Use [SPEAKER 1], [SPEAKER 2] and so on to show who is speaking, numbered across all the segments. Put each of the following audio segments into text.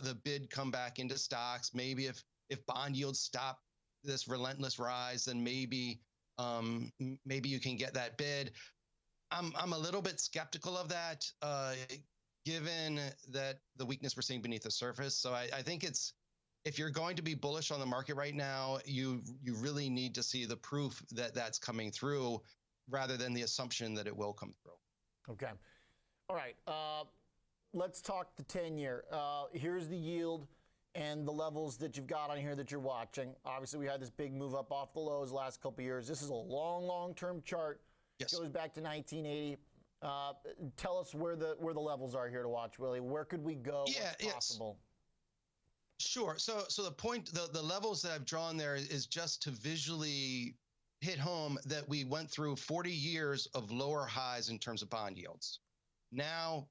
[SPEAKER 1] the bid come back into stocks. Maybe if bond yields stop this relentless rise, then maybe you can get that bid. I'm a little bit skeptical of that, given that the weakness we're seeing beneath the surface. So I think if you're going to be bullish on the market right now, you really need to see the proof that that's coming through, rather than the assumption that it will come through.
[SPEAKER 2] Okay. All right. Let's talk the 10-year. Here's the yield and the levels that you've got on here that you're watching. Obviously, we had this big move up off the lows the last couple of years. This is a long-term chart.
[SPEAKER 1] Yes.
[SPEAKER 2] It goes back to 1980. Tell us where the levels are here to watch, Willie. Where could we go? What's possible?
[SPEAKER 1] Sure. So the point, the levels that I've drawn there is just to visually hit home that we went through 40 years of lower highs in terms of bond yields. Now,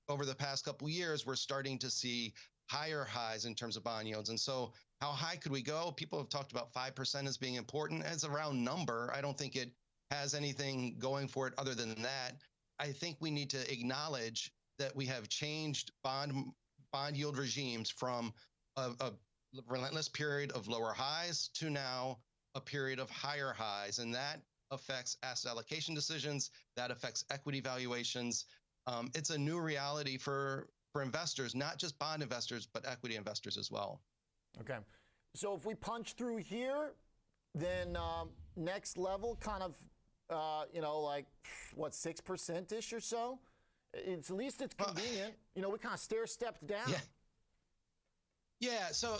[SPEAKER 1] over the past couple of years, we're starting to see higher highs in terms of bond yields. And so how high could we go? People have talked about 5% as being important. As a round number, I don't think it has anything going for it other than that. I think we need to acknowledge that we have changed bond yield regimes from a relentless period of lower highs to now a period of higher highs, and that affects asset allocation decisions, that affects equity valuations. It's a new reality for investors, not just bond investors, but equity investors as well.
[SPEAKER 2] Okay. So if we punch through here, then next level kind of, like, what, 6%-ish or so? At least it's convenient. We kind of stair-stepped down.
[SPEAKER 1] Yeah. Yeah, so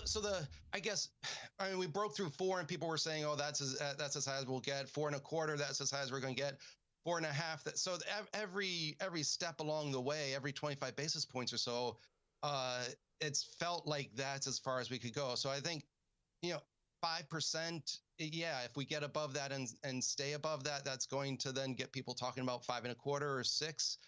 [SPEAKER 1] we broke through 4, and people were saying, oh, that's as high as we'll get. 4.25, that's as high as we're going to get. 4.5. So every step along the way, every 25 basis points or so, it's felt like that's as far as we could go. So I think, 5%. Yeah, if we get above that and stay above that, that's going to then get people talking about 5.25 or 6.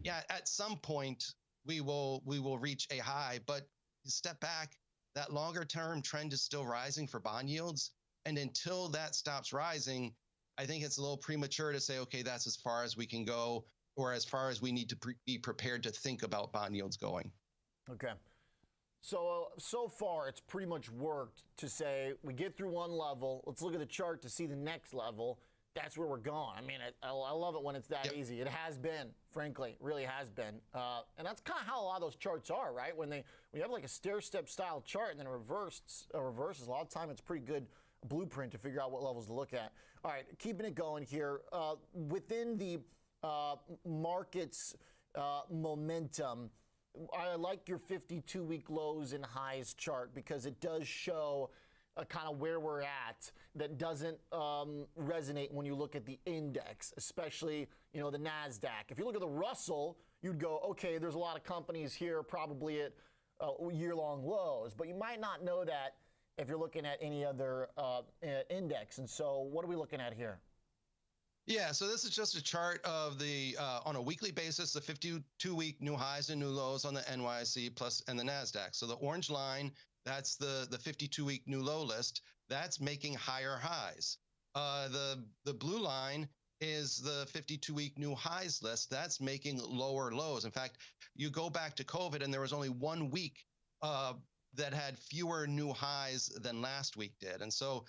[SPEAKER 1] Yeah, at some point we will reach a high, but step back, that longer term trend is still rising for bond yields. And until that stops rising, I think it's a little premature to say, okay, that's as far as we can go, or as far as we need to be prepared to think about bond yields going. Okay.
[SPEAKER 2] So far, it's pretty much worked to say we get through one level. Let's look at the chart to see the next level. That's where we're going. I mean, I love it when it's that easy. It has been, frankly, it really has been. And that's kind of how a lot of those charts are, right? When you have like a stair-step style chart and then reverses, a lot of time it's pretty good blueprint to figure out what levels to look at. All right, keeping it going here. Within the market's momentum, I like your 52-week lows and highs chart because it does show kind of where we're at that doesn't resonate when you look at the index, especially, the NASDAQ. If you look at the Russell, you'd go, okay, there's a lot of companies here probably at year-long lows, but you might not know that if you're looking at any other index. And so what are we looking at here?
[SPEAKER 1] Yeah, so this is just a chart of the, on a weekly basis, the 52-week new highs and new lows on the NYSE and the NASDAQ. So the orange line, that's the 52-week new low list. That's making higher highs. The blue line is the 52-week new highs list. That's making lower lows. In fact, you go back to COVID, and there was only 1 week that had fewer new highs than last week did. And so,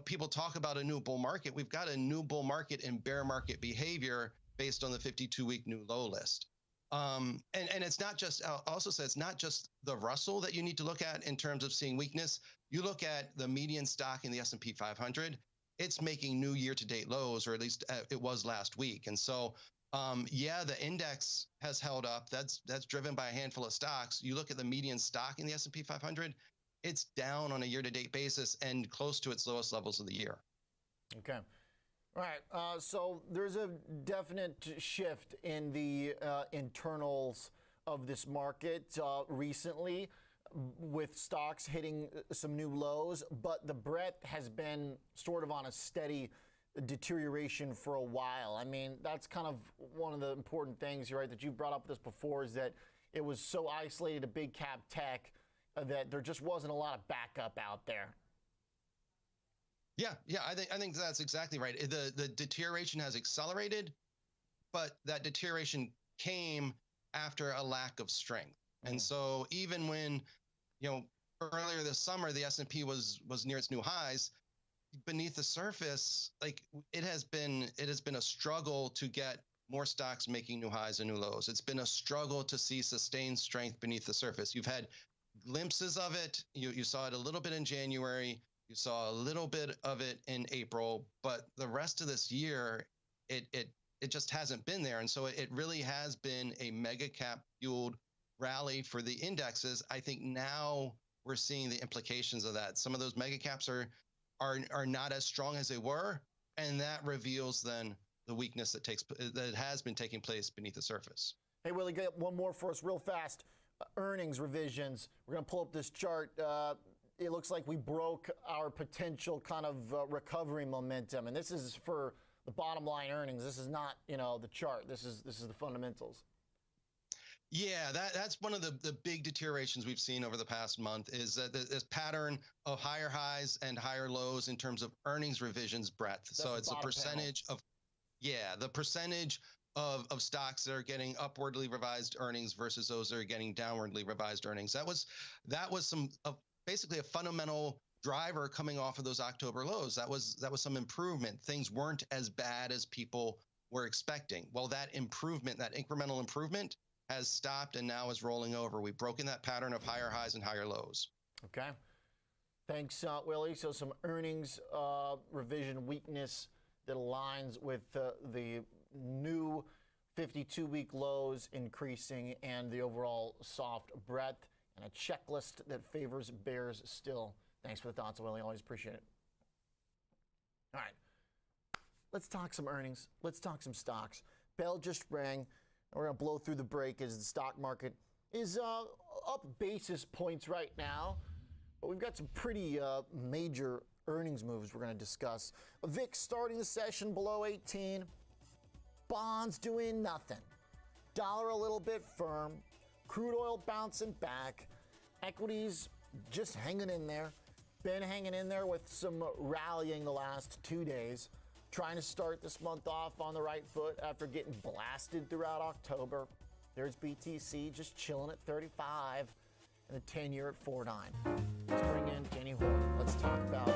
[SPEAKER 1] people talk about a new bull market. We've got a new bull market in bear market behavior based on the 52-week new low list. And it's not just, I'll also say it's not just the Russell that you need to look at in terms of seeing weakness. You look at the median stock in the S&P 500, it's making new year-to-date lows, or at least it was last week. And so, the index has held up. That's driven by a handful of stocks. You look at the median stock in the S&P 500, it's down on a year-to-date basis and close to its lowest levels of the year.
[SPEAKER 2] Okay. All right. So there's a definite shift in the internals of this market recently, with stocks hitting some new lows, but the breadth has been sort of on a steady deterioration for a while. I mean, that's kind of one of the important things, right, that you've brought up this before, is that it was so isolated to big cap tech that there just wasn't a lot of backup out there.
[SPEAKER 1] Yeah, I think that's exactly right. The deterioration has accelerated, but that deterioration came after a lack of strength. And so even when, earlier this summer, the S&P was near its new highs, beneath the surface, like it has been a struggle to get more stocks making new highs and new lows. It's been a struggle to see sustained strength beneath the surface. You've had glimpses of it. You saw it a little bit in January. You saw a little bit of it in April, but the rest of this year, it just hasn't been there. And so it really has been a mega cap fueled rally for the indexes. I think now we're seeing the implications of that. Some of those mega caps are not as strong as they were, and that reveals then the weakness that has been taking place beneath the surface.
[SPEAKER 2] Hey, Willie, get one more for us real fast. Earnings revisions. We're going to pull up this chart. It looks like we broke our potential kind of recovery momentum, and this is for the bottom line earnings. This is not, the chart. This is the fundamentals.
[SPEAKER 1] Yeah, that's one of the big deteriorations we've seen over the past month is that this pattern of higher highs and higher lows in terms of earnings revisions breadth. So it's a percentage of, the percentage of stocks that are getting upwardly revised earnings versus those that are getting downwardly revised earnings. That was basically a fundamental driver coming off of those October lows. That was some improvement. Things weren't as bad as people were expecting. Well, that improvement, that incremental improvement, has stopped and now is rolling over. We've broken that pattern of higher highs and higher lows.
[SPEAKER 2] Okay. Thanks, Willie. So some earnings revision weakness that aligns with the new 52-week lows increasing and the overall soft breadth, and a checklist that favors bears still. Thanks for the thoughts, Willie. Always appreciate it. All right. Let's talk some earnings. Let's talk some stocks. Bell just rang. We're going to blow through the break as the stock market is up basis points right now. But we've got some pretty major earnings moves we're going to discuss. VIX starting the session below 18. Bonds doing nothing. Dollar a little bit firm. Crude oil bouncing back. Equities just hanging in there. Been hanging in there with some rallying the last 2 days. Trying to start this month off on the right foot after getting blasted throughout October. There's BTC just chilling at 35 and the 10-year at 4.9. Let's bring in Jenny Horn. Let's talk about,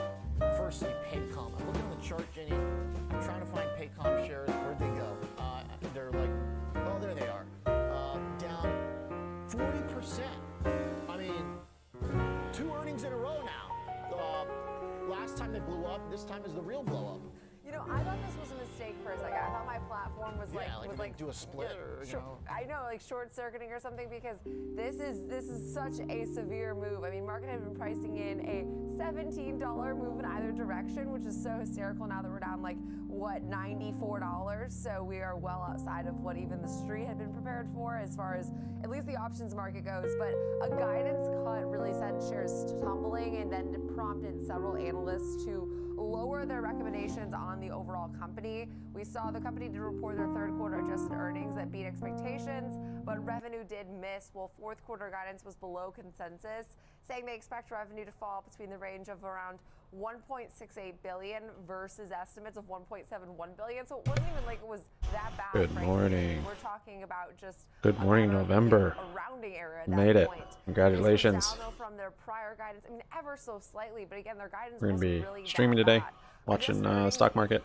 [SPEAKER 2] firstly, Paycom. I'm looking at the chart, Jenny. I'm trying to find Paycom shares. Where'd they go? They're like, oh, there they are. Down 40%. I mean, 2 earnings in a row now. Last time they blew up, this time is the real blow up.
[SPEAKER 3] I thought this was a mistake for a second. I thought my platform was
[SPEAKER 2] like do a split or
[SPEAKER 3] I know, like short circuiting or something, because this is such a severe move. I mean, market had been pricing in a $17 move in either direction, which is so hysterical now that we're down like $94. So we are well outside of what even the street had been prepared for as far as at least the options market goes. But a guidance cut really sent shares tumbling and then prompted several analysts to lower their recommendations on the overall company. We saw the company did report their third quarter adjusted earnings that beat expectations, but revenue did miss. Well, fourth quarter guidance was below consensus, saying they expect revenue to fall between the range of around $1.68 billion versus estimates of $1.71 billion. So it wasn't even like it was that bad.
[SPEAKER 4] Good morning.
[SPEAKER 3] We're talking about just
[SPEAKER 4] good morning, November.
[SPEAKER 3] A rounding error at
[SPEAKER 4] Made
[SPEAKER 3] that
[SPEAKER 4] it.
[SPEAKER 3] point.
[SPEAKER 4] Congratulations.
[SPEAKER 3] From their prior guidance, I mean, ever so slightly, but again, their guidance
[SPEAKER 4] We're gonna be
[SPEAKER 3] really
[SPEAKER 4] streaming today, watching stock market.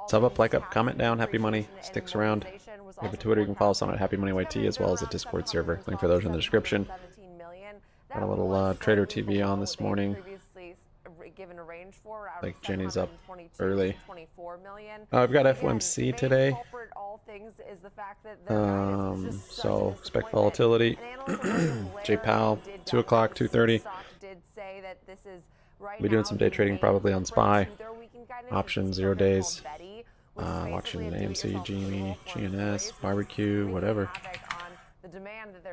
[SPEAKER 4] Sub up, like up, comment down. Happy Money sticks around. We have a Twitter, you can follow us on it, Happy Money YT, as well as a Discord server. Link for those in the description. Got a little Trader TV on this morning.
[SPEAKER 3] Given a range for
[SPEAKER 4] like Jenny's up early. I've got FOMC today. So expect volatility. J Powell, 2 o'clock, 2:30. We'll be doing some day trading probably on SPY. Options, 0 days. Watching AMC, GME, GNS, barbecue, whatever.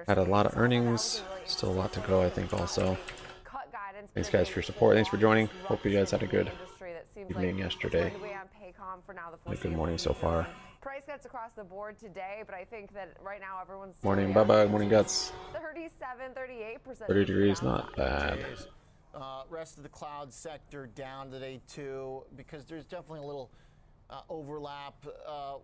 [SPEAKER 4] Had a lot of earnings. Still a lot to go, I think, also. Thanks, guys, for your support. Thanks for joining. Hope you guys had a good evening yesterday. And a good morning so far.
[SPEAKER 3] Price cuts across the board today, but I think that right now everyone's
[SPEAKER 4] morning, bye-bye, morning, guts.
[SPEAKER 3] 38%.
[SPEAKER 4] 30 degrees, not bad.
[SPEAKER 2] Rest of the cloud sector down today, too, because there's definitely a little overlap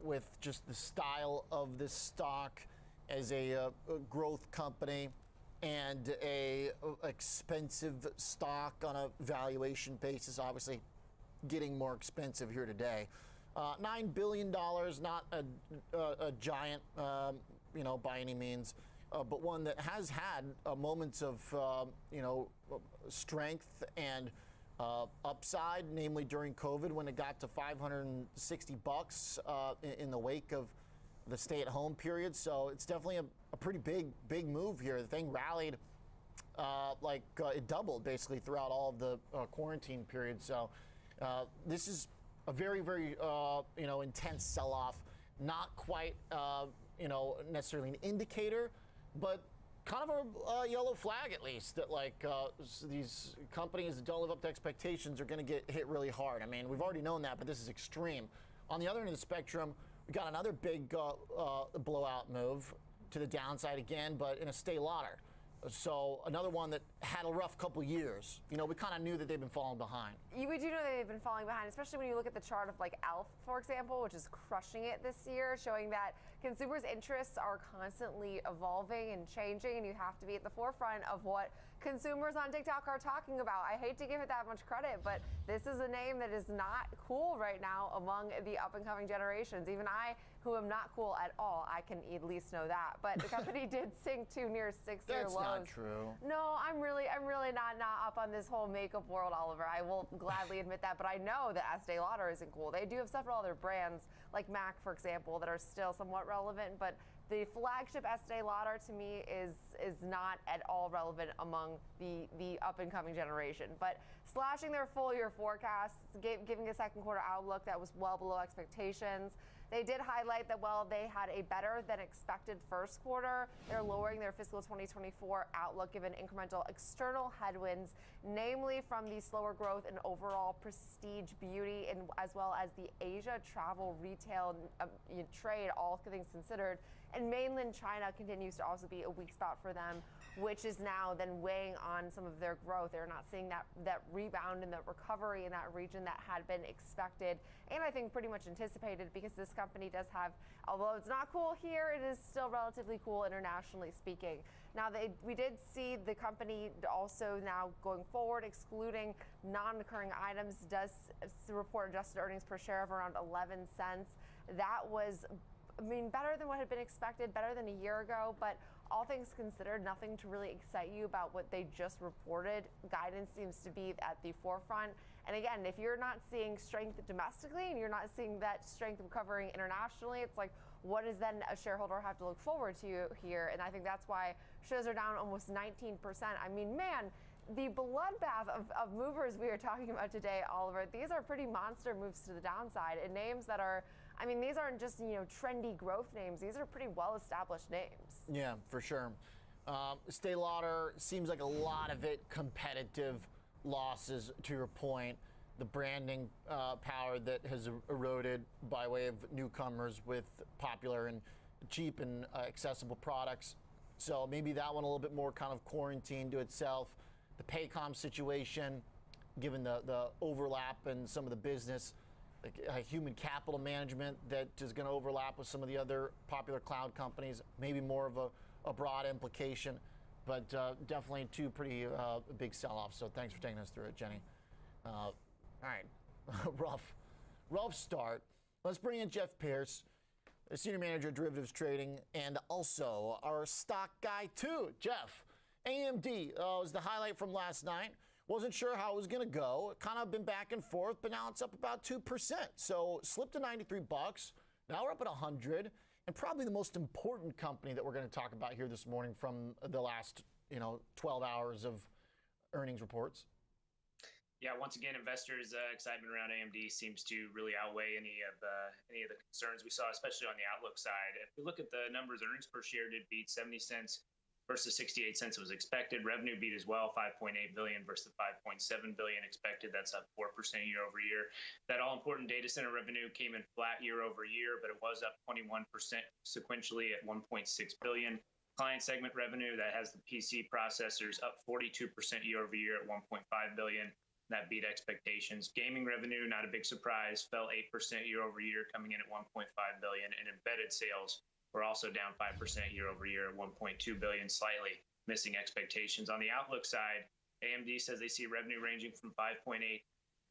[SPEAKER 2] with just the style of this stock as a growth company and a expensive stock on a valuation basis, obviously getting more expensive here today. $9 billion, not a giant, by any means, but one that has had moments of, strength and upside, namely during COVID when it got to $560 in the wake of the stay-at-home period. So it's definitely a pretty big move here. The thing rallied it doubled basically throughout all of the quarantine period. So this is a very, very intense sell-off. Not quite necessarily an indicator, but kind of a yellow flag at least that these companies that don't live up to expectations are going to get hit really hard. I mean, we've already known that, but this is extreme. On the other end of the spectrum, we got another big blowout move to the downside again, but in a stay lauder. So another one that had a rough couple years. We kind of knew that they've been falling behind.
[SPEAKER 3] We do know that they've been falling behind, especially when you look at the chart of ELF, for example, which is crushing it this year, showing that consumers' interests are constantly evolving and changing, and you have to be at the forefront of what consumers on TikTok are talking about. I hate to give it that much credit, but this is a name that is not cool right now among the up-and-coming generations. Even I, who am not cool at all, I can at least know that. But the company did sink to near 6-year lows.
[SPEAKER 2] That's not true.
[SPEAKER 3] No, I'm really not up on this whole makeup world, Oliver. I will gladly admit that, but I know that Estee Lauder isn't cool. They do have several other brands, like MAC, for example, that are still somewhat relevant, but the flagship Estee Lauder to me is not at all relevant among the up-and-coming generation. But slashing their full-year forecasts, giving a second quarter outlook that was well below expectations. They did highlight that while they had a better than expected first quarter, they're lowering their fiscal 2024 outlook given incremental external headwinds, namely from the slower growth in overall prestige beauty and as well as the Asia travel retail trade, all things considered. And mainland China continues to also be a weak spot for them, which is now then weighing on some of their growth. They're not seeing that rebound and that recovery in that region that had been expected, and I think pretty much anticipated, because this company does have, although it's not cool here, it is still relatively cool internationally speaking. Now, we did see the company also now going forward, excluding non-recurring items, does report adjusted earnings per share of around 11 cents. That was better than what had been expected, better than a year ago, but all things considered, nothing to really excite you about what they just reported. Guidance seems to be at the forefront. And again, if you're not seeing strength domestically and you're not seeing that strength recovering internationally, it's like, what does then a shareholder have to look forward to here? And I think that's why shares are down almost 19%. I mean, man, the bloodbath of movers we are talking about today, Oliver, these are pretty monster moves to the downside, and names that are, these aren't just, trendy growth names. These are pretty well-established names.
[SPEAKER 2] Yeah, for sure. Estee Lauder seems like a lot of it competitive losses, to your point. The branding power that has eroded by way of newcomers with popular and cheap and accessible products. So maybe that one a little bit more kind of quarantined to itself. The Paycom situation, given the overlap in some of the business, like human capital management that is going to overlap with some of the other popular cloud companies, maybe more of a broad implication, but definitely two pretty big sell-offs. So thanks for taking us through it, Jenny. All right, rough start. Let's bring in Jeff Pierce, the Senior Manager of Derivatives Trading, and also our stock guy too. Jeff, AMD was the highlight from last night. Wasn't sure how it was going to go. It kind of been back and forth, but now it's up about 2%. So slipped to $93. Now we're up at 100, and probably the most important company that we're going to talk about here this morning from the last 12 hours of earnings reports.
[SPEAKER 5] Yeah, once again, investors' excitement around AMD seems to really outweigh any of the concerns we saw, especially on the outlook side. If we look at the numbers, earnings per share did beat 70 cents versus 68 cents was expected. Revenue beat as well, $5.8 billion versus $5.7 billion expected. That's up 4% year over year. That all-important data center revenue came in flat year over year, but it was up 21% sequentially at $1.6 billion. Client segment revenue that has the PC processors up 42% year over year at $1.5 billion. That beat expectations. Gaming revenue, not a big surprise, fell 8% year over year, coming in at $1.5 billion, and embedded sales were also down 5% year over year at 1.2 billion, slightly missing expectations. On the outlook side, AMD says they see revenue ranging from 5.8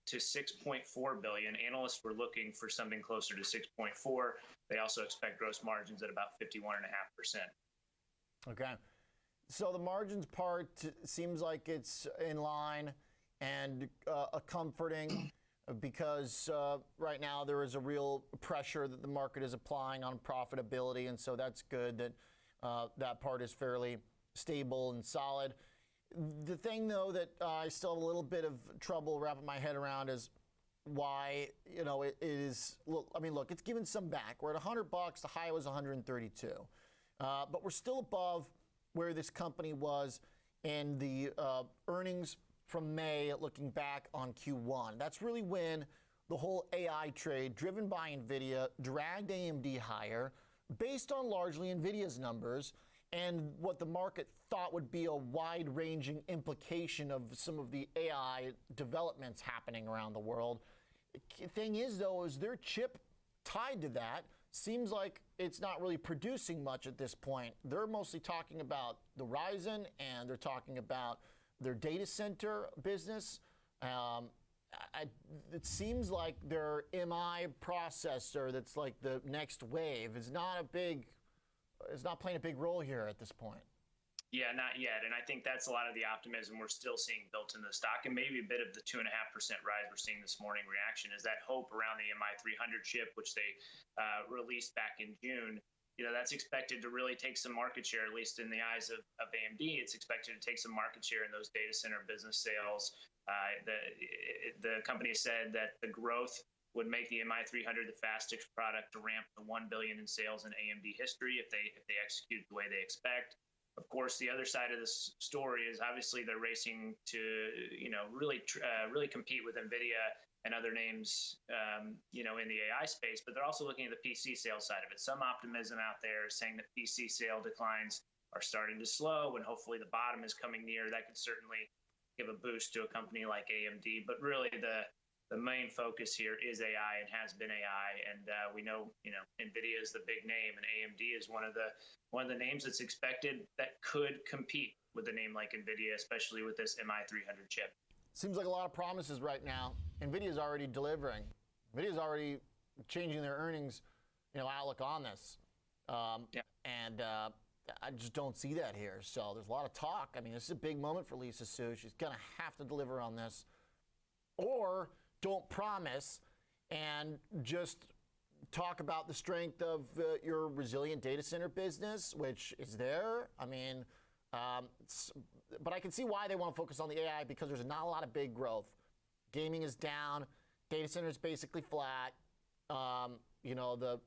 [SPEAKER 5] to 6.4 billion. Analysts were looking for something closer to 6.4. They also expect gross margins at about 51.5%.
[SPEAKER 2] Okay. So the margins part seems like it's in line and comforting because right now there is a real pressure that the market is applying on profitability, and so that's good that that part is fairly stable and solid. The thing, though, that I still have a little bit of trouble wrapping my head around is why, you know, it is. Look, I mean, look, it's given some back. We're at $100. The high was 132, but we're still above where this company was in the earnings from May, looking back on Q1. That's really when the whole AI trade driven by NVIDIA dragged AMD higher based on largely NVIDIA's numbers and what the market thought would be a wide-ranging implication of some of the AI developments happening around the world. Thing is, though, is their chip tied to that seems like it's not really producing much at this point. They're mostly talking about the Ryzen, and they're talking about their data center business. It seems like their MI processor that's like the next wave is not playing a big role here at this point.
[SPEAKER 5] Yeah, not yet. And I think that's a lot of the optimism we're still seeing built in the stock, and maybe a bit of the 2.5% rise we're seeing this morning reaction is that hope around the MI300 chip, which they released back in June. You know, that's expected to really take some market share, at least in the eyes of AMD. It's expected to take some market share in those data center business sales. The company said that the growth would make the MI300 the fastest product to ramp to $1 billion in sales in AMD history if they execute the way they expect. Of course, the other side of this story is obviously they're racing to, you know, really compete with NVIDIA and other names, you know, in the AI space, but they're also looking at the PC sales side of it. Some optimism out there saying that PC sale declines are starting to slow and hopefully the bottom is coming near. That could certainly give a boost to a company like AMD, but really the main focus here is AI and has been AI, and we know, you know, NVIDIA is the big name, and AMD is one of the names that's expected that could compete with a name like NVIDIA, especially with this MI300 chip.
[SPEAKER 2] Seems like a lot of promises right now. NVIDIA's already delivering. NVIDIA's already changing their earnings, you know, outlook on this, and I just don't see that here. So there's a lot of talk. I mean, this is a big moment for Lisa Su. She's gonna have to deliver on this, or don't promise and just talk about the strength of your resilient data center business, which is there. I mean, but I can see why they want to focus on the AI because there's not a lot of big growth. Gaming is down. Data center is basically flat. You know, the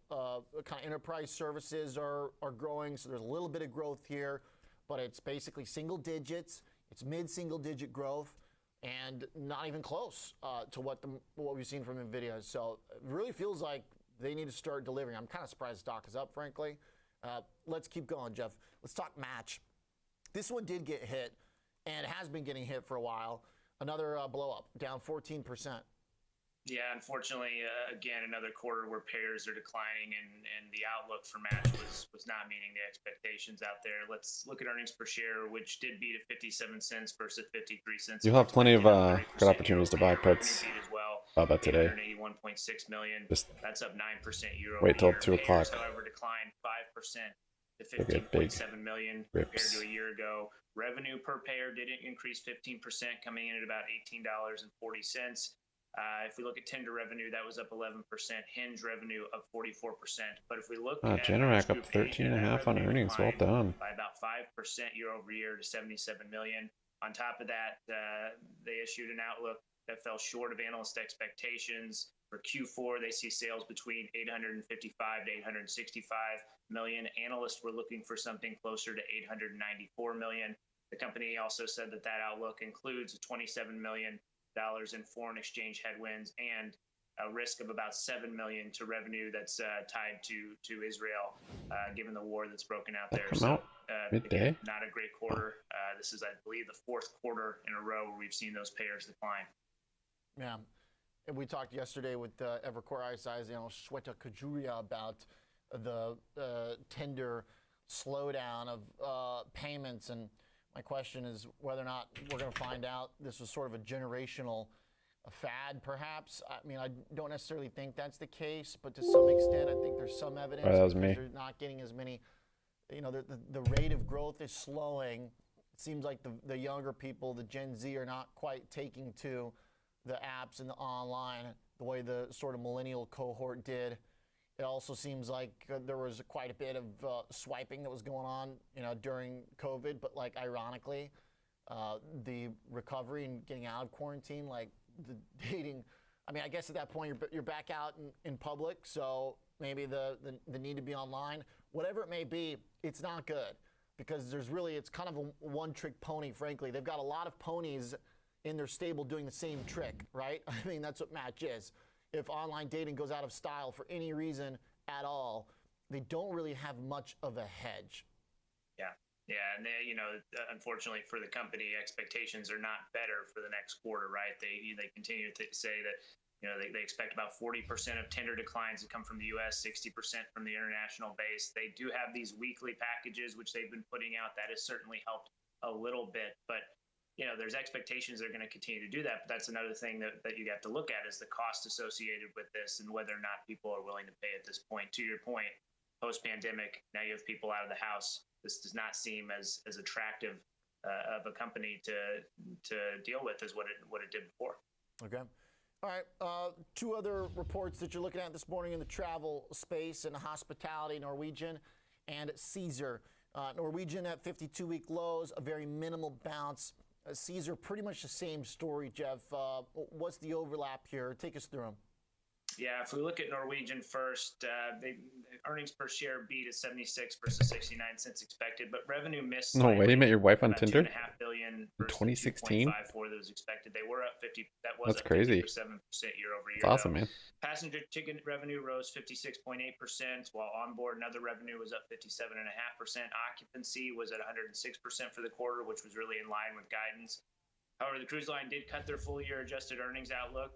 [SPEAKER 2] kind of enterprise services are growing, so there's a little bit of growth here, but it's basically single digits. It's mid-single digit growth, and not even close to what we've seen from NVIDIA. So it really feels like they need to start delivering. I'm kind of surprised the stock is up, frankly. Let's keep going, Jeff. Let's talk Match. This one did get hit, and it has been getting hit for a while. Another blow up, down 14%.
[SPEAKER 5] Yeah, unfortunately, again, another quarter where pairs are declining, and the outlook for Match was not meeting the expectations out there. Let's look at earnings per share, which did beat at 57 cents versus 53 cents.
[SPEAKER 4] You'll have plenty of good opportunities to buy puts. About that today.
[SPEAKER 5] 81.6 million. That's up 9% year over year.
[SPEAKER 4] Wait till 2 o'clock.
[SPEAKER 5] However, declined 5% to 15.7 million compared to a year ago. Revenue per pair did increase 15%, coming in at about $18.40. If we look at Tinder revenue, that was up 11%. Hinge revenue up 44%. But if we look at
[SPEAKER 4] Generac up 13.5 on earnings, well done.
[SPEAKER 5] By about 5% year over year to 77 million. On top of that, they issued an outlook that fell short of analyst expectations. For Q4, they see sales between 855 to 865 million. Analysts were looking for something closer to 894 million. The company also said that outlook includes $27 million in foreign exchange headwinds and a risk of about $7 million to revenue that's tied to Israel, given the war that's broken out there. So,
[SPEAKER 4] midday.
[SPEAKER 5] Again, not a great quarter. This is, I believe, the fourth quarter in a row where we've seen those pairs decline.
[SPEAKER 2] Yeah. And we talked yesterday with Evercore ISI's analyst Shweta Kajuria about the tender slowdown of payments. And my question is whether or not we're going to find out this was sort of a generational fad, perhaps. I mean, I don't necessarily think that's the case, but to some extent, I think there's some evidence
[SPEAKER 4] that was
[SPEAKER 2] because
[SPEAKER 4] me.
[SPEAKER 2] they're not getting as many. You know, the rate of growth is slowing. It seems like the younger people, the Gen Z, are not quite taking to the apps and the online the way the sort of millennial cohort did. It also seems like there was quite a bit of swiping that was going on, you know, during COVID. But like ironically, the recovery and getting out of quarantine, like the dating. I mean, I guess at that point you're back out in public, so maybe the need to be online, whatever it may be, it's not good because it's kind of a one-trick pony. Frankly, they've got a lot of ponies in their stable doing the same trick, right? I mean, that's what Match is. If online dating goes out of style for any reason at all, they don't really have much of a hedge.
[SPEAKER 5] Yeah, and they, unfortunately for the company, expectations are not better for the next quarter, right? They continue to say that, they expect about 40% of tender declines to come from the U.S., 60% from the international base. They do have these weekly packages, which they've been putting out. That has certainly helped a little bit, but there's expectations they're going to continue to do that. But that's another thing that you have to look at is the cost associated with this and whether or not people are willing to pay at this point. To your point, post-pandemic, now you have people out of the house. This does not seem as attractive of a company to deal with as what it did before.
[SPEAKER 2] Okay. All right. Two other reports that you're looking at this morning in the travel space and hospitality: Norwegian and Caesar. Norwegian at 52-week lows, a very minimal bounce. Caesar, pretty much the same story, Jeff. What's the overlap here? Take us through them.
[SPEAKER 5] Yeah, if we look at Norwegian first, earnings per share beat at 76 versus 69 cents expected, but revenue missed.
[SPEAKER 4] No way, you met your wife on Tinder?
[SPEAKER 5] $2.5 billion versus
[SPEAKER 4] 2016?
[SPEAKER 5] 2.54 that was expected. They were up 50. That was
[SPEAKER 4] That's
[SPEAKER 5] up
[SPEAKER 4] crazy.
[SPEAKER 5] 57% year over year.
[SPEAKER 4] That's awesome, man.
[SPEAKER 5] Passenger ticket revenue rose 56.8%, while onboard and other revenue was up 57.5%. Occupancy was at 106% for the quarter, which was really in line with guidance. However, the cruise line did cut their full-year adjusted earnings outlook,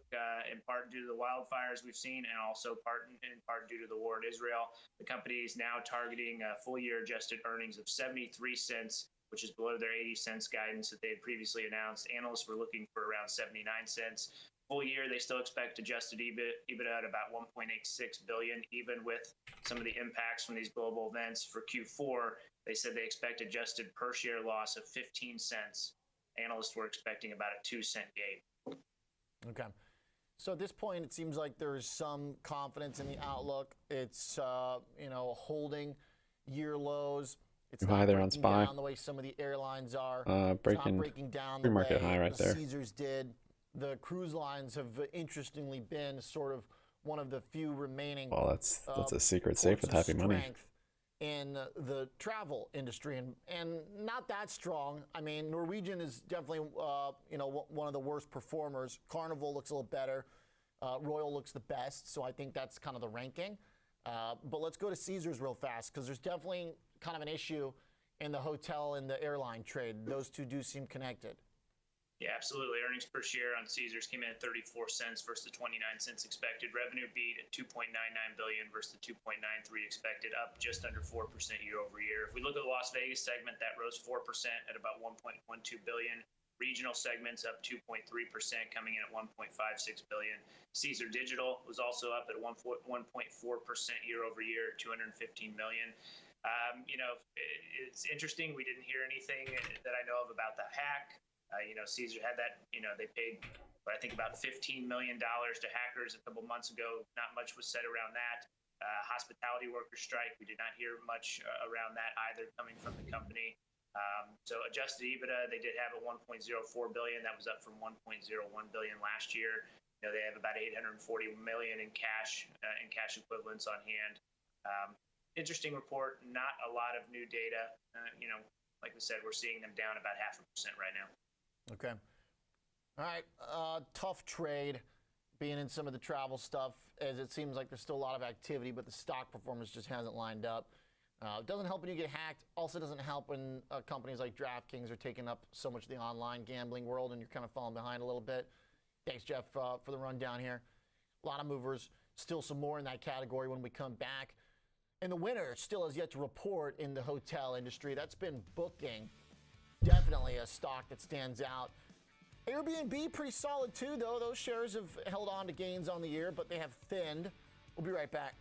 [SPEAKER 5] in part due to the wildfires we've seen, and also in part due to the war in Israel. The company is now targeting full-year adjusted earnings of 73 cents, which is below their 80 cents guidance that they had previously announced. Analysts were looking for around 79 cents. Full year, they still expect adjusted EBITDA at about 1.86 billion, even with some of the impacts from these global events. For Q4, they said they expect adjusted per share loss of 15 cents. Analysts were expecting about a 2-cent gain.
[SPEAKER 2] Okay. So at this point, it seems like there's some confidence in the outlook. It's, holding year lows. It's not breaking down the way some of the airlines are. It's not breaking down the way
[SPEAKER 4] high right there.
[SPEAKER 2] Caesars did. The cruise lines have interestingly been sort of one of the few remaining.
[SPEAKER 4] Well, that's a secret safe with happy money.
[SPEAKER 2] In the travel industry, and not that strong. I mean, Norwegian is definitely one of the worst performers. Carnival looks a little better. Royal looks the best, so I think that's kind of the ranking. But let's go to Caesars real fast, because there's definitely kind of an issue in the hotel and the airline trade. Those two do seem connected.
[SPEAKER 5] Yeah, absolutely. Earnings per share on Caesars came in at 34 cents versus the 29 cents expected. Revenue beat at 2.99 billion versus the 2.93 expected, up just under 4% year over year. If we look at the Las Vegas segment, that rose 4% at about 1.12 billion. Regional segments up 2.3%, coming in at 1.56 billion. Caesar Digital was also up at 1.4% year over year, 215 million. It's interesting. We didn't hear anything that I know of about the hack. Caesar had that, they paid, I think, about $15 million to hackers a couple months ago. Not much was said around that. Hospitality worker strike, we did not hear much around that either coming from the company. So adjusted EBITDA, they did have a 1.04 billion. That was up from 1.01 billion last year. They have about 840 million in cash equivalents on hand. Interesting report. Not a lot of new data. Like we said, we're seeing them down about 0.5% right now.
[SPEAKER 2] Okay. All right. Tough trade being in some of the travel stuff, as it seems like there's still a lot of activity, but the stock performance just hasn't lined up. It doesn't help when you get hacked. Also doesn't help when companies like DraftKings are taking up so much of the online gambling world and you're kind of falling behind a little bit. Thanks, Jeff, for the rundown here. A lot of movers. Still some more in that category when we come back. And the winner still has yet to report in the hotel industry. That's been Booking. Definitely a stock that stands out. Airbnb, pretty solid too, though. Those shares have held on to gains on the year, but they have thinned. We'll be right back.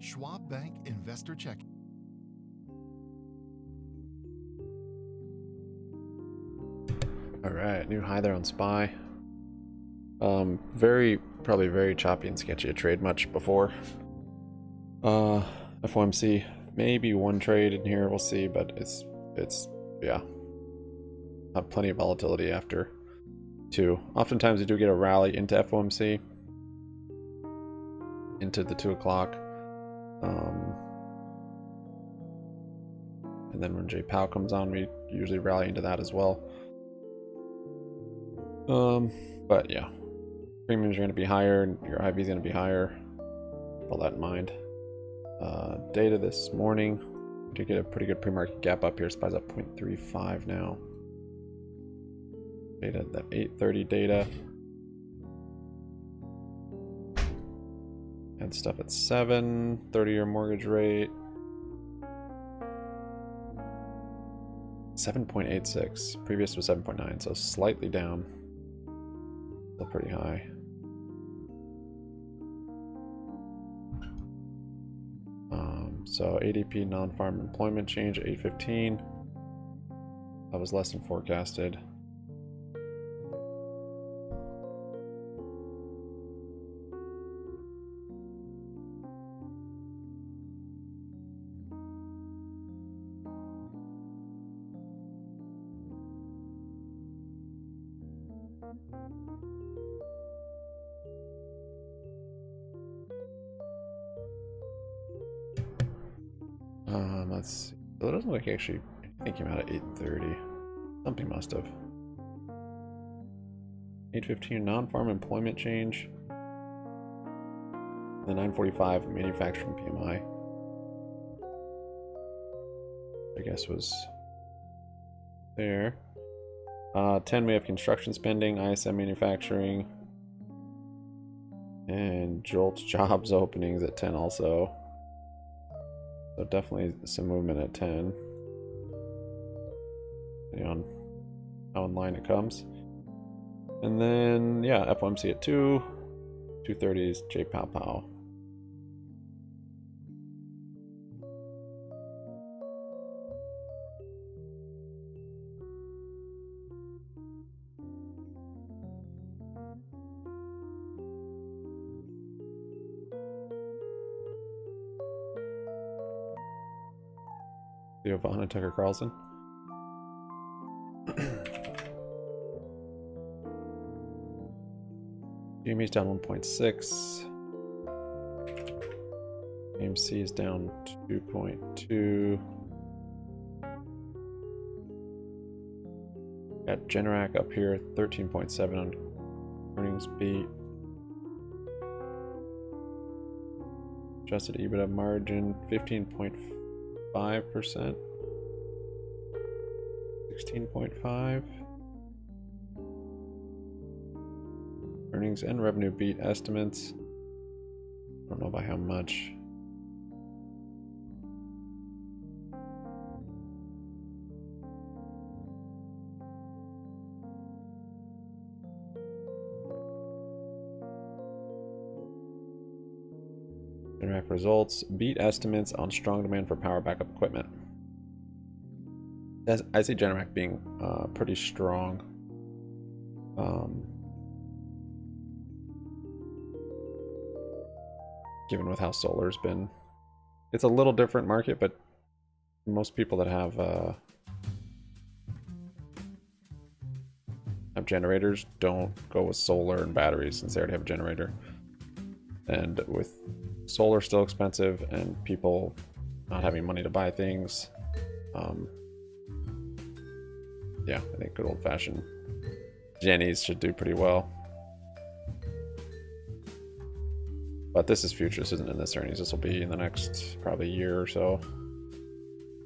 [SPEAKER 6] Schwab Bank Investor Check.
[SPEAKER 4] All right, new high there on SPY. Probably very choppy and sketchy to trade much before. FOMC, maybe one trade in here, we'll see, but it's yeah. Have plenty of volatility after two. Oftentimes you do get a rally into FOMC, into the 2 o'clock. And then when J Powell comes on, we usually rally into that as well. But yeah, premiums are going to be higher, and your IV is going to be higher. Keep all that in mind. Data this morning, did get a pretty good pre-market gap up here. SPY's up 0.35 now. Data, that 8:30 data. Had stuff at 7, 30-year mortgage rate. 7.86. Previous was 7.9, so slightly down. Still pretty high. So ADP non-farm employment change at 8:15. That was less than forecasted. Let's see. So it doesn't look like actually anything came out at 8:30. Something must have. 8:15 non-farm employment change. The 9:45 manufacturing PMI. I guess was there. 10 we have construction spending, ISM manufacturing, and Jolt's jobs openings at 10 also. So definitely some movement at 10. Depending on how in line it comes. And then, yeah, FOMC at 2. 2:30 is J Powell. Vaughn and Tucker Carlson. GME's down 1.6. AMC is down 2.2. Got Generac up here, 13.7 on earnings beat. Adjusted EBITDA margin, 15.5%. 16.5. Earnings and revenue beat estimates. I don't know by how much. Generac results beat estimates on strong demand for power backup equipment. I see Generac being pretty strong. Given with how solar's been. It's a little different market, but most people that have generators don't go with solar and batteries since they already have a generator. And with solar still expensive and people not having money to buy things, yeah, I think good old-fashioned Jennies should do pretty well. But this is future. This isn't in this earnings. This will be in the next probably year or so,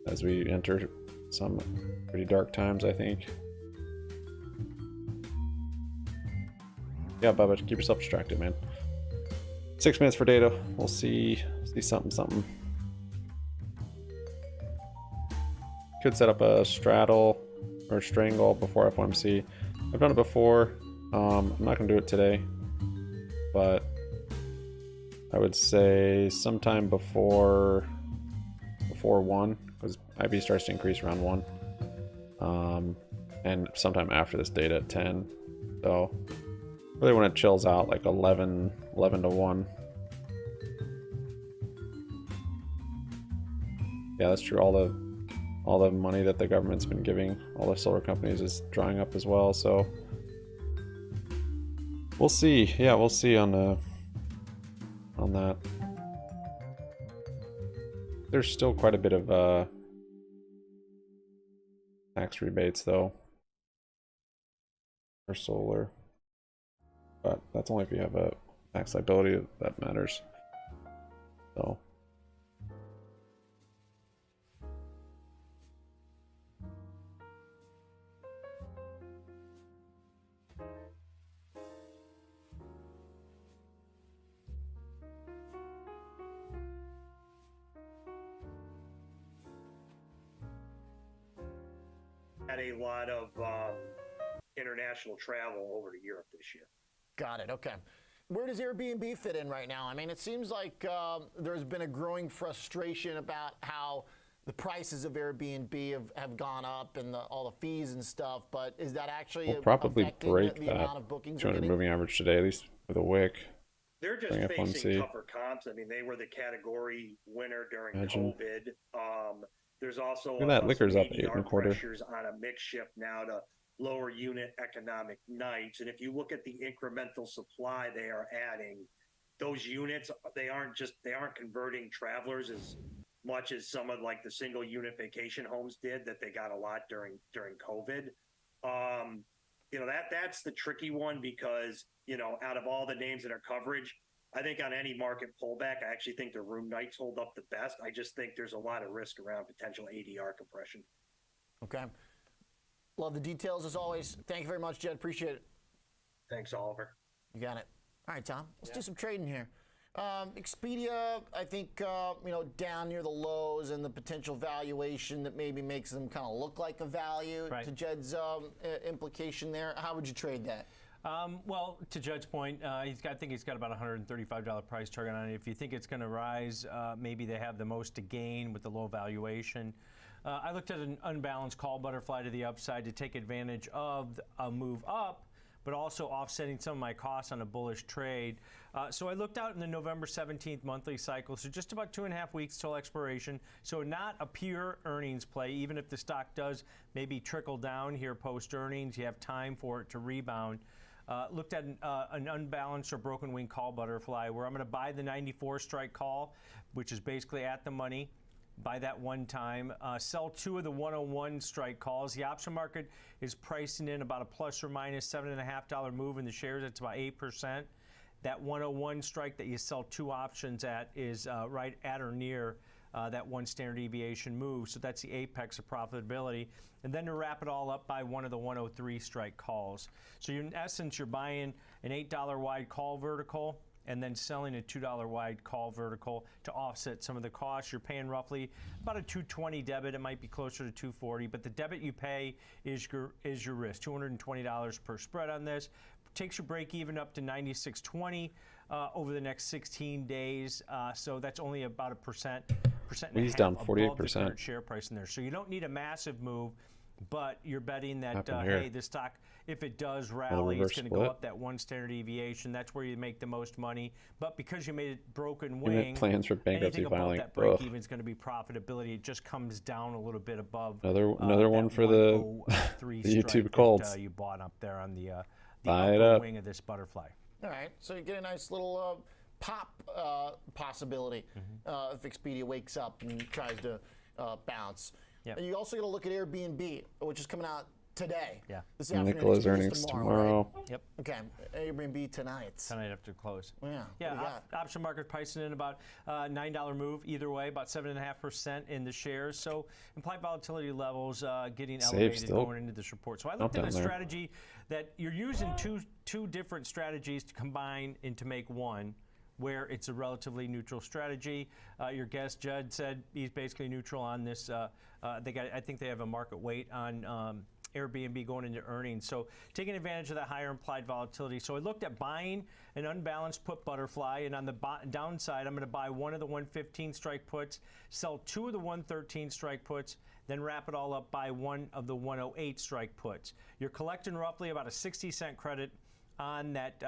[SPEAKER 4] as we enter some pretty dark times, I think. Yeah, Bubba, keep yourself distracted, man. 6 minutes for data. We'll see something. Could set up a straddle or strangle before FOMC. I've done it before. I'm not gonna do it today, but I would say sometime before 1, because IB starts to increase around 1, and sometime after this data at 10. So really when it chills out, like 11 to 1. Yeah, that's true. All the money that the government's been giving all the solar companies is drying up as well. So we'll see. Yeah, we'll see on that. There's still quite a bit of tax rebates though for solar, but that's only if you have a tax liability that matters. So
[SPEAKER 7] had a lot of international travel over to Europe this year.
[SPEAKER 2] Got it. Okay. Where does Airbnb fit in right now? I mean, it seems like there's been a growing frustration about how the prices of Airbnb have gone up and all the fees and stuff, but is that actually
[SPEAKER 4] we'll probably break
[SPEAKER 2] the
[SPEAKER 4] that
[SPEAKER 2] amount of bookings
[SPEAKER 4] 200 moving average today, at least with a wick.
[SPEAKER 7] They're just
[SPEAKER 4] Bring
[SPEAKER 7] facing
[SPEAKER 4] FOMC.
[SPEAKER 7] tougher comps. I mean, they were the category winner during
[SPEAKER 4] Imagine.
[SPEAKER 7] COVID. There's also
[SPEAKER 4] Look at that, liquor's up
[SPEAKER 7] some
[SPEAKER 4] 8
[SPEAKER 7] ADR
[SPEAKER 4] 1/4.
[SPEAKER 7] pressures on a mix shift now to lower unit economic nights. And if you look at the incremental supply they are adding, those units, they aren't converting travelers as much as some of like the single unit vacation homes did that they got a lot during COVID. That's the tricky one because, out of all the names that are coverage, I think on any market pullback, I actually think the room nights hold up the best. I just think there's a lot of risk around potential ADR compression.
[SPEAKER 2] Okay. Love the details as always. Thank you very much, Jed. Appreciate it.
[SPEAKER 7] Thanks, Oliver.
[SPEAKER 2] You got it. All right, Tom. Let's do some trading here. Expedia, I think, down near the lows and the potential valuation that maybe makes them kind of look like a value.
[SPEAKER 8] Right.
[SPEAKER 2] To Jed's implication there. How would you trade that?
[SPEAKER 8] Well, to Jed's point, I think he's got about $135 price target on it. If you think it's going to rise, maybe they have the most to gain with the low valuation. I looked at an unbalanced call butterfly to the upside to take advantage of a move up, but also offsetting some of my costs on a bullish trade. So I looked out in the November 17th monthly cycle, so just about 2.5 weeks till expiration. So not a pure earnings play, even if the stock does maybe trickle down here post earnings, you have time for it to rebound. Looked at an unbalanced or broken wing call butterfly where I'm going to buy the 94 strike call, which is basically at the money. Buy that one time. Sell 2 of the 101 strike calls. The option market is pricing in about a plus or minus $7.50 move in the shares. That's about 8%. That 101 strike that you sell 2 options at is right at or near that 1 standard deviation move. So that's the apex of profitability. And then to wrap it all up, buy one of the 103 strike calls. So in essence, you're buying an $8 wide call vertical and then selling a $2 wide call vertical to offset some of the costs. You're paying roughly about a $220 debit. It might be closer to $240, but the debit you pay is your risk. $220 per spread on this. Takes your break even up to 96.20 over the next 16 days. So that's only about a percent and
[SPEAKER 4] He's
[SPEAKER 8] a half
[SPEAKER 4] down
[SPEAKER 8] above
[SPEAKER 4] 48%.
[SPEAKER 8] the current share price in there. So you don't need a massive move, but you're betting that
[SPEAKER 4] Happened here.
[SPEAKER 8] hey, this stock, if it does rally, it's
[SPEAKER 4] reverse
[SPEAKER 8] going to go
[SPEAKER 4] split.
[SPEAKER 8] up that 1 standard deviation. That's where you make the most money. But because you made it broken
[SPEAKER 4] Unit
[SPEAKER 8] wing,
[SPEAKER 4] plans for bankruptcy
[SPEAKER 8] anything above
[SPEAKER 4] filing.
[SPEAKER 8] that break
[SPEAKER 4] Ugh.
[SPEAKER 8] even is going to be profitability. It just comes down a little bit above
[SPEAKER 4] Another one for the
[SPEAKER 8] 103
[SPEAKER 4] the YouTube
[SPEAKER 8] strike that,
[SPEAKER 4] cults.
[SPEAKER 8] you bought up there on the
[SPEAKER 4] Buy it
[SPEAKER 8] upper
[SPEAKER 4] up.
[SPEAKER 8] wing of this butterfly.
[SPEAKER 2] All right, so you get a nice little pop possibility if Expedia wakes up and tries to bounce.
[SPEAKER 8] Yep.
[SPEAKER 2] And you also got to look at Airbnb, which is coming out today.
[SPEAKER 8] Yeah.
[SPEAKER 2] This afternoon.
[SPEAKER 4] Nikola's
[SPEAKER 2] Experience
[SPEAKER 4] earnings tomorrow.
[SPEAKER 2] Right?
[SPEAKER 8] Yep.
[SPEAKER 2] Okay. Airbnb tonight.
[SPEAKER 8] Tonight after close.
[SPEAKER 2] Yeah.
[SPEAKER 8] Yeah. Option market pricing in about $9 move either way, about 7.5% in the shares. So implied volatility levels getting elevated going into this report. So I looked at a strategy that you're using two different strategies to combine and to make one, where it's a relatively neutral strategy. Your guest, Judd, said he's basically neutral on this. I think they have a market weight on Airbnb going into earnings. So taking advantage of that higher implied volatility. So I looked at buying an unbalanced put butterfly, and on the downside, I'm going to buy one of the 115 strike puts, sell two of the 113 strike puts, then wrap it all up by one of the 108 strike puts. You're collecting roughly about a 60-cent credit on that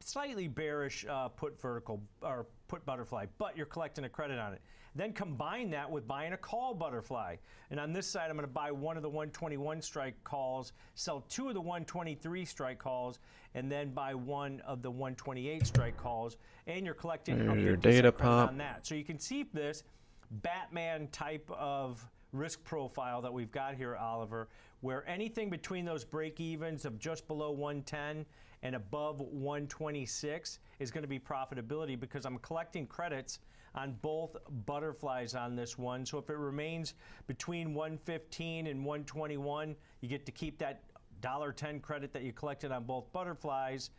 [SPEAKER 8] slightly bearish put vertical or put butterfly, but you're collecting a credit on it. Then combine that with buying a call butterfly. And on this side, I'm going to buy one of the 121 strike calls, sell two of the 123 strike calls, and then buy one of the 128 strike calls. And you're collecting a 50 data pop on that. So you can see this Batman type of risk profile that we've got here, Oliver, where anything between those break evens of just below 110 and above 126 is going to be profitability, because I'm collecting credits on both butterflies on this one. So if it remains between 115 and 121, you get to keep that $1.10 credit that you collected on both butterflies.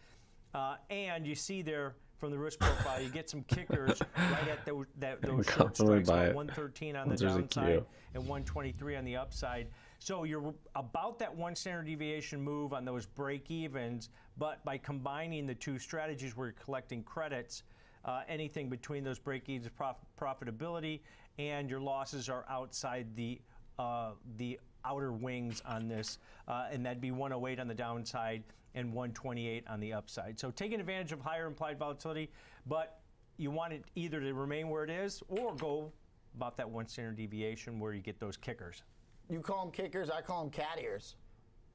[SPEAKER 8] And you see there from the risk profile, you get some kickers right at those short strikes, 113 on the downside and 123 on the upside. So you're about that 1 standard deviation move on those break evens, but by combining the two strategies where you're collecting credits, anything between those break evens profitability, and your losses are outside the outer wings on this, and that'd be 108 on the downside and 128 on the upside. So taking advantage of higher implied volatility, but you want it either to remain where it is or go about that 1 standard deviation where you get those kickers.
[SPEAKER 2] You call them kickers, I call them cat ears.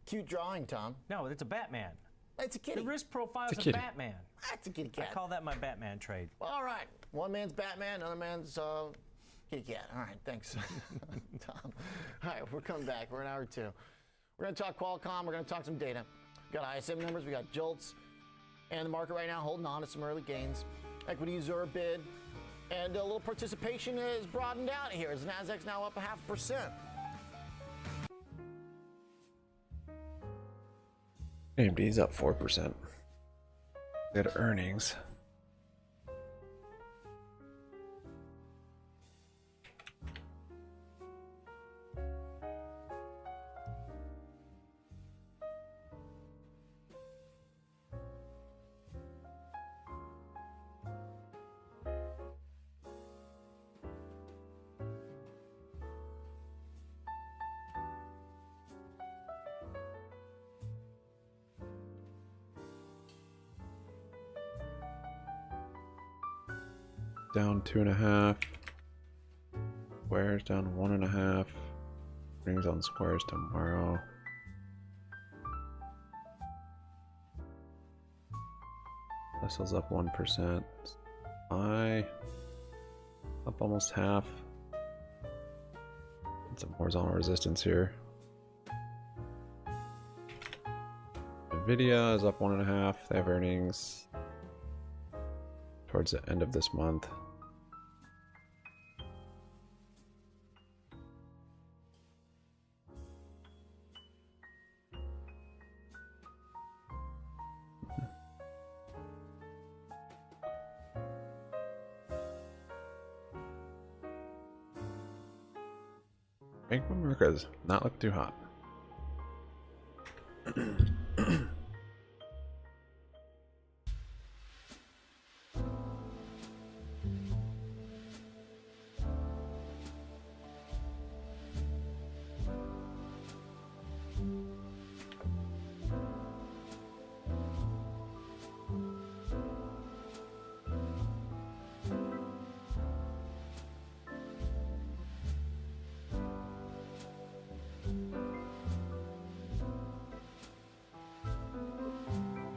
[SPEAKER 2] Cute drawing, Tom.
[SPEAKER 8] No, it's a Batman.
[SPEAKER 2] It's a kitty.
[SPEAKER 8] The risk profile is a Batman.
[SPEAKER 2] That's a kitty cat.
[SPEAKER 8] I call that my Batman trade.
[SPEAKER 2] Well, all right. One man's Batman, another man's kitty cat. All right, thanks, Tom. All right, we're coming back. We're in hour two. We're going to talk Qualcomm. We're going to talk some data. We got ISM numbers. We got JOLTS. And the market right now holding on to some early gains. Equities are a bid. And a little participation is broadened out here as the Nasdaq's now up 0.5%.
[SPEAKER 4] AMD's up 4%. Good earnings. Down 2.5. Squares down 1.5. Rings on squares tomorrow. Tesla's up 1%. Up almost half. Some horizontal resistance here. Nvidia is up 1.5. They have earnings towards the end of this month. Bank of America's not look too hot.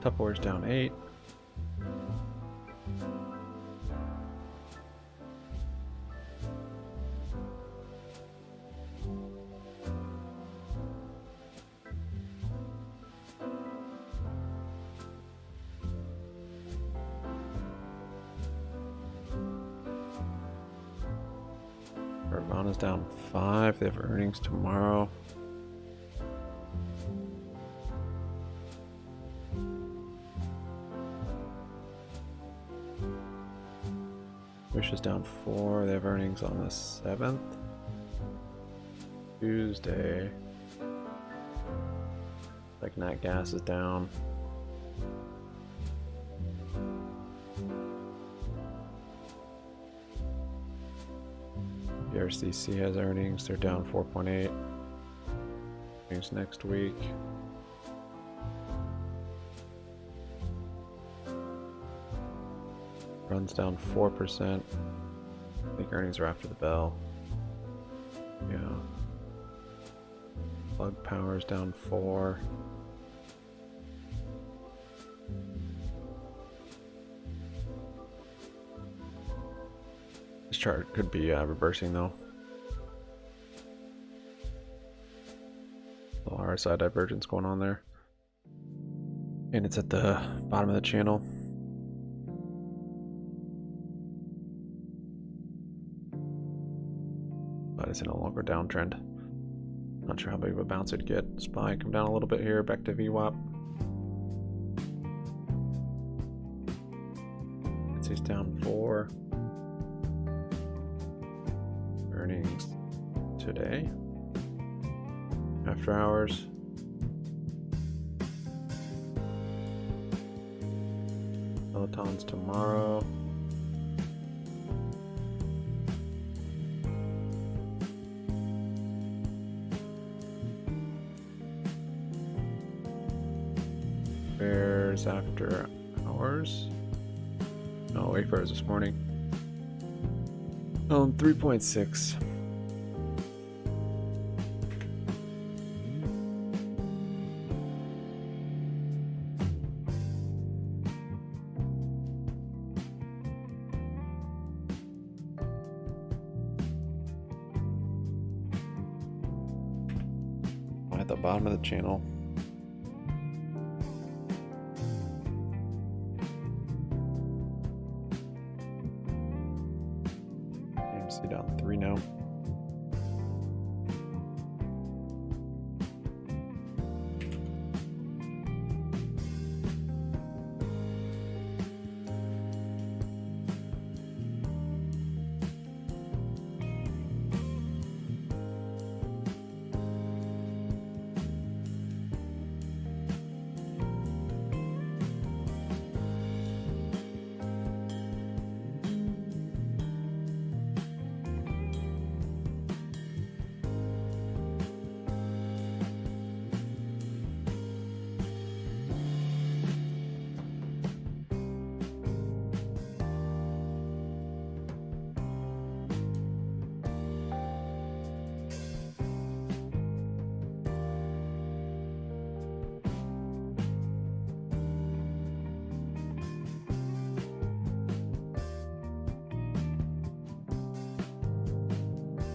[SPEAKER 4] Tupperware's down 8. Bond is down 5. They have earnings tomorrow. Wish is down 4. They have earnings on the 7th. Tuesday. Like nat gas is down. The RCC has earnings. They're down 4.8. Earnings next week. Runs down 4%. I think earnings are after the bell. Yeah. Plug Power's down 4. This chart could be reversing though. A little RSI divergence going on there. And it's at the bottom of the channel. But it's in a longer downtrend. Not sure how big of a bounce it'd get. SPY come down a little bit here, back to VWAP. It's down 4. Earnings today. After hours. Peloton's tomorrow. Bears after hours. No, Wayfarers this morning. 3.6. At the bottom of the channel. AMC down 3 now.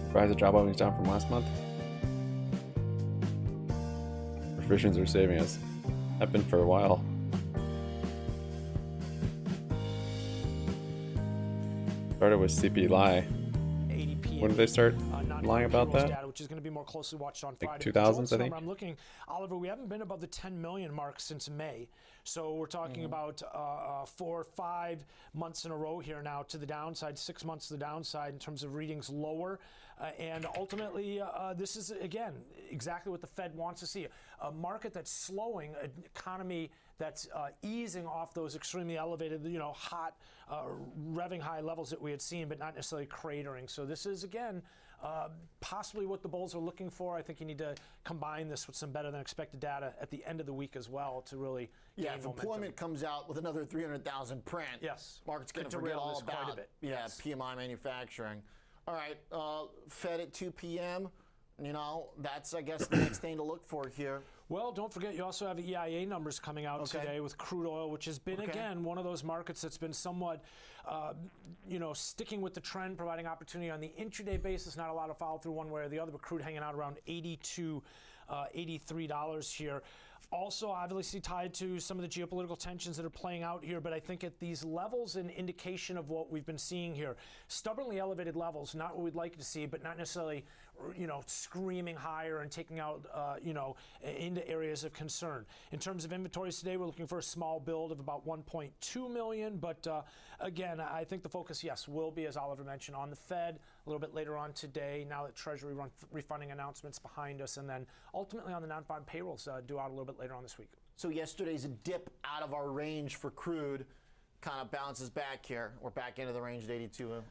[SPEAKER 4] Surprised the job openings down from last month. Provisions are saving us. Have been for a while. Started with CP lie. When did they start lying about that?
[SPEAKER 9] Data, which is going to be more closely watched on Friday.
[SPEAKER 4] Like 2000s, I think.
[SPEAKER 9] I'm looking, Oliver. We haven't been above the 10 million mark since May, so we're talking about 4 or 5 months in a row here now to the downside, 6 months to the downside in terms of readings lower, and ultimately this is again exactly what the Fed wants to see: a market that's slowing, an economy that's easing off those extremely elevated, hot, revving high levels that we had seen, but not necessarily cratering. So this is, again, possibly what the bulls are looking for. I think you need to combine this with some better than expected data at the end of the week as well to really gain
[SPEAKER 2] if
[SPEAKER 9] momentum.
[SPEAKER 2] employment comes out with another 300,000 print,
[SPEAKER 9] yes,
[SPEAKER 2] market's going to forget all about it. Yeah, yes. PMI manufacturing. All right, Fed at 2 p.m. That's, I guess, the next thing to look for here.
[SPEAKER 9] Well, don't forget you also have EIA numbers coming out today with crude oil, which has been, again, one of those markets that's been somewhat, sticking with the trend, providing opportunity on the intraday basis. Not a lot of follow through one way or the other, but crude hanging out around $82, $83 here. Also, obviously tied to some of the geopolitical tensions that are playing out here, but I think at these levels, an indication of what we've been seeing here. Stubbornly elevated levels, not what we'd like to see, but not necessarily, screaming higher and taking out, into areas of concern. In terms of inventories today, we're looking for a small build of about 1.2 million, but again, I think the focus, yes, will be, as Oliver mentioned, on the Fed a little bit later on today, now that Treasury refunding announcements behind us, and then ultimately on the non-farm payrolls due out a little bit later on this week.
[SPEAKER 2] So yesterday's dip out of our range for crude kind of bounces back here. We're back into the range at 82,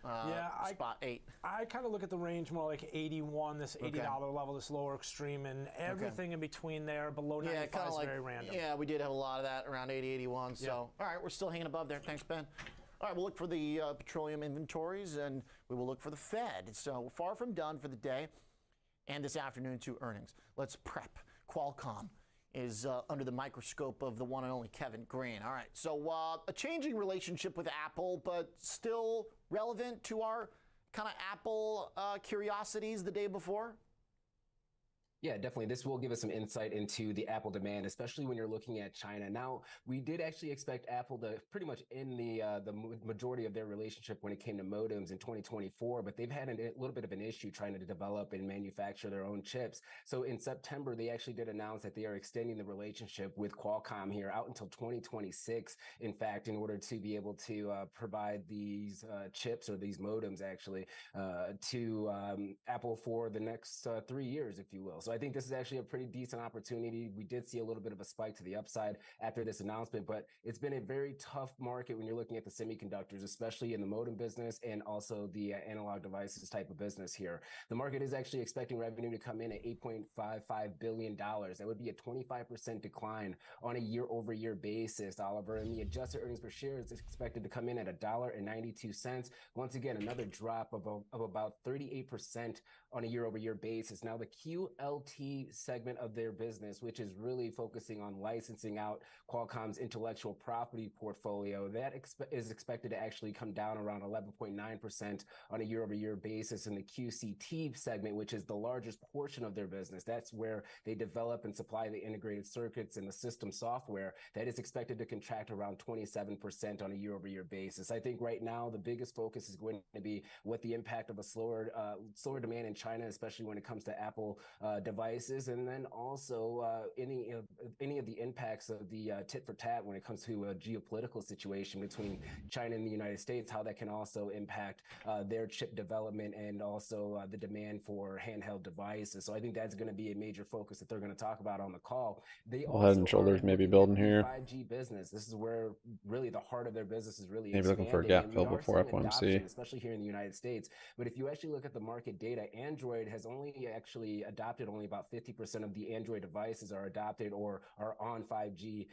[SPEAKER 2] spot 8.
[SPEAKER 9] I kind of look at the range more like 81, this $80 level, this lower extreme, and everything in between there below 95 is very random.
[SPEAKER 2] Yeah, we did have a lot of that around 80, 81. So, all right, we're still hanging above there. Thanks, Ben. All right, we'll look for the petroleum inventories, and we will look for the Fed. So far from done for the day, and this afternoon, 2 earnings. Let's prep. Qualcomm is under the microscope of the one and only Kevin Green. All right, so a changing relationship with Apple, but still relevant to our kind of Apple curiosities the day before?
[SPEAKER 10] Yeah, definitely. This will give us some insight into the Apple demand, especially when you're looking at China. Now, we did actually expect Apple to pretty much end the majority of their relationship when it came to modems in 2024, but they've had a little bit of an issue trying to develop and manufacture their own chips. So in September, they actually did announce that they are extending the relationship with Qualcomm here out until 2026, in fact, in order to be able to provide these chips or these modems actually to Apple for the next 3 years, if you will. So I think this is actually a pretty decent opportunity. We did see a little bit of a spike to the upside after this announcement, but it's been a very tough market when you're looking at the semiconductors, especially in the modem business and also the analog devices type of business here. The market is actually expecting revenue to come in at $8.55 billion. That would be a 25% decline on a year-over-year basis, Oliver. And the adjusted earnings per share is expected to come in at $1.92. Once again, another drop of about 38% on a year-over-year basis. Now, the QLT segment of their business, which is really focusing on licensing out Qualcomm's intellectual property portfolio, that is expected to actually come down around 11.9% on a year-over-year basis. In the QCT segment, which is the largest portion of their business, that's where they develop and supply the integrated circuits and the system software, that is expected to contract around 27% on a year-over-year basis. I think right now the biggest focus is going to be what the impact of a slower demand in China, especially when it comes to Apple devices, and then also any of the impacts of the tit for tat when it comes to a geopolitical situation between China and the United States, how that can also impact their chip development and also the demand for handheld devices. So I think that's going to be a major focus that they're going to talk about on the call. They also
[SPEAKER 4] Head and Shoulders maybe building here.
[SPEAKER 10] 5G business. This is where really the heart of their business is really
[SPEAKER 4] maybe looking for a gap fill before FOMC,
[SPEAKER 10] especially here in the United States. But if you actually look at the market data, Android has only actually adopted only about 50% of the Android devices are adopted or are on 5G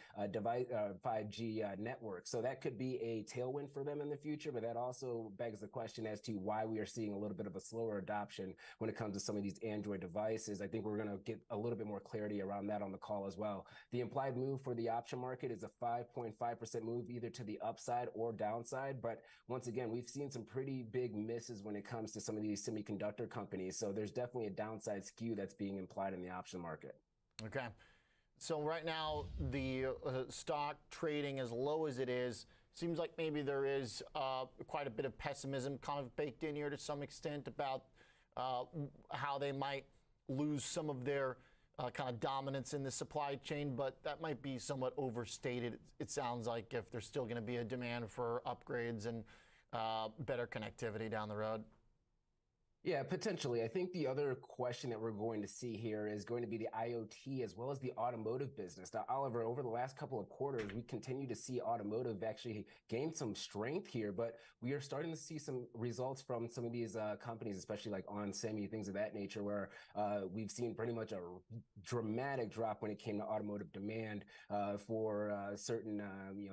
[SPEAKER 10] networks. So that could be a tailwind for them in the future, but that also begs the question as to why we are seeing a little bit of a slower adoption when it comes to some of these Android devices. I think we're going to get a little bit more clarity around that on the call as well. The implied move for the option market is a 5.5% move either to the upside or downside. But once again, we've seen some pretty big misses when it comes to some of these semiconductor companies. So there's definitely a downside skew that's being implied in the option market.
[SPEAKER 2] Okay. So right now, the stock trading as low as it is, seems like maybe there is quite a bit of pessimism kind of baked in here to some extent about how they might lose some of their kind of dominance in the supply chain, but that might be somewhat overstated. It sounds like if there's still going to be a demand for upgrades and better connectivity down the road.
[SPEAKER 10] Yeah, potentially. I think the other question that we're going to see here is going to be the IoT as well as the automotive business. Now, Oliver, over the last couple of quarters, we continue to see automotive actually gain some strength here, but we are starting to see some results from some of these companies, especially like On Semi, things of that nature, where we've seen pretty much a dramatic drop when it came to automotive demand for certain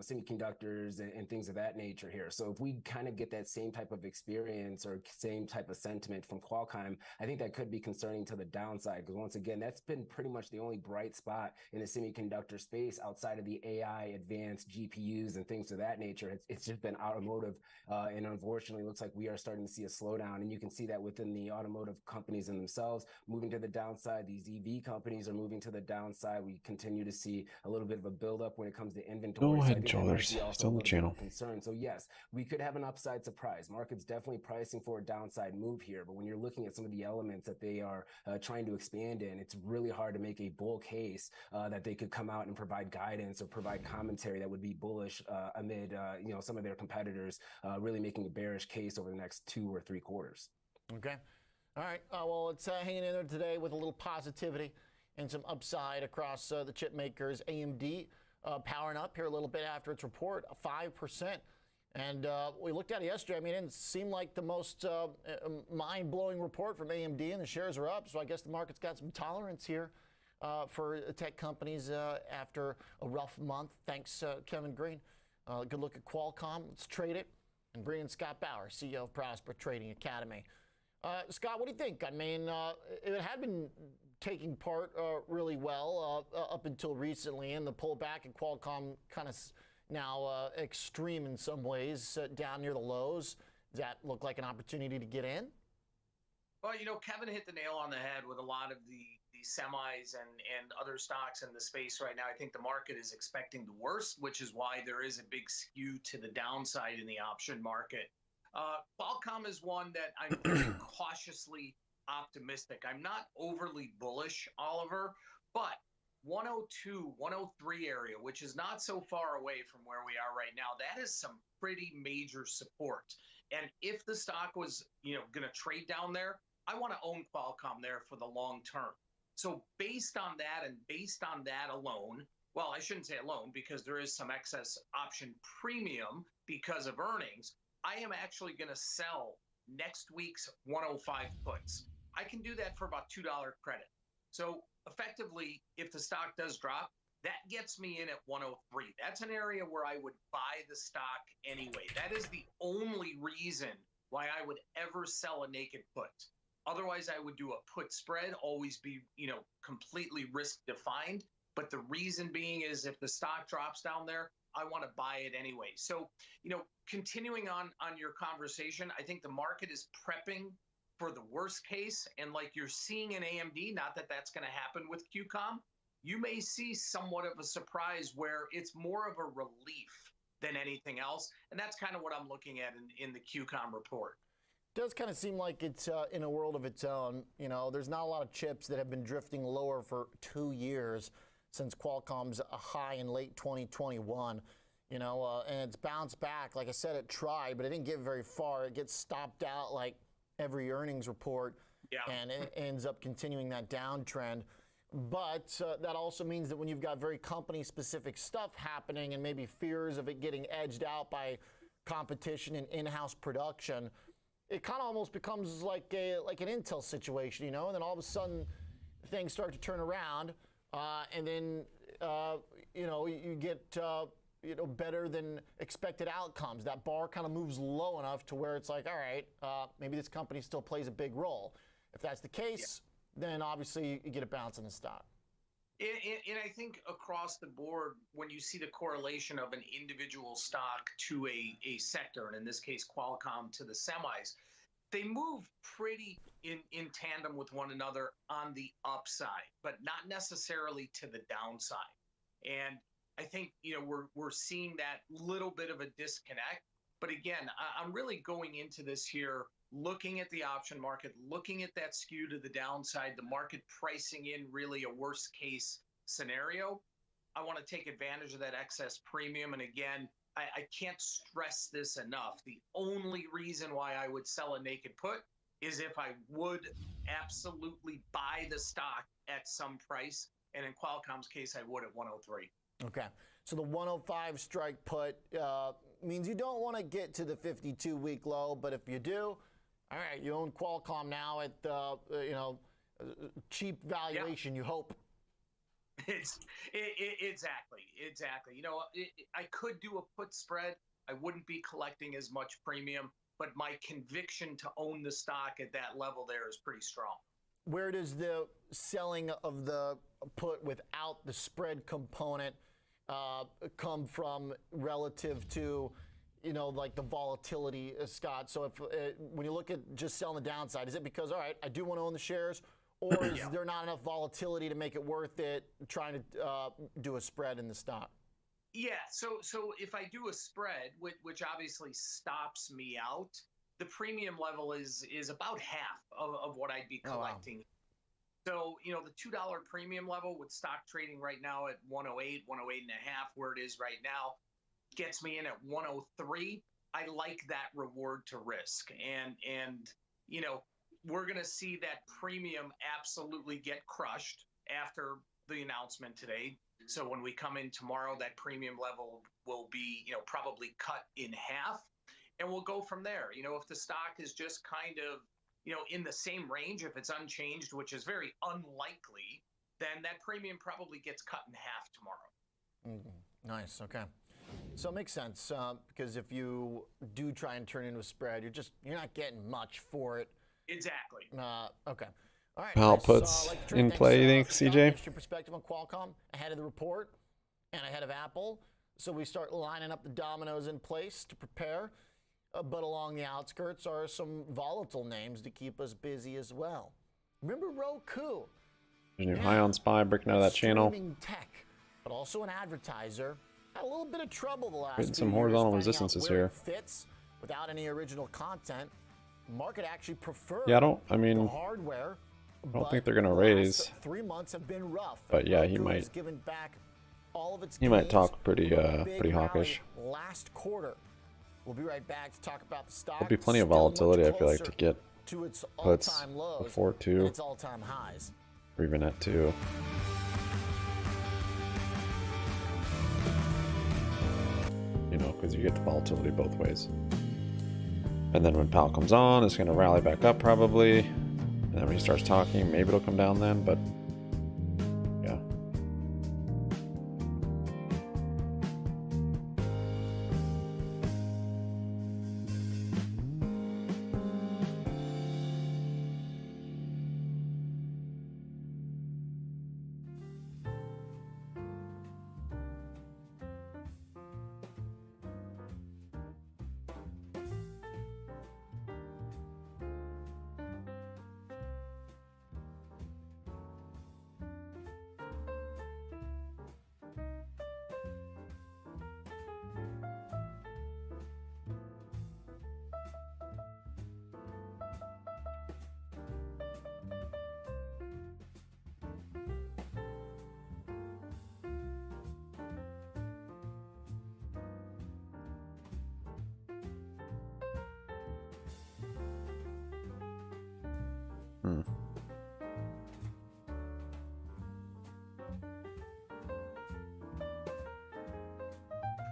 [SPEAKER 10] semiconductors and things of that nature here. So if we kind of get that same type of experience or same type of sentiment upside from Qualcomm, I think that could be concerning to the downside, because once again, that's been pretty much the only bright spot in the semiconductor space outside of the AI advanced GPUs and things of that nature. It's just been automotive, and unfortunately, it looks like we are starting to see a slowdown, and you can see that within the automotive companies in themselves moving to the downside. These EV companies are moving to the downside. We continue to see a little bit of a buildup when it comes to inventory.
[SPEAKER 4] Go
[SPEAKER 10] So I
[SPEAKER 4] ahead,
[SPEAKER 10] think that might
[SPEAKER 4] Jewelers.
[SPEAKER 10] be also
[SPEAKER 4] Still
[SPEAKER 10] a
[SPEAKER 4] on the
[SPEAKER 10] little bit
[SPEAKER 4] channel.
[SPEAKER 10] of a concern. So yes, we could have an upside surprise. Market's definitely pricing for a downside move here, but when you're looking at some of the elements that they are trying to expand in, it's really hard to make a bull case that they could come out and provide guidance or provide commentary that would be bullish amid some of their competitors really making a bearish case over the next 2 or 3 quarters.
[SPEAKER 2] Okay. All right. Well, it's hanging in there today with a little positivity and some upside across the chip makers. AMD powering up here a little bit after its report, 5%. And we looked at it yesterday. I mean, it didn't seem like the most mind-blowing report from AMD, and the shares are up. So I guess the market's got some tolerance here for tech companies after a rough month. Thanks, Kevin Green. Good look at Qualcomm. Let's trade it. And bring in Scott Bauer, CEO of Prosper Trading Academy. Scott, what do you think? I mean, it had been taking part really well up until recently, and the pullback at Qualcomm kind of now extreme in some ways, down near the lows. Does that look like an opportunity to get in?
[SPEAKER 11] Well, Kevin hit the nail on the head with a lot of the semis and other stocks in the space right now. I think the market is expecting the worst, which is why there is a big skew to the downside in the option market. Qualcomm is one that I'm very cautiously optimistic. I'm not overly bullish, Oliver, but 102, 103 area, which is not so far away from where we are right now, that is some pretty major support. And if the stock was, going to trade down there, I want to own Qualcomm there for the long term. So based on that and based on that alone, well, I shouldn't say alone because there is some excess option premium because of earnings. I am actually going to sell next week's 105 puts. I can do that for about $2 credit. So effectively, if the stock does drop, that gets me in at 103. That's an area where I would buy the stock anyway. That is the only reason why I would ever sell a naked put. Otherwise, I would do a put spread, always be, completely risk defined. But the reason being is if the stock drops down there, I want to buy it anyway. So, continuing on your conversation, I think the market is prepping for the worst case. And like you're seeing in AMD, not that that's going to happen with QCOM, you may see somewhat of a surprise where it's more of a relief than anything else. And that's kind of what I'm looking at in the QCOM report.
[SPEAKER 2] It does kind of seem like it's in a world of its own. There's not a lot of chips that have been drifting lower for 2 years since Qualcomm's high in late 2021. And it's bounced back. Like I said, it tried, but it didn't get very far. It gets stopped out like every earnings report, and it ends up continuing that downtrend. But that also means that when you've got very company-specific stuff happening and maybe fears of it getting edged out by competition and in-house production, it kind of almost becomes like an Intel situation, and then all of a sudden things start to turn around, and then you get better than expected outcomes. That bar kind of moves low enough to where it's like, all right, maybe this company still plays a big role. If that's the case, then obviously you get a bounce in the stock.
[SPEAKER 11] And I think across the board, when you see the correlation of an individual stock to a sector, and in this case, Qualcomm to the semis, they move pretty in tandem with one another on the upside, but not necessarily to the downside. And I think, we're seeing that little bit of a disconnect. But again, I'm really going into this here, looking at the option market, looking at that skew to the downside, the market pricing in really a worst case scenario. I want to take advantage of that excess premium. And again, I can't stress this enough. The only reason why I would sell a naked put is if I would absolutely buy the stock at some price. And in Qualcomm's case, I would at 103.
[SPEAKER 2] Okay, so the 105 strike put means you don't want to get to the 52-week low, but if you do, all right, you own Qualcomm now at cheap valuation. You hope.
[SPEAKER 11] Exactly. I could do a put spread. I wouldn't be collecting as much premium, but my conviction to own the stock at that level there is pretty strong.
[SPEAKER 2] Where does the selling of the put without the spread component come from relative to, you know, like the volatility, Scott? So if when you look at just selling the downside, is it because, all right, I do want to own the shares, or is there not enough volatility to make it worth it trying to do a spread in the stock?
[SPEAKER 11] Yeah, so if I do a spread, which obviously stops me out, the premium level is about half of what I'd be collecting.
[SPEAKER 2] Oh, wow.
[SPEAKER 11] So, you know, the $2 premium level with stock trading right now at 108, 108 and a half, where it is right now, gets me in at 103. I like that reward to risk. And you know, we're going to see that premium absolutely get crushed after the announcement today. So when we come in tomorrow, that premium level will be, you know, probably cut in half, and we'll go from there. You know, if the stock is just kind of, you know, in the same range, if it's unchanged, which is very unlikely, then that premium probably gets cut in half tomorrow.
[SPEAKER 2] Nice. Okay. So it makes sense because if you do try and turn into a spread, you're not getting much for it.
[SPEAKER 11] Exactly.
[SPEAKER 2] Okay. All right.
[SPEAKER 4] Powell
[SPEAKER 2] nice.
[SPEAKER 4] puts in play, you think, CJ?
[SPEAKER 2] Your perspective on Qualcomm ahead of the report and ahead of Apple. So we start lining up the dominoes in place to prepare. But along the outskirts are some volatile names to keep us busy as well. Remember Roku?
[SPEAKER 4] There's a new high on SPY breaking out of that channel.
[SPEAKER 2] Streaming tech, but also an advertiser. Had a little bit of trouble the last
[SPEAKER 4] Getting
[SPEAKER 2] few
[SPEAKER 4] some
[SPEAKER 2] years
[SPEAKER 4] horizontal
[SPEAKER 2] finding
[SPEAKER 4] resistances
[SPEAKER 2] out where
[SPEAKER 4] here.
[SPEAKER 2] it fits without any original content. Market actually prefers
[SPEAKER 4] Yeah, I
[SPEAKER 2] the hardware.
[SPEAKER 4] I don't think they're going to raise.
[SPEAKER 2] 3 months have been rough.
[SPEAKER 4] But yeah, he
[SPEAKER 2] Roku
[SPEAKER 4] might.
[SPEAKER 2] has given back all of its
[SPEAKER 4] He might
[SPEAKER 2] gains
[SPEAKER 4] talk pretty
[SPEAKER 2] with a big
[SPEAKER 4] hawkish.
[SPEAKER 2] rally last quarter. We'll be right back to talk about the stock.
[SPEAKER 4] There'll be plenty of
[SPEAKER 2] Still
[SPEAKER 4] volatility,
[SPEAKER 2] much
[SPEAKER 4] I feel like, to
[SPEAKER 2] closer
[SPEAKER 4] get
[SPEAKER 2] to its
[SPEAKER 4] puts
[SPEAKER 2] all-time lows
[SPEAKER 4] before
[SPEAKER 2] and
[SPEAKER 4] 2,
[SPEAKER 2] its all-time highs.
[SPEAKER 4] or even at 2. You know, because you get the volatility both ways. And then when Powell comes on, it's going to rally back up probably. And then when he starts talking, maybe it'll come down then, but yeah.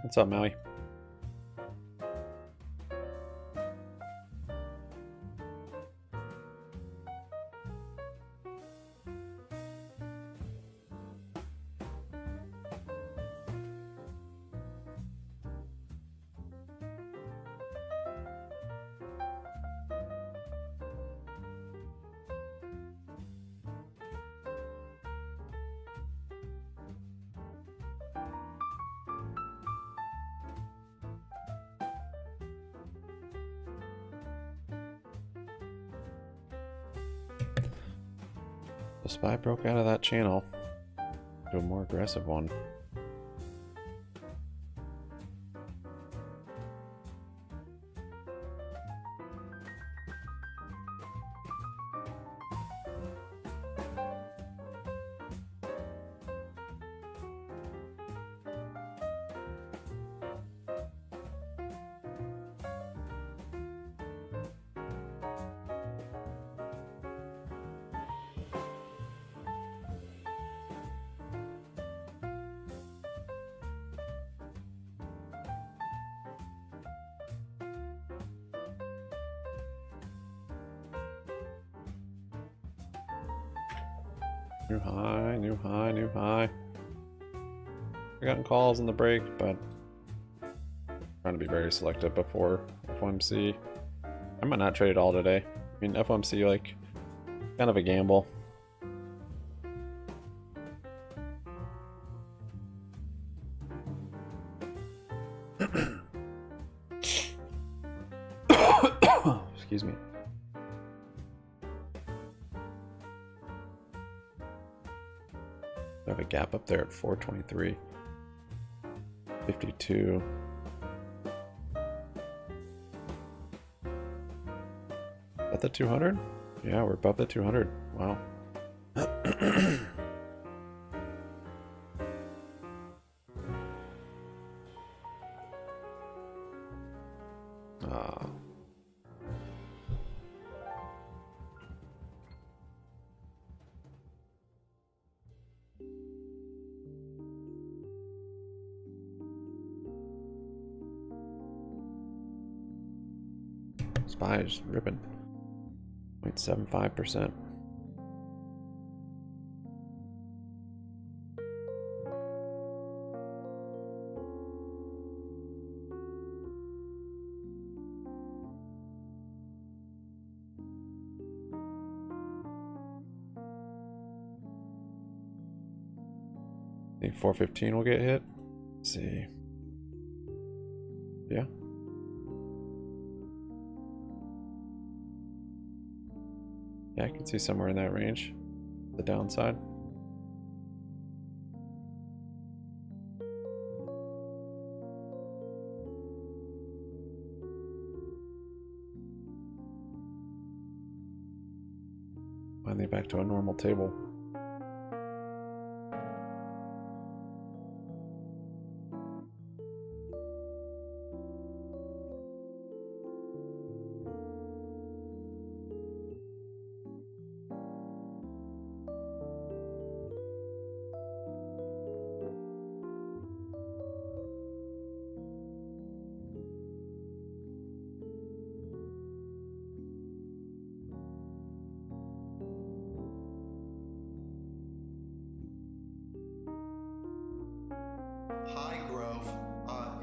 [SPEAKER 4] What's up, Maui? The SPY broke out of that channel to a more aggressive one. New high, new high, new high. I got calls in the break, but trying to be very selective before FOMC. I might not trade it all today. I mean, FOMC, like, kind of a gamble. Excuse me. I have a gap up there at 423. 52. At the 200? Yeah, we're above the 200. Wow. SPY is ripping. 0.75%. Think 415 will get hit. Let's see. Yeah. Yeah, I can see somewhere in that range. The downside. Finally back to a normal table.
[SPEAKER 12] High growth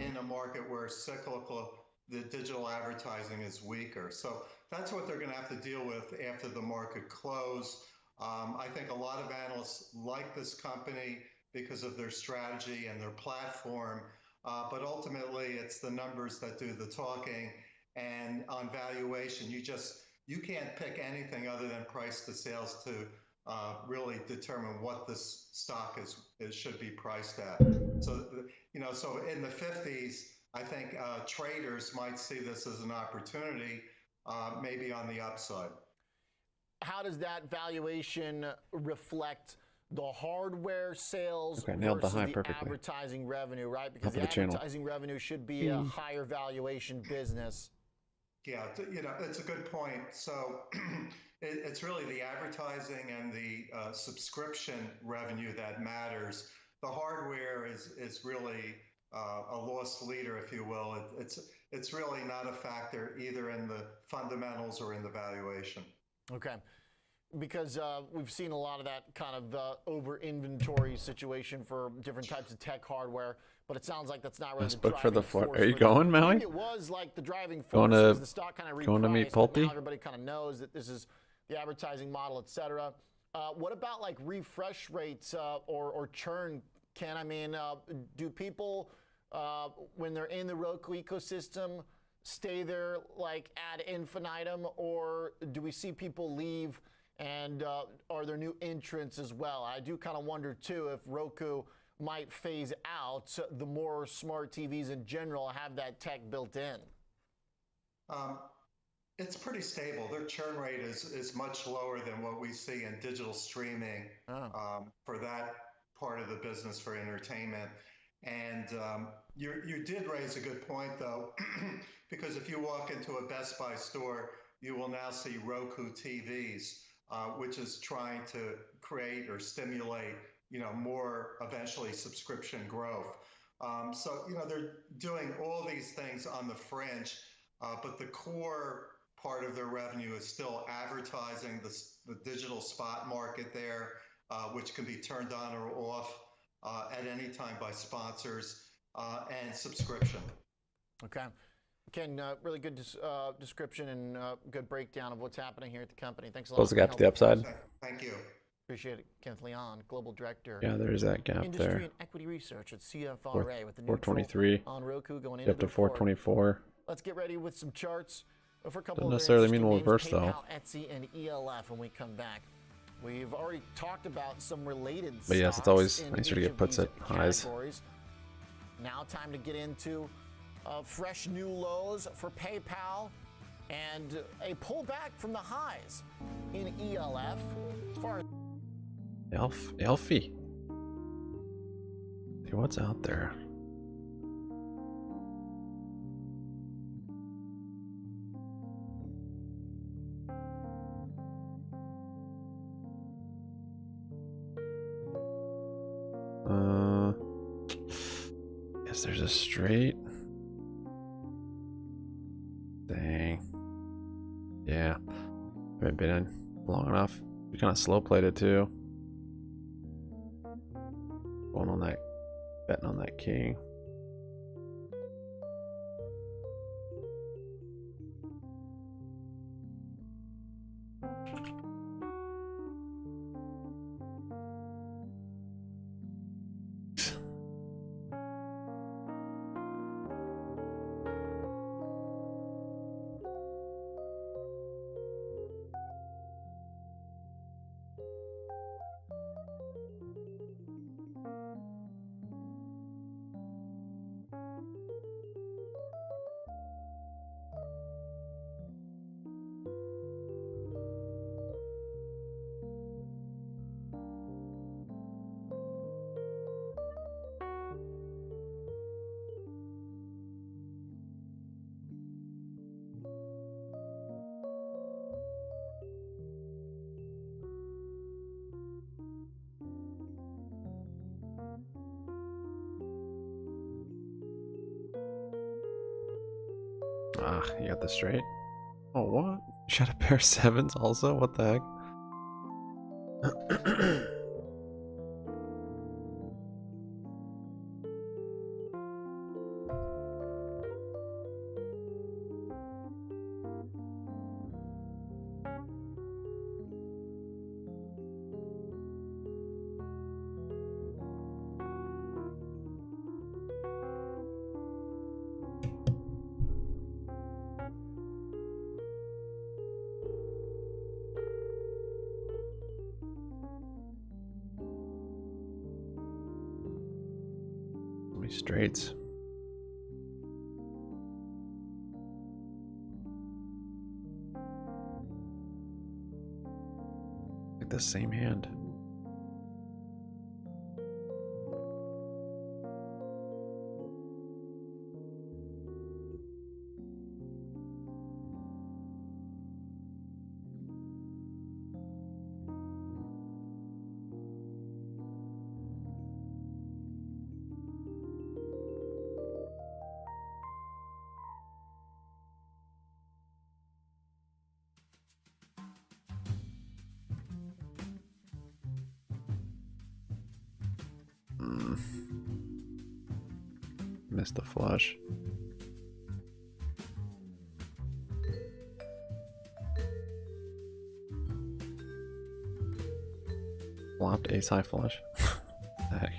[SPEAKER 12] in a market where cyclical, the digital advertising is weaker. So that's what they're going to have to deal with after the market close. I think a lot of analysts like this company because of their strategy and their platform, but ultimately it's the numbers that do the talking. And on valuation, you can't pick anything other than price to sales to really determine what this stock should be priced at. So, so in the 50s, I think traders might see this as an opportunity, maybe on the upside.
[SPEAKER 2] How does that valuation reflect the hardware sales
[SPEAKER 4] nailed
[SPEAKER 2] versus
[SPEAKER 4] the high
[SPEAKER 2] the
[SPEAKER 4] perfectly.
[SPEAKER 2] advertising revenue, right? Because
[SPEAKER 4] Top
[SPEAKER 2] the
[SPEAKER 4] of the channel.
[SPEAKER 2] advertising revenue should be a higher valuation business.
[SPEAKER 12] Yeah, it's a good point. So it's really the advertising and the subscription revenue that matters. The hardware is really a lost leader, if you will. It's really not a factor either in the fundamentals or in the valuation.
[SPEAKER 2] Okay. Because we've seen a lot of that kind of over-inventory situation for different types of tech hardware, but it sounds like that's not really
[SPEAKER 4] Best
[SPEAKER 2] the
[SPEAKER 4] book for the
[SPEAKER 2] driving force.
[SPEAKER 4] Are you going, Maui?
[SPEAKER 2] Maybe it was like the driving force.
[SPEAKER 4] Going to
[SPEAKER 2] the stock kind of
[SPEAKER 4] going to meet
[SPEAKER 2] repriced, but
[SPEAKER 4] Pulte?
[SPEAKER 2] now everybody kind of knows that this is the advertising model, et cetera. What about like refresh rates or churn, Ken? I mean, do people, when they're in the Roku ecosystem, stay there like ad infinitum, or do we see people leave? And are there new entrants as well? I do kind of wonder, too, if Roku might phase out the more smart TVs in general have that tech built in.
[SPEAKER 12] It's pretty stable. Their churn rate is much lower than what we see in digital streaming for that part of the business for entertainment. And you did raise a good point, though, because if you walk into a Best Buy store, you will now see Roku TVs. Which is trying to create or stimulate, more eventually subscription growth. So, they're doing all these things on the fringe, but the core part of their revenue is still advertising, the digital spot market there, which can be turned on or off at any time by sponsors, and subscription.
[SPEAKER 2] Okay. Ken, really good description and good breakdown of what's happening here at the company. Thanks a lot.
[SPEAKER 4] Close the gap to the upside.
[SPEAKER 7] Thank you.
[SPEAKER 2] Appreciate it. Kenneth Leon, Global Director.
[SPEAKER 4] Yeah, there's that gap
[SPEAKER 2] Industry
[SPEAKER 4] there.
[SPEAKER 2] and Equity Research at CFRA with the
[SPEAKER 4] 423
[SPEAKER 2] on Roku going into
[SPEAKER 4] up to
[SPEAKER 2] the report.
[SPEAKER 4] 424.
[SPEAKER 2] Let's get ready with some charts for a couple
[SPEAKER 4] Doesn't
[SPEAKER 2] of
[SPEAKER 4] necessarily mean we'll
[SPEAKER 2] interesting
[SPEAKER 4] reverse,
[SPEAKER 2] names,
[SPEAKER 4] though.
[SPEAKER 2] PayPal, Etsy, and ELF when we come back. We've already talked about some related
[SPEAKER 4] But yes, it's
[SPEAKER 2] stocks
[SPEAKER 4] always
[SPEAKER 2] in
[SPEAKER 4] nicer to
[SPEAKER 2] each
[SPEAKER 4] get
[SPEAKER 2] of
[SPEAKER 4] puts
[SPEAKER 2] these
[SPEAKER 4] at highs.
[SPEAKER 2] categories. Now time to get into fresh new lows for PayPal and a pullback from the highs in ELF. As far as
[SPEAKER 4] Elfie. See what's out there. Guess there's a straight. Dang. Yeah. Haven't been in long enough. We kind of slow played it too. Going on that, betting on that king. Ah, you got the straight. Oh, what? You shot a pair of sevens also? What the heck? Straights. Like the same hand. Missed the flush. Flopped ace high flush. What the heck?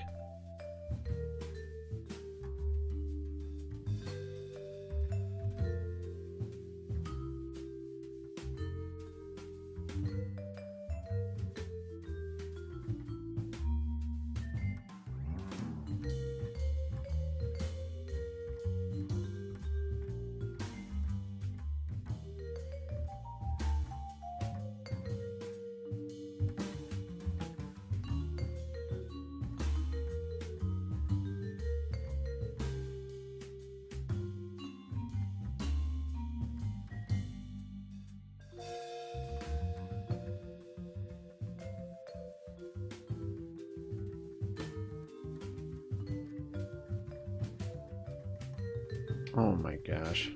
[SPEAKER 4] Oh my gosh.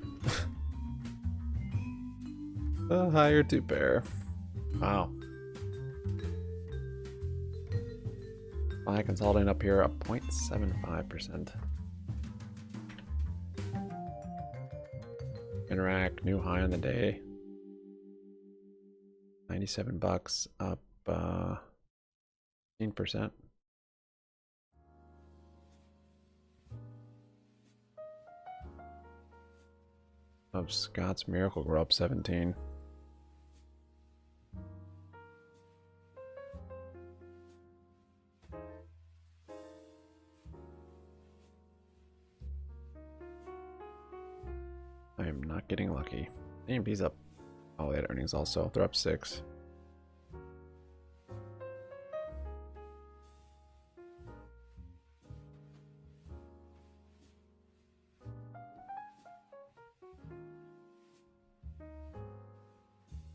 [SPEAKER 4] A higher two pair. Wow. Buy consolidating up here up 0.75%. Interact, new high on the day. 97 bucks, up 15%. Of Scott's Miracle Grow up 17. I am not getting lucky. AMD's up. Oh, they had earnings also. They're up 6.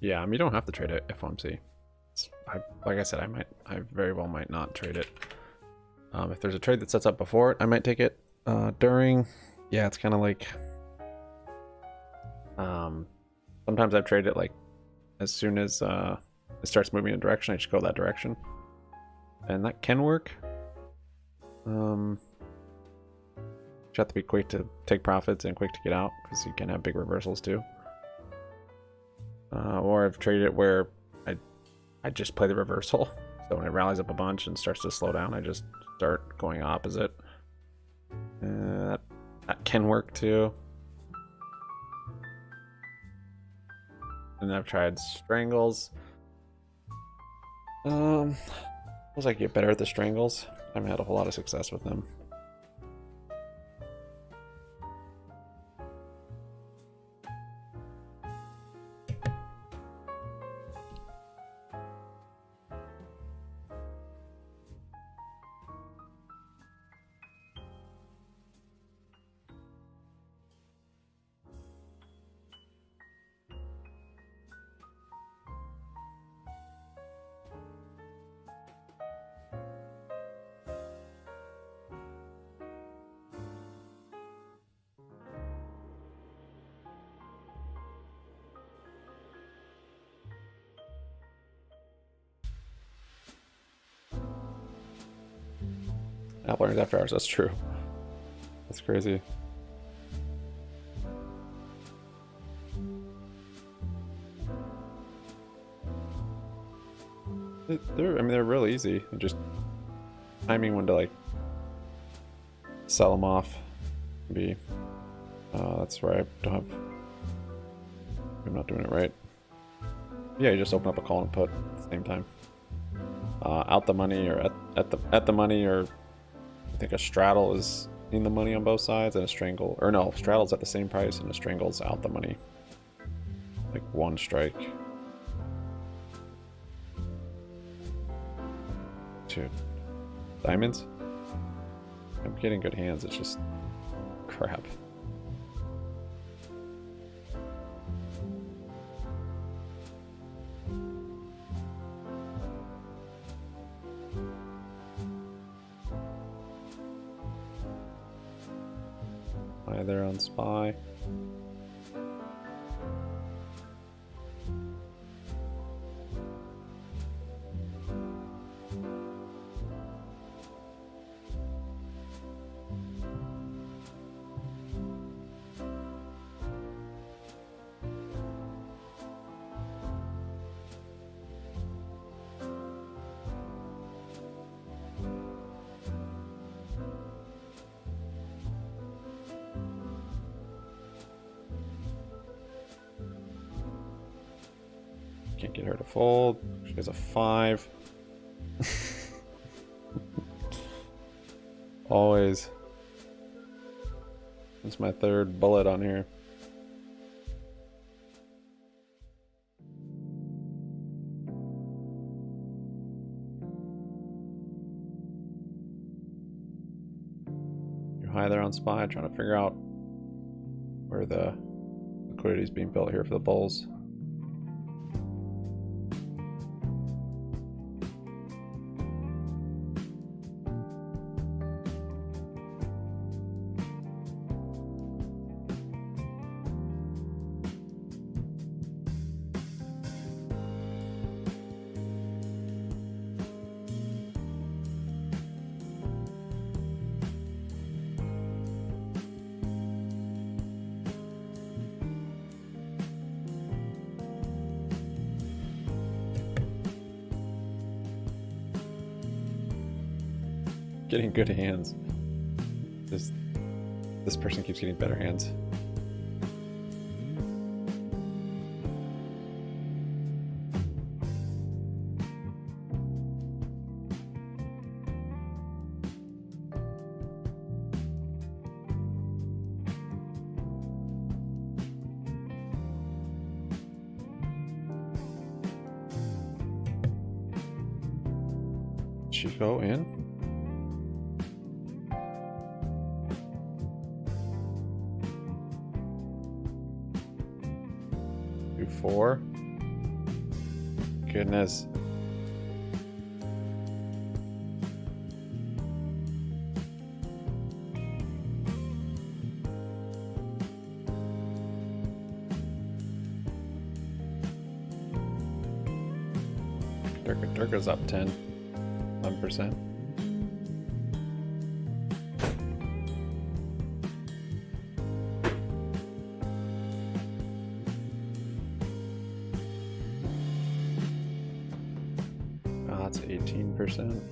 [SPEAKER 4] Yeah, I mean, you don't have to trade it FOMC. Like I said, I very well might not trade it. If there's a trade that sets up before it, I might take it. During, yeah, it's kind of like. Sometimes I've traded it like as soon as it starts moving in a direction, I just go that direction, and that can work. You have to be quick to take profits and quick to get out because you can have big reversals too. Or I've traded it where I just play the reversal. So when it rallies up a bunch and starts to slow down, I just start going opposite. That can work too. And I've tried strangles. Feels like I get better at the strangles. I haven't had a whole lot of success with them. Apple earnings after hours, that's true. That's crazy. They're real easy. Just timing when to like sell them off. Be that's where I don't have. I'm not doing it right. Yeah, you just open up a call and put at the same time. Out the money or at the money, or I think a straddle is in the money on both sides, and a strangle, or no, straddle's at the same price and a strangle's out the money. Like one strike. Dude, diamonds? I'm getting good hands, it's just crap. Hi there on SPY. Can't get her to fold. She has a 5. Always. That's my third bullet on here. You're high there on SPY, trying to figure out where the liquidity is being built here for the bulls. getting good hands. This person keeps getting better hands. Should go in. Do 4. Goodness. Durga's up 11%. That's 18%.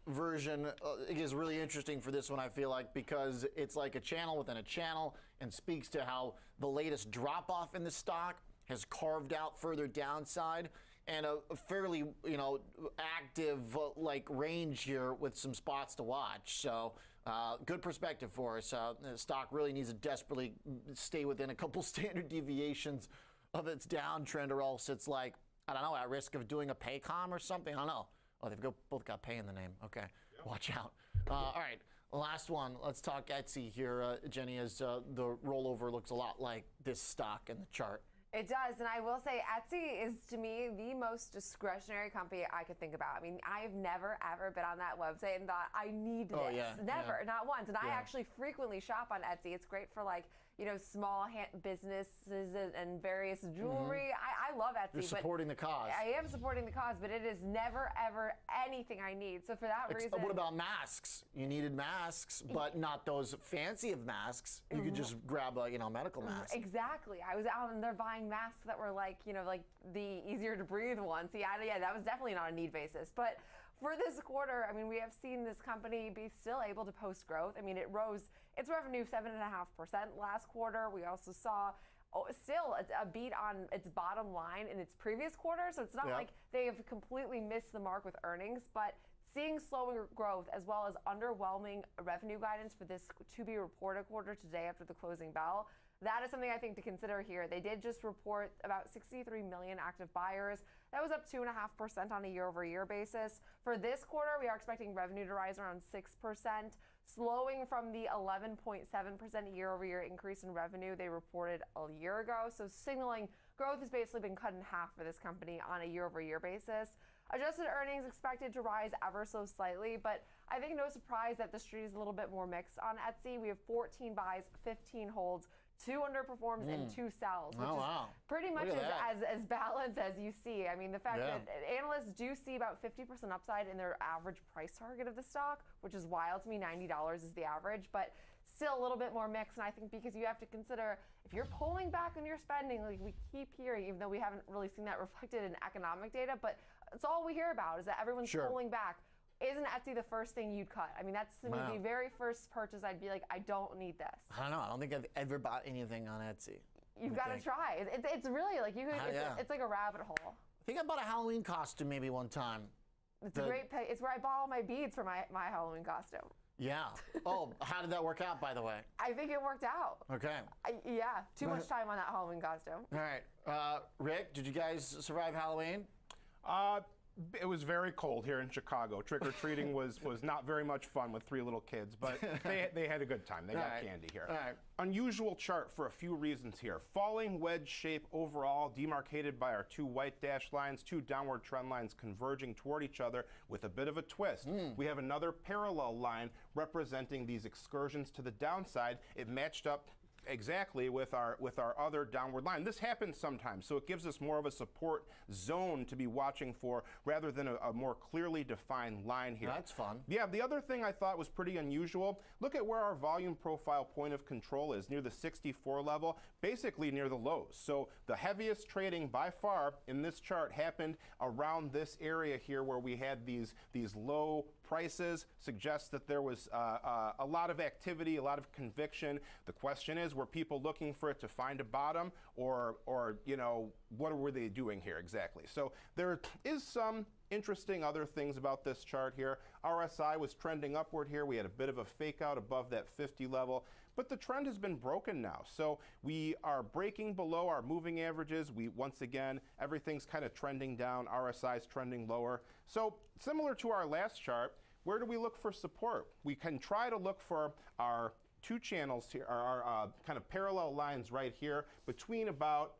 [SPEAKER 2] Version is really interesting for this one, I feel like, because it's like a channel within a channel and speaks to how the latest drop off in the stock has carved out further downside and a fairly, active like range here with some spots to watch. So good perspective for us. The stock really needs to desperately stay within a couple standard deviations of its downtrend, or else it's like, I don't know, at risk of doing a Paycom or something. I don't know. Oh, they've both got pay in the name. Okay, watch out. All right, last one. Let's talk Etsy here, Jenny, as the rollover looks a lot like this stock in the chart.
[SPEAKER 3] It does, and I will say Etsy is, to me, the most discretionary company I could think about. I mean, I've never, ever been on that website and thought, I need this. Never, not once. And I actually frequently shop on Etsy. It's great for, like, small businesses and various jewelry. I love Etsy.
[SPEAKER 2] You're supporting the cause.
[SPEAKER 3] I am supporting the cause, but it is never, ever anything I need. So for that reason...
[SPEAKER 2] What about masks? You needed masks, but not those fancy of masks. You could just grab a, medical mask.
[SPEAKER 3] Exactly. I was out and they're buying masks that were like, like the easier to breathe ones. Yeah, that was definitely not a need basis. But for this quarter, I mean, we have seen this company be still able to post growth. I mean, it rose its revenue 7.5% last quarter. We also saw still a beat on its bottom line in its previous quarter. So it's not like they have completely missed the mark with earnings, but seeing slowing growth as well as underwhelming revenue guidance for this to be reported quarter today after the closing bell. That is something I think to consider here. They did just report about 63 million active buyers. That was up 2.5% on a year-over-year basis. For this quarter, we are expecting revenue to rise around 6%, slowing from the 11.7% year-over-year increase in revenue they reported a year ago. So signaling growth has basically been cut in half for this company on a year-over-year basis. Adjusted earnings expected to rise ever so slightly, but I think no surprise that the street is a little bit more mixed on Etsy. We have 14 buys, 15 holds, 2 underperforms and 2 sells, which is pretty much as balanced as you see. I mean, the fact that analysts do see about 50% upside in their average price target of the stock, which is wild to me. $90 is the average, but still a little bit more mixed. And I think because you have to consider, if you're pulling back on your spending, like we keep hearing, even though we haven't really seen that reflected in economic data, but it's all we hear about is that everyone's pulling back. Isn't Etsy the first thing you'd cut? I mean, that's the very first purchase I'd be like, I don't need this.
[SPEAKER 2] I don't know. I don't think I've ever bought anything on Etsy.
[SPEAKER 3] You've got to try. It's really like you could. It's like a rabbit hole.
[SPEAKER 2] I think I bought a Halloween costume maybe one time.
[SPEAKER 3] It's a great pay. It's where I bought all my beads for my Halloween costume.
[SPEAKER 2] Yeah. Oh, how did that work out, by the way?
[SPEAKER 3] I think it worked out.
[SPEAKER 2] Okay.
[SPEAKER 3] Too much time on that Halloween costume.
[SPEAKER 2] All right. Rick, did you guys survive Halloween?
[SPEAKER 13] It was very cold here in Chicago. Trick-or-treating was not very much fun with 3 little kids, but they had a good time. They got candy here. Unusual chart for a few reasons here. Falling wedge shape overall, demarcated by our 2 white dashed lines, 2 downward trend lines converging toward each other with a bit of a twist. We have another parallel line representing these excursions to the downside. It matched up exactly with our other downward line. This happens sometimes, so it gives us more of a support zone to be watching for rather than a more clearly defined line here.
[SPEAKER 2] That's fun.
[SPEAKER 13] Yeah, the other thing I thought was pretty unusual, look at where our volume profile point of control is, near the 64 level, basically near the lows. So the heaviest trading by far in this chart happened around this area here where we had these low prices, suggests that there was a lot of activity, a lot of conviction. The question is, were people looking for it to find a bottom, or you know, what were they doing here exactly? So there is some interesting other things about this chart here. RSI was trending upward here. We had a bit of a fake out above that 50 level, but the trend has been broken now. So we are breaking below our moving averages. Once again, everything's kind of trending down. RSI is trending lower. So similar to our last chart, where do we look for support? We can try to look for our 2 channels here, our kind of parallel lines right here between about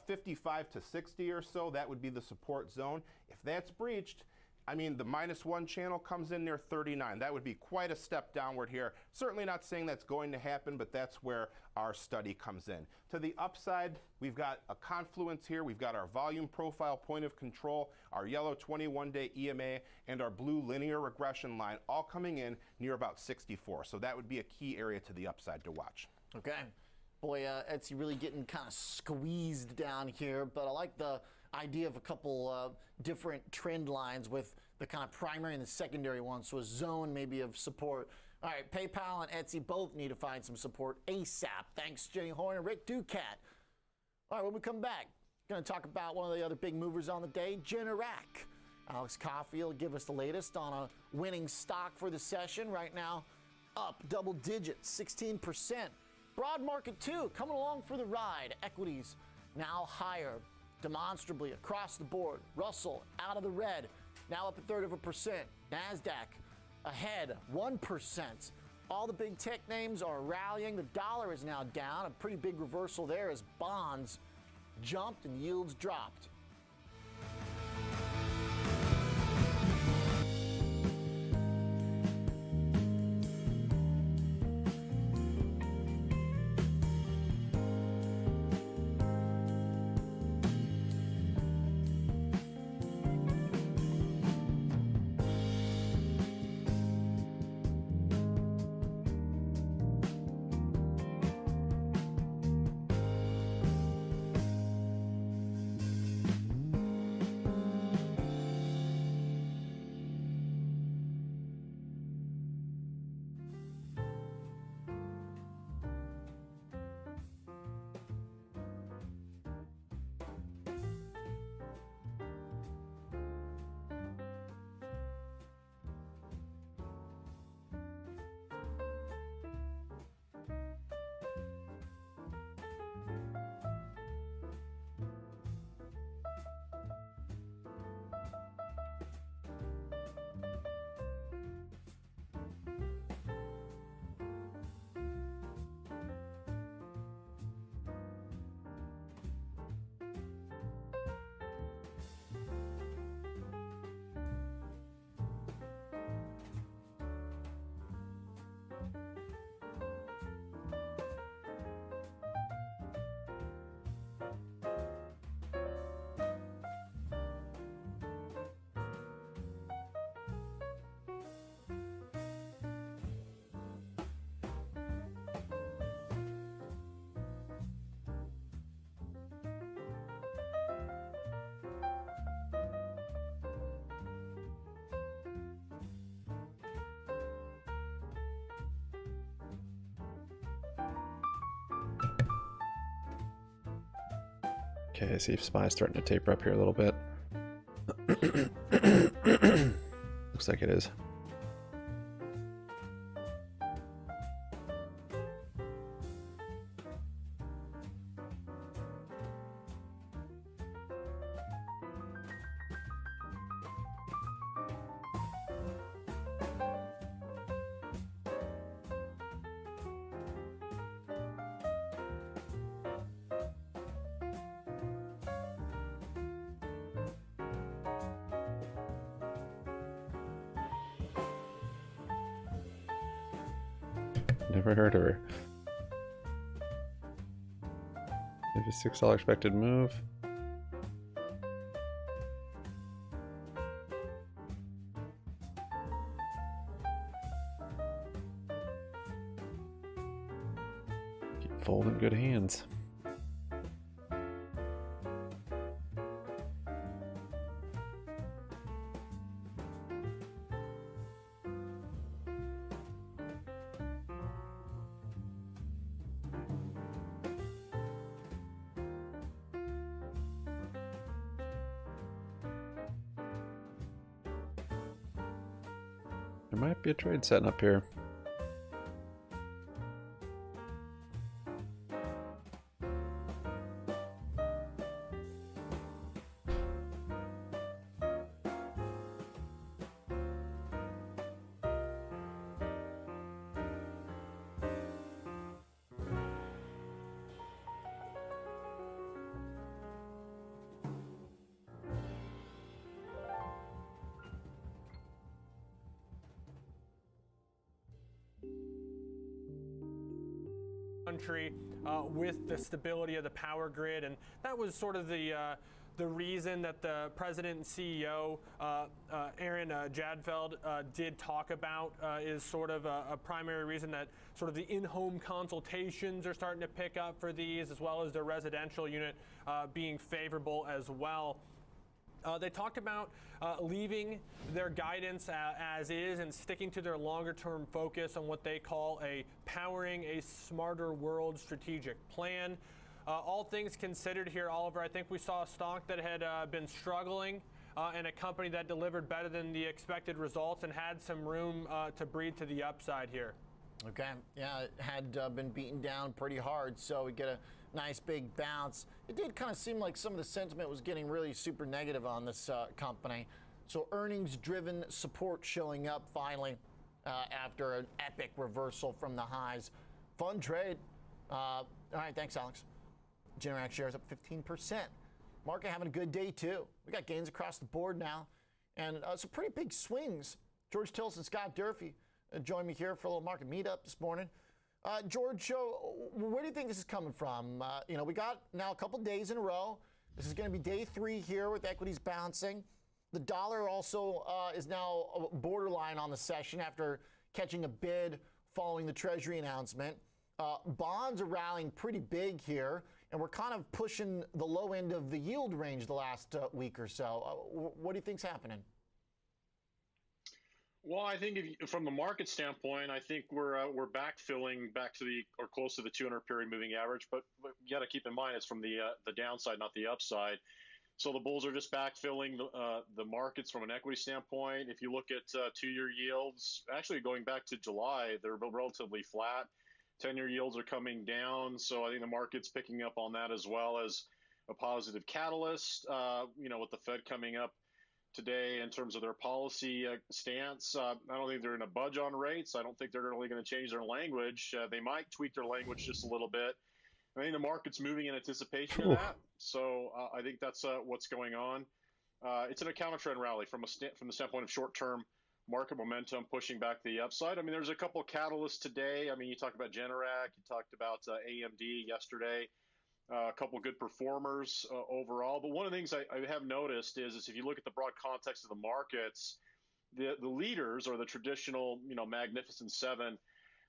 [SPEAKER 13] 55 to 60 or so. That would be the support zone. If that's breached, I mean, the -1 channel comes in near 39. That would be quite a step downward here. Certainly not saying that's going to happen, but that's where our study comes in. To the upside, we've got a confluence here. We've got our volume profile point of control, our yellow 21-day EMA, and our blue linear regression line all coming in near about 64. So that would be a key area to the upside to watch.
[SPEAKER 2] Okay. Boy, Etsy really getting kind of squeezed down here, but I like the idea of a couple different trend lines with the kind of primary and the secondary ones, so a zone maybe of support. All right, PayPal and Etsy both need to find some support ASAP. Thanks, Jenny Horn and Rick Ducat. All right, when we come back, going to talk about one of the other big movers on the day, Generac. Alex Coffey will give us the latest on a winning stock for the session. Right now, up double digits, 16%. Broad market, too, coming along for the ride. Equities now higher, demonstrably across the board. Russell out of the red, now up 1/3%. NASDAQ ahead 1%. All the big tech names are rallying. The dollar is now down. A pretty big reversal there as bonds jumped and yields dropped.
[SPEAKER 4] Okay, I see if SPY's starting to taper up here a little bit. Looks like it is. Never heard of her. Maybe $6 expected move. Keep folding good hands. There might be a trade setting up here.
[SPEAKER 14] Country with the stability of the power grid, and that was sort of the reason that the president and CEO Aaron Jadfeld did talk about is sort of a primary reason that sort of the in-home consultations are starting to pick up for these, as well as their residential unit being favorable as well. They talked about leaving their guidance as is and sticking to their longer-term focus on what they call a powering a smarter world strategic plan. All things considered here, Oliver, I think we saw a stock that had been struggling and a company that delivered better than the expected results and had some room to breathe to the upside here.
[SPEAKER 2] Okay, yeah, it had been beaten down pretty hard, so we get a nice big bounce. It did kind of seem like some of the sentiment was getting really super negative on this company. So earnings-driven support showing up finally after an epic reversal from the highs. Fun trade. All right, thanks, Alex. Generac shares up 15%. Market having a good day, too. We got gains across the board now. And some pretty big swings. George Tilson, Scott Durfee joined me here for a little market meetup this morning. George, where do you think this is coming from? We got now a couple days in a row. This is going to be day 3 here with equities bouncing. The dollar also is now borderline on the session after catching a bid following the Treasury announcement. Bonds are rallying pretty big here, and we're kind of pushing the low end of the yield range the last week or so. What do you think's happening?
[SPEAKER 15] Well, I think from the market standpoint, I think we're backfilling back to or close to the 200 period moving average, but you got to keep in mind it's from the downside, not the upside. So the bulls are just backfilling the markets from an equity standpoint. If you look at 2-year yields, actually going back to July, they're relatively flat. 10-year yields are coming down, so I think the market's picking up on that as well as a positive catalyst. With the Fed coming up today in terms of their policy stance. I don't think they're going to budge on rates. I don't think they're really going to change their language. They might tweak their language just a little bit. I think the market's moving in anticipation of that. So I think that's what's going on. It's an counter trend rally from the standpoint of short-term market momentum pushing back the upside. I mean, there's a couple of catalysts today. I mean, you talked about Generac, you talked about AMD yesterday. A couple of good performers overall. But one of the things I have noticed is if you look at the broad context of the markets, the leaders or the traditional, Magnificent Seven,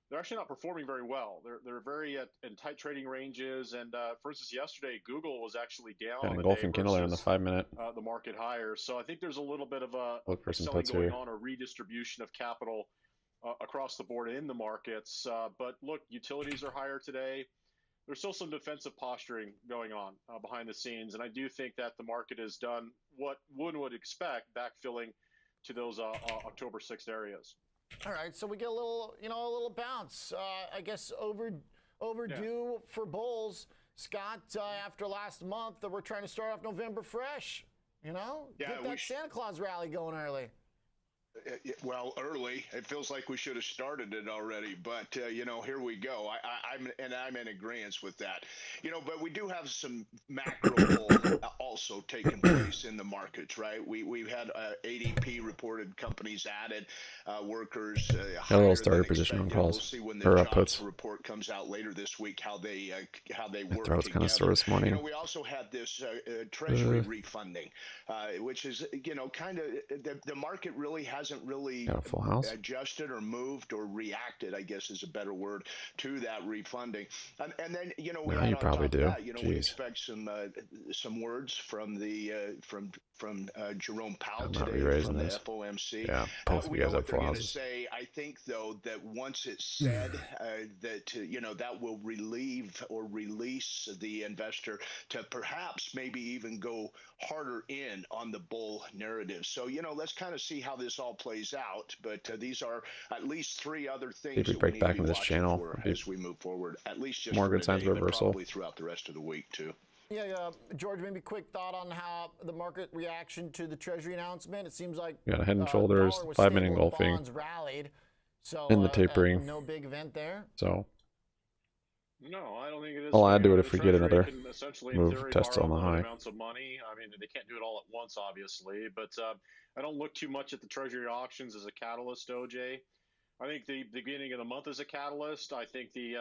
[SPEAKER 15] they're actually not performing very well. They're very in tight trading ranges. And for instance, yesterday, Google was actually down.
[SPEAKER 4] Engulfing Kindle on the 5-minute.
[SPEAKER 15] The market higher. So I think there's a little bit of a
[SPEAKER 4] look for some
[SPEAKER 15] selling
[SPEAKER 4] puts
[SPEAKER 15] going
[SPEAKER 4] here.
[SPEAKER 15] on, a redistribution of capital across the board in the markets. But look, utilities are higher today. There's still some defensive posturing going on behind the scenes, and I do think that the market has done what one would expect, backfilling to those October 6th areas.
[SPEAKER 2] All right, so we get a little bounce. I guess overdue for bulls. Scott, after last month, we're trying to start off November fresh. Get that Santa Claus rally going early.
[SPEAKER 16] Well, early. It feels like we should have started it already, but here we go. I'm in agreement with that. But we do have some macro bull also taking place in the markets, right? We've had ADP reported companies added, workers
[SPEAKER 4] Got a
[SPEAKER 16] higher
[SPEAKER 4] little
[SPEAKER 16] than
[SPEAKER 4] starter position on
[SPEAKER 16] expected. We'll
[SPEAKER 4] calls
[SPEAKER 16] see when the
[SPEAKER 4] or
[SPEAKER 16] jobs
[SPEAKER 4] puts.
[SPEAKER 16] report comes out later this week how they
[SPEAKER 4] My
[SPEAKER 16] work
[SPEAKER 4] throat's kind of sore
[SPEAKER 16] together.
[SPEAKER 4] this morning.
[SPEAKER 16] We also had this Treasury refunding, which is kind of the market really hasn't really
[SPEAKER 4] Got a full house.
[SPEAKER 16] adjusted or moved or reacted, I guess is a better word, to that refunding. And then we
[SPEAKER 4] Now
[SPEAKER 16] had
[SPEAKER 4] you
[SPEAKER 16] on
[SPEAKER 4] probably
[SPEAKER 16] top
[SPEAKER 4] do.
[SPEAKER 16] of that, we
[SPEAKER 4] Jeez.
[SPEAKER 16] expect some words from the from Jerome Powell
[SPEAKER 4] I'm not
[SPEAKER 16] today
[SPEAKER 4] re-raising
[SPEAKER 16] from the
[SPEAKER 4] this.
[SPEAKER 16] FOMC.
[SPEAKER 4] Yeah, both of
[SPEAKER 16] We
[SPEAKER 4] you
[SPEAKER 16] know
[SPEAKER 4] guys
[SPEAKER 16] what
[SPEAKER 4] have
[SPEAKER 16] they're
[SPEAKER 4] full
[SPEAKER 16] going to
[SPEAKER 4] houses.
[SPEAKER 16] say. I think though that once it's said that that will relieve or release the investor to perhaps maybe even go harder in on the bull narrative. So let's kind of see how this all plays out. But these are at least three other
[SPEAKER 4] If
[SPEAKER 16] things
[SPEAKER 4] we
[SPEAKER 16] that we
[SPEAKER 4] break
[SPEAKER 16] need to
[SPEAKER 4] back
[SPEAKER 16] be
[SPEAKER 4] into this
[SPEAKER 16] watching
[SPEAKER 4] channel,
[SPEAKER 16] for
[SPEAKER 4] it'd be
[SPEAKER 16] as we move forward. At least just
[SPEAKER 4] more
[SPEAKER 16] for
[SPEAKER 4] good signs
[SPEAKER 16] today,
[SPEAKER 4] of
[SPEAKER 16] but
[SPEAKER 4] reversal.
[SPEAKER 16] probably throughout the rest of the week too.
[SPEAKER 2] Yeah, George, maybe quick thought on how the market reaction to the Treasury announcement. It seems like
[SPEAKER 4] We got a head and shoulders,
[SPEAKER 2] dollar was
[SPEAKER 4] 5 minute
[SPEAKER 2] stable,
[SPEAKER 4] engulfing,
[SPEAKER 2] bonds rallied. So
[SPEAKER 4] and the tapering.
[SPEAKER 2] no big event there.
[SPEAKER 4] So
[SPEAKER 15] No, I don't think it is.
[SPEAKER 4] I'll add to it
[SPEAKER 15] The
[SPEAKER 4] if we get
[SPEAKER 15] Treasury
[SPEAKER 4] another
[SPEAKER 15] can essentially, in
[SPEAKER 4] move
[SPEAKER 15] theory,
[SPEAKER 4] test
[SPEAKER 15] borrow
[SPEAKER 4] on the
[SPEAKER 15] large
[SPEAKER 4] high.
[SPEAKER 15] amounts of money. I mean, they can't do it all at once, obviously, but I don't look too much at the Treasury auctions as a catalyst, OJ. I think the beginning of the month is a catalyst. I think the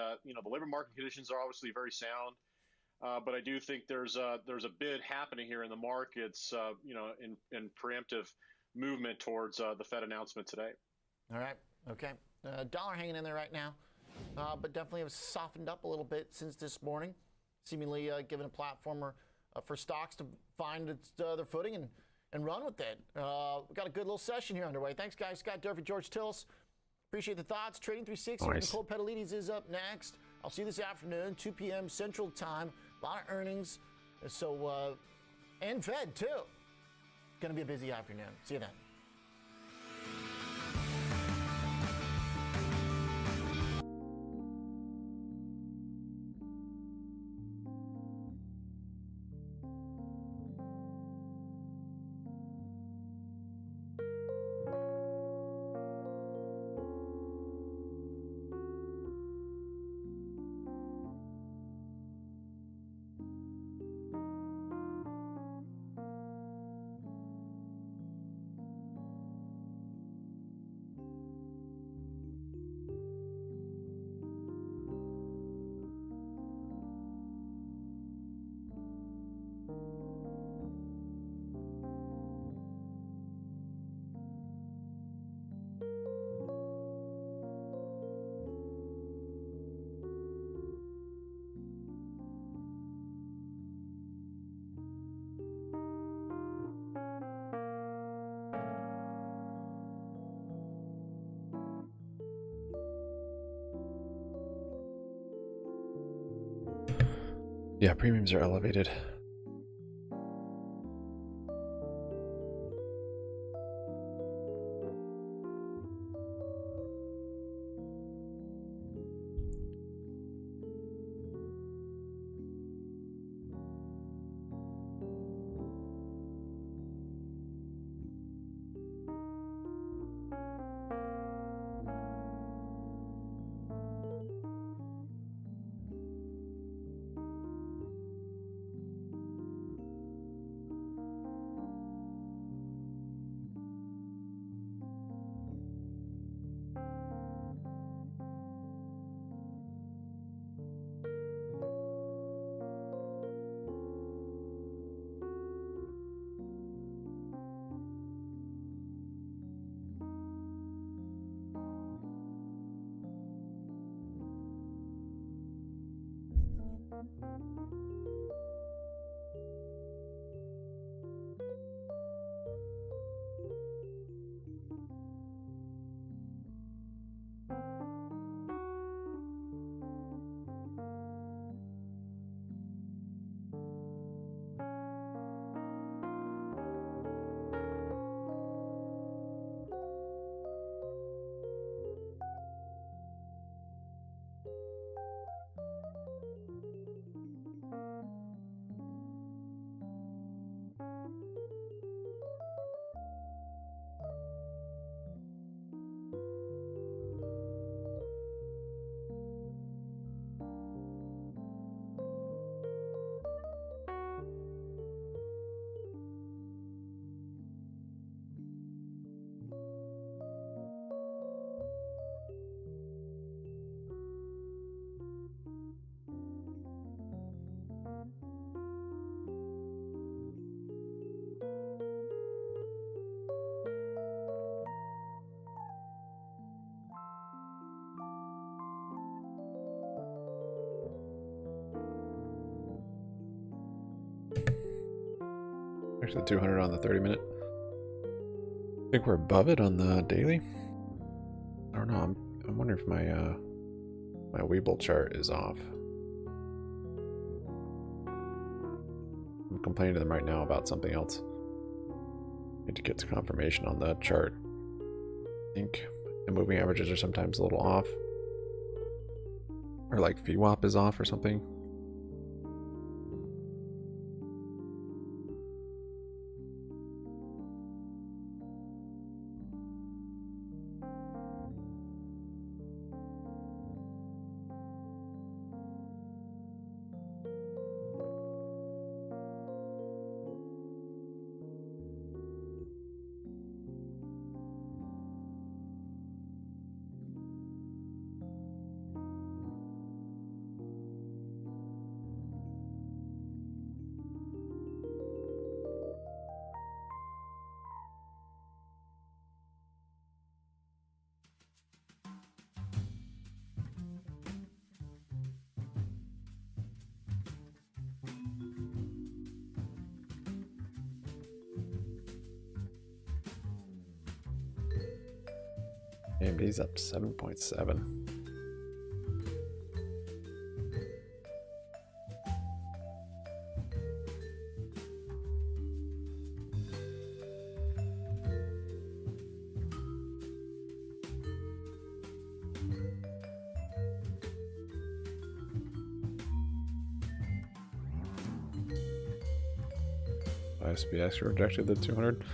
[SPEAKER 15] labor market conditions are obviously very sound, but I do think there's a bid happening here in the markets, in preemptive movement towards the Fed announcement today.
[SPEAKER 2] All right. Okay. Dollar hanging in there right now, but definitely have softened up a little bit since this morning, seemingly given a platform for stocks to find their footing and run with it. We've got a good little session here underway. Thanks, guys. Scott Durfee, George Tillis. Appreciate the thoughts. Trading 360 with
[SPEAKER 4] Nice.
[SPEAKER 2] Nicole Petalides is up next. I'll see you this afternoon, 2 p.m. Central Time. A lot of earnings. So, and Fed, too. Going to be a busy afternoon. See you then.
[SPEAKER 4] Yeah, premiums are elevated. Actually, 200 on the 30-minute. I think we're above it on the daily. I don't know. I'm wondering if my my Webull chart is off. I'm complaining to them right now about something else. Need to get to confirmation on the chart. I think the moving averages are sometimes a little off. Or like VWAP is off or something. AMD's up 7.7. SPX rejected the 200.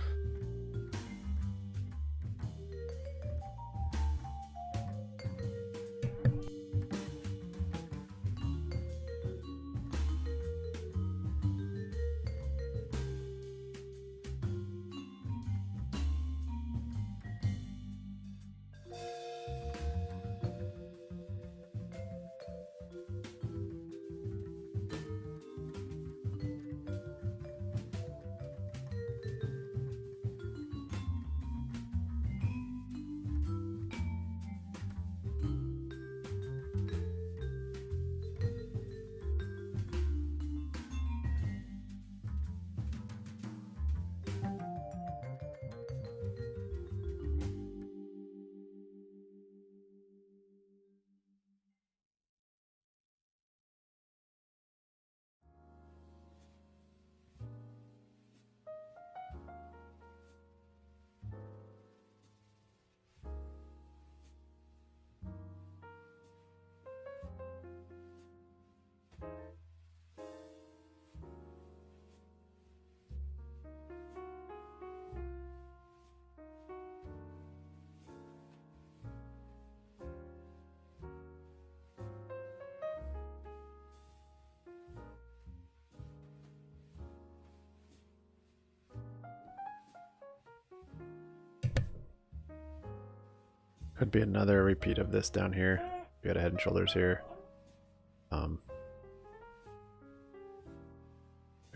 [SPEAKER 4] Could be another repeat of this down here. We got a head and shoulders here. I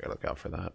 [SPEAKER 4] gotta look out for that.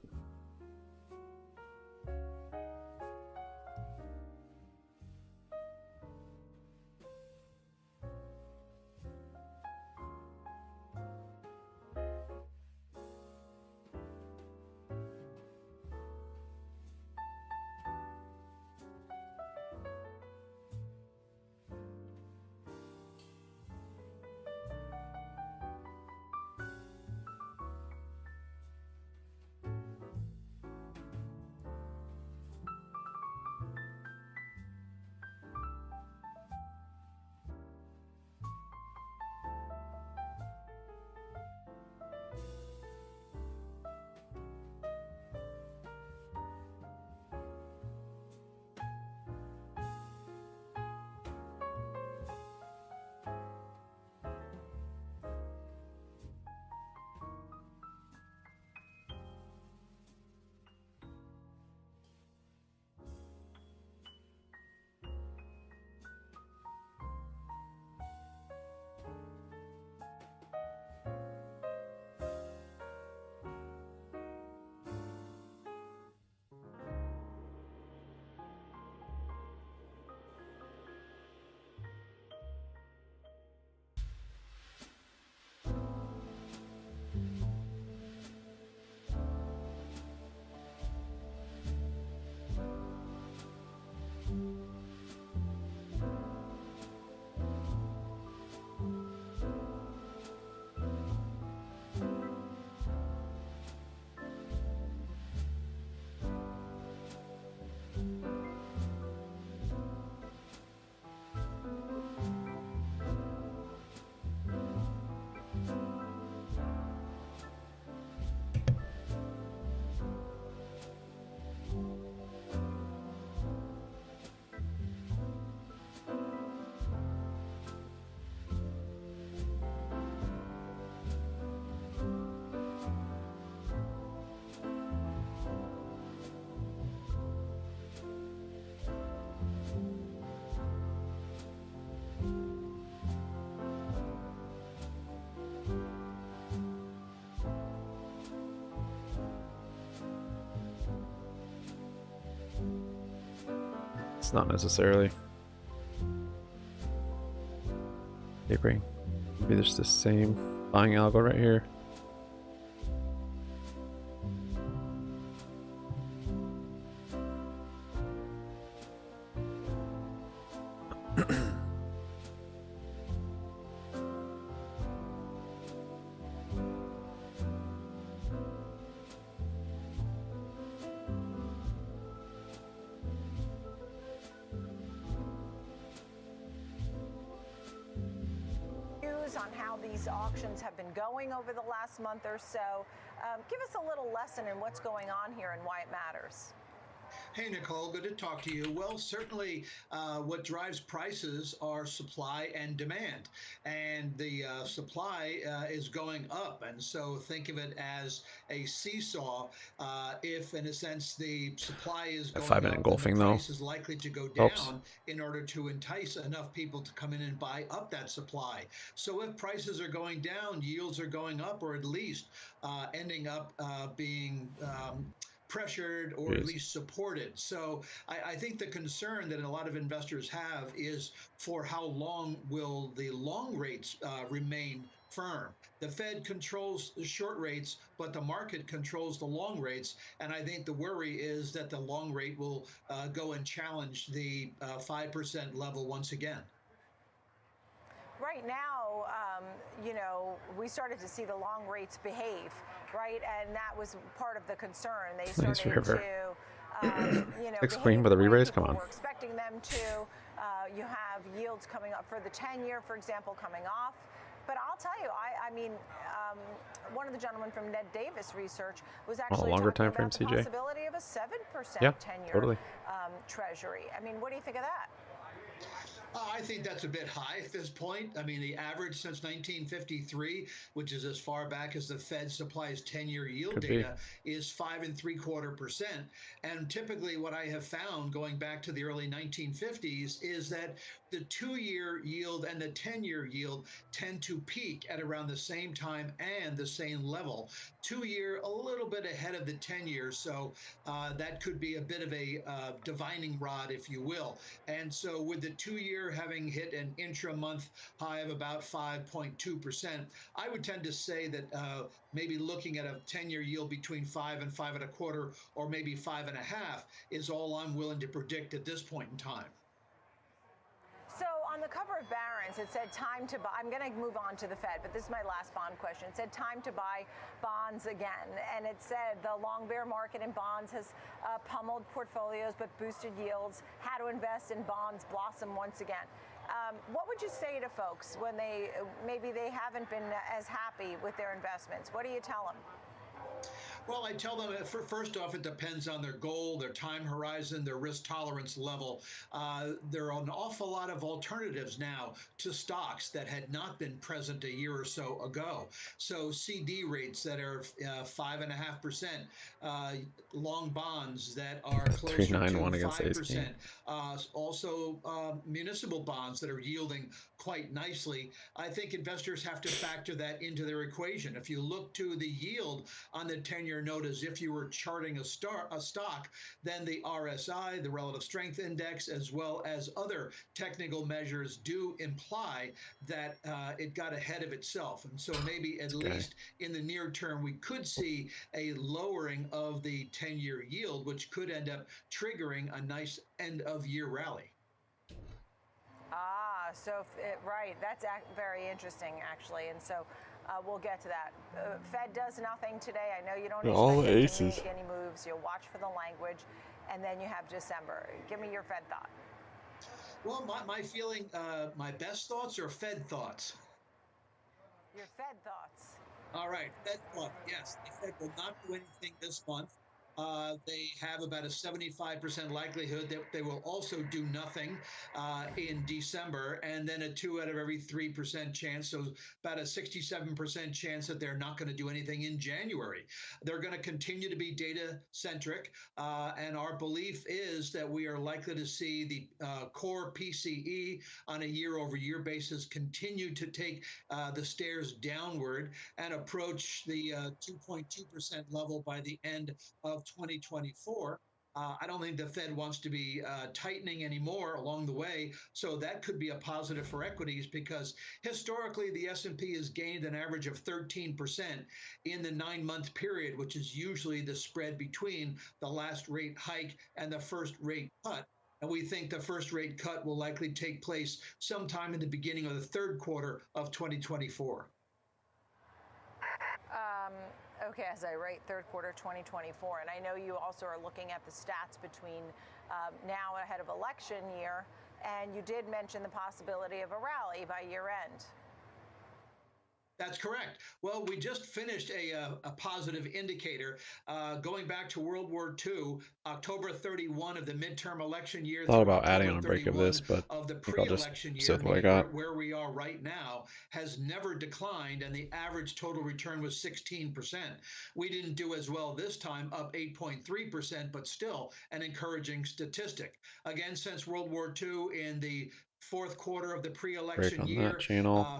[SPEAKER 4] not necessarily tapering. Maybe there's the same buying algo right here.
[SPEAKER 17] On how these auctions have been going over the last month or so. Give us a little lesson in what's going on here and why it matters.
[SPEAKER 18] Hey, Nicole, good to talk to you. Well, certainly what drives prices are supply and demand. And the supply is going up. And so think of it as a seesaw. If, in a sense, the supply is going
[SPEAKER 4] 5-minute
[SPEAKER 18] up,
[SPEAKER 4] engulfing,
[SPEAKER 18] the
[SPEAKER 4] though.
[SPEAKER 18] price is likely to go
[SPEAKER 4] Helps.
[SPEAKER 18] down in order to entice enough people to come in and buy up that supply. So if prices are going down, yields are going up, or at least ending up being pressured or at least supported. So I think the concern that a lot of investors have is for how long will the long rates remain firm. The Fed controls the short rates, but the market controls the long rates. And I think the worry is that the long rate will go and challenge the 5% level once again.
[SPEAKER 17] Right now, we started to see the long rates behave, right? And that was part of the concern. They started to,
[SPEAKER 4] Six queen with a re-raise, come on.
[SPEAKER 17] We're expecting them to. You have yields coming up for the 10-year, for example, coming off. But I'll tell you, I mean, one of the gentlemen from Ned Davis Research was actually
[SPEAKER 4] longer
[SPEAKER 17] talking
[SPEAKER 4] time frame,
[SPEAKER 17] about the
[SPEAKER 4] CJ.
[SPEAKER 17] possibility of a 7%
[SPEAKER 4] Yeah,
[SPEAKER 17] 10-year
[SPEAKER 4] totally.
[SPEAKER 17] Treasury. I mean, what do you think of that?
[SPEAKER 18] I think that's a bit high at this point. I mean, the average since 1953, which is as far back as the Fed supplies 10-year yield data, is 5.75%. And typically what I have found going back to the early 1950s is that the 2-year yield and the 10-year yield tend to peak at around the same time and the same level. 2-year a little bit ahead of the 10-year, so that could be a bit of a divining rod, if you will. And so with the 2-year having hit an intra-month high of about 5.2%, I would tend to say that maybe looking at a 10-year yield between 5 and 5.25, or maybe 5.5, is all I'm willing to predict at this point in time.
[SPEAKER 17] So on the cover of Barron's, it said time to buy. I'm going to move on to the Fed, but this is my last bond question. It said time to buy bonds again. And it said the long bear market in bonds has pummeled portfolios but boosted yields. How to invest in bonds blossom once again. What would you say to folks when maybe they haven't been as happy with their investments? What do you tell them?
[SPEAKER 18] Well, I tell them, first off, it depends on their goal, their time horizon, their risk tolerance level. There are an awful lot of alternatives now to stocks that had not been present a year or so ago. So CD rates that are 5.5%, long bonds that are closer to 5%, also municipal bonds that are yielding quite nicely. I think investors have to factor that into their equation. If you look to the yield on the 10-year note as if you were charting a stock, then the RSI, the relative strength index, as well as other technical measures do imply that it got ahead of itself. And so maybe at least in the near term, we could see a lowering of the 10-year yield, which could end up triggering a nice end-of-year rally.
[SPEAKER 17] So right, that's very interesting, actually, and so we'll get to that. Fed does nothing today. I know you don't expect it to make any moves. You'll watch for the language, and then you have December. Give me your Fed thought.
[SPEAKER 18] Well, my feeling, my best thoughts are Fed thoughts.
[SPEAKER 17] Your Fed thoughts.
[SPEAKER 18] All right, Fed thought. Yes, the Fed will not do anything this month. They have about a 75% likelihood that they will also do nothing in December, and then a 2 out of every 3% chance, so about a 67% chance that they're not going to do anything in January. They're going to continue to be data-centric, and our belief is that we are likely to see the core PCE on a year-over-year basis continue to take the stairs downward and approach the 2.2% level by the end of 2024. I don't think the Fed wants to be tightening anymore along the way, so that could be a positive for equities because historically the S&P has gained an average of 13% in the 9-month period, which is usually the spread between the last rate hike and the first rate cut. And we think the first rate cut will likely take place sometime in the beginning of the third quarter of 2024.
[SPEAKER 17] Okay, as I write third quarter 2024, and I know you also are looking at the stats between now ahead of election year, and you did mention the possibility of a rally by year end.
[SPEAKER 18] That's correct. Well, we just finished a positive indicator going back to World War II, October 31 of the midterm election year.
[SPEAKER 4] Thought about adding on a break of this, but
[SPEAKER 18] of the
[SPEAKER 4] I think I'll just
[SPEAKER 18] pre-election
[SPEAKER 4] sit
[SPEAKER 18] year,
[SPEAKER 4] with what I got.
[SPEAKER 18] where we are right now, has never declined, and the average total return was 16%. We didn't do as well this time, up 8.3%, but still an encouraging statistic. Again, since World War II in the fourth quarter of the pre-election year,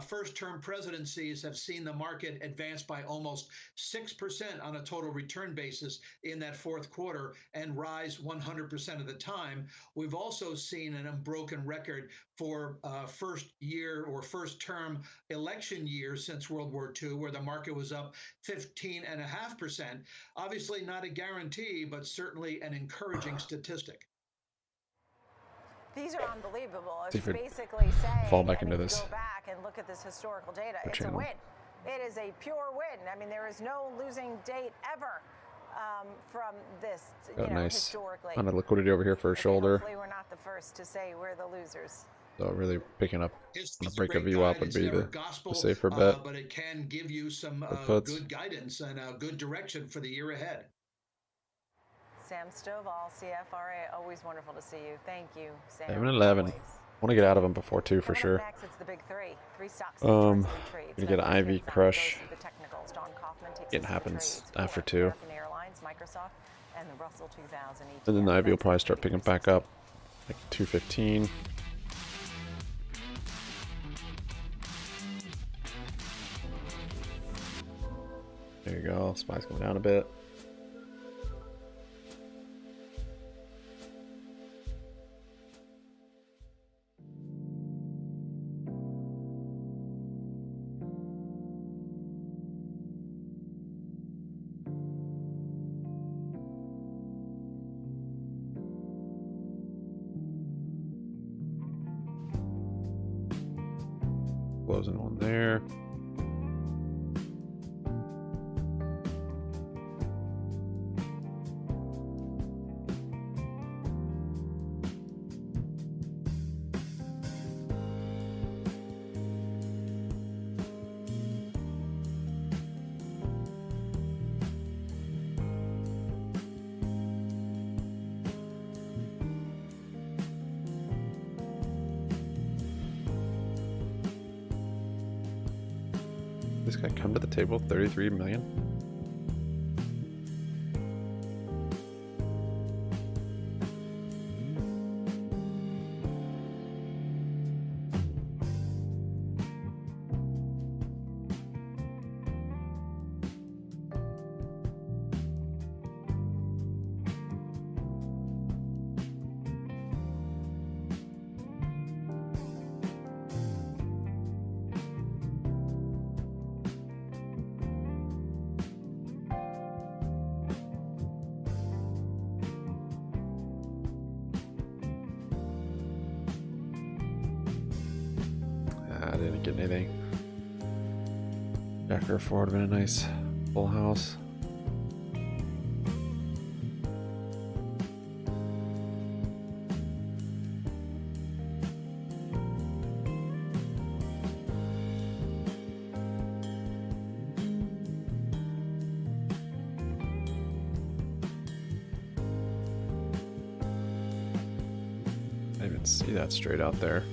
[SPEAKER 18] first-term presidencies have seen the market advance by almost 6% on a total return basis in that fourth quarter and rise 100% of the time. We've also seen an unbroken record for first-year or first-term election years since World War II, where the market was up 15.5%. Obviously not a guarantee, but certainly an encouraging statistic.
[SPEAKER 17] These are unbelievable.
[SPEAKER 4] See
[SPEAKER 17] It's
[SPEAKER 4] if we
[SPEAKER 17] basically saying,
[SPEAKER 4] fall back
[SPEAKER 17] I mean,
[SPEAKER 4] into
[SPEAKER 17] you
[SPEAKER 4] this.
[SPEAKER 17] go back and look at this historical data. It's
[SPEAKER 4] channel.
[SPEAKER 17] a win. It is a pure win. I mean, there is no losing date ever from this,
[SPEAKER 4] Got a nice
[SPEAKER 17] historically.
[SPEAKER 4] amount of liquidity over here for a shoulder.
[SPEAKER 17] Hopefully we're not the first to say we're the losers.
[SPEAKER 4] So really picking up on a break of
[SPEAKER 18] great
[SPEAKER 4] VWAP
[SPEAKER 18] guide.
[SPEAKER 4] would
[SPEAKER 18] It's
[SPEAKER 4] be
[SPEAKER 18] never
[SPEAKER 4] the
[SPEAKER 18] gospel,
[SPEAKER 4] safer bet.
[SPEAKER 18] but it can give you some
[SPEAKER 4] puts.
[SPEAKER 18] good guidance and a good direction for the year ahead.
[SPEAKER 17] Sam Stovall, CFRA, always wonderful to see you. Thank you, Sam.
[SPEAKER 4] 7-11. I want to get out of them before 2 for sure.
[SPEAKER 17] Next, it's the big three. Three stocks.
[SPEAKER 4] Gonna get an IV crush. It happens after 2.
[SPEAKER 17] Airlines, Microsoft, and the Russell 2000 ETF.
[SPEAKER 4] And then the IV will probably start picking back up, like 2:15. There you go. SPY's going down a bit. Closing one there. This guy come to the table, 33 million. I didn't get anything. Jacker 4 would have been a nice full house. I didn't even see that straight out there.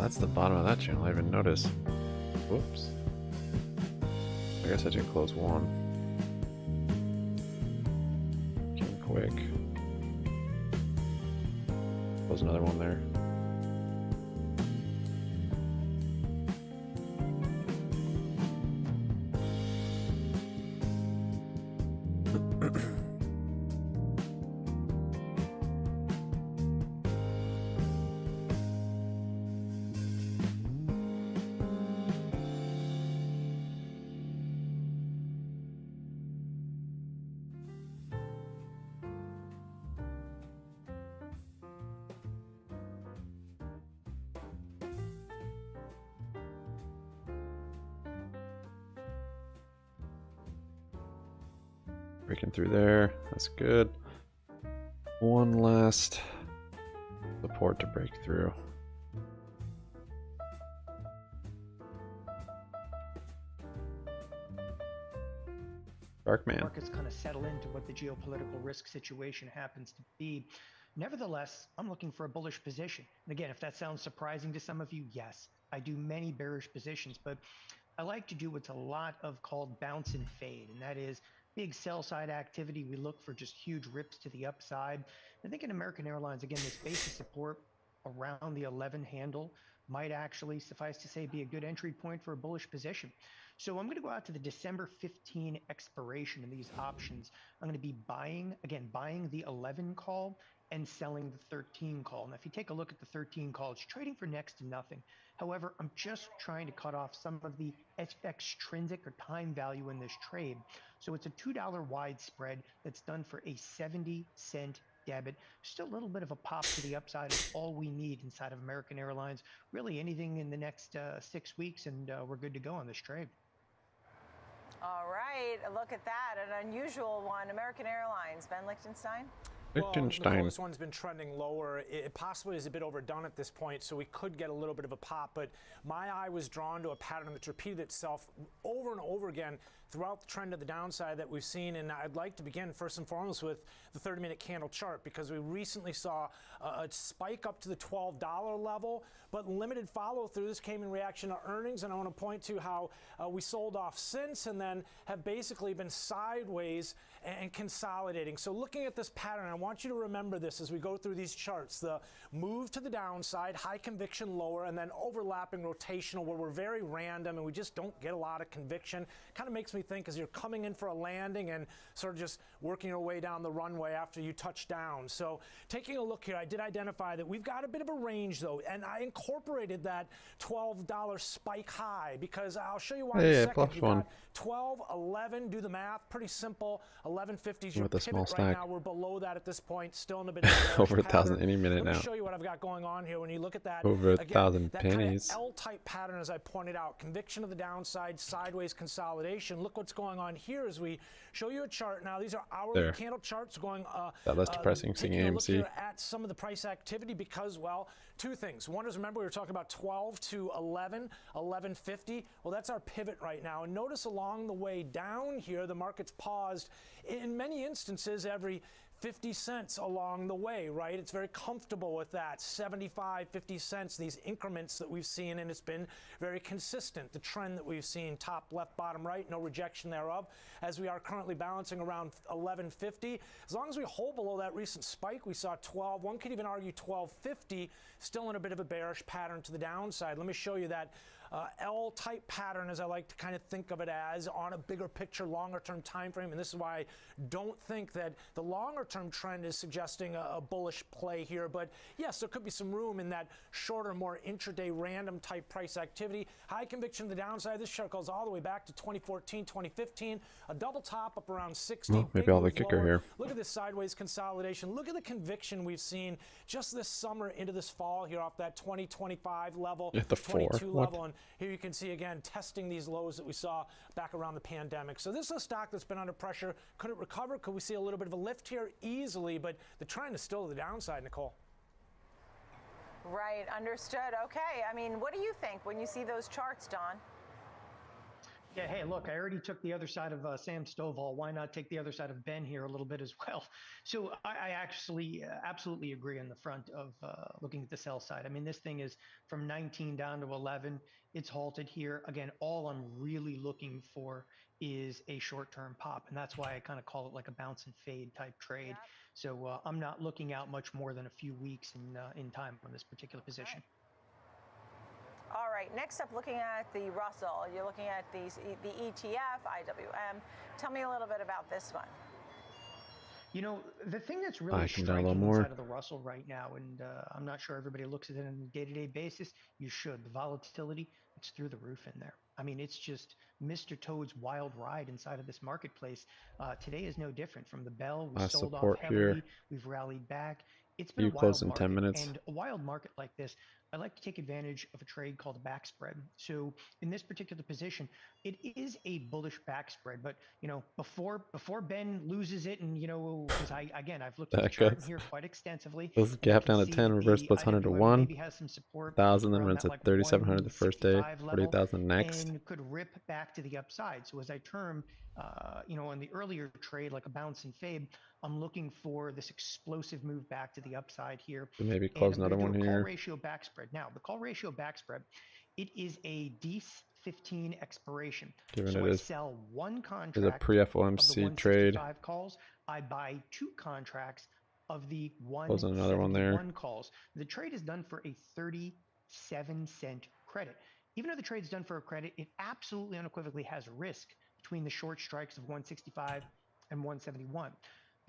[SPEAKER 4] That's the bottom of that channel. I didn't even notice. Whoops. I guess I did close one. Came quick. Close another one there. Breaking through there, that's good. One last support to break through. Darkman.
[SPEAKER 19] Markets kind of settle into what the geopolitical risk situation happens to be. Nevertheless, I'm looking for a bullish position. And again, if that sounds surprising to some of you, yes, I do many bearish positions, but I like to do what's a lot of called bounce and fade, and that is big sell side activity. We look for just huge rips to the upside. I think in American Airlines, again, this base of support around the 11 handle might actually, suffice to say, be a good entry point for a bullish position. So I'm going to go out to the December 15 expiration in these options. I'm going to be buying the 11 call and selling the 13 call. Now, if you take a look at the 13 call, it's trading for next to nothing. However, I'm just trying to cut off some of the extrinsic or time value in this trade. So it's a $2 wide spread that's done for a 70-cent debit. Still a little bit of a pop to the upside is all we need inside of American Airlines. Really anything in the next 6 weeks, and we're good to go on this trade.
[SPEAKER 17] All right, look at that, an unusual one. American Airlines, Ben Lichtenstein.
[SPEAKER 9] Well, Nicole, this one's been trending lower. It possibly is a bit overdone at this point, so we could get a little bit of a pop, but my eye was drawn to a pattern that's repeated itself over and over again throughout the trend of the downside that we've seen, and I'd like to begin first and foremost with the 30-minute candle chart, because we recently saw a spike up to the $12 level, but limited follow-through. This came in reaction to earnings, and I want to point to how we sold off since and then have basically been sideways and consolidating. So looking at this pattern, I want you to remember this as we go through these charts. The move to the downside, high conviction lower, and then overlapping rotational where we're very random and we just don't get a lot of conviction. Kind of makes me think as you're coming in for a landing and sort of just working your way down the runway after you touch down. So taking a look here, I did identify that we've got a bit of a range though, and I incorporated that $12 spike high because I'll show you why in a second. You got 12, 11, do the math, pretty simple. 1150 is your pivot right now. We're below that at this point, still in a bit of
[SPEAKER 4] over 1,000 any minute now.
[SPEAKER 9] Let me show you what I've got going on here. When you look at that,
[SPEAKER 4] over 1,000 pennies.
[SPEAKER 9] That kind of L-type pattern, as I pointed out, conviction of the downside, sideways consolidation. Look what's going on here as we show you a chart. Now, these are hourly candle charts going.
[SPEAKER 4] That less depressing seeing AMC.
[SPEAKER 9] At some of the price activity because, well, two things. One is, remember, we were talking about 12 to 11, 1150. Well, that's our pivot right now. And notice along the way down here, the market's paused in many instances every 50 cents along the way, right? It's very comfortable with that, 75, 50 cents, these increments that we've seen, and it's been very consistent. The trend that we've seen, top, left, bottom, right, no rejection thereof, as we are currently balancing around 1150. As long as we hold below that recent spike, we saw 12, one could even argue 1250, still in a bit of a bearish pattern to the downside. Let me show you that L-type pattern, as I like to kind of think of it as, on a bigger picture, longer-term time frame. And this is why I don't think that the longer-term trend is suggesting a bullish play here. But yes, there could be some room in that shorter, more intraday, random-type price activity. High conviction to the downside. This chart goes all the way back to 2014, 2015. A double top up around 60.
[SPEAKER 4] Well, maybe I'll the kicker here.
[SPEAKER 9] Look at this sideways consolidation. Look at the conviction we've seen just this summer into this fall here off that 2025 level,
[SPEAKER 4] at the
[SPEAKER 9] 22 level. And here you can see again testing these lows that we saw back around the pandemic. So this is a stock that's been under pressure. Could it recover? Could we see a little bit of a lift here? Easily, but the trend is still to the downside, Nicole.
[SPEAKER 17] Right, understood. Okay, I mean, what do you think when you see those charts, Don?
[SPEAKER 19] Yeah, hey, look, I already took the other side of Sam Stovall. Why not take the other side of Ben here a little bit as well? So I actually absolutely agree on the front of looking at the sell side. I mean, this thing is from 19 down to 11. It's halted here. Again, all I'm really looking for is a short-term pop, and that's why I kind of call it like a bounce and fade type trade. So I'm not looking out much more than a few weeks in time on this particular position.
[SPEAKER 17] All right, next up, looking at the Russell. You're looking at the ETF, IWM. Tell me a little bit about this one.
[SPEAKER 19] You know, the thing that's really striking inside of the Russell right now, and I'm not sure everybody looks at it on a day-to-day basis, you should. The volatility, it's through the roof in there. I mean, it's just Mr. Toad's wild ride inside of this marketplace. Today is no different. From the bell, we sold off heavily. We've rallied back. It's been a wild market.
[SPEAKER 4] 10 minutes.
[SPEAKER 19] And a wild market like this, I like to take advantage of a trade called a back spread. So in this particular position, it is a bullish back spread. But, you know, before Ben loses it, and, you know, because I've looked at the chart here quite extensively.
[SPEAKER 4] This gap down to 10, reverse splits 100 to 1. 1,000, then runs at 3,700 the first day, 48,000 next.
[SPEAKER 19] And could rip back to the upside. So as I term, you know, on the earlier trade, like a bounce and fade, I'm looking for this explosive move back to the upside here.
[SPEAKER 4] So maybe close another one here.
[SPEAKER 19] Call ratio back spread. Now, the call ratio back spread, it is a D15 expiration.
[SPEAKER 4] Given
[SPEAKER 19] so
[SPEAKER 4] it
[SPEAKER 19] I
[SPEAKER 4] is
[SPEAKER 19] sell one contract
[SPEAKER 4] a pre-FOMC trade.
[SPEAKER 19] Calls. I buy 2 contracts of the
[SPEAKER 4] Close another one there.
[SPEAKER 19] calls. The trade is done for a 37-cent credit. Even though the trade's done for a credit, it absolutely unequivocally has risk between the short strikes of 165 and 171.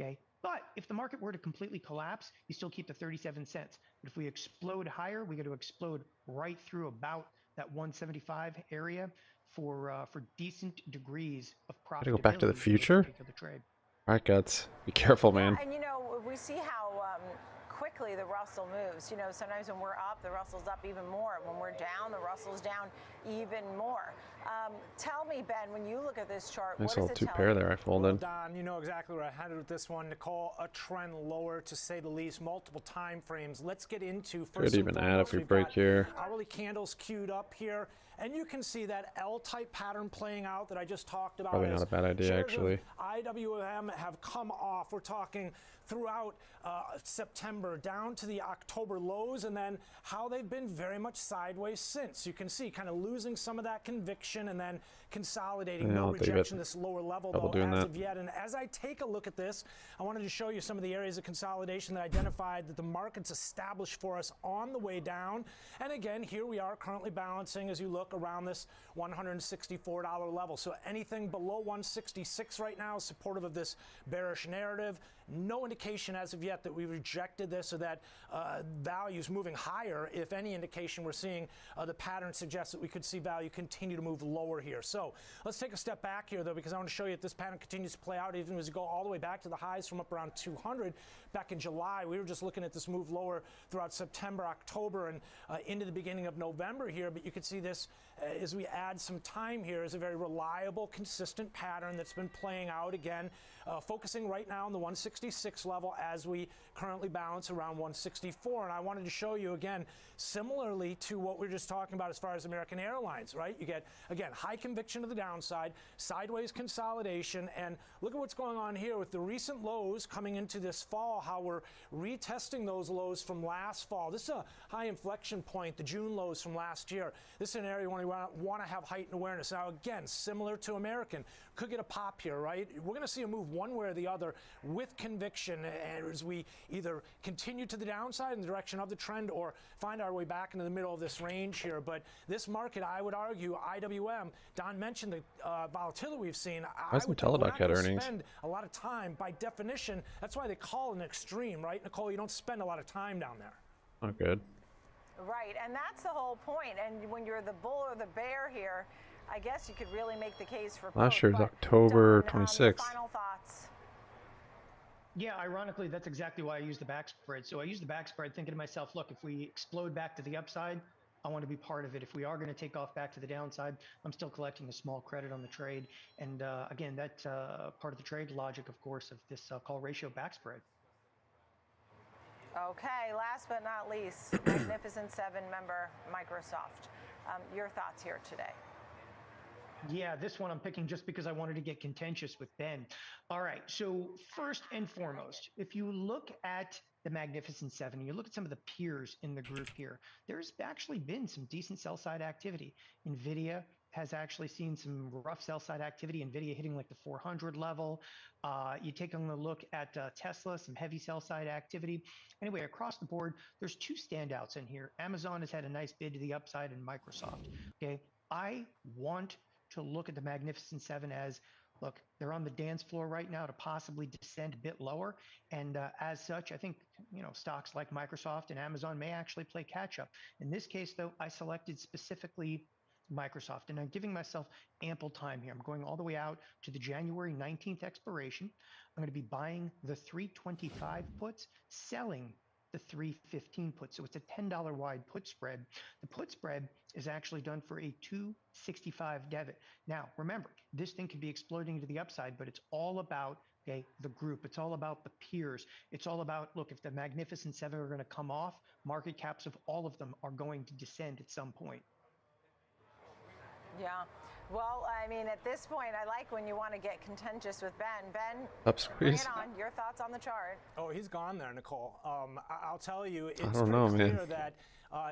[SPEAKER 19] Okay. But if the market were to completely collapse, you still keep the 37 cents. But if we explode higher, we got to explode right through about that 175 area for decent degrees of profitability.
[SPEAKER 4] Gotta go back to the future. All right, Guts. Be careful, man.
[SPEAKER 17] And you know, we see how quickly the Russell moves. You know, sometimes when we're up, the Russell's up even more. When we're down, the Russell's down even more. Tell me, Ben, when you look at this chart,
[SPEAKER 4] Nice
[SPEAKER 17] what
[SPEAKER 4] little
[SPEAKER 17] does it
[SPEAKER 4] 2
[SPEAKER 17] tell
[SPEAKER 4] pair
[SPEAKER 17] you?
[SPEAKER 4] there I folded.
[SPEAKER 9] Don, you know exactly where I headed with this one. Nicole, a trend lower to say the least, multiple time frames. Let's get into first.
[SPEAKER 4] Could even add if we break here.
[SPEAKER 9] Hourly candles queued up here, and you can see that L-type pattern playing out that I just talked about.
[SPEAKER 4] Probably not a bad idea, actually.
[SPEAKER 9] IWM have come off. We're talking throughout September down to the October lows, and then how they've been very much sideways since. You can see kind of losing some of that conviction and then consolidating.
[SPEAKER 4] Yeah,
[SPEAKER 9] No
[SPEAKER 4] I'll leave
[SPEAKER 9] rejection
[SPEAKER 4] it.
[SPEAKER 9] this lower level
[SPEAKER 4] Double
[SPEAKER 9] though
[SPEAKER 4] doing
[SPEAKER 9] as
[SPEAKER 4] that.
[SPEAKER 9] of yet. And as I take a look at this, I wanted to show you some of the areas of consolidation that I identified that the market's established for us on the way down. And again, here we are currently balancing as you look around this $164 level. So anything below 166 right now is supportive of this bearish narrative. No indication as of yet that we rejected this or that value's moving higher. If any indication we're seeing, the pattern suggests that we could see value continue to move lower here. So let's take a step back here, though, because I want to show you that this pattern continues to play out even as we go all the way back to the highs from up around 200 back in July. We were just looking at this move lower throughout September, October, and into the beginning of November here. But you can see this as we add some time here is a very reliable, consistent pattern that's been playing out again, focusing right now on the 166 level as we currently balance around 164. And I wanted to show you again, similarly to what we were just talking about as far as American Airlines, right? You get, again, high conviction to the downside, sideways consolidation, and look at what's going on here with the recent lows coming into this fall, how we're retesting those lows from last fall. This is a high inflection point, the June lows from last year. This is an area where we want to have heightened awareness. Now, again, similar to American, could get a pop here, right? We're going to see a move one way or the other with conviction as we either continue to the downside in the direction of the trend or find our way back into the middle of this range here. But this market, I would argue, IWM, Don mentioned the volatility we've seen.
[SPEAKER 4] Why doesn't Teladoc had earnings?
[SPEAKER 9] Spend a lot of time. By definition, that's why they call it an extreme, right, Nicole? You don't spend a lot of time down there.
[SPEAKER 4] Not good.
[SPEAKER 17] Right, and that's the whole point. And when you're the bull or the bear here, I guess you could really make the case for
[SPEAKER 4] Last
[SPEAKER 17] both.
[SPEAKER 4] year's October 26th.
[SPEAKER 17] Final thoughts.
[SPEAKER 19] Yeah, ironically, that's exactly why I use the back spread. So I use the back spread thinking to myself, look, if we explode back to the upside, I want to be part of it. If we are going to take off back to the downside, I'm still collecting a small credit on the trade. And again, that's part of the trade logic, of course, of this call ratio back spread.
[SPEAKER 17] Okay, last but not least, Magnificent Seven member Microsoft. Your thoughts here today?
[SPEAKER 19] Yeah, this one I'm picking just because I wanted to get contentious with Ben. All right. So, first and foremost, if you look at the Magnificent Seven, you look at some of the peers in the group here, there's actually been some decent sell side activity. NVIDIA has actually seen some rough sell side activity, NVIDIA hitting like the 400 level. You take a look at Tesla, some heavy sell side activity. Anyway, across the board, there's two standouts in here. Amazon has had a nice bid to the upside, and Microsoft. Okay. I want to look at the Magnificent Seven as, look, they're on the dance floor right now to possibly descend a bit lower. And as such, I think, stocks like Microsoft and Amazon may actually play catch up. In this case, though, I selected specifically Microsoft, and I'm giving myself ample time here. I'm going all the way out to the January 19th expiration. I'm going to be buying the 325 puts, selling the 315 put. So it's a $10 wide put spread. The put spread is actually done for a 265 debit. Now, remember, this thing can be exploding to the upside, but it's all about the group. It's all about the peers. It's all about, look, if the Magnificent Seven are going to come off, market caps of all of them are going to descend at some point.
[SPEAKER 17] Yeah. Well, I mean, at this point, I like when you want to get contentious with Ben. Ben,
[SPEAKER 4] Up squeeze.
[SPEAKER 17] bring it on. Your thoughts on the chart?
[SPEAKER 9] Oh, he's gone there, Nicole. I'll tell you, it's
[SPEAKER 4] I don't know,
[SPEAKER 9] pretty
[SPEAKER 4] man.
[SPEAKER 9] clear that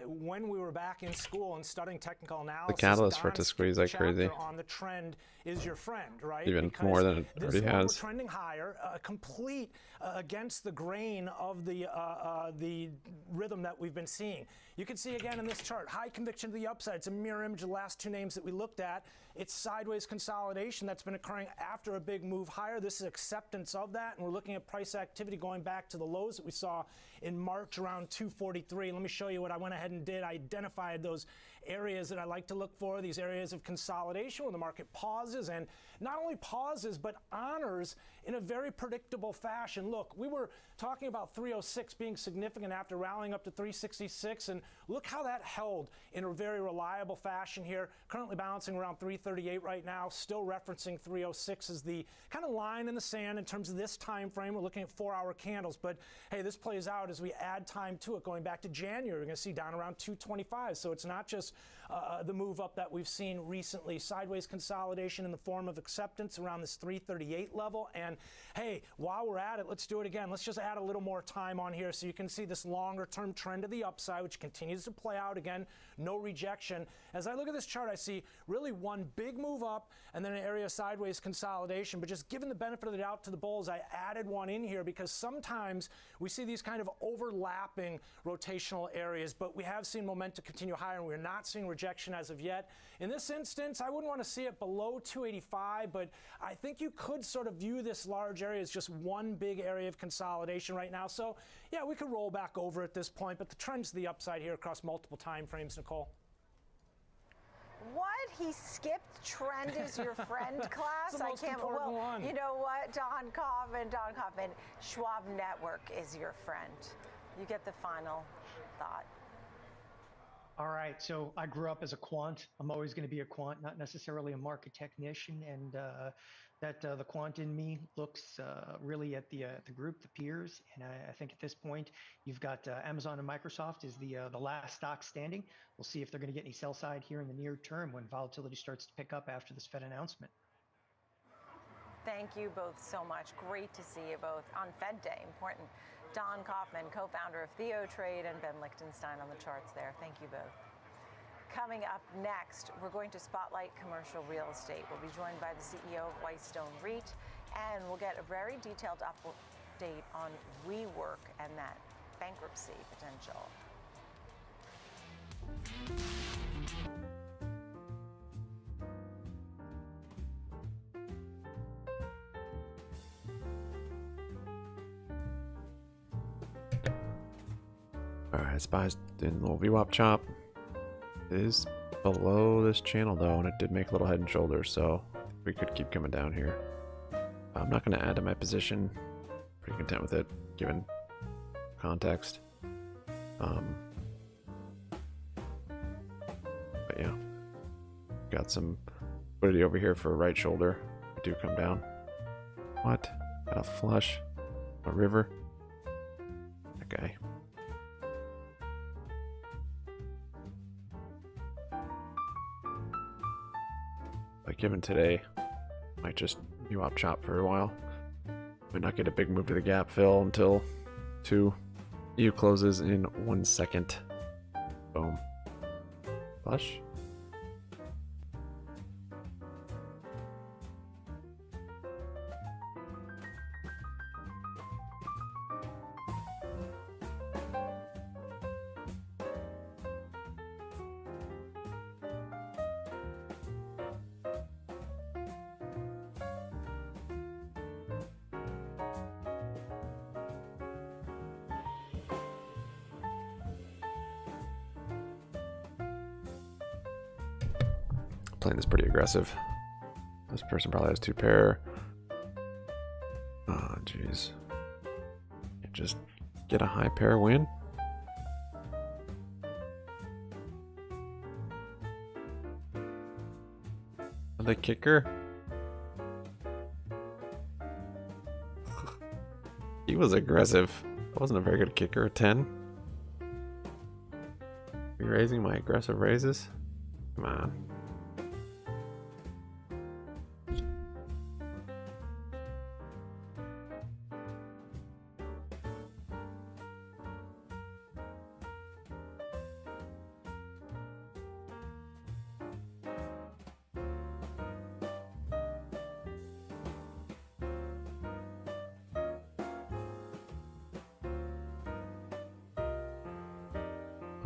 [SPEAKER 9] when we were back in school and studying technical analysis,
[SPEAKER 4] The catalyst for it to
[SPEAKER 9] Don's
[SPEAKER 4] squeeze like
[SPEAKER 9] chapter
[SPEAKER 4] crazy.
[SPEAKER 9] on the trend is your friend, right?
[SPEAKER 4] Even
[SPEAKER 9] Because
[SPEAKER 4] more than it
[SPEAKER 9] this
[SPEAKER 4] already
[SPEAKER 9] one
[SPEAKER 4] has.
[SPEAKER 9] We're trending higher, complete against the grain of the rhythm that we've been seeing. You can see again in this chart, high conviction to the upside. It's a mirror image of the last two names that we looked at. It's sideways consolidation that's been occurring after a big move higher. This is acceptance of that, and we're looking at price activity going back to the lows that we saw in March around 243. Let me show you what I went ahead and did. I identified those areas that I like to look for, these areas of consolidation where the market pauses, and not only pauses, but honors in a very predictable fashion. Look, we were talking about 306 being significant after rallying up to 366, and look how that held in a very reliable fashion here. Currently bouncing around 338 right now, still referencing 306 as the kind of line in the sand in terms of this time frame. We're looking at 4-hour candles, but hey, this plays out as we add time to it. Going back to January, we're going to see down around 225. So it's not just the move up that we've seen recently. Sideways consolidation in the form of acceptance around this 338 level. And hey, while we're at it, let's do it again. Let's just add a little more time on here so you can see this longer term trend to the upside, which continues to play out. Again, no rejection. As I look at this chart, I see really one big move up and then an area of sideways consolidation. But just given the benefit of the doubt to the bulls, I added one in here because sometimes we see these kind of overlapping rotational areas, but we have seen momentum continue higher, and we're not seeing rejection as of yet. In this instance, I wouldn't want to see it below 285, but I think you could sort of view this large area as just one big area of consolidation right now. So yeah, we could roll back over at this point, but the trend's to the upside here across multiple time frames, Nicole.
[SPEAKER 17] What? He skipped trend is your friend class?
[SPEAKER 9] It's the most important one.
[SPEAKER 17] You know what, Don Kaufman, Schwab Network is your friend. You get the final thought.
[SPEAKER 19] All right, so I grew up as a quant. I'm always going to be a quant, not necessarily a market technician, and the quant in me looks really at the group, the peers, and I think at this point you've got Amazon and Microsoft is the last stock standing. We'll see if they're going to get any sell side here in the near term when volatility starts to pick up after this Fed announcement.
[SPEAKER 17] Thank you both so much. Great to see you both on Fed Day. Important. Don Kaufman, co-founder of TheoTrade, and Ben Lichtenstein on the charts there. Thank you both. Coming up next, we're going to spotlight commercial real estate. We'll be joined by the CEO of Whitestone REIT, and we'll get a very detailed update on WeWork and that bankruptcy potential.
[SPEAKER 4] Alright, SPY's doing a little VWAP chop. It is below this channel though, and it did make a little head and shoulders, so we could keep coming down here. I'm not going to add to my position. Pretty content with it, given context. But yeah, got some liquidity over here for a right shoulder. We do come down. What? Got a flush? A river? That guy. But given today, might just VWAP chop for a while. Might not get a big move to the gap fill until 2. EU closes in 1 second. Boom. Flush. Playing this pretty aggressive. This person probably has 2 pair. Oh, jeez. Just get a high pair win. The kicker. He was aggressive. That wasn't a very good kicker. A 10. Re-raising my aggressive raises. Come on.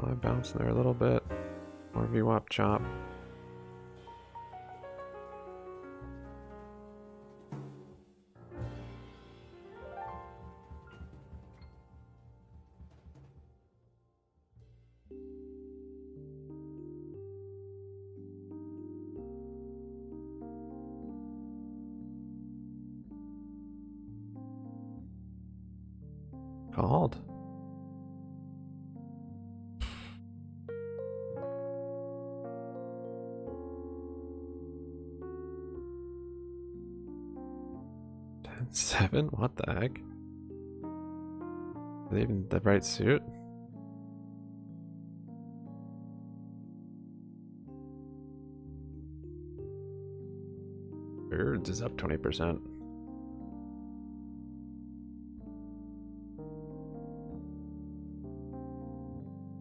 [SPEAKER 4] I bounce there a little bit. More VWAP chop. Called. Seven? What the heck? Are they even the right suit? Birds is up 20%.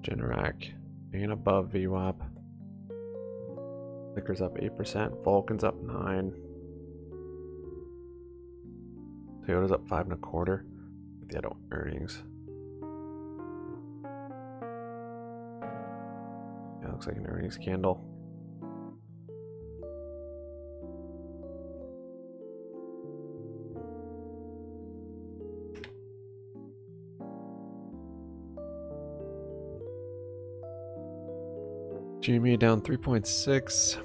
[SPEAKER 4] Generac and above VWAP. Liquor's up 8%. Vulcan's up 9%. Toyota's up 5.25%. The other earnings. Yeah, looks like an earnings candle. GME down 3.6.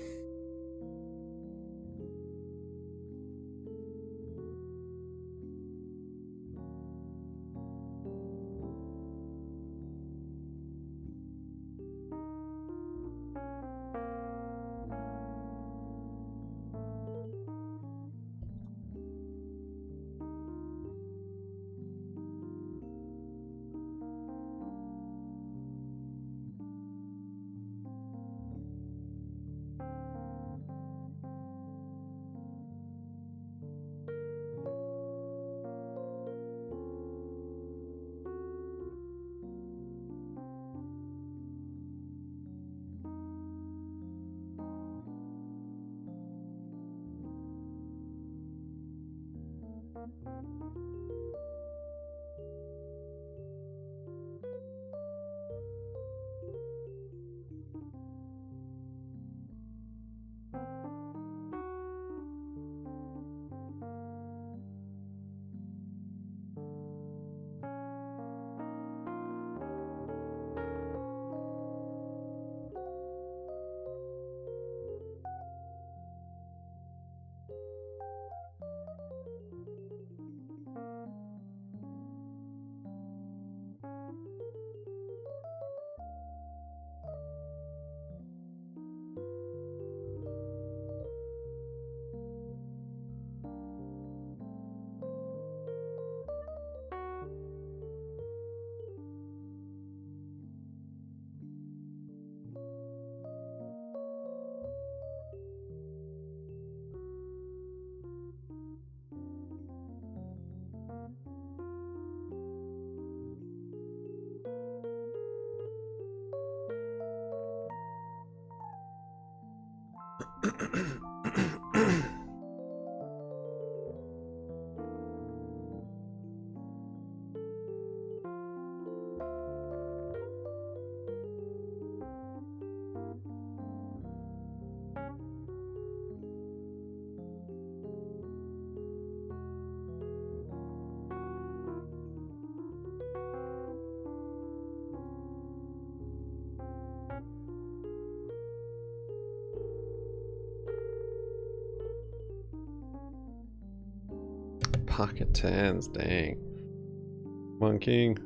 [SPEAKER 4] Pocket tens, dang. Come on, King.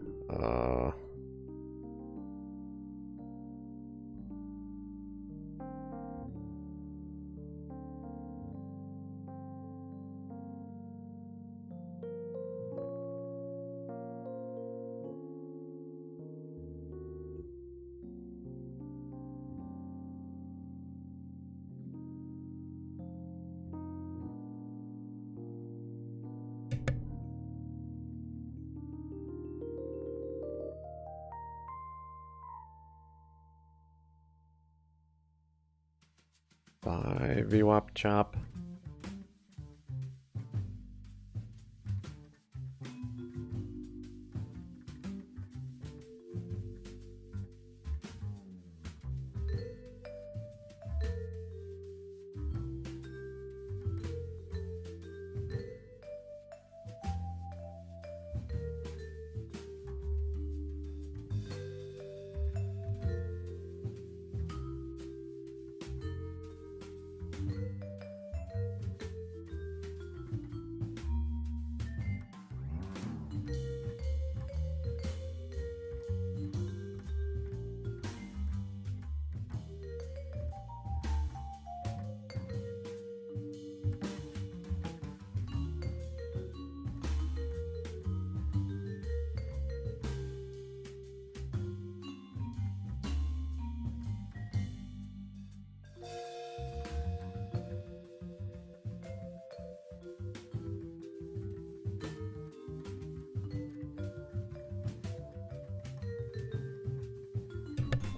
[SPEAKER 4] By VWAP chop.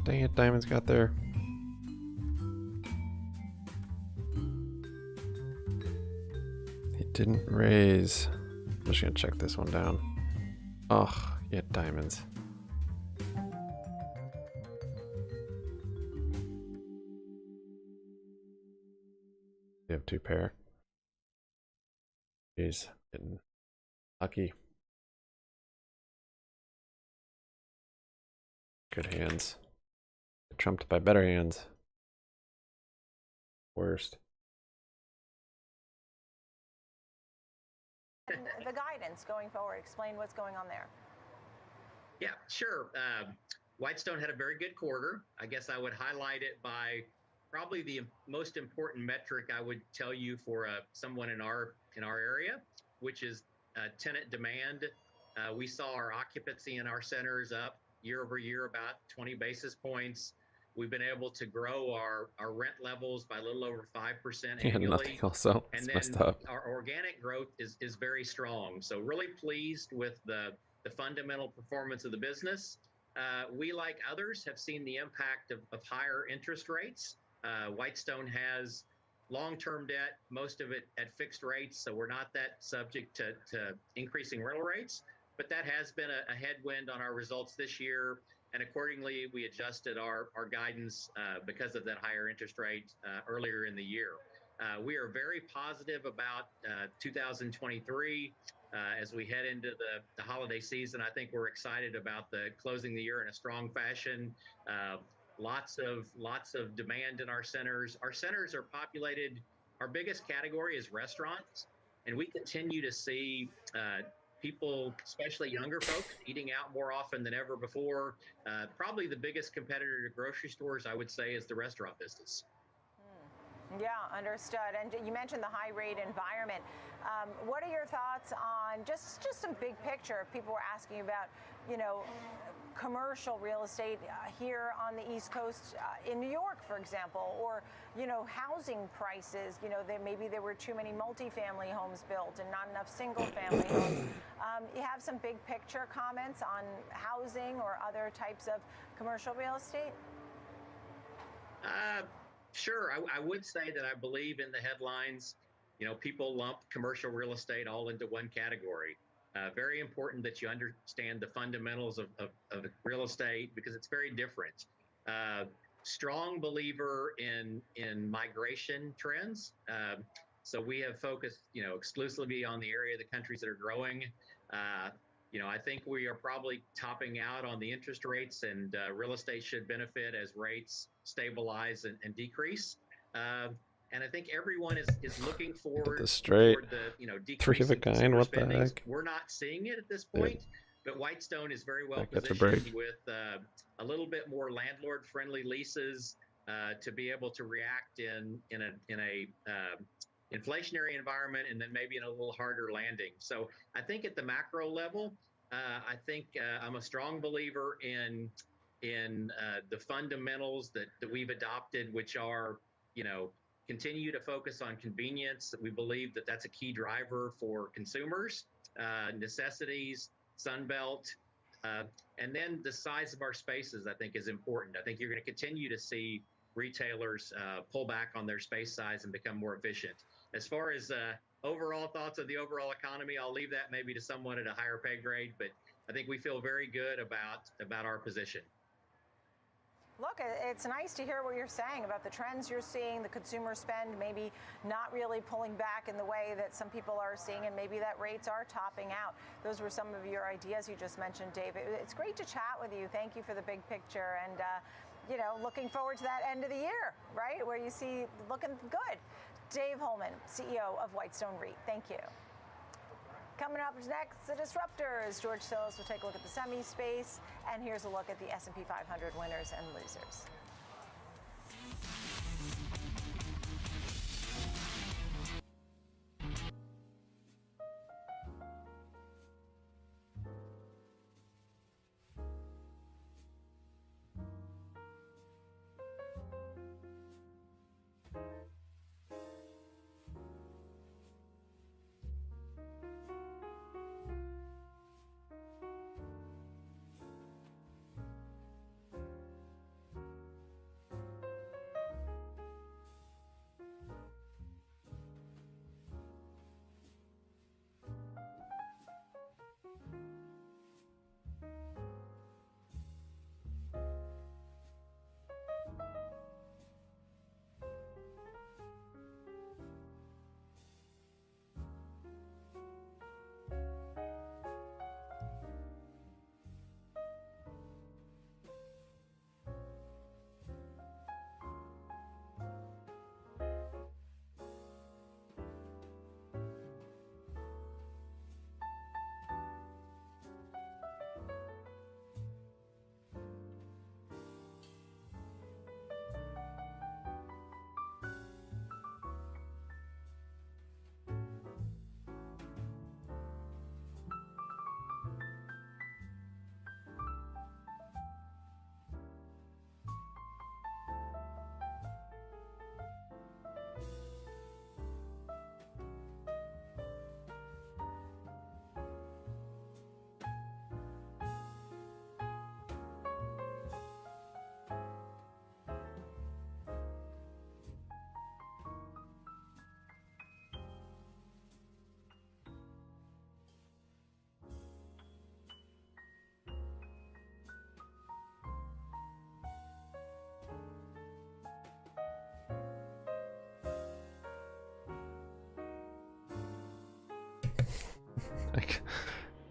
[SPEAKER 4] Dang it, Diamonds got there. He didn't raise. I'm just gonna check this one down. Oh, yeah, Diamonds. You have two pair. Jeez, getting lucky. Good hands. Trumped by better hands. Worst.
[SPEAKER 17] And the guidance going forward, explain what's going on there.
[SPEAKER 20] Yeah, sure. Whitestone had a very good quarter. I guess I would highlight it by probably the most important metric I would tell you for someone in our area, which is tenant demand. We saw our occupancy in our centers up year over year about 20 basis points. We've been able to grow our rent levels by a little over 5% annually.
[SPEAKER 4] Yeah, nothing also. It's messed up.
[SPEAKER 20] Our organic growth is very strong. So really pleased with the fundamental performance of the business. We, like others, have seen the impact of higher interest rates. Whitestone has long-term debt, most of it at fixed rates, so we're not that subject to increasing rental rates. But that has been a headwind on our results this year, and accordingly, we adjusted our guidance because of that higher interest rate earlier in the year. We are very positive about 2023 as we head into the holiday season. I think we're excited about closing the year in a strong fashion. Lots of demand in our centers. Our centers are populated. Our biggest category is restaurants, and we continue to see people, especially younger folks, eating out more often than ever before. Probably the biggest competitor to grocery stores, I would say, is the restaurant business.
[SPEAKER 17] Yeah, understood. And you mentioned the high rate environment. What are your thoughts on just some big picture? People were asking about, commercial real estate here on the East Coast, in New York, for example, or, housing prices. Maybe there were too many multifamily homes built and not enough single family homes. You have some big picture comments on housing or other types of commercial real estate?
[SPEAKER 20] Sure, I would say that I believe in the headlines. You know, people lump commercial real estate all into one category. Very important that you understand the fundamentals of real estate because it's very different. Strong believer in migration trends. So we have focused, you know, exclusively on the area of the countries that are growing. You know, I think we are probably topping out on the interest rates, and real estate should benefit as rates stabilize and decrease. And I think everyone is looking forward toward the, you know, decrease in consumer spending. We're not seeing it at this point, but Whitestone is very well positioned with a little bit more landlord-friendly leases to be able to react in a inflationary environment, and then maybe in a little harder landing. So I think at the macro level, I think I'm a strong believer in the fundamentals that we've adopted, which are, you know, continue to focus on convenience. We believe that that's a key driver for consumers, necessities, Sunbelt, and then the size of our spaces, I think, is important. I think you're going to continue to see retailers pull back on their space size and become more efficient. As far as overall thoughts of the overall economy, I'll leave that maybe to someone at a higher pay grade, but I think we feel very good about our position.
[SPEAKER 17] Look, it's nice to hear what you're saying about the trends you're seeing, the consumer spend maybe not really pulling back in the way that some people are seeing, and maybe that rates are topping out. Those were some of your ideas you just mentioned, Dave. It's great to chat with you. Thank you for the big picture, and you know, looking forward to that end of the year, right, where you see looking good. Dave Holman, CEO of Whitestone REIT. Thank you. Coming up next, the disruptors. George Sillis will take a look at the semi space, and here's a look at the S&P 500 winners and losers.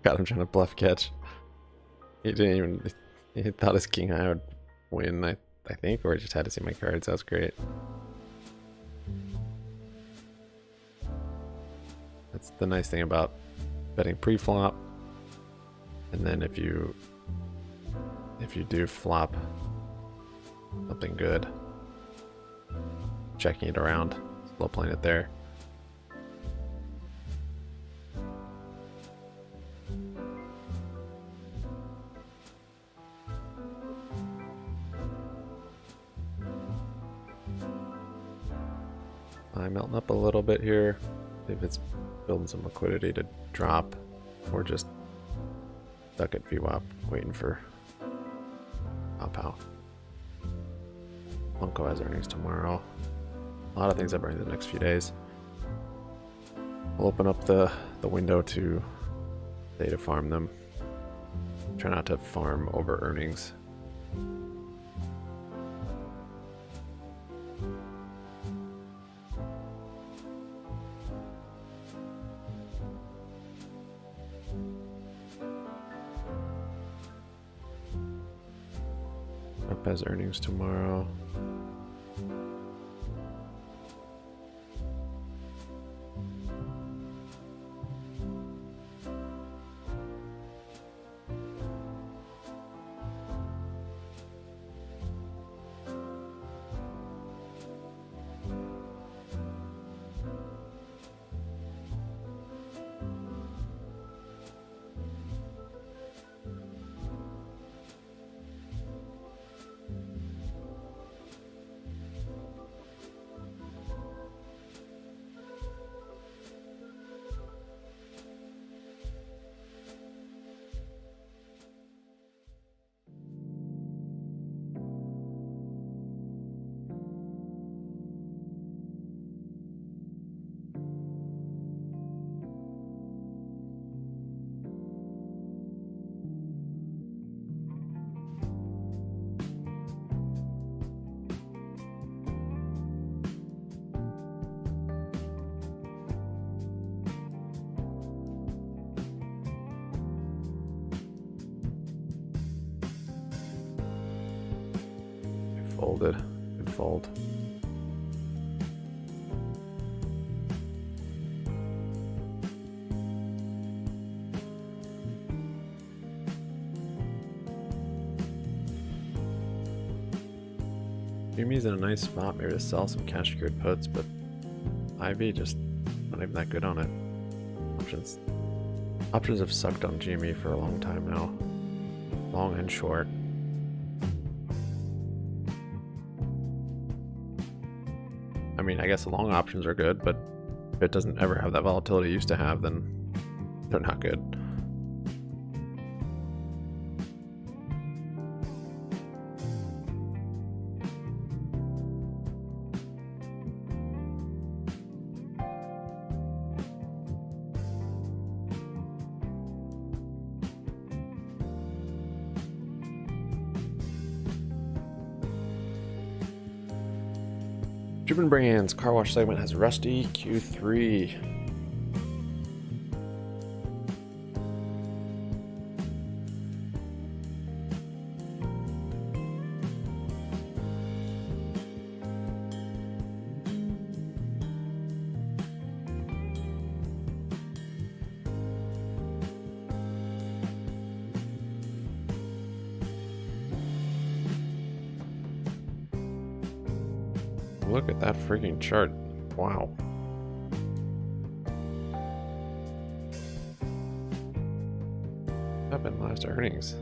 [SPEAKER 4] Got him trying to bluff catch. He didn't even. He thought his king high would win, I think, or he just had to see my cards. That was great. That's the nice thing about betting pre-flop. And then if you do flop something good, checking it around, slow playing it there. I'm melting up a little bit here. If it's building some liquidity to drop, or just stuck at VWAP waiting for pow. Funko has earnings tomorrow. A lot of things have earnings the next few days. We'll open up the window to data farm them. Try not to farm over earnings. Up has earnings tomorrow. Folded. Good fold. GME's in a nice spot maybe to sell some cash secured puts, but IV just not even that good on it. Options have sucked on GME for a long time now. Long and short. I mean, I guess long options are good, but if it doesn't ever have that volatility it used to have, then they're not good. Driven Brands car wash segment has Rusty Q3. Look at that freaking chart. Wow. What happened last earnings?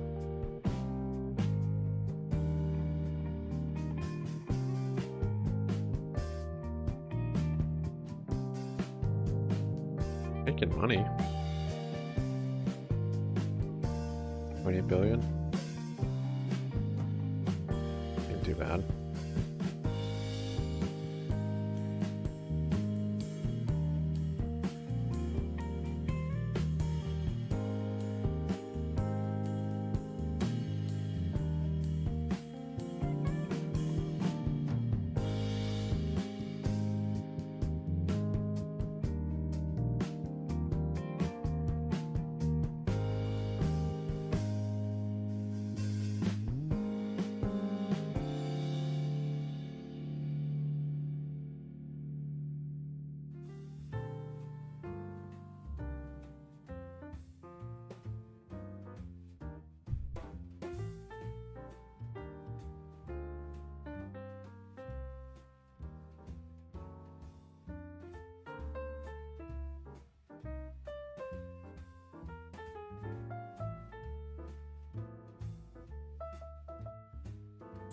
[SPEAKER 4] Making money. 20 billion. Ain't too bad.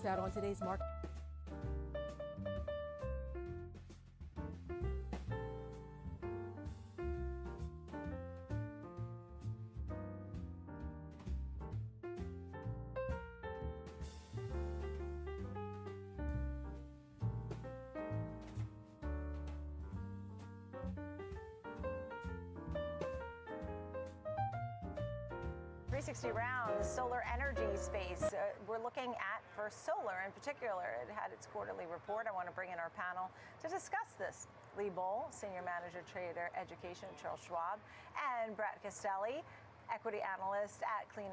[SPEAKER 21] Out on today's market.
[SPEAKER 17] 360 round, the solar energy space. We're looking at First Solar in particular. It had its quarterly report. I want to bring in our panel to discuss this. Lee Bohl, Senior Manager Trader Education at Charles Schwab, and Brett Castelli, Equity Analyst at Clean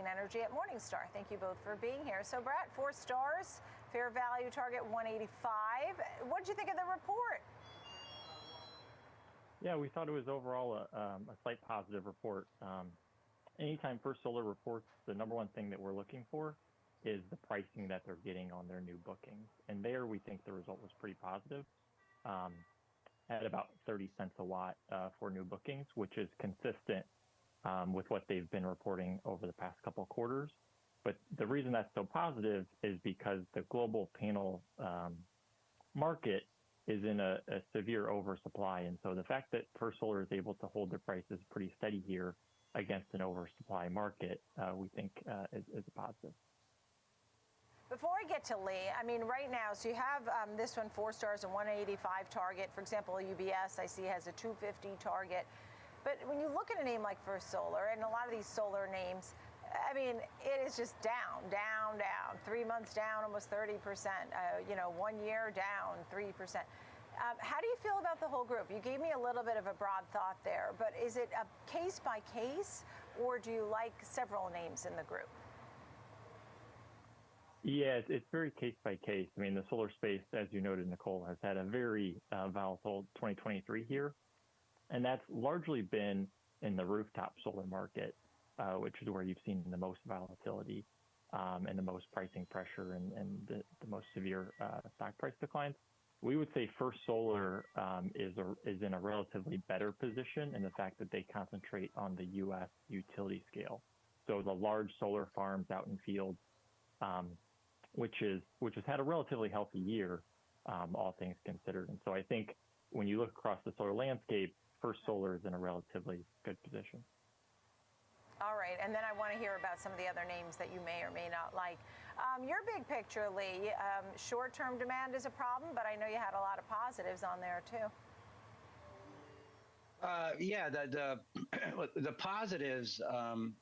[SPEAKER 17] Energy at Morningstar. Thank you both for being here. So Brett, 4 stars, fair value target 185. What did you think of the report?
[SPEAKER 1] Yeah, we thought it was overall a slight positive report. Anytime First Solar reports, the number one thing that we're looking for is the pricing that they're getting on their new bookings. And there we think the result was pretty positive, at about 30 cents a watt for new bookings, which is consistent with what they've been reporting over the past couple of quarters. But the reason that's so positive is because the global panel market is in a severe oversupply. And so the fact that First Solar is able to hold their prices pretty steady here against an oversupply market, we think is a positive.
[SPEAKER 17] Before I get to Lee, I mean, right now, so you have this one 4 stars and 185 target. For example, UBS, I see, has a 250 target. But when you look at a name like First Solar, and a lot of these solar names, I mean, it is just down, down, down. 3 months down, almost 30%. 1 year down, 3%. How do you feel about the whole group? You gave me a little bit of a broad thought there, but is it a case by case, or do you like several names in the group?
[SPEAKER 1] Yeah, it's very case by case. I mean, the solar space, as you noted, Nicole, has had a very volatile 2023 here. And that's largely been in the rooftop solar market, which is where you've seen the most volatility and the most pricing pressure and the most severe stock price declines. We would say First Solar is in a relatively better position in the fact that they concentrate on the U.S. utility scale. So the large solar farms out in fields, which has had a relatively healthy year, all things considered. And so I think when you look across the solar landscape, First Solar is in a relatively good position.
[SPEAKER 17] All right, and then I want to hear about some of the other names that you may or may not like. Your big picture, Lee, short-term demand is a problem, but I know you had a lot of positives on there too.
[SPEAKER 22] Yeah, the positives,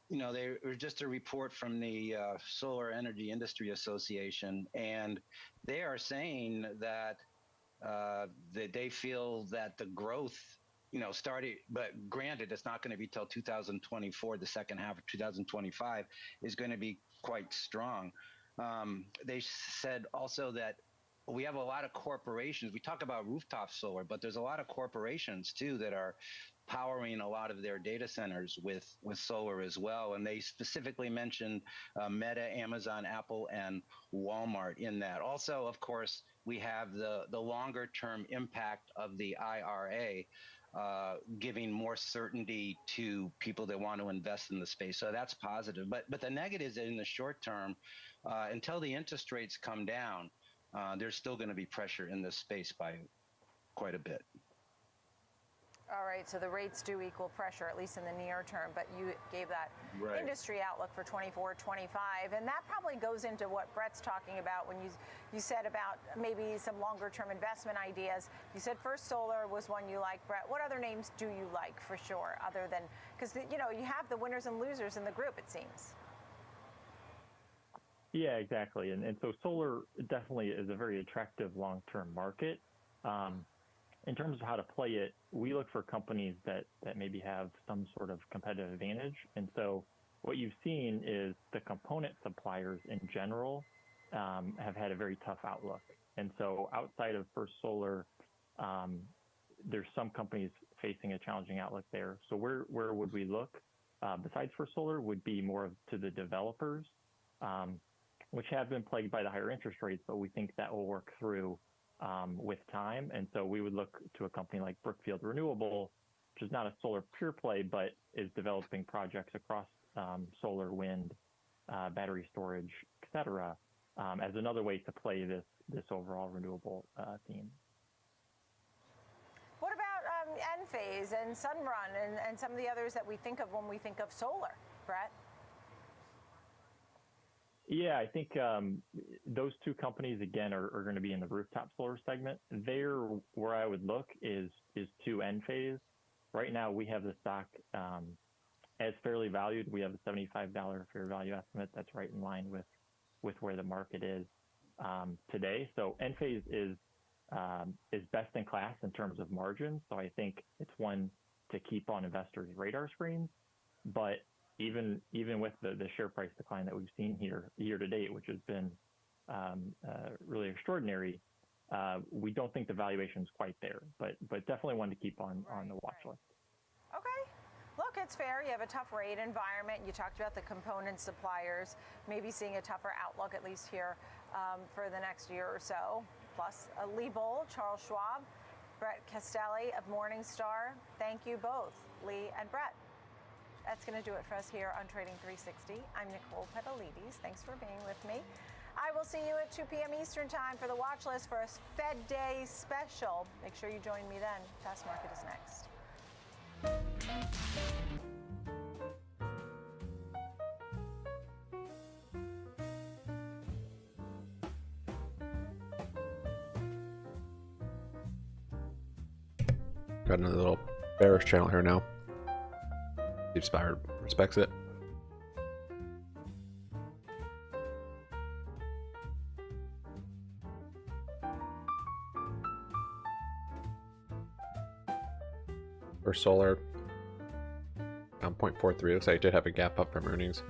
[SPEAKER 22] they were just a report from the Solar Energy Industry Association, and they are saying that they feel that the growth, started, but granted, it's not going to be till 2024, the second half of 2025 is going to be quite strong. They said also that we have a lot of corporations. We talk about rooftop solar, but there's a lot of corporations too that are powering a lot of their data centers with solar as well. And they specifically mentioned Meta, Amazon, Apple, and Walmart in that. Also, of course, we have the longer term impact of the IRA, giving more certainty to people that want to invest in the space. So that's positive. But the negatives in the short term, until the interest rates come down, there's still going to be pressure in this space by quite a bit.
[SPEAKER 17] All right, so the rates do equal pressure, at least in the near term, but you gave that industry outlook for 24, 25, and that probably goes into what Brett's talking about when you said about maybe some longer term investment ideas. You said First Solar was one you like, Brett. What other names do you like for sure, other than, because you have the winners and losers in the group, it seems.
[SPEAKER 1] Yeah, exactly. And so solar definitely is a very attractive long-term market. In terms of how to play it, we look for companies that maybe have some sort of competitive advantage. And so what you've seen is the component suppliers in general have had a very tough outlook. And so outside of First Solar, there's some companies facing a challenging outlook there. So where would we look? Besides First Solar would be more to the developers, which have been plagued by the higher interest rates, but we think that will work through with time. And so we would look to a company like Brookfield Renewable, which is not a solar pure play, but is developing projects across solar, wind, battery storage, et cetera, as another way to play this overall renewable theme.
[SPEAKER 17] What about Enphase and Sunrun and some of the others that we think of when we think of solar, Brett?
[SPEAKER 1] Yeah, I think those two companies, again, are going to be in the rooftop solar segment. There, where I would look is to Enphase. Right now, we have the stock as fairly valued. We have a $75 fair value estimate that's right in line with where the market is today. So Enphase is best in class in terms of margins. So I think it's one to keep on investors' radar screens. But even with the share price decline that we've seen here year to date, which has been really extraordinary, we don't think the valuation is quite there. But definitely one to keep on the watch list.
[SPEAKER 17] Okay. Look, it's fair. You have a tough rate environment. You talked about the component suppliers, maybe seeing a tougher outlook, at least here for the next year or so. Plus, Lee Bowl, Charles Schwab, Brett Castelli of Morningstar. Thank you both, Lee and Brett. That's going to do it for us here on Trading 360. I'm Nicole Petalides. Thanks for being with me. I will see you at 2 p.m. Eastern Time for the watch list for a Fed Day special. Make sure you join me then. Fast Market is next.
[SPEAKER 4] Got another little bearish channel here now. Steve Spire respects it. For solar, down 0.43. Looks like it did have a gap up from earnings.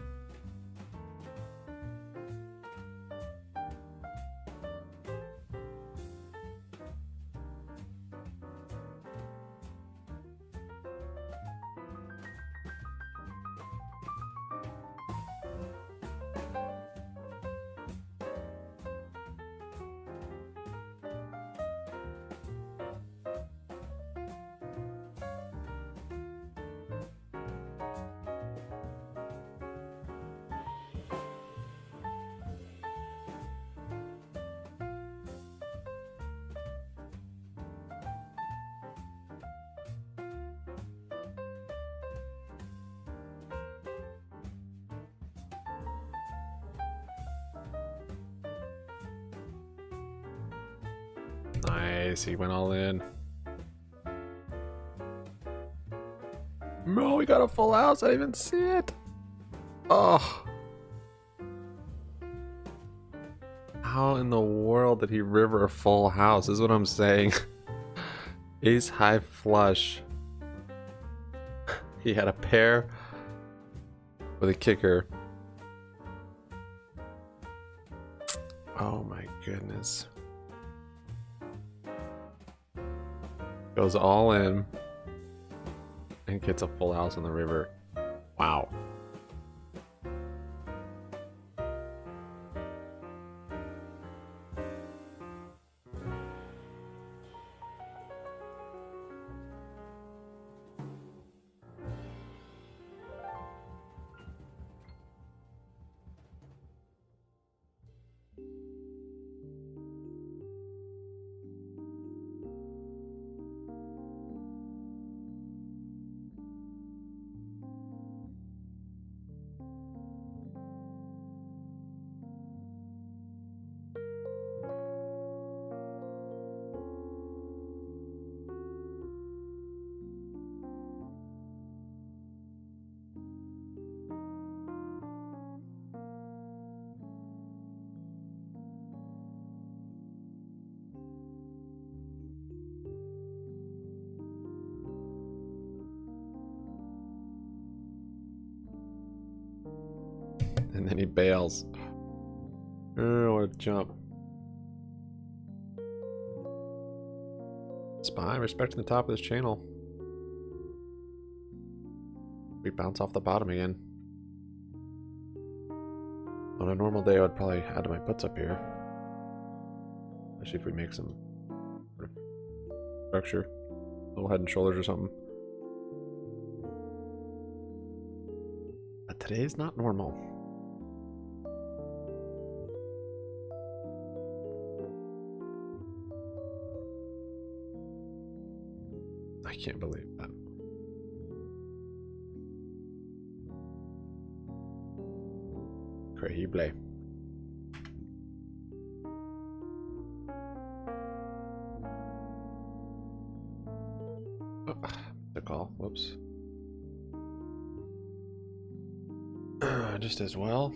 [SPEAKER 4] Nice, he went all in. No, we got a full house. I didn't even see it. Oh. How in the world did he river a full house? This is what I'm saying. Ace high flush. He had a pair with a kicker. Oh my goodness. Goes all in and gets a full house on the river. Wow. And then he bails. Oh, what a jump. Spy respecting the top of this channel. We bounce off the bottom again. On a normal day, I would probably add to my puts up here. Especially if we make some sort of structure. Little head and shoulders or something. But today's not normal. I can't believe that. Increíble. Oh, the call. Whoops. just as well.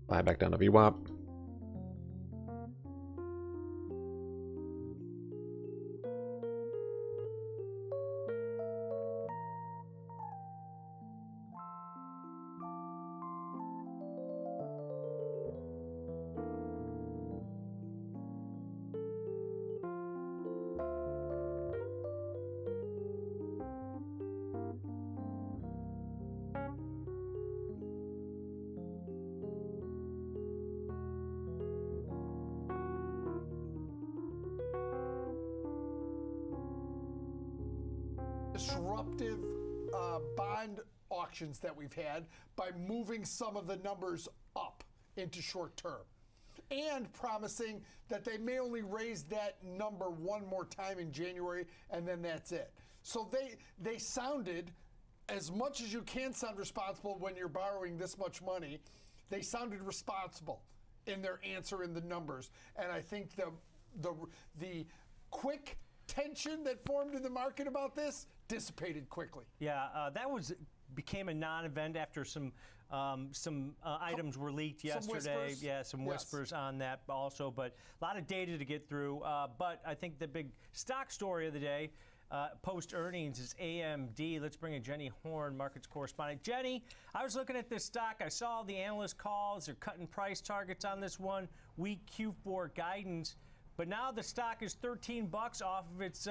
[SPEAKER 4] Buy back down to VWAP.
[SPEAKER 5] Disruptive bond auctions that we've had by moving some of the numbers up into short term and promising that they may only raise that number one more time in January and then that's it. So they sounded, as much as you can sound responsible when you're borrowing this much money, they sounded responsible in their answer in the numbers. And I think the quick tension that formed in the market about this dissipated quickly.
[SPEAKER 8] Yeah, that became a non-event after some items were leaked yesterday. Some whispers on that also, but a lot of data to get through. But I think the big stock story of the day, post earnings, is AMD. Let's bring in Jenny Horn, markets correspondent. Jenny, I was looking at this stock. I saw the analyst calls. They're cutting price targets on this one. Weak Q4 guidance. But now the stock is $13 off of its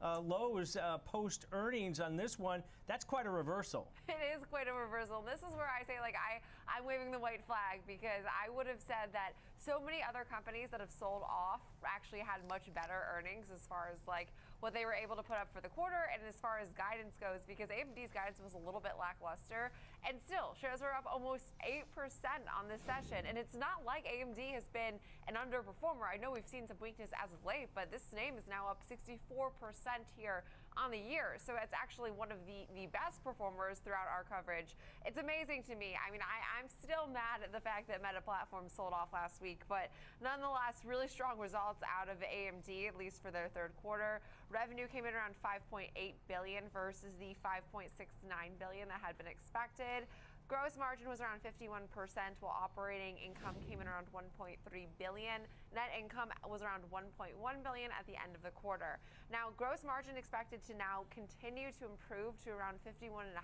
[SPEAKER 8] lows post earnings on this one. That's quite a reversal.
[SPEAKER 3] It is quite a reversal. This is where I say, like, I'm waving the white flag, because I would have said that so many other companies that have sold off actually had much better earnings as far as like what they were able to put up for the quarter and as far as guidance goes, because AMD's guidance was a little bit lackluster, and still shares are up almost 8% on this session. And it's not like AMD has been an underperformer. I know we've seen some weakness as of late, but this name is now up 64% here on the year. So it's actually one of the best performers throughout our coverage. It's amazing to me. I mean, I'm still mad at the fact that Meta Platforms sold off last week, but nonetheless, really strong results out of AMD, at least for their third quarter. Revenue came in around $5.8 billion versus the $5.69 billion that had been expected. Gross margin was around 51%, while operating income came in around $1.3 billion. Net income was around $1.1 billion at the end of the quarter. Now, gross margin expected to now continue to improve to around 51.5%.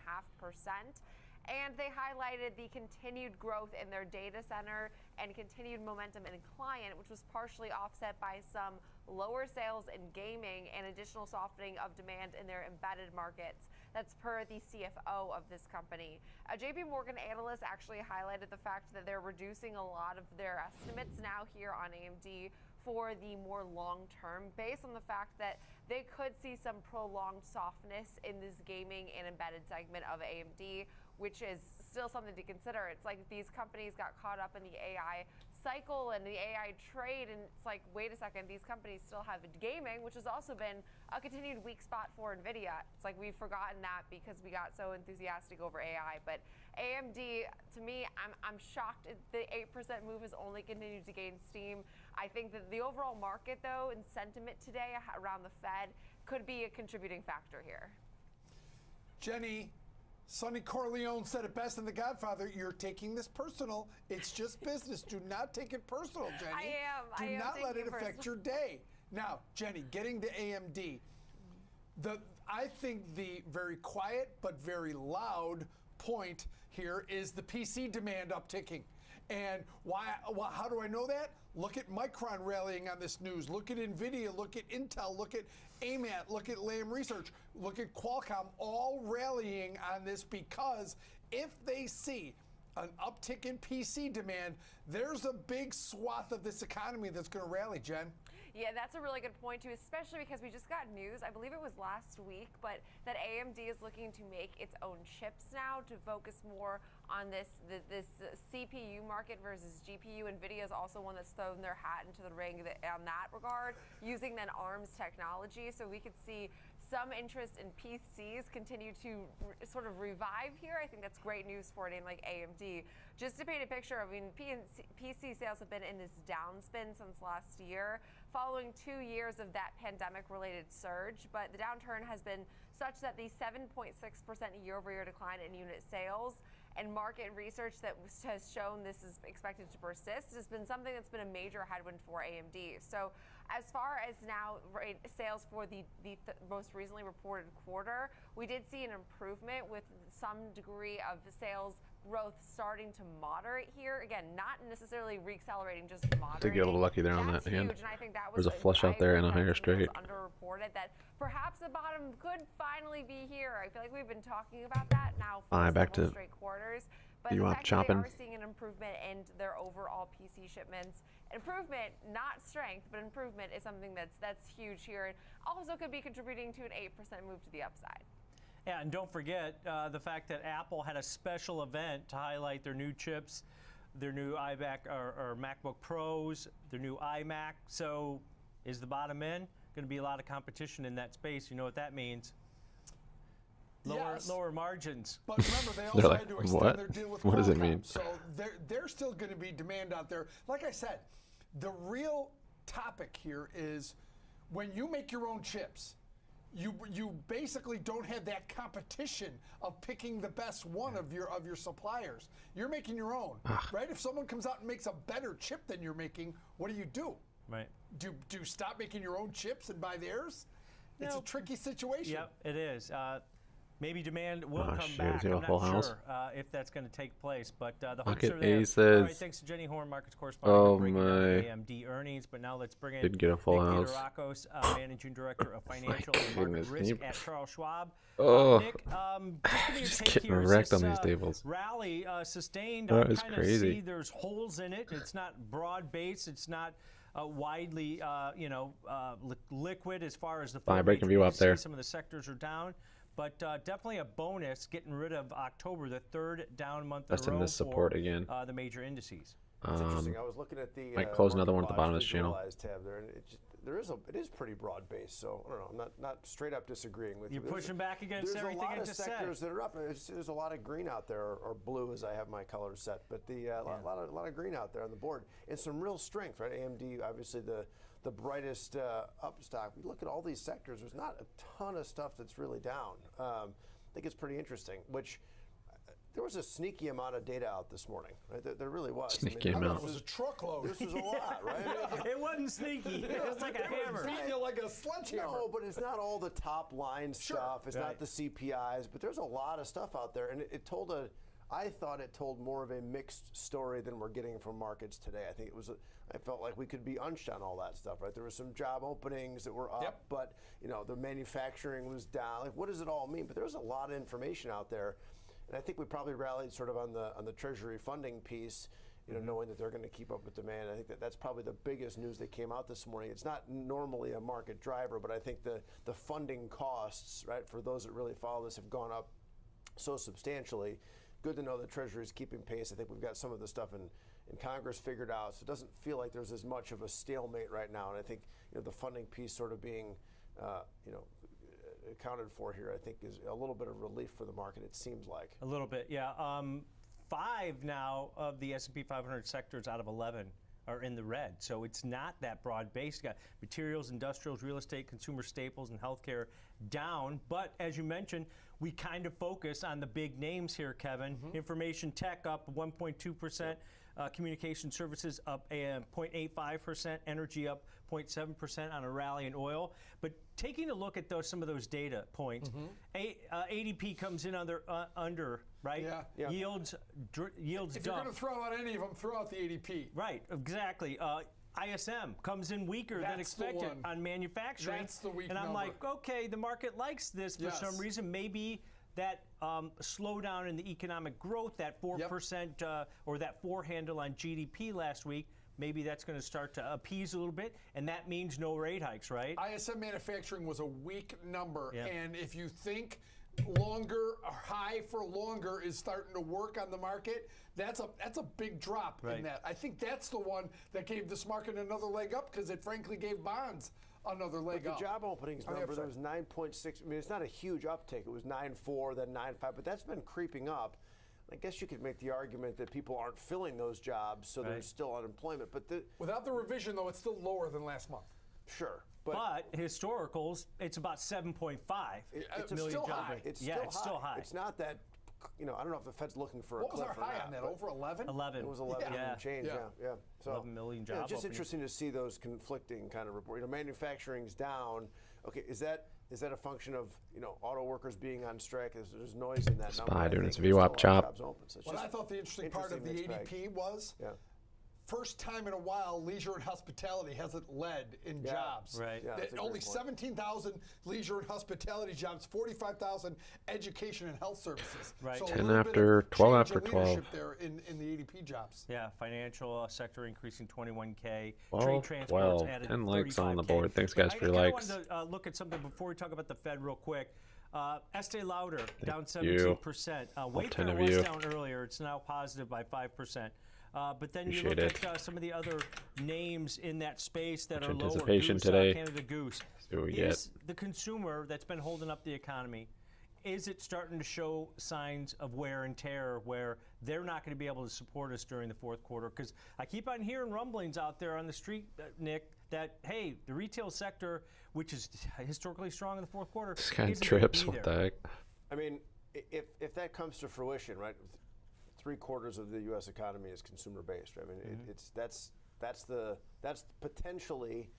[SPEAKER 3] And they highlighted the continued growth in their data center and continued momentum in client, which was partially offset by some lower sales in gaming and additional softening of demand in their embedded markets. That's per the CFO of this company. A JP Morgan analyst actually highlighted the fact that they're reducing a lot of their estimates now here on AMD for the more long term, based on the fact that they could see some prolonged softness in this gaming and embedded segment of AMD, which is still something to consider. It's like these companies got caught up in the AI cycle and the AI trade, and it's like, wait a second, these companies still have gaming, which has also been a continued weak spot for NVIDIA. It's like we've forgotten that because we got so enthusiastic over AI. But AMD, to me, I'm shocked the 8% move has only continued to gain steam. I think that the overall market, though, and sentiment today around the Fed could be a contributing factor here.
[SPEAKER 5] Jenny, Sonny Corleone said it best in The Godfather, you're taking this personal. It's just business. Do not take it personal, Jenny.
[SPEAKER 3] I am.
[SPEAKER 5] Do not let it affect your day. Now, Jenny, getting to AMD, I think the very quiet but very loud point here is the PC demand upticking. And how do I know that? Look at Micron rallying on this news. Look at NVIDIA. Look at Intel. Look at AMAT. Look at Lam Research. Look at Qualcomm, all rallying on this, because if they see an uptick in PC demand, there's a big swath of this economy that's going to rally, Jen.
[SPEAKER 3] Yeah, that's a really good point, too, especially because we just got news, I believe it was last week, but that AMD is looking to make its own chips now to focus more on this CPU market versus GPU. NVIDIA is also one that's thrown their hat into the ring on that regard, using then ARM's technology. So we could see some interest in PCs continue to sort of revive here. I think that's great news for a name like AMD. Just to paint a picture, I mean, PC sales have been in this downspin since last year, following 2 years of that pandemic-related surge. But the downturn has been such that the 7.6% year-over-year decline in unit sales and market research that has shown this is expected to persist has been something that's been a major headwind for AMD. So as far as now sales for the most recently reported quarter, we did see an improvement with some degree of sales growth starting to moderate here. Again, not necessarily re-accelerating, just moderating.
[SPEAKER 4] Did get a little lucky there on that hand.
[SPEAKER 3] Huge, and I think that was
[SPEAKER 4] There's a flush out there and a higher straight.
[SPEAKER 3] Underreported that perhaps the bottom could finally be here. I feel like we've been talking about that now for
[SPEAKER 4] back to
[SPEAKER 3] straight quarters. But
[SPEAKER 4] you
[SPEAKER 3] the
[SPEAKER 4] want
[SPEAKER 3] fact
[SPEAKER 4] chopping.
[SPEAKER 3] that they are seeing an improvement in their overall PC shipments. Improvement, not strength, but improvement is something that's huge here, and also could be contributing to an 8% move to the upside.
[SPEAKER 8] Yeah, and don't forget the fact that Apple had a special event to highlight their new chips, their new iMac or MacBook Pros, their new iMac. So is the bottom end going to be a lot of competition in that space? You know what that means. Lower margins.
[SPEAKER 5] But remember, they also had to extend their deal with Qualcomm.
[SPEAKER 4] What does it mean?
[SPEAKER 5] So there's still going to be demand out there. Like I said, the real topic here is when you make your own chips, you basically don't have that competition of picking the best one of your suppliers. You're making your own, right? If someone comes out and makes a better chip than you're making, what do?
[SPEAKER 8] Right.
[SPEAKER 5] Do you stop making your own chips and buy theirs? It's a tricky situation.
[SPEAKER 8] Yep, it is. Maybe demand will come
[SPEAKER 4] shit,
[SPEAKER 8] back. I'm
[SPEAKER 4] full
[SPEAKER 8] not
[SPEAKER 4] house.
[SPEAKER 8] sure if that's going to take place, but the
[SPEAKER 4] Look
[SPEAKER 8] hooks
[SPEAKER 4] at
[SPEAKER 8] are there.
[SPEAKER 4] Aces.
[SPEAKER 8] All right, thanks to Jenny Horn, markets correspondent, for breaking down AMD earnings. But now let's bring in
[SPEAKER 4] Didn't get a full
[SPEAKER 8] Nick
[SPEAKER 4] house.
[SPEAKER 8] Theodorakis, Managing Director of Financial and Market Risk at Charles Schwab.
[SPEAKER 4] Just
[SPEAKER 8] Nick, just give me your take
[SPEAKER 4] getting
[SPEAKER 8] here.
[SPEAKER 4] wrecked
[SPEAKER 8] Is
[SPEAKER 4] on
[SPEAKER 8] this,
[SPEAKER 4] these tables.
[SPEAKER 8] Rally sustained.
[SPEAKER 4] That
[SPEAKER 8] I
[SPEAKER 4] is
[SPEAKER 8] kind
[SPEAKER 4] crazy.
[SPEAKER 8] of see there's holes in it. It's not broad-based. It's not widely, liquid as far as the
[SPEAKER 4] breaking view up there.
[SPEAKER 8] Some of the sectors are down. But definitely a bonus getting rid of October, the third down month in a row
[SPEAKER 4] This support
[SPEAKER 8] for
[SPEAKER 4] again.
[SPEAKER 8] The major indices.
[SPEAKER 6] It's interesting. I was looking at the
[SPEAKER 4] might close another one at the
[SPEAKER 6] Market
[SPEAKER 4] bottom of this channel.
[SPEAKER 6] Watch tab there, and it is pretty broad based. So I don't know. I'm not straight up disagreeing with you.
[SPEAKER 8] You're pushing back against everything I just said.
[SPEAKER 6] There's a lot of sectors that are up. There's a lot of green out there, or blue as I have my colors set. But a lot of green out there on the board, and some real strength. Right, AMD obviously the brightest up stock. We look at all these sectors. There's not a ton of stuff that's really down. I think it's pretty interesting. Which there was a sneaky amount of data out this morning. Right? There really was.
[SPEAKER 4] Sneaky amount.
[SPEAKER 5] It was a truckload.
[SPEAKER 6] This was a lot, right?
[SPEAKER 8] It wasn't sneaky. It was like a hammer.
[SPEAKER 5] Beating you like a sledgehammer.
[SPEAKER 6] No, but it's not all the top line stuff. It's not the CPIs, but there's a lot of stuff out there, and it told I thought it told more of a mixed story than we're getting from markets today. I think it was. I felt like we could be unshed on all that stuff, right? There were some job openings that were up, but the manufacturing was down. Like, what does it all mean? But there was a lot of information out there. And I think we probably rallied sort of on the Treasury funding piece, knowing that they're going to keep up with demand. I think that's probably the biggest news that came out this morning. It's not normally a market driver, but I think the funding costs, right, for those that really follow this have gone up so substantially good to know the Treasury is keeping pace. I think we've got some of the stuff in Congress figured out, so it doesn't feel like there's as much of a stalemate right now. And I think the funding piece sort of being accounted for here, I think, is a little bit of relief for the market. It seems like
[SPEAKER 8] a little bit, yeah. 5 now of the S&P 500 sectors out of 11 are in the red, so it's not that broad-based. You got materials, industrials, real estate, consumer staples, and healthcare down. But as you mentioned, we kind of focus on the big names here, Kevin. Information tech up 1.2%. Communication services up 0.85%, energy up 0.7% on a rally in oil. But taking a look at some of those data points, ADP comes in under, right?
[SPEAKER 5] Yeah.
[SPEAKER 8] Yields
[SPEAKER 5] If you're going to throw out any of them, throw out the ADP.
[SPEAKER 8] Right, exactly. ISM comes in weaker than expected on manufacturing.
[SPEAKER 5] That's the weak
[SPEAKER 8] And I'm
[SPEAKER 5] number.
[SPEAKER 8] like, okay, the market likes this for some reason. Maybe that slowdown in the economic growth, that 4% or that 4 handle on GDP last week, maybe that's going to start to appease a little bit, and that means no rate hikes, right?
[SPEAKER 5] ISM manufacturing was a weak number, and if you think longer or high for longer is starting to work on the market, that's a big drop in that. I think that's the one that gave this market another leg up because it frankly gave bonds another leg up.
[SPEAKER 6] The job openings number, there was 9.6. I mean, it's not a huge uptick. It was 9.4, then 9.5, but that's been creeping up. I guess you could make the argument that people aren't filling those jobs, so there's still unemployment. But
[SPEAKER 5] without the revision, though, it's still lower than last month.
[SPEAKER 6] Sure.
[SPEAKER 8] But historicals, it's about 7.5 million
[SPEAKER 6] still
[SPEAKER 8] jobs.
[SPEAKER 6] High. It's still high. It's not that, I don't know if the Fed's looking for a cliff or not.
[SPEAKER 5] What was our high on that? Over 11?
[SPEAKER 8] 11.
[SPEAKER 6] It was 11 and change, yeah. So
[SPEAKER 8] 11 million jobs.
[SPEAKER 6] It's just interesting to see those conflicting kind of reports. Manufacturing's down. Okay, is that a function of auto workers being on strike? There's noise in that number.
[SPEAKER 4] SPY doing its VWAP chop.
[SPEAKER 5] What I thought the interesting part of the ADP was, first time in a while, leisure and hospitality hasn't led in jobs.
[SPEAKER 8] Right.
[SPEAKER 6] Yeah,
[SPEAKER 5] only 17,000 leisure and hospitality jobs, 45,000 education and health services.
[SPEAKER 8] Right.
[SPEAKER 5] So
[SPEAKER 4] 10 after 12 after 12.
[SPEAKER 5] There in the ADP jobs.
[SPEAKER 8] Yeah, financial sector increasing 21K.
[SPEAKER 4] 12,
[SPEAKER 8] Trade transports
[SPEAKER 4] 12,
[SPEAKER 8] added
[SPEAKER 4] 10 likes on the
[SPEAKER 8] 35K.
[SPEAKER 4] board. Thanks, guys, for your likes.
[SPEAKER 8] I wanted to look at something before we talk about the Fed real quick. Estee Lauder down 17%. Wayfair was down earlier. It's now positive by 5%. But then you look at some of the other names in that space that are lower.
[SPEAKER 4] Anticipation
[SPEAKER 8] Goose,
[SPEAKER 4] today.
[SPEAKER 8] Canada Goose.
[SPEAKER 4] See what we
[SPEAKER 8] Is the consumer that's been holding up the economy, is it starting to show signs of wear and tear where they're not going to be able to support us during the fourth quarter? Because I keep on hearing rumblings out there on the street, Nick, that, hey, the retail sector, which is historically strong in the fourth quarter,
[SPEAKER 4] This guy
[SPEAKER 8] isn't
[SPEAKER 4] trips.
[SPEAKER 8] gonna be
[SPEAKER 4] What the
[SPEAKER 8] there.
[SPEAKER 4] heck?
[SPEAKER 6] I mean, if that comes to fruition, right? 3/4 of the U.S. economy is consumer-based. Right? I mean, that's potentially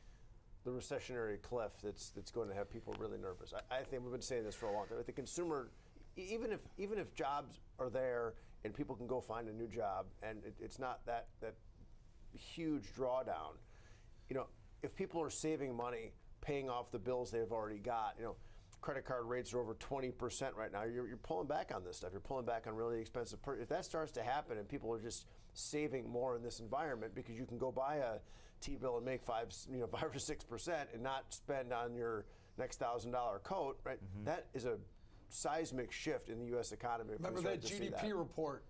[SPEAKER 6] the recessionary cliff that's going to have people really nervous. I think we've been saying this for a long time. The consumer, even if jobs are there and people can go find a new job, and it's not that huge drawdown. If people are saving money, paying off the bills they've already got, credit card rates are over 20% right now. You're pulling back on this stuff. You're pulling back on really expensive if that starts to happen and people are just saving more in this environment because you can go buy a T-bill and make 5 or 6% and not spend on your next $1,000 coat, right? That is a seismic shift in the U.S. economy.
[SPEAKER 5] Remember that GDP report?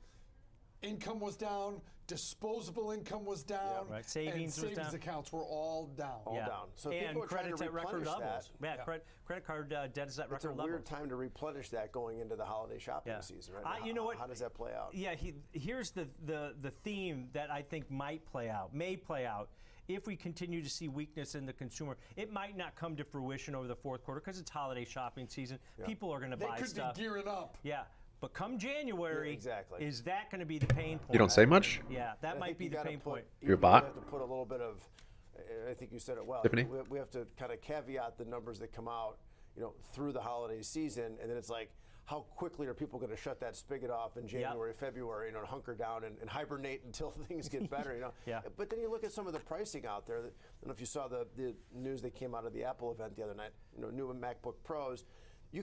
[SPEAKER 5] Income was down, disposable income was down,
[SPEAKER 8] Savings
[SPEAKER 5] and
[SPEAKER 8] was down.
[SPEAKER 5] accounts were all down.
[SPEAKER 6] Down. So
[SPEAKER 8] and
[SPEAKER 6] people are trying to
[SPEAKER 8] credit's at record
[SPEAKER 6] replenish
[SPEAKER 8] levels.
[SPEAKER 6] that.
[SPEAKER 8] Credit card debt is at record levels.
[SPEAKER 6] It's a weird time to replenish that going into the holiday shopping season, right?
[SPEAKER 8] You know what?
[SPEAKER 6] How does that play out?
[SPEAKER 8] Yeah, here's the theme that I think may play out. If we continue to see weakness in the consumer, it might not come to fruition over the fourth quarter because it's holiday shopping season. People are going to buy stuff.
[SPEAKER 5] They could be gearing up.
[SPEAKER 8] Yeah. But come January, is that going to be the pain point?
[SPEAKER 4] You don't say much?
[SPEAKER 8] Yeah, that might be the pain point.
[SPEAKER 4] You're a bot?
[SPEAKER 6] You have to put a little bit of, I think you said it well.
[SPEAKER 4] Tiffany?
[SPEAKER 6] We have to kind of caveat the numbers that come out, through the holiday season, and then it's like, how quickly are people going to shut that spigot off in January, February, and hunker down and hibernate until things get better, But then you look at some of the pricing out there. I don't know if you saw the news that came out of the Apple event the other night, new MacBook Pros. you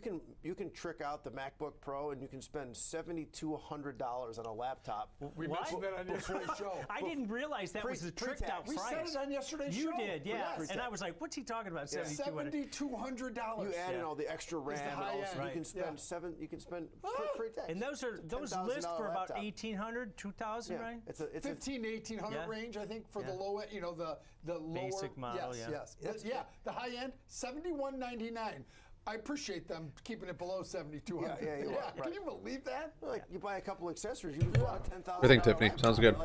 [SPEAKER 6] can trick out the MacBook Pro and you can spend $7,200 on a laptop.
[SPEAKER 5] We mentioned that on yesterday's show.
[SPEAKER 8] I didn't realize that was the tricked out
[SPEAKER 5] We
[SPEAKER 8] price.
[SPEAKER 5] said it on yesterday's show.
[SPEAKER 8] You did, yeah.
[SPEAKER 5] Yes.
[SPEAKER 8] And I was like, what's he talking about?
[SPEAKER 5] $7,200.
[SPEAKER 6] You add in all the extra RAM, and also you can spend You can spend pre-tax.
[SPEAKER 8] And those list for about $1,800, $2,000, right?
[SPEAKER 5] It's a 15 to 1800 range, I think, for the low end. You know, the lower
[SPEAKER 8] basic model.
[SPEAKER 5] Yes. But the high end, $71.99. I appreciate them keeping it below $7,200.
[SPEAKER 6] Right.
[SPEAKER 5] Can you believe that?
[SPEAKER 6] Like you buy a couple accessories, you can buy $10,000.
[SPEAKER 4] What do you think, Tiffany? Sounds good.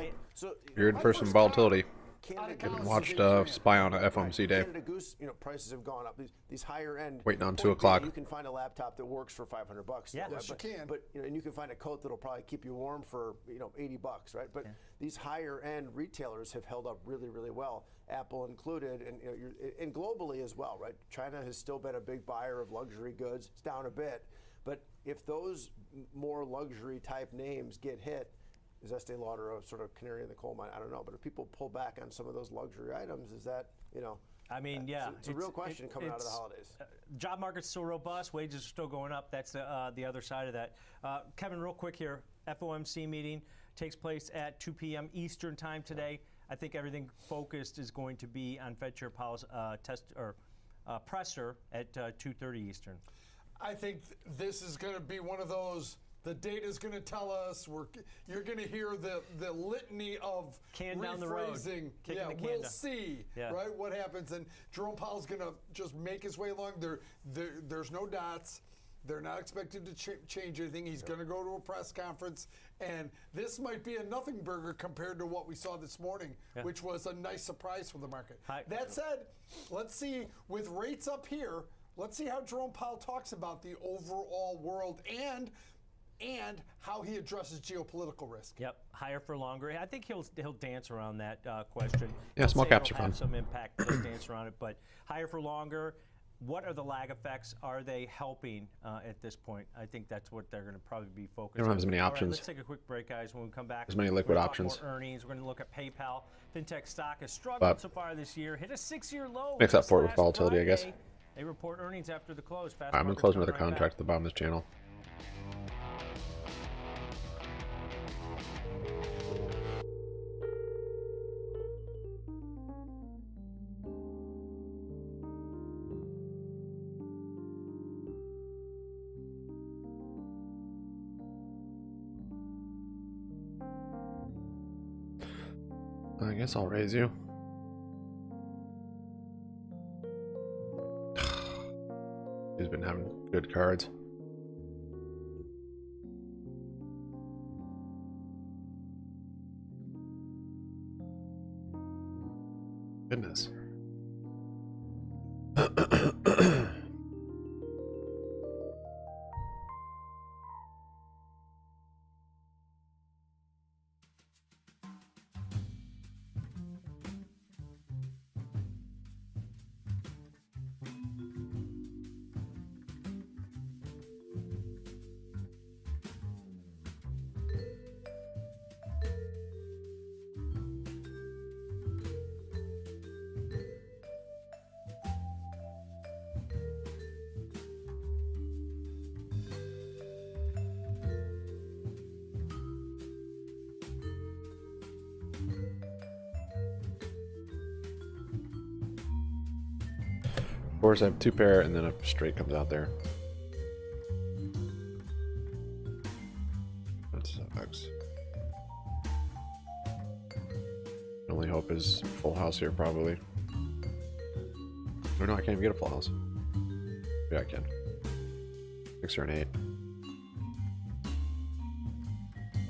[SPEAKER 4] You're in for some volatility. Haven't watched SPY on a FOMC day.
[SPEAKER 6] Canada Goose, prices have gone up. These higher end.
[SPEAKER 4] Waiting on 2 o'clock.
[SPEAKER 6] You can find a laptop that works for $500.
[SPEAKER 5] Yeah, yes, you can.
[SPEAKER 6] But and you can find a coat that'll probably keep you warm for $80, right? But these higher end retailers have held up really, really well. Apple included, and globally as well, right? China has still been a big buyer of luxury goods. It's down a bit, but if those more luxury type names get hit, is Estee Lauder a sort of canary in the coal mine? I don't know, but if people pull back on some of those luxury items, is that
[SPEAKER 8] I mean, yeah,
[SPEAKER 6] it's a real question coming out of the holidays.
[SPEAKER 8] Job market's still robust. Wages are still going up. That's the other side of that. Kevin, real quick here. FOMC meeting takes place at 2 p.m. Eastern time today. I think everything focused is going to be on Fed Chair Powell's presser at 2:30 Eastern.
[SPEAKER 5] I think this is going to be one of those. The data is going to tell us. You're going to hear the litany of
[SPEAKER 8] can down the road.
[SPEAKER 5] We'll see, right? What happens? And Jerome Powell's going to just make his way along. There's no dots. They're not expected to change anything. He's going to go to a press conference, and this might be a nothing burger compared to what we saw this morning, which was a nice surprise for the market. That said, let's see, with rates up here, let's see how Jerome Powell talks about the overall world and how he addresses geopolitical risk.
[SPEAKER 8] Yep, higher for longer. I think he'll dance around that question.
[SPEAKER 4] Yeah, small caps are fun.
[SPEAKER 8] Have some impact. He'll dance around it, but higher for longer. What are the lag effects? Are they helping at this point? I think that's what they're going to probably be focused on.
[SPEAKER 4] They don't have as many options.
[SPEAKER 8] Let's take a quick break, guys. When we come back,
[SPEAKER 4] as many liquid options.
[SPEAKER 8] More earnings. We're going to look at PayPal. Fintech stock has struggled so far this year. Hit a 6-year low.
[SPEAKER 4] Makes up for it with volatility,
[SPEAKER 8] Friday.
[SPEAKER 4] I guess.
[SPEAKER 8] They report earnings after the close.
[SPEAKER 4] I'm going to close another contract at the bottom of this channel. I guess I'll raise you. He's been having good cards. Goodness. Of course, I have 2 pair, and then a straight comes out there. That sucks. Only hope is full house here, probably. Or no, I can't even get a full house. Yeah, I can. 6 or an 8.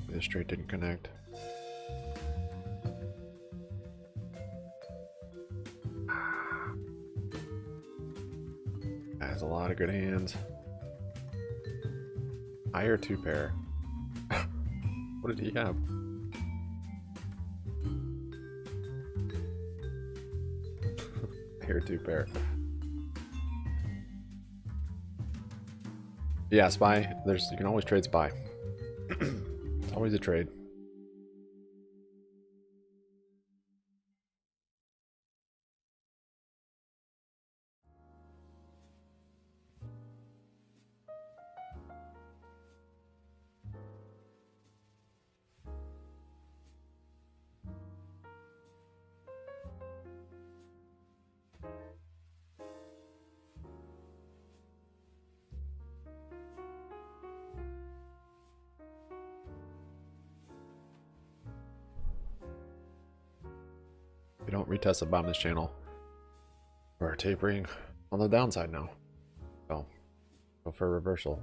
[SPEAKER 4] The straight didn't connect. Has a lot of good hands. Higher 2 pair. What did he have? Higher 2 pair. Yeah, SPY. You can always trade SPY. It's always a trade. we don't retest the bottom of this channel, we're tapering on the downside now. So go for a reversal.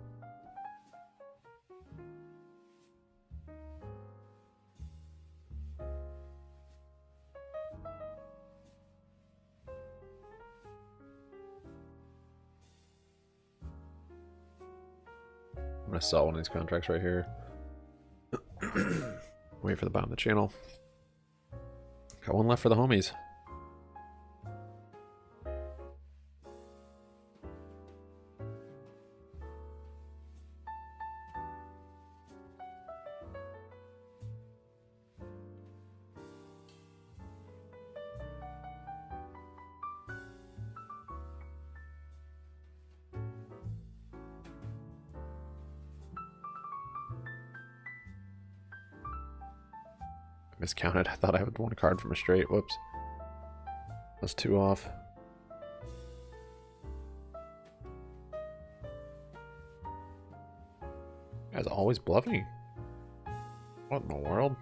[SPEAKER 4] I'm gonna sell one of these contracts right here. Wait for the bottom of the channel. Got one left for the homies. Miscounted. I thought I had one card from a straight. Whoops. That's 2 off. You guys always bluffing. What in the world?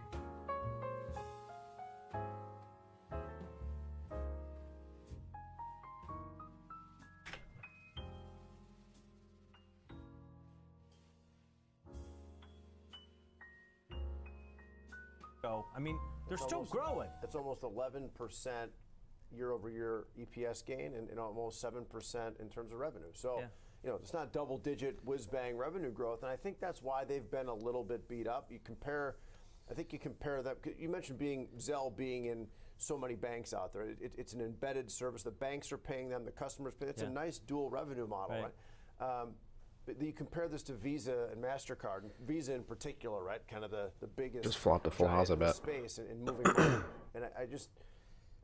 [SPEAKER 8] I mean, they're still growing.
[SPEAKER 6] It's almost 11% year-over-year EPS gain and almost 7% in terms of revenue. So, you know, it's not double-digit whiz-bang revenue growth, and I think that's why they've been a little bit beat up. You compare, I think you compare that. You mentioned Zelle being in so many banks out there. It's an embedded service. The banks are paying them. The customers pay. It's a nice dual revenue model, right? But you compare this to Visa and MasterCard, and Visa in particular, right? Kind of the biggest.
[SPEAKER 4] Just flopped a full house, I bet.
[SPEAKER 6] Space and moving money. And I just,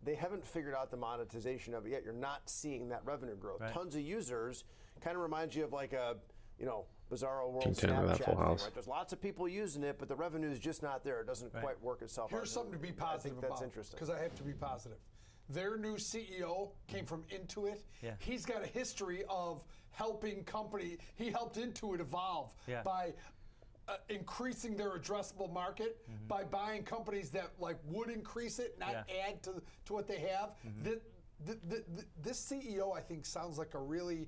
[SPEAKER 6] they haven't figured out the monetization of it yet. You're not seeing that revenue growth.
[SPEAKER 4] Right.
[SPEAKER 6] Tons of users, kind of reminds you of like a, you know, Bizarro World
[SPEAKER 4] King 10 of that
[SPEAKER 6] Snapchat
[SPEAKER 4] full
[SPEAKER 6] thing,
[SPEAKER 4] house.
[SPEAKER 6] right? There's lots of people using it, but the revenue is just not there. It doesn't quite work itself out.
[SPEAKER 5] Here's something to be positive
[SPEAKER 6] that's
[SPEAKER 5] about.
[SPEAKER 6] interesting.
[SPEAKER 5] Because I have to be positive. Their new CEO came from Intuit.
[SPEAKER 8] Yeah.
[SPEAKER 5] He's got a history of helping company. He helped Intuit evolve by increasing their addressable market, by buying companies that like would increase it, not add to what they have. This CEO, I think, sounds like a really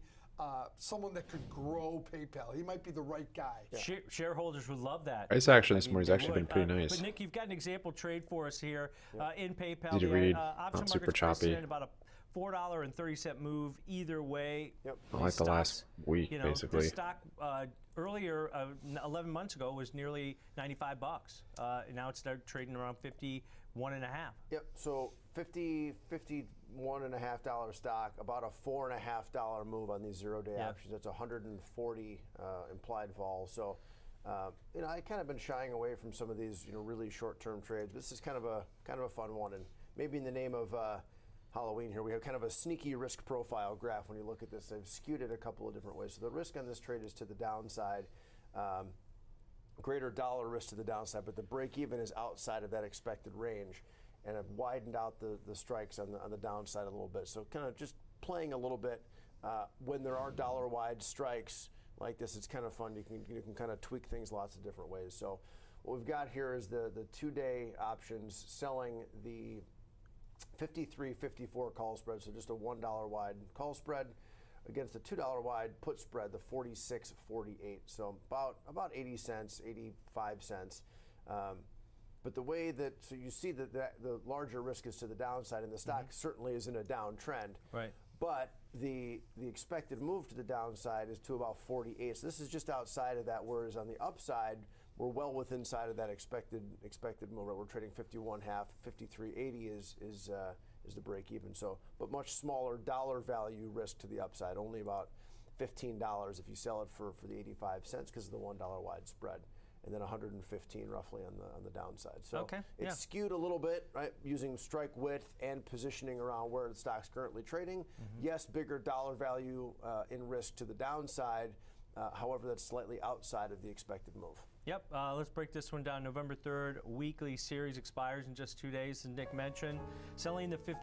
[SPEAKER 5] someone that could grow PayPal. He might be the right guy.
[SPEAKER 8] Shareholders would love that.
[SPEAKER 4] Price action this morning's actually been pretty nice.
[SPEAKER 8] But Nick, you've got an example trade for us here in PayPal.
[SPEAKER 4] Easy to read,
[SPEAKER 8] Option
[SPEAKER 4] not super
[SPEAKER 8] market's priced
[SPEAKER 4] choppy.
[SPEAKER 8] in about a $4.30 move either way.
[SPEAKER 4] I like the last week, basically.
[SPEAKER 8] The stock earlier, 11 months ago, was nearly $95. Now it's trading around 51.5.
[SPEAKER 6] Yep. So $51.50 stock, about a $4.50 move on these 0-day options. That's 140 implied vol. So, you know, I kind of been shying away from some of these, you know, really short-term trades. This is kind of a fun one, and maybe in the name of Halloween here, we have kind of a sneaky risk profile graph. When you look at this, I've skewed it a couple of different ways. So the risk on this trade is to the downside. Greater dollar risk to the downside, but the break even is outside of that expected range, and I've widened out the strikes on the downside a little bit. So kind of just playing a little bit when there are dollar wide strikes like this. It's kind of fun. You can kind of tweak things lots of different ways. So what we've got here is the 2-day options selling the 53.54 call spread, so just a $1 wide call spread against the $2 wide put spread, the 46.48. So about 80 cents, 85 cents. But the way that, so you see that the larger risk is to the downside, and the stock certainly is in a downtrend.
[SPEAKER 8] Right.
[SPEAKER 6] But the expected move to the downside is to about 48. So this is just outside of that, whereas on the upside, we're well within inside of that expected move. Right? We're trading 51.5, 53.80 is the break even. So, but much smaller dollar value risk to the upside. Only about $15 if you sell it for the 85 cents because of the $1 wide spread, and then 115 roughly on the downside. So it's skewed a little bit, right? Using strike width and positioning around where the stock's currently trading. Yes, bigger dollar value in risk to the downside. However, that's slightly outside of the expected move.
[SPEAKER 8] Yep, let's break this one down. November 3rd, weekly series expires in just 2 days, as Nick mentioned. Selling the 50.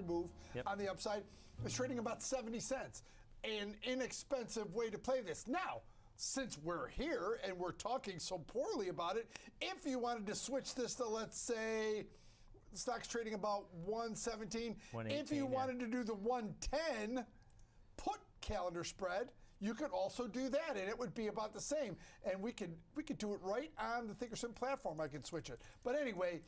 [SPEAKER 5] Move on the upside is trading about 70 cents. An inexpensive way to play this. Now, since we're here and we're talking so poorly about it, if you wanted to switch this to, let's say, the stock's trading about 117, if you wanted to do the 110 put calendar spread, you could also do that, and it would be about the same. And we could do it right on the Thinkorswim platform. I could switch it. But anyway,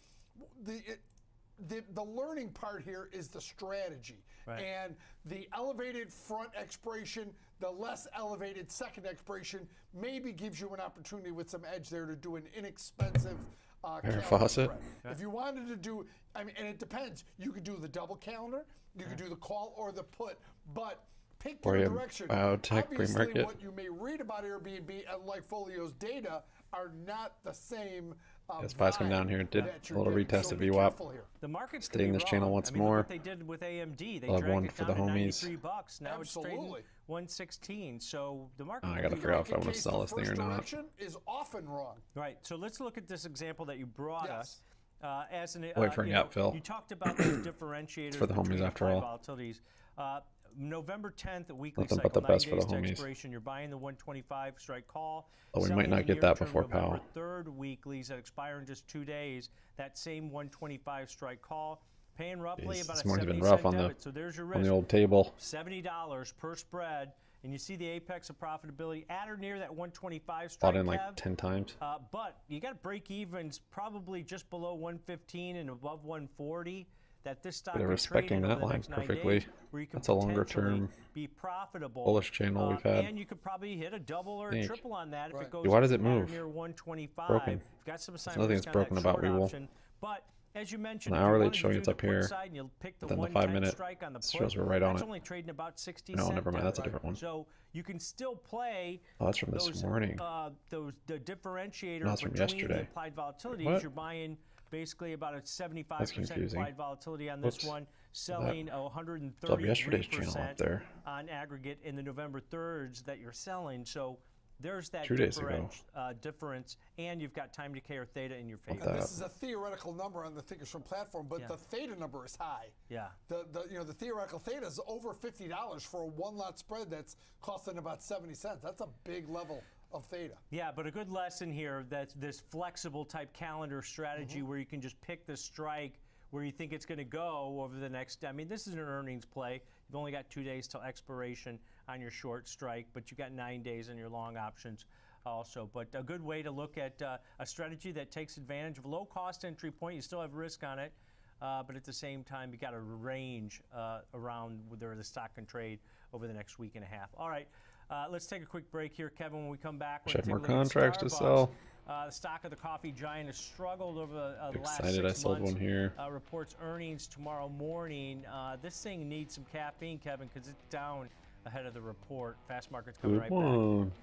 [SPEAKER 5] the learning part here is the strategy.
[SPEAKER 8] Right.
[SPEAKER 5] And the elevated front expiration, the less elevated second expiration maybe gives you an opportunity with some edge there to do an inexpensive
[SPEAKER 4] faucet.
[SPEAKER 5] Okay. If you wanted to do, I mean, and it depends. You could do the double calendar, you could do the call or the put, but pick your direction.
[SPEAKER 4] Biotech
[SPEAKER 5] Obviously,
[SPEAKER 4] pre-market.
[SPEAKER 5] what you may read about Airbnb and like Folio's data are not the same
[SPEAKER 4] SPY's come down here and did a little retest of VWAP.
[SPEAKER 14] The market
[SPEAKER 4] Stayed in this channel once
[SPEAKER 14] Look
[SPEAKER 4] more.
[SPEAKER 14] what they did with AMD. They
[SPEAKER 4] I'll have
[SPEAKER 14] dragged
[SPEAKER 4] one
[SPEAKER 14] it
[SPEAKER 4] for
[SPEAKER 14] down
[SPEAKER 4] the
[SPEAKER 14] to
[SPEAKER 4] homies.
[SPEAKER 14] $93. Now it's trading 116. So the market.
[SPEAKER 4] I gotta figure out if I want to sell this thing or not.
[SPEAKER 5] Is often wrong.
[SPEAKER 14] Right. So let's look at this example that you brought us. As an
[SPEAKER 4] Wait for a gap fill.
[SPEAKER 14] You talked about those differentiators
[SPEAKER 4] for the homies
[SPEAKER 14] between
[SPEAKER 4] after
[SPEAKER 14] applied
[SPEAKER 4] all.
[SPEAKER 14] volatilities. November 10th, weekly
[SPEAKER 4] Nothing
[SPEAKER 14] cycle,
[SPEAKER 4] but the
[SPEAKER 14] 9
[SPEAKER 4] best for
[SPEAKER 14] days
[SPEAKER 4] the
[SPEAKER 14] to
[SPEAKER 4] homies.
[SPEAKER 14] expiration. You're buying the 125 strike call.
[SPEAKER 4] Oh, we
[SPEAKER 14] selling
[SPEAKER 4] might not
[SPEAKER 14] the
[SPEAKER 4] get that
[SPEAKER 14] near-term
[SPEAKER 4] before
[SPEAKER 14] November
[SPEAKER 4] Powell.
[SPEAKER 14] 3rd weeklies that expire in just 2 days. That same 125 strike call, paying roughly
[SPEAKER 4] Jeez,
[SPEAKER 14] about
[SPEAKER 4] this
[SPEAKER 14] a
[SPEAKER 4] morning's
[SPEAKER 14] 70
[SPEAKER 4] been rough
[SPEAKER 14] cent
[SPEAKER 4] on the
[SPEAKER 14] debit. So there's your risk.
[SPEAKER 4] on the old table.
[SPEAKER 14] $70 per spread. And you see the apex of profitability at or near that 125 strike.
[SPEAKER 4] Bought in like 10 times.
[SPEAKER 14] But you got break evens probably just below 115 and above 140. That this stock
[SPEAKER 4] They're
[SPEAKER 14] can
[SPEAKER 4] respecting
[SPEAKER 14] trade
[SPEAKER 4] that
[SPEAKER 14] over the
[SPEAKER 4] line
[SPEAKER 14] next 9
[SPEAKER 4] perfectly.
[SPEAKER 14] days, where you can
[SPEAKER 4] That's a longer
[SPEAKER 14] potentially
[SPEAKER 4] term
[SPEAKER 14] be profitable.
[SPEAKER 4] bullish channel we've had.
[SPEAKER 14] And you could probably hit a double or a
[SPEAKER 4] Think.
[SPEAKER 14] triple on that if it goes
[SPEAKER 4] Dude, why does it
[SPEAKER 14] at or
[SPEAKER 4] move?
[SPEAKER 14] near 125.
[SPEAKER 4] Broken.
[SPEAKER 14] You've got some
[SPEAKER 4] There's nothing that's broken about
[SPEAKER 14] short
[SPEAKER 4] Weevil.
[SPEAKER 14] option. But as you mentioned,
[SPEAKER 4] On the
[SPEAKER 14] if you
[SPEAKER 4] hourly,
[SPEAKER 14] wanted
[SPEAKER 4] it's
[SPEAKER 14] to
[SPEAKER 4] showing
[SPEAKER 14] do
[SPEAKER 4] it's
[SPEAKER 14] the
[SPEAKER 4] up
[SPEAKER 14] put
[SPEAKER 4] here.
[SPEAKER 14] side and you'll pick the
[SPEAKER 4] But then the
[SPEAKER 14] 110
[SPEAKER 4] 5-minute
[SPEAKER 14] strike on the
[SPEAKER 4] shows
[SPEAKER 14] put,
[SPEAKER 4] we're right on
[SPEAKER 14] that's
[SPEAKER 4] it.
[SPEAKER 14] only trading about 60
[SPEAKER 4] No,
[SPEAKER 14] cent
[SPEAKER 4] never mind. That's a
[SPEAKER 14] debit.
[SPEAKER 4] different one.
[SPEAKER 14] So you can still play.
[SPEAKER 4] Oh, that's from this morning.
[SPEAKER 14] The differentiator
[SPEAKER 4] No, that's from
[SPEAKER 14] between the
[SPEAKER 4] yesterday.
[SPEAKER 14] applied volatilities.
[SPEAKER 4] What?
[SPEAKER 14] You're buying basically about a 75%
[SPEAKER 4] That's confusing.
[SPEAKER 14] applied volatility on this
[SPEAKER 4] Whoops.
[SPEAKER 14] one, selling a
[SPEAKER 4] Still have yesterday's channel
[SPEAKER 14] 133%
[SPEAKER 4] up there.
[SPEAKER 14] on aggregate in the November 3rds that you're selling. So there's that
[SPEAKER 4] 2 days ago.
[SPEAKER 14] difference, and you've got time decay or theta in your favor.
[SPEAKER 5] And this is a theoretical number on the Thinkorswim platform, but the theta number is high.
[SPEAKER 14] Yeah.
[SPEAKER 5] The theoretical theta is over $50 for a one lot spread that's costing about 70 cents. That's a big level of theta.
[SPEAKER 14] Yeah, but a good lesson here that this flexible type calendar strategy where you can just pick the strike where you think it's going to go over the next. I mean, this is an earnings play. You've only got 2 days till expiration on your short strike, but you've got 9 days on your long options also. But a good way to look at a strategy that takes advantage of low cost entry point. You still have risk on it, but at the same time, you got a range around where the stock can trade over the next week and a half. All right. Let's take a quick break here, Kevin. When we come back, we're
[SPEAKER 4] Should have
[SPEAKER 14] going
[SPEAKER 4] more
[SPEAKER 14] to take a look at
[SPEAKER 4] contracts to
[SPEAKER 14] Starbucks.
[SPEAKER 4] sell.
[SPEAKER 14] The stock of the coffee giant has struggled over the last 6
[SPEAKER 4] Excited I
[SPEAKER 14] months.
[SPEAKER 4] sold one here.
[SPEAKER 14] Reports earnings tomorrow morning. This thing needs some caffeine, Kevin, because it's down ahead of the report. Fast Market's coming right back.
[SPEAKER 4] One.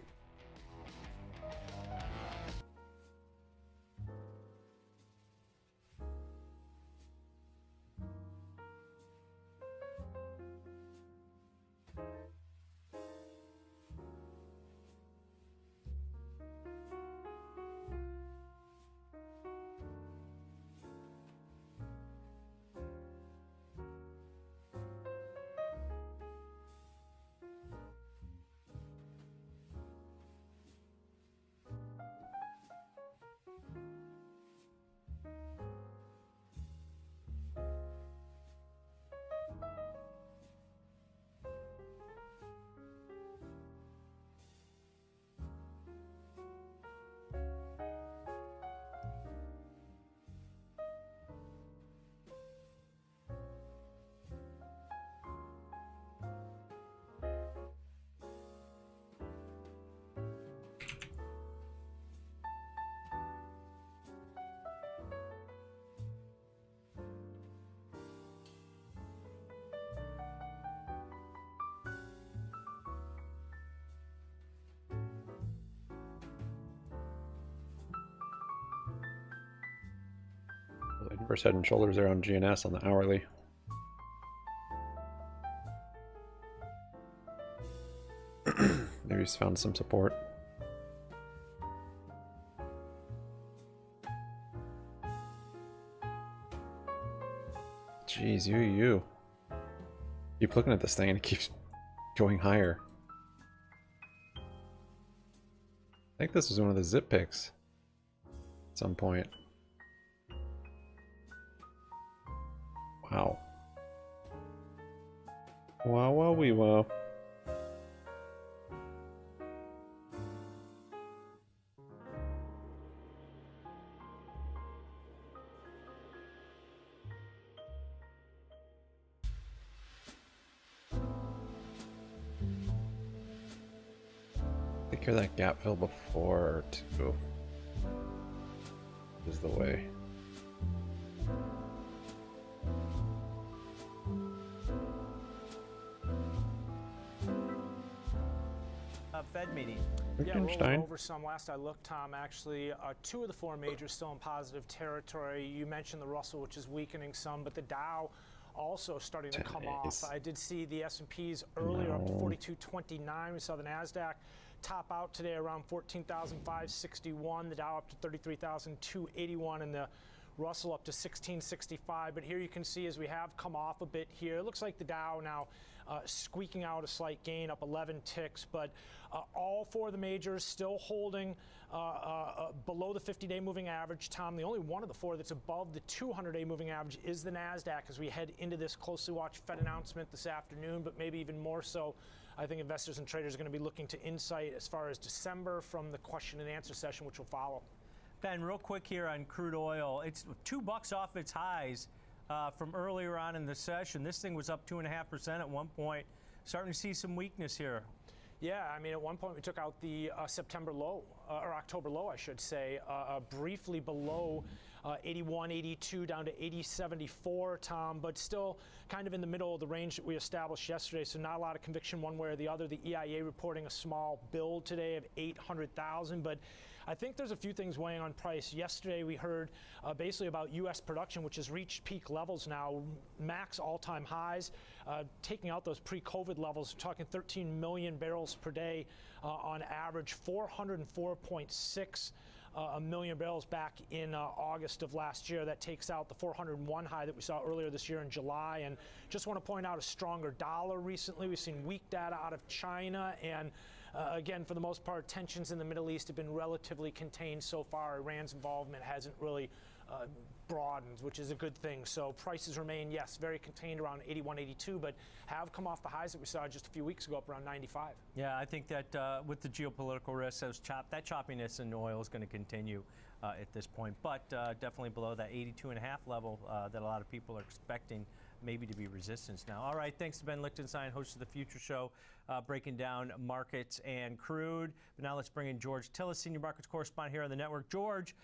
[SPEAKER 4] Inverse head and shoulders there on GNS on the hourly. Maybe he's found some support. Jeez, you. Keep looking at this thing and it keeps going higher. I think this was one of the zip picks at some point. Wow. Wow, wow, wee, wow. Take care of that gap fill before or two. Is the way.
[SPEAKER 8] Fed meeting.
[SPEAKER 9] Yeah, rolling over some. Last I looked, Tom, actually, 2 of the 4 majors still in positive territory. You mentioned the Russell, which is weakening some, but the Dow also starting to come off. I did see the S&Ps earlier up to 42.29. We saw the NASDAQ top out today around 14,561. The Dow up to 33,281, and the Russell up to 1665. But here you can see as we have come off a bit here, it looks like the Dow now squeaking out a slight gain, up 11 ticks. But all 4 of the majors still holding below the 50-day moving average. Tom, the only one of the 4 that's above the 200-day moving average is the NASDAQ as we head into this closely watched Fed announcement this afternoon, but maybe even more so. I think investors and traders are going to be looking to insight as far as December from the question and answer session, which will follow.
[SPEAKER 8] Ben, real quick here on crude oil. It's $2 off its highs from earlier on in the session. This thing was up 2.5% at one point. Starting to see some weakness here.
[SPEAKER 9] Yeah, I mean, at one point we took out the September low, or October low, I should say, briefly below 81.82 down to 80.74, Tom, but still kind of in the middle of the range that we established yesterday, so not a lot of conviction one way or the other. The EIA reporting a small build today of 800,000, but I think there's a few things weighing on price. Yesterday we heard basically about U.S. production, which has reached peak levels now, max all-time highs, taking out those pre-COVID levels, talking 13 million barrels per day on average, 404.6 a million barrels back in August of last year. That takes out the 401 high that we saw earlier this year in July. And just want to point out a stronger dollar recently. We've seen weak data out of China, and again, for the most part, tensions in the Middle East have been relatively contained so far. Iran's involvement hasn't really broadened, which is a good thing. So prices remain, yes, very contained around 81, 82, but have come off the highs that we saw just a few weeks ago, up around 95.
[SPEAKER 8] Yeah, I think that with the geopolitical risks, that choppiness in oil is going to continue at this point, but definitely below that 82.5 level that a lot of people are expecting maybe to be resistance now. All right, thanks to Ben Lichtenstein, host of the Future Show, breaking down markets and crude. But now let's bring in George Tillis, senior markets correspondent here on the network. George,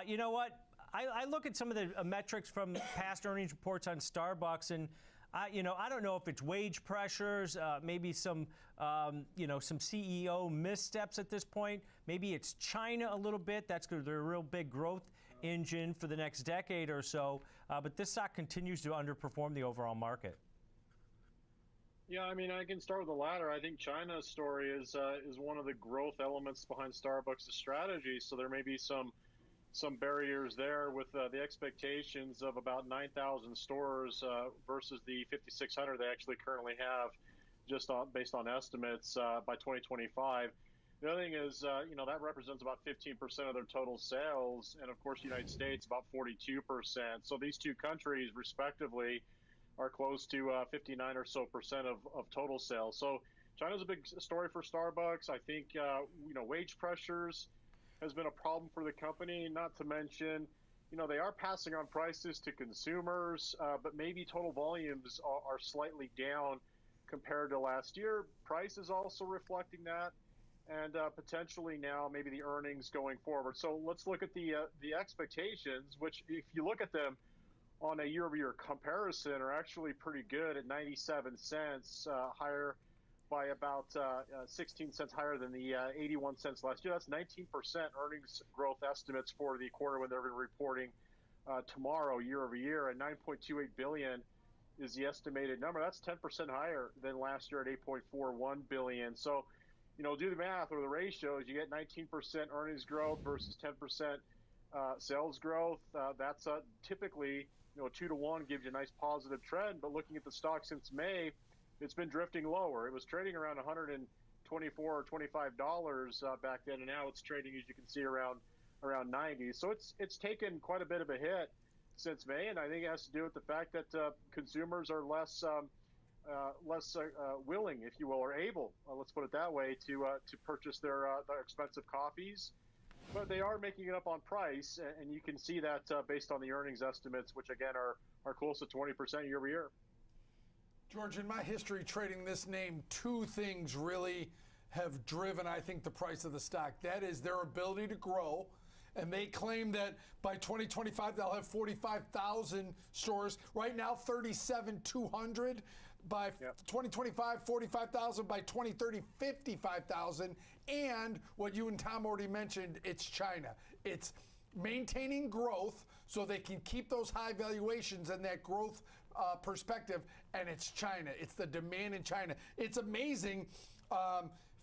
[SPEAKER 8] you know what? I look at some of the metrics from past earnings reports on Starbucks, and I don't know if it's wage pressures, maybe some some CEO missteps at this point. Maybe it's China a little bit. That's good. They're a real big growth engine for the next decade or so. But this stock continues to underperform the overall market.
[SPEAKER 15] Yeah, I mean, I can start with the latter. I think China's story is one of the growth elements behind Starbucks' strategy. So there may be some barriers there with the expectations of about 9,000 stores versus the 5,600 they actually currently have, just based on estimates by 2025. The other thing is, that represents about 15% of their total sales, and of course, the United States about 42%. So these two countries, respectively, are close to 59% or so of total sales. So China's a big story for Starbucks. I think wage pressures has been a problem for the company, not to mention, they are passing on prices to consumers, but maybe total volumes are slightly down compared to last year. Price is also reflecting that, and potentially now maybe the earnings going forward. So let's look at the expectations, which if you look at them on a year-over-year comparison are actually pretty good at 97 cents, higher by about 16 cents higher than the 81 cents last year. That's 19% earnings growth estimates for the quarter when they're reporting tomorrow year over year, and 9.28 billion is the estimated number. That's 10% higher than last year at 8.41 billion. So, do the math or the ratios. You get 19% earnings growth versus 10% sales growth. That's typically, 2-to-1 gives you a nice positive trend. But looking at the stock since May, it's been drifting lower. It was trading around $124 or $25 back then, and now it's trading, as you can see, around 90. So it's taken quite a bit of a hit since May, and I think it has to do with the fact that consumers are less willing, if you will, or able, let's put it that way, to purchase their expensive coffees. But they are making it up on price, and you can see that based on the earnings estimates, which again are close to 20% year over year.
[SPEAKER 5] George, in my history trading this name, two things really have driven, I think, the price of the stock. That is their ability to grow, and they claim that by 2025 they'll have 45,000 stores. Right now, 37,200. by 2025, 45,000, by 2030, 55,000. And what you and Tom already mentioned, it's China. It's maintaining growth so they can keep those high valuations and that growth perspective, and it's China. It's the demand in China. It's amazing.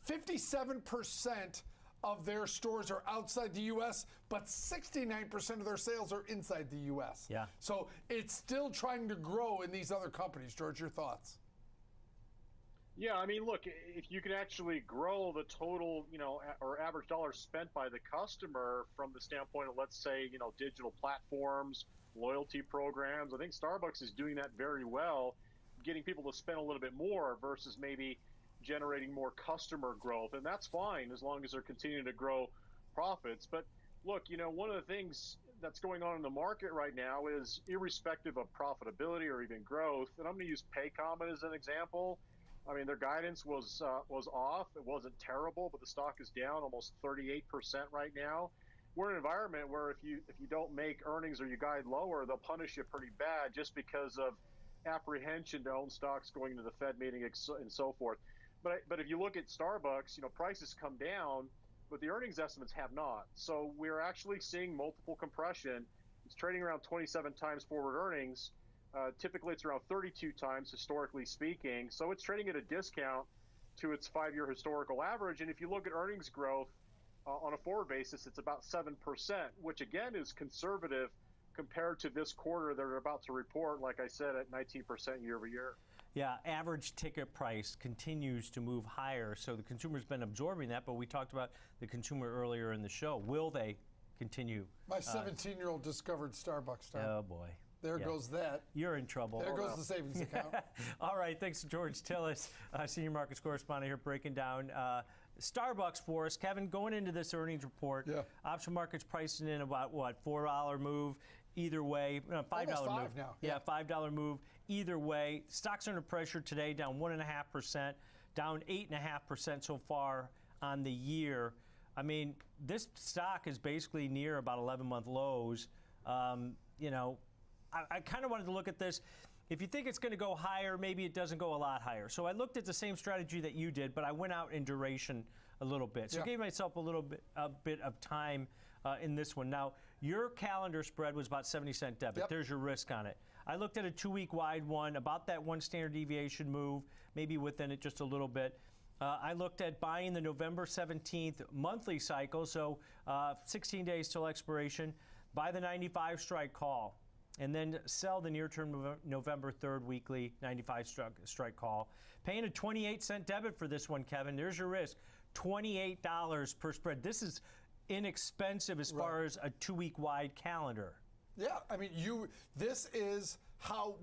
[SPEAKER 5] 57% of their stores are outside the U.S., but 69% of their sales are inside the U.S.
[SPEAKER 8] Yeah.
[SPEAKER 5] So it's still trying to grow in these other companies. George, your thoughts?
[SPEAKER 15] Yeah, I mean, look, if you can actually grow the total, or average dollars spent by the customer from the standpoint of, let's say, digital platforms, loyalty programs, I think Starbucks is doing that very well, getting people to spend a little bit more versus maybe generating more customer growth. And that's fine as long as they're continuing to grow profits. But look, one of the things that's going on in the market right now is, irrespective of profitability or even growth, and I'm going to use Paycom as an example. I mean, their guidance was off. It wasn't terrible, but the stock is down almost 38% right now. We're in an environment where if you don't make earnings or you guide lower, they'll punish you pretty bad just because of apprehension to own stocks going into the Fed meeting and so forth. But if you look at Starbucks, prices come down, but the earnings estimates have not. So we're actually seeing multiple compression. It's trading around 27 times forward earnings. Typically, it's around 32 times, historically speaking. So it's trading at a discount to its 5-year historical average. And if you look at earnings growth on a forward basis, it's about 7%, which again is conservative compared to this quarter they're about to report, like I said, at 19% year over year.
[SPEAKER 8] Yeah, average ticket price continues to move higher. So the consumer's been absorbing that, but we talked about the consumer earlier in the show. Will they continue?
[SPEAKER 5] My 17-year-old discovered Starbucks.
[SPEAKER 8] Oh, boy.
[SPEAKER 5] There goes that.
[SPEAKER 8] You're in trouble.
[SPEAKER 5] There goes the savings account.
[SPEAKER 8] All right, thanks to George Tillis, senior markets correspondent here, breaking down Starbucks for us. Kevin, going into this earnings report, option markets pricing in about, what, $4 move either way. $5 move.
[SPEAKER 5] Now.
[SPEAKER 8] Yeah, $5 move either way. Stocks under pressure today, down 1.5%, down 8.5% so far on the year. I mean, this stock is basically near about 11-month lows. I kind of wanted to look at this. If you think it's going to go higher, maybe it doesn't go a lot higher. So I looked at the same strategy that you did, but I went out in duration a little bit. So I gave myself a bit of time in this one. Now, your calendar spread was about 70-cent debit. There's your risk on it. I looked at a 2-week wide one, about that 1 standard deviation move, maybe within it just a little bit. I looked at buying the November 17th monthly cycle, so 16 days till expiration, buy the 95 strike call, and then sell the near-term November 3rd weekly 95 strike call. Paying a 28-cent debit for this one, Kevin. There's your risk, $28 per spread. This is inexpensive as far as a 2-week wide calendar.
[SPEAKER 5] Yeah, I mean, this is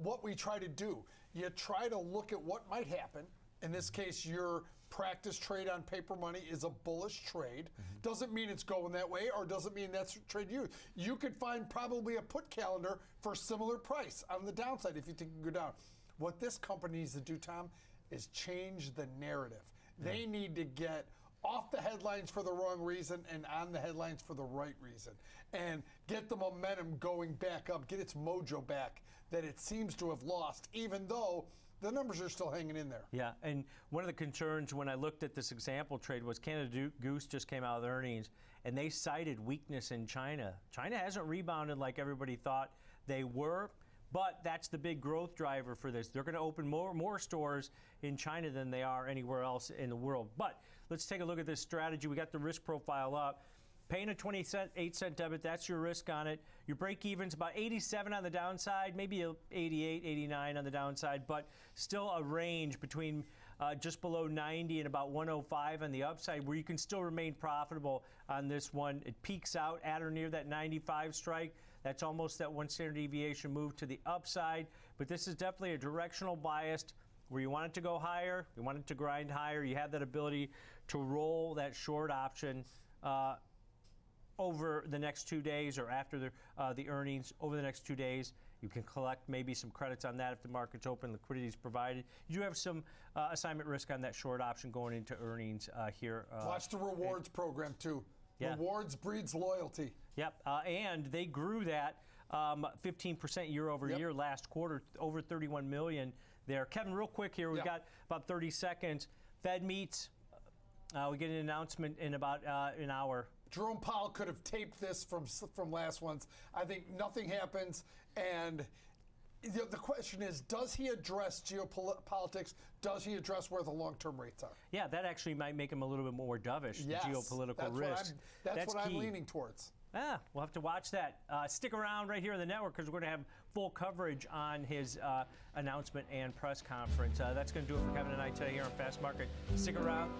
[SPEAKER 5] what we try to do. You try to look at what might happen. In this case, your practice trade on paper money is a bullish trade. Doesn't mean it's going that way, or doesn't mean that's trade you could find probably a put calendar for a similar price on the downside if you think you can go down. What this company needs to do, Tom, is change the narrative. They need to get off the headlines for the wrong reason and on the headlines for the right reason, and get the momentum going back up, get its mojo back that it seems to have lost, even though the numbers are still hanging in there.
[SPEAKER 8] Yeah, and one of the concerns when I looked at this example trade was Canada Goose just came out with earnings, and they cited weakness in China. China hasn't rebounded like everybody thought they were, but that's the big growth driver for this. They're going to open more stores in China than they are anywhere else in the world. But let's take a look at this strategy. We got the risk profile up. Paying a 28-cent debit, that's your risk on it. Your break-even's about 87 on the downside, maybe 88, 89 on the downside, but still a range between just below 90 and about 105 on the upside, where you can still remain profitable on this one. It peaks out at or near that 95 strike. That's almost that 1 standard deviation move to the upside, but this is definitely a directional bias where you want it to go higher, you want it to grind higher. You have that ability to roll that short option over the next 2 days, or after the earnings over the next 2 days. You can collect maybe some credits on that if the market's open, liquidity is provided. You do have some assignment risk on that short option going into earnings here.
[SPEAKER 5] Watch the rewards program too.
[SPEAKER 8] Yeah.
[SPEAKER 5] Rewards breeds loyalty.
[SPEAKER 8] Yep, and they grew that 15% year over year last quarter, over 31 million there. Kevin, real quick here, we've got about 30 seconds. Fed meets. We get an announcement in about an hour.
[SPEAKER 5] Jerome Powell could have taped this from last one's. I think nothing happens, and the question is, does he address geopolitics? Does he address where the long-term rates are?
[SPEAKER 8] Yeah, that actually might make him a little bit more dovish,
[SPEAKER 5] yes,
[SPEAKER 8] the geopolitical risk.
[SPEAKER 5] That's what I'm leaning towards.
[SPEAKER 8] We'll have to watch that. Stick around right here on the network because we're going to have full coverage on his announcement and press conference. That's going to do it for Kevin and I today here on Fast Market. Stick around.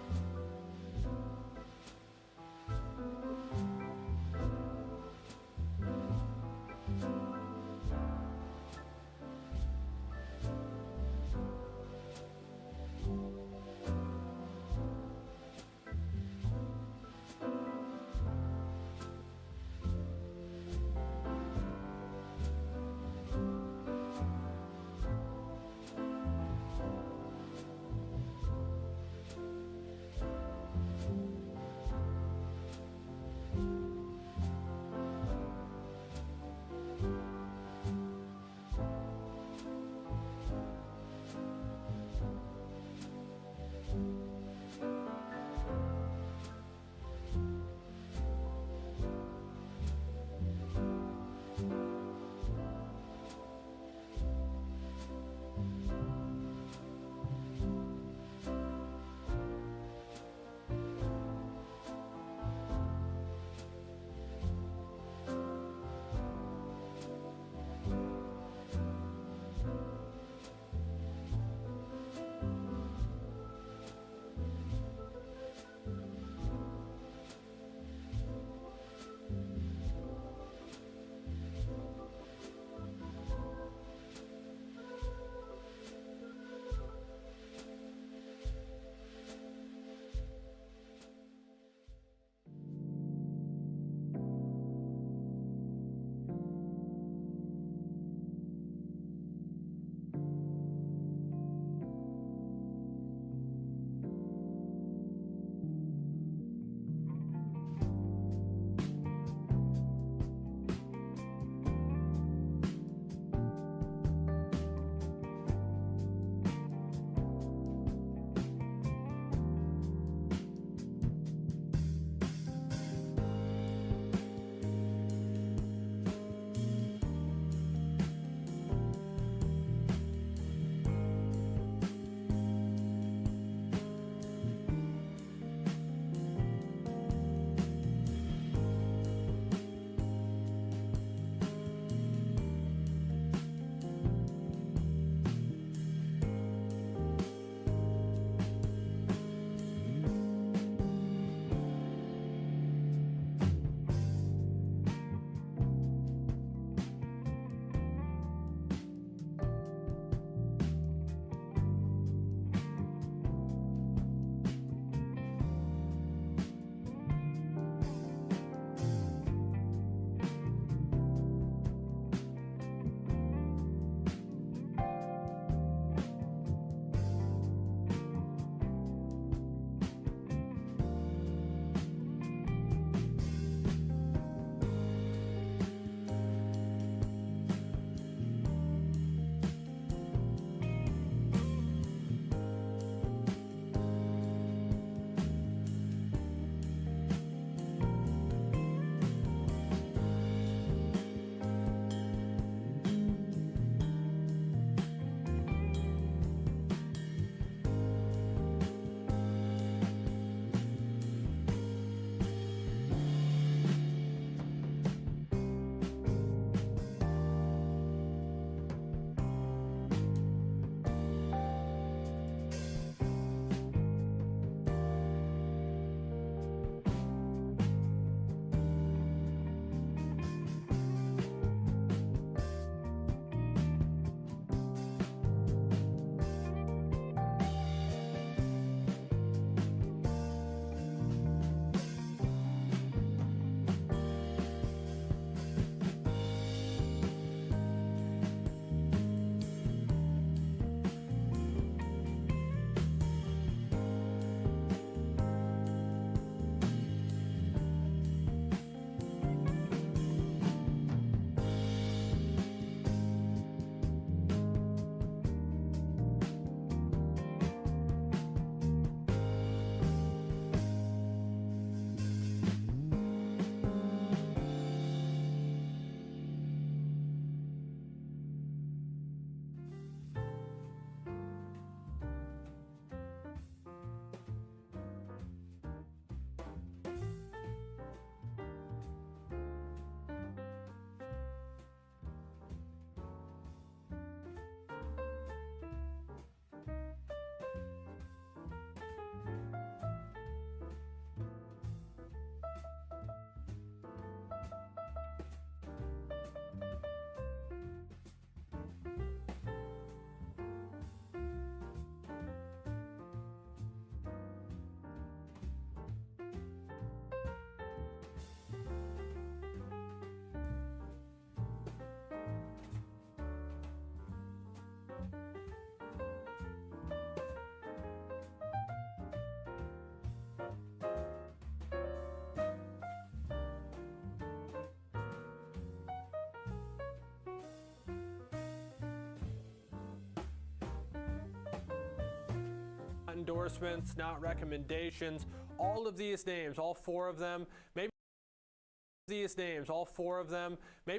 [SPEAKER 14] endorsements, not recommendations. All of these names, all four of them, maybe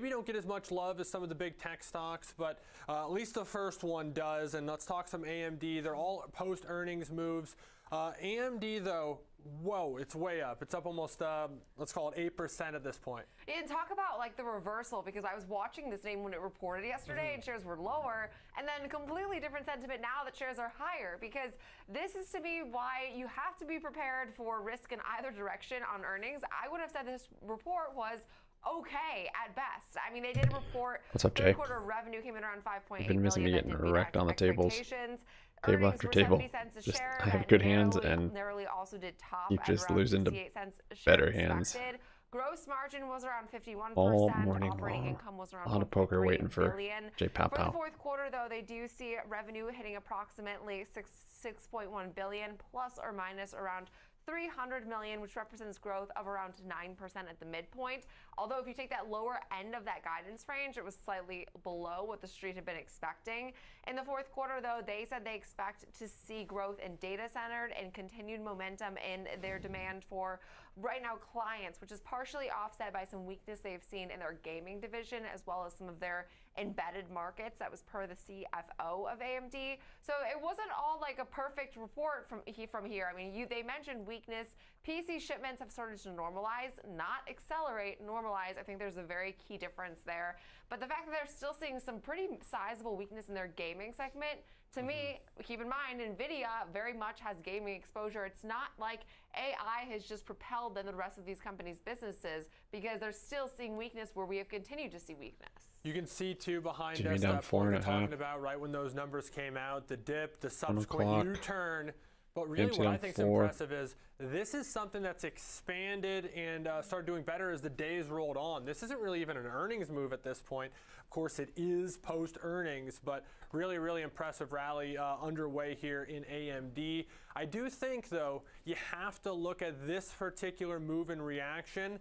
[SPEAKER 14] don't get as much love as some of the big tech stocks, but at least the first one does. And let's talk some AMD. They're all post-earnings moves. AMD, though, whoa, it's way up. It's up almost, let's call it 8% at this point.
[SPEAKER 3] And talk about like the reversal, because I was watching this name when it reported yesterday and shares were lower, and then completely different sentiment now that shares are higher, because this is to me why you have to be prepared for risk in either direction on earnings. I would have said this report was okay at best. I mean, they did report.
[SPEAKER 4] What's up, Jay?
[SPEAKER 3] Third quarter revenue came in around 5.8
[SPEAKER 4] You've been missing me getting wrecked on the tables. Table after table. Just, I have good hands, and you just lose into better hands.
[SPEAKER 3] Gross margin was around 51%.
[SPEAKER 4] All morning
[SPEAKER 3] Operating
[SPEAKER 4] long.
[SPEAKER 3] income was around
[SPEAKER 4] A lot of poker waiting for Jay Pow
[SPEAKER 3] For the
[SPEAKER 4] Pow.
[SPEAKER 3] fourth quarter, though, they do see revenue hitting approximately $6.1 billion, plus or minus around $300 million, which represents growth of around 9% at the midpoint. Although if you take that lower end of that guidance range, it was slightly below what the street had been expecting. In the fourth quarter, though, they said they expect to see growth in data centered and continued momentum in their demand for, right now, clients, which is partially offset by some weakness they've seen in their gaming division, as well as some of their embedded markets. That was per the CFO of AMD. So it wasn't all like a perfect report from here. I mean, they mentioned weakness. PC shipments have started to normalize, not accelerate, normalize. I think there's a very key difference there. But the fact that they're still seeing some pretty sizable weakness in their gaming segment, to me, keep in mind, NVIDIA very much has gaming exposure. It's not like AI has just propelled the rest of these companies' businesses, because they're still seeing weakness where we have continued to see weakness.
[SPEAKER 14] You can see, too, behind
[SPEAKER 4] GME
[SPEAKER 14] us,
[SPEAKER 4] down
[SPEAKER 14] that
[SPEAKER 4] 4.5.
[SPEAKER 14] talking about right when those numbers came out, the dip, the subsequent U-turn. But really what I think is impressive is this is something that's expanded and started doing better as the days rolled on. This isn't really even an earnings move at this point. Of course, it is post-earnings, but really, really impressive rally underway here in AMD. I do think, though, you have to look at this particular move and reaction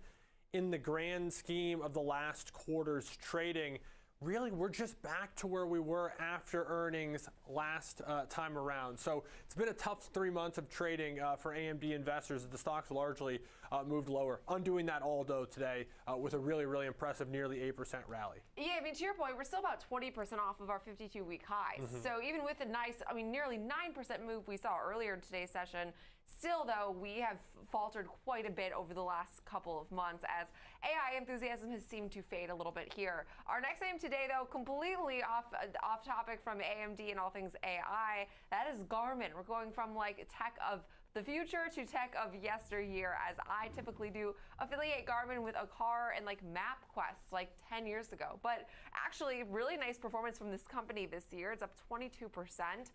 [SPEAKER 14] in the grand scheme of the last quarter's trading. Really, we're just back to where we were after earnings last time around. So it's been a tough 3 months of trading for AMD investors. The stock's largely moved lower. Undoing that all, though, today with a really, really impressive nearly 8% rally.
[SPEAKER 3] Yeah, I mean, to your point, we're still about 20% off of our 52-week highs. So even with the nice, I mean, nearly 9% move we saw earlier in today's session, still, though, we have faltered quite a bit over the last couple of months as AI enthusiasm has seemed to fade a little bit here. Our next name today, though, completely off topic from AMD and all things AI, that is Garmin. We're going from like tech of the future to tech of yesteryear, as I typically do affiliate Garmin with a car and like MapQuest like 10 years ago. But actually, really nice performance from this company this year. It's up 22% and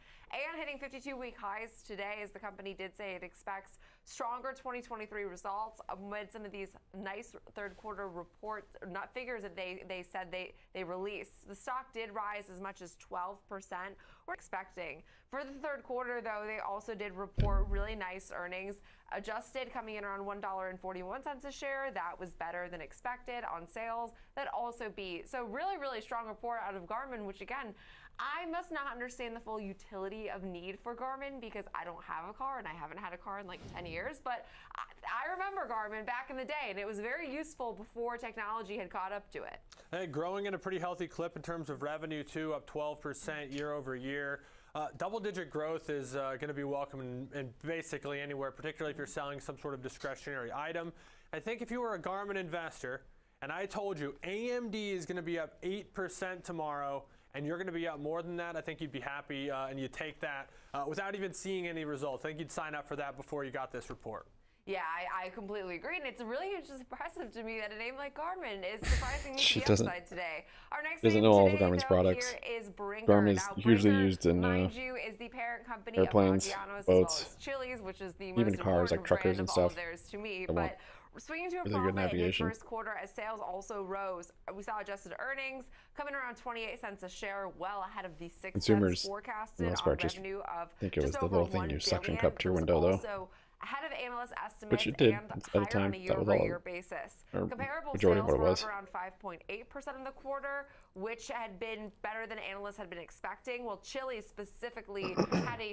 [SPEAKER 3] hitting 52-week highs today, as the company did say it expects stronger 2023 results amid some of these nice third quarter report figures that they said they released. The stock did rise as much as 12%. We're expecting. For the third quarter, though, they also did report really nice earnings. Adjusted coming in around $1.41 a share. That was better than expected on sales. That also beat. So really, really strong report out of Garmin, which again, I must not understand the full utility of need for Garmin, because I don't have a car and I haven't had a car in like 10 years. But I remember Garmin back in the day, and it was very useful before technology had caught up to it.
[SPEAKER 14] Hey, growing at a pretty healthy clip in terms of revenue, too, up 12% year over year. Double-digit growth is going to be welcome in basically anywhere, particularly if you're selling some sort of discretionary item. I think if you were a Garmin investor and I told you AMD is going to be up 8% tomorrow and you're going to be up more than that, I think you'd be happy and you'd take that without even seeing any results. I think you'd sign up for that before you got this report.
[SPEAKER 3] Yeah, I completely agree, and it's really just impressive to me that a name like Garmin is surprisingly
[SPEAKER 4] She
[SPEAKER 3] to the
[SPEAKER 4] doesn't-
[SPEAKER 3] upside today. Our next
[SPEAKER 4] doesn't
[SPEAKER 3] name
[SPEAKER 4] know all of
[SPEAKER 3] today,
[SPEAKER 4] Garmin's
[SPEAKER 3] though,
[SPEAKER 4] products.
[SPEAKER 3] here is Brinker.
[SPEAKER 4] Garmin is
[SPEAKER 3] Now,
[SPEAKER 4] usually
[SPEAKER 3] Brinker,
[SPEAKER 4] used in
[SPEAKER 3] mind you, is the parent company
[SPEAKER 4] airplanes,
[SPEAKER 3] of Maggiano's,
[SPEAKER 4] boats,
[SPEAKER 3] as well as Chili's, which is the
[SPEAKER 4] even
[SPEAKER 3] most
[SPEAKER 4] cars like
[SPEAKER 3] important
[SPEAKER 4] truckers
[SPEAKER 3] brand
[SPEAKER 4] and
[SPEAKER 3] of all
[SPEAKER 4] stuff.
[SPEAKER 3] of theirs to me.
[SPEAKER 4] They want
[SPEAKER 3] But swinging to a
[SPEAKER 4] really good
[SPEAKER 3] profit in the
[SPEAKER 4] navigation.
[SPEAKER 3] first quarter as sales also rose. We saw adjusted earnings coming around 28 cents a share, well ahead of the 6
[SPEAKER 4] Consumers,
[SPEAKER 3] cents forecasted
[SPEAKER 4] for the most
[SPEAKER 3] on
[SPEAKER 4] part, just
[SPEAKER 3] revenue of
[SPEAKER 4] think it was
[SPEAKER 3] just
[SPEAKER 4] the
[SPEAKER 3] over
[SPEAKER 4] little thing
[SPEAKER 3] $1
[SPEAKER 4] you suction
[SPEAKER 3] billion.
[SPEAKER 4] cup to your
[SPEAKER 3] It was
[SPEAKER 4] window, though.
[SPEAKER 3] also ahead of analyst estimates
[SPEAKER 4] Which it did
[SPEAKER 3] and
[SPEAKER 4] at the
[SPEAKER 3] higher
[SPEAKER 4] time.
[SPEAKER 3] on a
[SPEAKER 4] That was all,
[SPEAKER 3] year-over-year basis.
[SPEAKER 4] or
[SPEAKER 3] Comparable
[SPEAKER 4] majority
[SPEAKER 3] sales
[SPEAKER 4] of what it
[SPEAKER 3] were
[SPEAKER 4] was.
[SPEAKER 3] up around 5.8% in the quarter, which had been better than analysts had been expecting. Well, Chili's specifically had a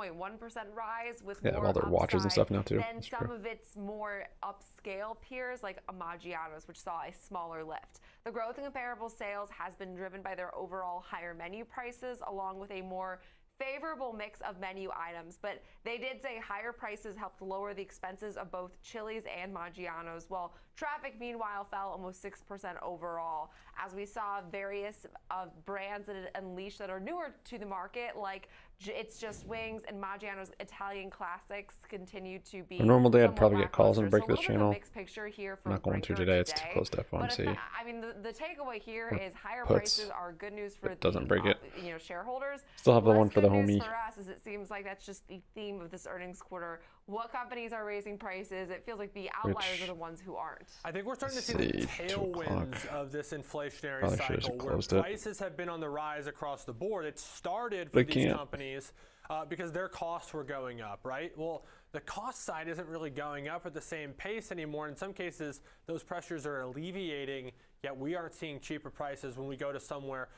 [SPEAKER 3] 0.1% rise with
[SPEAKER 4] Yeah,
[SPEAKER 3] more
[SPEAKER 4] well, their watches and
[SPEAKER 3] upside
[SPEAKER 4] stuff now too.
[SPEAKER 3] than
[SPEAKER 4] That's
[SPEAKER 3] some
[SPEAKER 4] true.
[SPEAKER 3] of its more upscale peers like Maggiano's, which saw a smaller lift. The growth in comparable sales has been driven by their overall higher menu prices, along with a more favorable mix of menu items, but they did say higher prices helped lower the expenses of both Chili's and Maggiano's, while traffic meanwhile fell almost 6% overall, as we saw various brands that unleashed that are newer to the market, like It's Just Wings and Maggiano's Italian classics, continue to be.
[SPEAKER 4] On a normal day, I'd
[SPEAKER 3] somewhat
[SPEAKER 4] probably get calls and break
[SPEAKER 3] lackluster.
[SPEAKER 4] this
[SPEAKER 3] So a little bit of a
[SPEAKER 4] channel.
[SPEAKER 3] mixed picture here
[SPEAKER 4] I'm not going to today. It's too close to
[SPEAKER 3] But
[SPEAKER 4] FOMC.
[SPEAKER 3] I mean, the takeaway here
[SPEAKER 4] Or
[SPEAKER 3] is higher
[SPEAKER 4] puts.
[SPEAKER 3] prices are good news for
[SPEAKER 4] It doesn't break it.
[SPEAKER 3] shareholders.
[SPEAKER 4] Still have the
[SPEAKER 3] Less
[SPEAKER 4] one for
[SPEAKER 3] good
[SPEAKER 4] the
[SPEAKER 3] news
[SPEAKER 4] homie.
[SPEAKER 3] for us is it seems like that's just the theme of this earnings quarter. What companies are raising prices? It feels like the outliers are the ones who aren't.
[SPEAKER 14] I think we're starting to see the tailwinds of this inflationary
[SPEAKER 4] Probably should have
[SPEAKER 14] cycle
[SPEAKER 4] just
[SPEAKER 14] where
[SPEAKER 4] closed it.
[SPEAKER 14] prices have been on the rise across the board. It started for
[SPEAKER 4] They
[SPEAKER 14] these
[SPEAKER 4] can't.
[SPEAKER 14] companies because their costs were going up, right? Well, the cost side isn't really going up at the same pace anymore. In some cases, those pressures are alleviating, yet we aren't seeing cheaper prices when we go to somewhere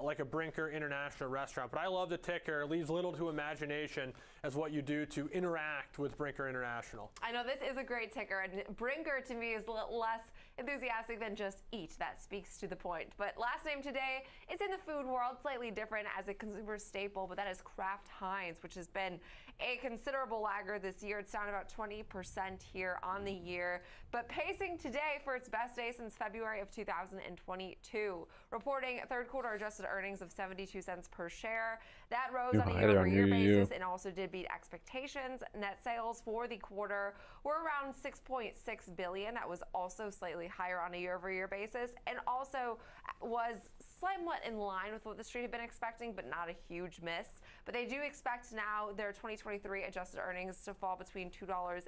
[SPEAKER 14] like a Brinker International restaurant. But I love the ticker. It leaves little to imagination as what you do to interact with Brinker International.
[SPEAKER 3] I know this is a great ticker, and Brinker to me is a little less enthusiastic than just eat. That speaks to the point. But last name today is in the food world, slightly different as a consumer staple, but that is Kraft Heinz, which has been a considerable lagger this year. It's down about 20% here on the year, but pacing today for its best day since February of 2022, reporting third quarter adjusted earnings of 72 cents per share. That rose
[SPEAKER 4] New
[SPEAKER 3] on a
[SPEAKER 4] high there on
[SPEAKER 3] year-over-year
[SPEAKER 4] you.
[SPEAKER 3] basis and also did beat expectations. Net sales for the quarter were around $6.6 billion. That was also slightly higher on a year-over-year basis, and also was somewhat in line with what the street had been expecting, but not a huge miss. But they do expect now their 2023 adjusted earnings to fall between $2.91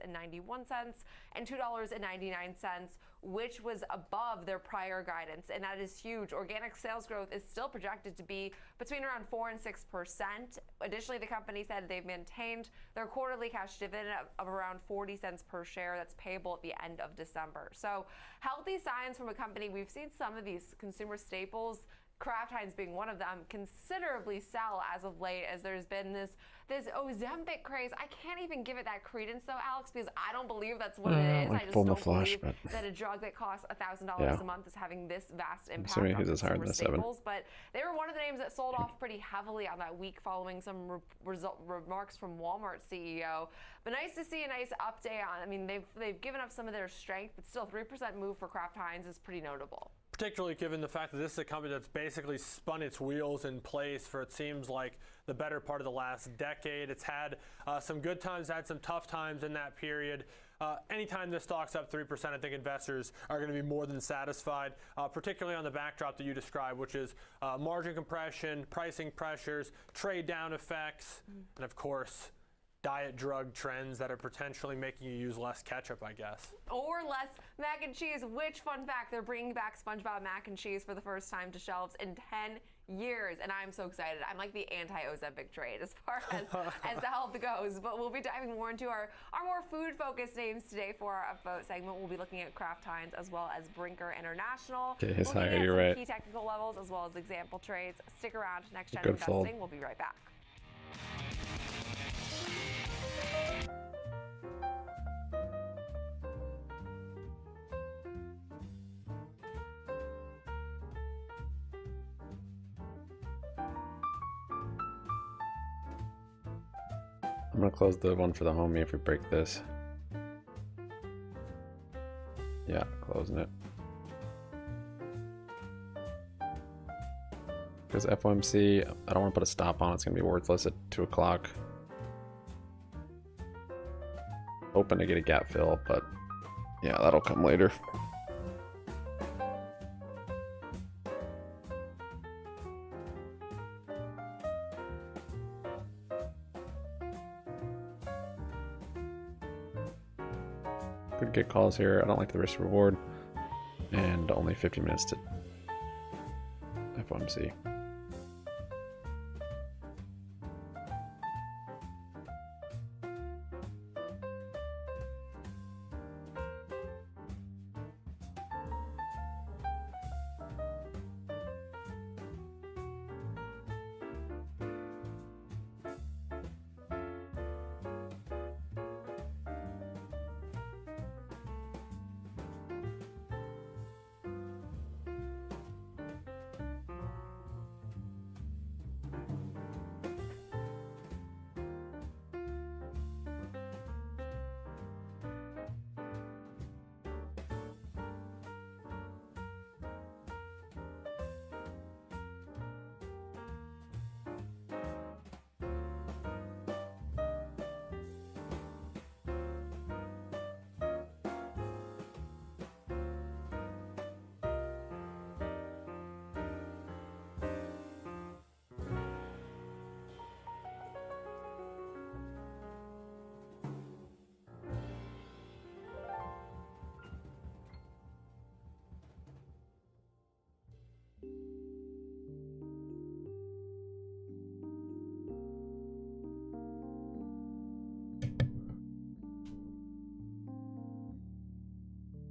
[SPEAKER 3] and $2.99, which was above their prior guidance, and that is huge. Organic sales growth is still projected to be between around 4% and 6%. Additionally, the company said they've maintained their quarterly cash dividend of around 40 cents per share that's payable at the end of December. So healthy signs from a company. We've seen some of these consumer staples, Kraft Heinz being one of them, considerably sell as of late, as there's been this Ozempic craze. I can't even give it that credence though, Alex, because I don't believe that's what it is. I just don't believe that a drug that costs $1,000 a month is having this vast impact on consumer staples. But they were one of the names that sold off pretty heavily on that week following some remarks from Walmart CEO. But nice to see a nice update on. I mean, they've given up some of their strength, but still 3% move for Kraft Heinz is pretty notable.
[SPEAKER 14] Particularly given the fact that this is a company that's basically spun its wheels in place for it seems like the better part of the last decade. It's had some good times, had some tough times in that period. Anytime this stock's up 3%, I think investors are going to be more than satisfied, particularly on the backdrop that you described, which is margin compression, pricing pressures, trade down effects, and of course, diet drug trends that are potentially making you use less ketchup, I guess.
[SPEAKER 3] Or less mac and cheese, which, fun fact, they're bringing back SpongeBob mac and cheese for the first time to shelves in 10 years, and I'm so excited. I'm like the anti-Ozempic trade as far as the health goes, but we'll be diving more into our more food-focused names today for our Upvote segment. We'll be looking at Kraft Heinz as well as Brinker International.
[SPEAKER 4] Okay, it's
[SPEAKER 3] we'll
[SPEAKER 4] higher, you're right.
[SPEAKER 3] Key technical levels as well as example trades. Stick around. Next Gen
[SPEAKER 4] Good
[SPEAKER 3] Investing.
[SPEAKER 4] fold.
[SPEAKER 3] We'll be right back.
[SPEAKER 4] I'm gonna close the one for the homie if we break this. Yeah, closing it. Because FOMC, I don't want to put a stop on. It's gonna be worthless at 2 o'clock. Hoping to get a gap fill, but yeah, that'll come later. Could get calls here. I don't like the risk reward, and only 50 minutes to FOMC.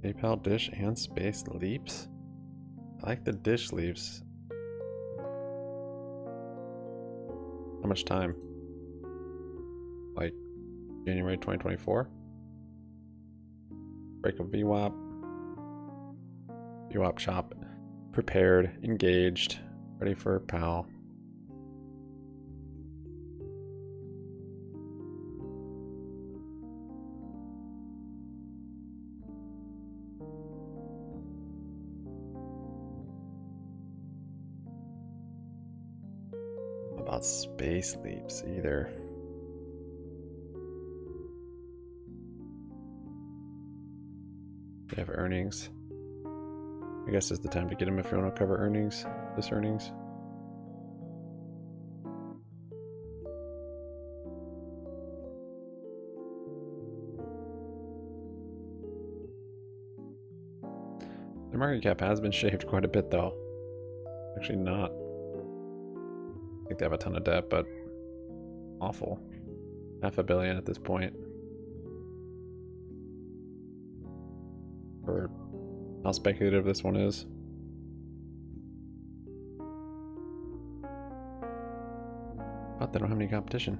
[SPEAKER 4] PayPal, Dish, and Space leaps. I like the Dish leaps. How much time? Like January 2024? Break of VWAP. VWAP chop. Prepared, engaged, ready for POWELL. About space leaps either. They have earnings. I guess it's the time to get them if you want to cover earnings. This earnings. The market cap has been shaved quite a bit though. Actually not. I think they have a ton of debt, but awful. $500 million at this point. For how speculative this one is. But they don't have any competition.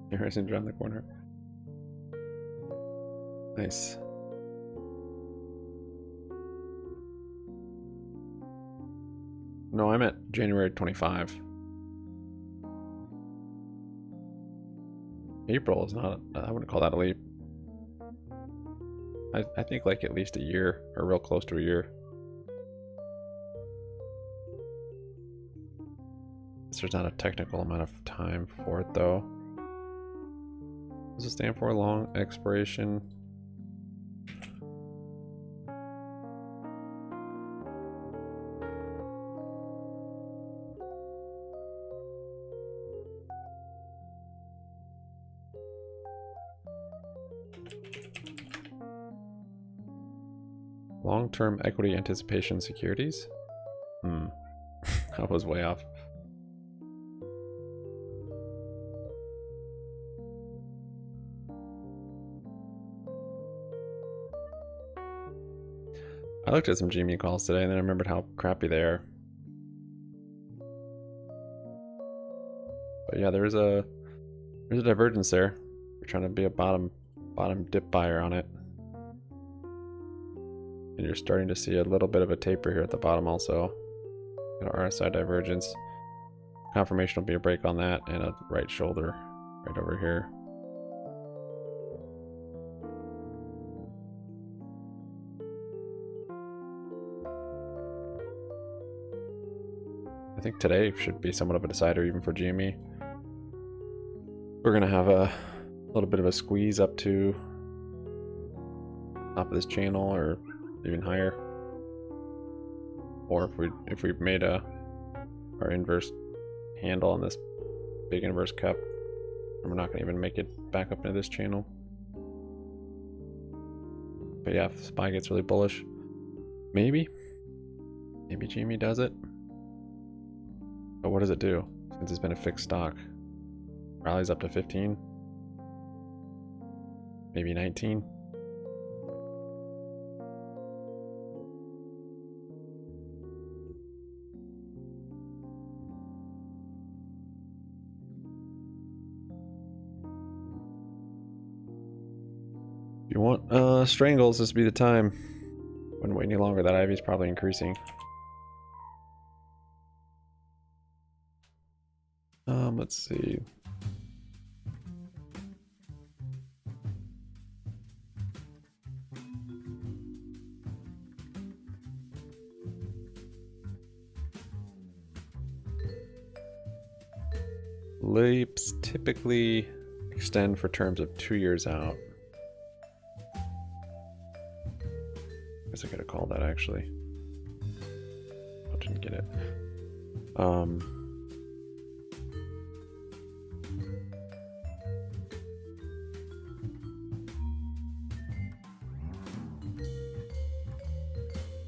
[SPEAKER 4] You're racing around the corner. Nice. No, I'm at January 25. April is not, I wouldn't call that a leap. I think like at least a year, or real close to a year. There's not a technical amount of time for it though. What does it stand for? Long expiration. Long-term equity anticipation securities? I was way off. I looked at some GME calls today and then I remembered how crappy they are. But yeah, there's a divergence there. We're trying to be a bottom dip buyer on it. And you're starting to see a little bit of a taper here at the bottom also. Got an RSI divergence. Confirmation will be a break on that and a right shoulder right over here. I think today should be somewhat of a decider even for GME. We're gonna have a little bit of a squeeze up to top of this channel or even higher. Or if we made our inverse handle on this big inverse cup, and we're not gonna even make it back up into this channel. But yeah, if SPY gets really bullish, maybe GME does it. But what does it do? Since it's been a fixed stock. Rallies up to 15. Maybe 19. If you want strangles, this would be the time. Wouldn't wait any longer. That IV is probably increasing. Let's see. Leaps typically extend for terms of 2 years out. I guess I gotta call that actually. I didn't get it.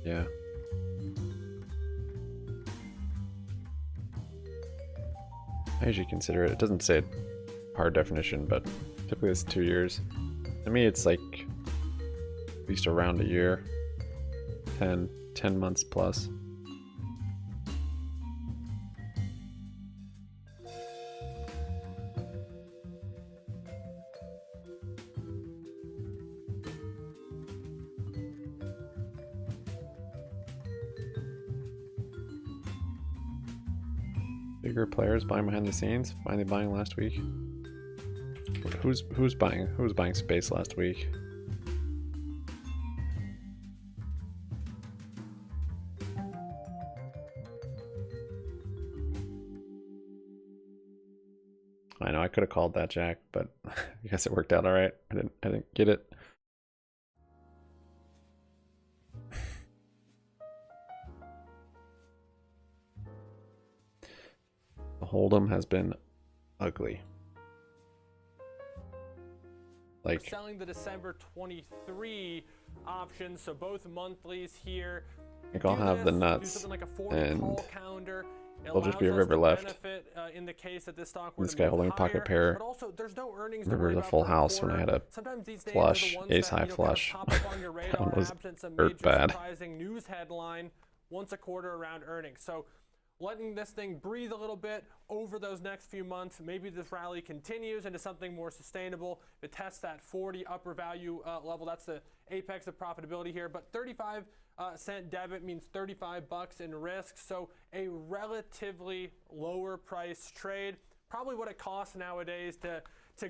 [SPEAKER 4] Yeah. I usually consider it. It doesn't say hard definition, but typically it's 2 years. To me, it's like at least around a year, 10 months plus. Bigger players buying behind the scenes. Finally buying last week. Who's buying? Who was buying space last week? I know I could have called that, Jack, but I guess it worked out all right. I didn't get it. The hold'em has been ugly. Like,
[SPEAKER 14] we're selling the December 23 options, so both monthlies here.
[SPEAKER 4] I think I'll have the nuts, like and there'll just be a river left.
[SPEAKER 14] In the case that this stock
[SPEAKER 4] This guy holding a pocket pair.
[SPEAKER 14] But also, there's no earnings
[SPEAKER 4] River the full house when I had a flush, ace high flush. That one was hurt bad.
[SPEAKER 14] Surprising news headline once a quarter around earnings. So letting this thing breathe a little bit over those next few months. Maybe this rally continues into something more sustainable. It tests that 40 upper value level. That's the apex of profitability here. But 35-cent debit means $35 in risk. So a relatively lower price trade. Probably what it costs nowadays to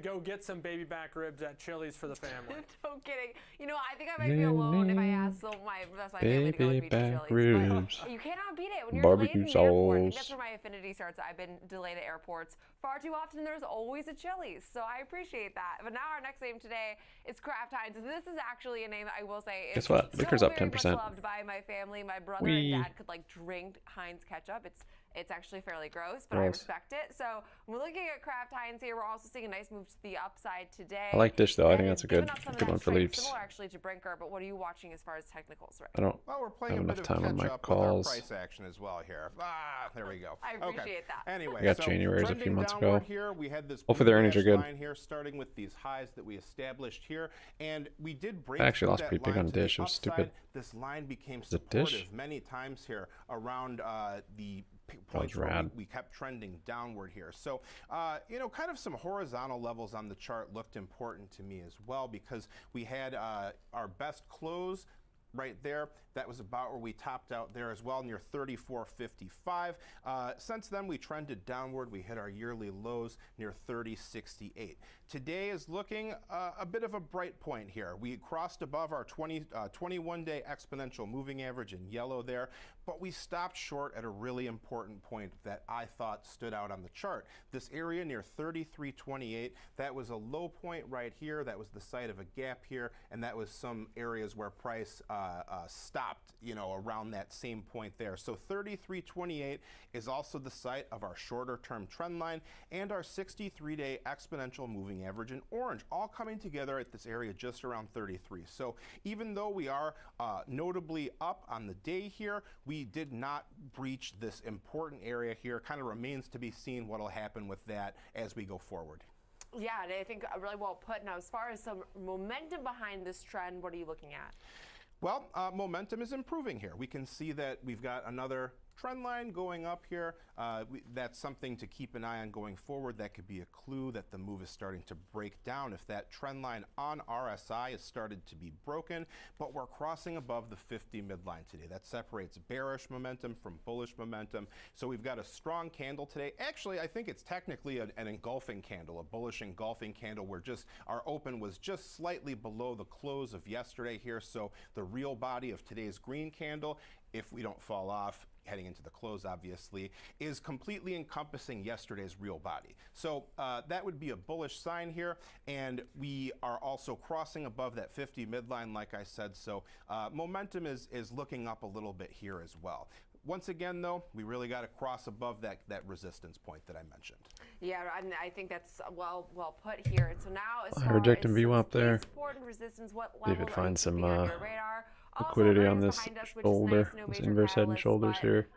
[SPEAKER 14] go get some baby back ribs at Chili's for the family.
[SPEAKER 3] No kidding. You know, I think I might be alone if I ask my family to go with me to Chili's.
[SPEAKER 4] Ribs.
[SPEAKER 3] But you cannot beat it when you're
[SPEAKER 4] Barbecue
[SPEAKER 3] delayed at the airport. I think
[SPEAKER 4] sauce.
[SPEAKER 3] that's where my affinity starts. I've been delayed at airports far too often. There's always a Chili's, so I appreciate that. But now our next name today is Kraft Heinz. This is actually a name that I will say is
[SPEAKER 4] Guess what? Liquor's up 10%.
[SPEAKER 3] loved by my family. My brother and dad could like drink Heinz ketchup. It's actually fairly gross, but I respect it. So we're looking at Kraft Heinz here. We're also seeing a nice move to the upside today.
[SPEAKER 4] I like Dish though. I think that's a good one for Leafs.
[SPEAKER 3] Similar actually to Brinker, but what are you watching as far as technicals right
[SPEAKER 4] I don't
[SPEAKER 13] Well, we're playing
[SPEAKER 4] have
[SPEAKER 13] a
[SPEAKER 4] enough
[SPEAKER 13] bit
[SPEAKER 4] time
[SPEAKER 13] of
[SPEAKER 4] on my
[SPEAKER 13] catch up with our
[SPEAKER 4] calls.
[SPEAKER 13] price action as well here. There we go.
[SPEAKER 3] I appreciate that.
[SPEAKER 13] Anyway,
[SPEAKER 4] I got
[SPEAKER 13] so
[SPEAKER 4] January's a
[SPEAKER 13] trending
[SPEAKER 4] few months
[SPEAKER 13] downward
[SPEAKER 4] ago.
[SPEAKER 13] Here, we had this
[SPEAKER 4] Hopefully their earnings are good.
[SPEAKER 13] line here, starting with these highs that we established here, and we did break.
[SPEAKER 4] I actually
[SPEAKER 13] through
[SPEAKER 4] lost
[SPEAKER 13] that
[SPEAKER 4] pretty big
[SPEAKER 13] line
[SPEAKER 4] on
[SPEAKER 13] to the
[SPEAKER 4] Dish. It was
[SPEAKER 13] upside.
[SPEAKER 4] stupid.
[SPEAKER 13] This line became
[SPEAKER 4] Is it Dish?
[SPEAKER 13] supportive many times here around the
[SPEAKER 4] That was rad.
[SPEAKER 13] we kept trending downward here. So, you know, kind of some horizontal levels on the chart looked important to me as well, because we had our best close right there. That was about where we topped out there as well, near 34.55. Since then, we trended downward. We hit our yearly lows near 30.68. Today is looking a bit of a bright point here. We crossed above our 21-day exponential moving average in yellow there, but we stopped short at a really important point that I thought stood out on the chart. This area near 33.28, that was a low point right here. That was the site of a gap here, and that was some areas where price stopped, you know, around that same point there. So 33.28 is also the site of our shorter term trend line and our 63-day exponential moving average in orange, all coming together at this area just around 33. So even though we are notably up on the day here, we did not breach this important area here. Kind of remains to be seen what will happen with that as we go forward.
[SPEAKER 3] Yeah, and I think really well put. Now, as far as some momentum behind this trend, what are you looking at?
[SPEAKER 13] Well, momentum is improving here. We can see that we've got another trend line going up here. That's something to keep an eye on going forward. That could be a clue that the move is starting to break down if that trend line on RSI has started to be broken, but we're crossing above the 50 midline today. That separates bearish momentum from bullish momentum. So we've got a strong candle today. Actually, I think it's technically an engulfing candle, a bullish engulfing candle where just our open was just slightly below the close of yesterday here. So the real body of today's green candle, if we don't fall off heading into the close, obviously, is completely encompassing yesterday's real body. So that would be a bullish sign here, and we are also crossing above that 50 midline, like I said. So momentum is looking up a little bit here as well. Once again, though, we really got to cross above that resistance point that I mentioned.
[SPEAKER 3] Yeah, and I think that's well put here. And so now, as
[SPEAKER 4] I reject him view up there.
[SPEAKER 3] support and resistance, what
[SPEAKER 4] See if
[SPEAKER 3] level
[SPEAKER 4] it finds some
[SPEAKER 3] on your radar?
[SPEAKER 4] liquidity on this shoulder, this inverse head and shoulders here.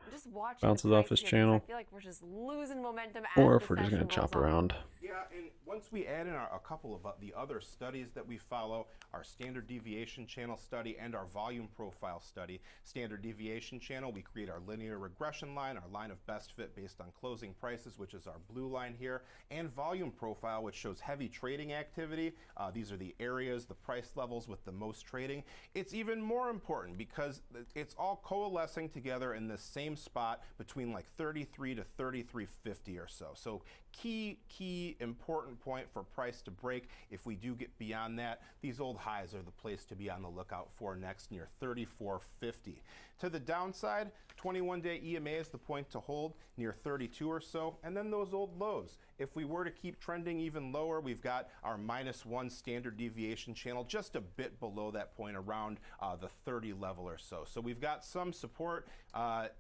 [SPEAKER 4] Bounces off his channel.
[SPEAKER 3] I feel like we're just losing momentum.
[SPEAKER 4] Or if we're just going to chop around.
[SPEAKER 13] Yeah, and once we add in a couple of the other studies that we follow, our standard deviation channel study and our volume profile study. Standard deviation channel, we create our linear regression line, our line of best fit based on closing prices, which is our blue line here, and volume profile, which shows heavy trading activity. These are the areas, the price levels with the most trading. It's even more important because it's all coalescing together in the same spot between like 33 to 33.50 or so. So key important point for price to break. If we do get beyond that, these old highs are the place to be on the lookout for next, near 34.50. To the downside, 21-day EMA is the point to hold near 32 or so, and then those old lows. If we were to keep trending even lower, we've got our -1 standard deviation channel just a bit below that point, around the 30 level or so. So we've got some support.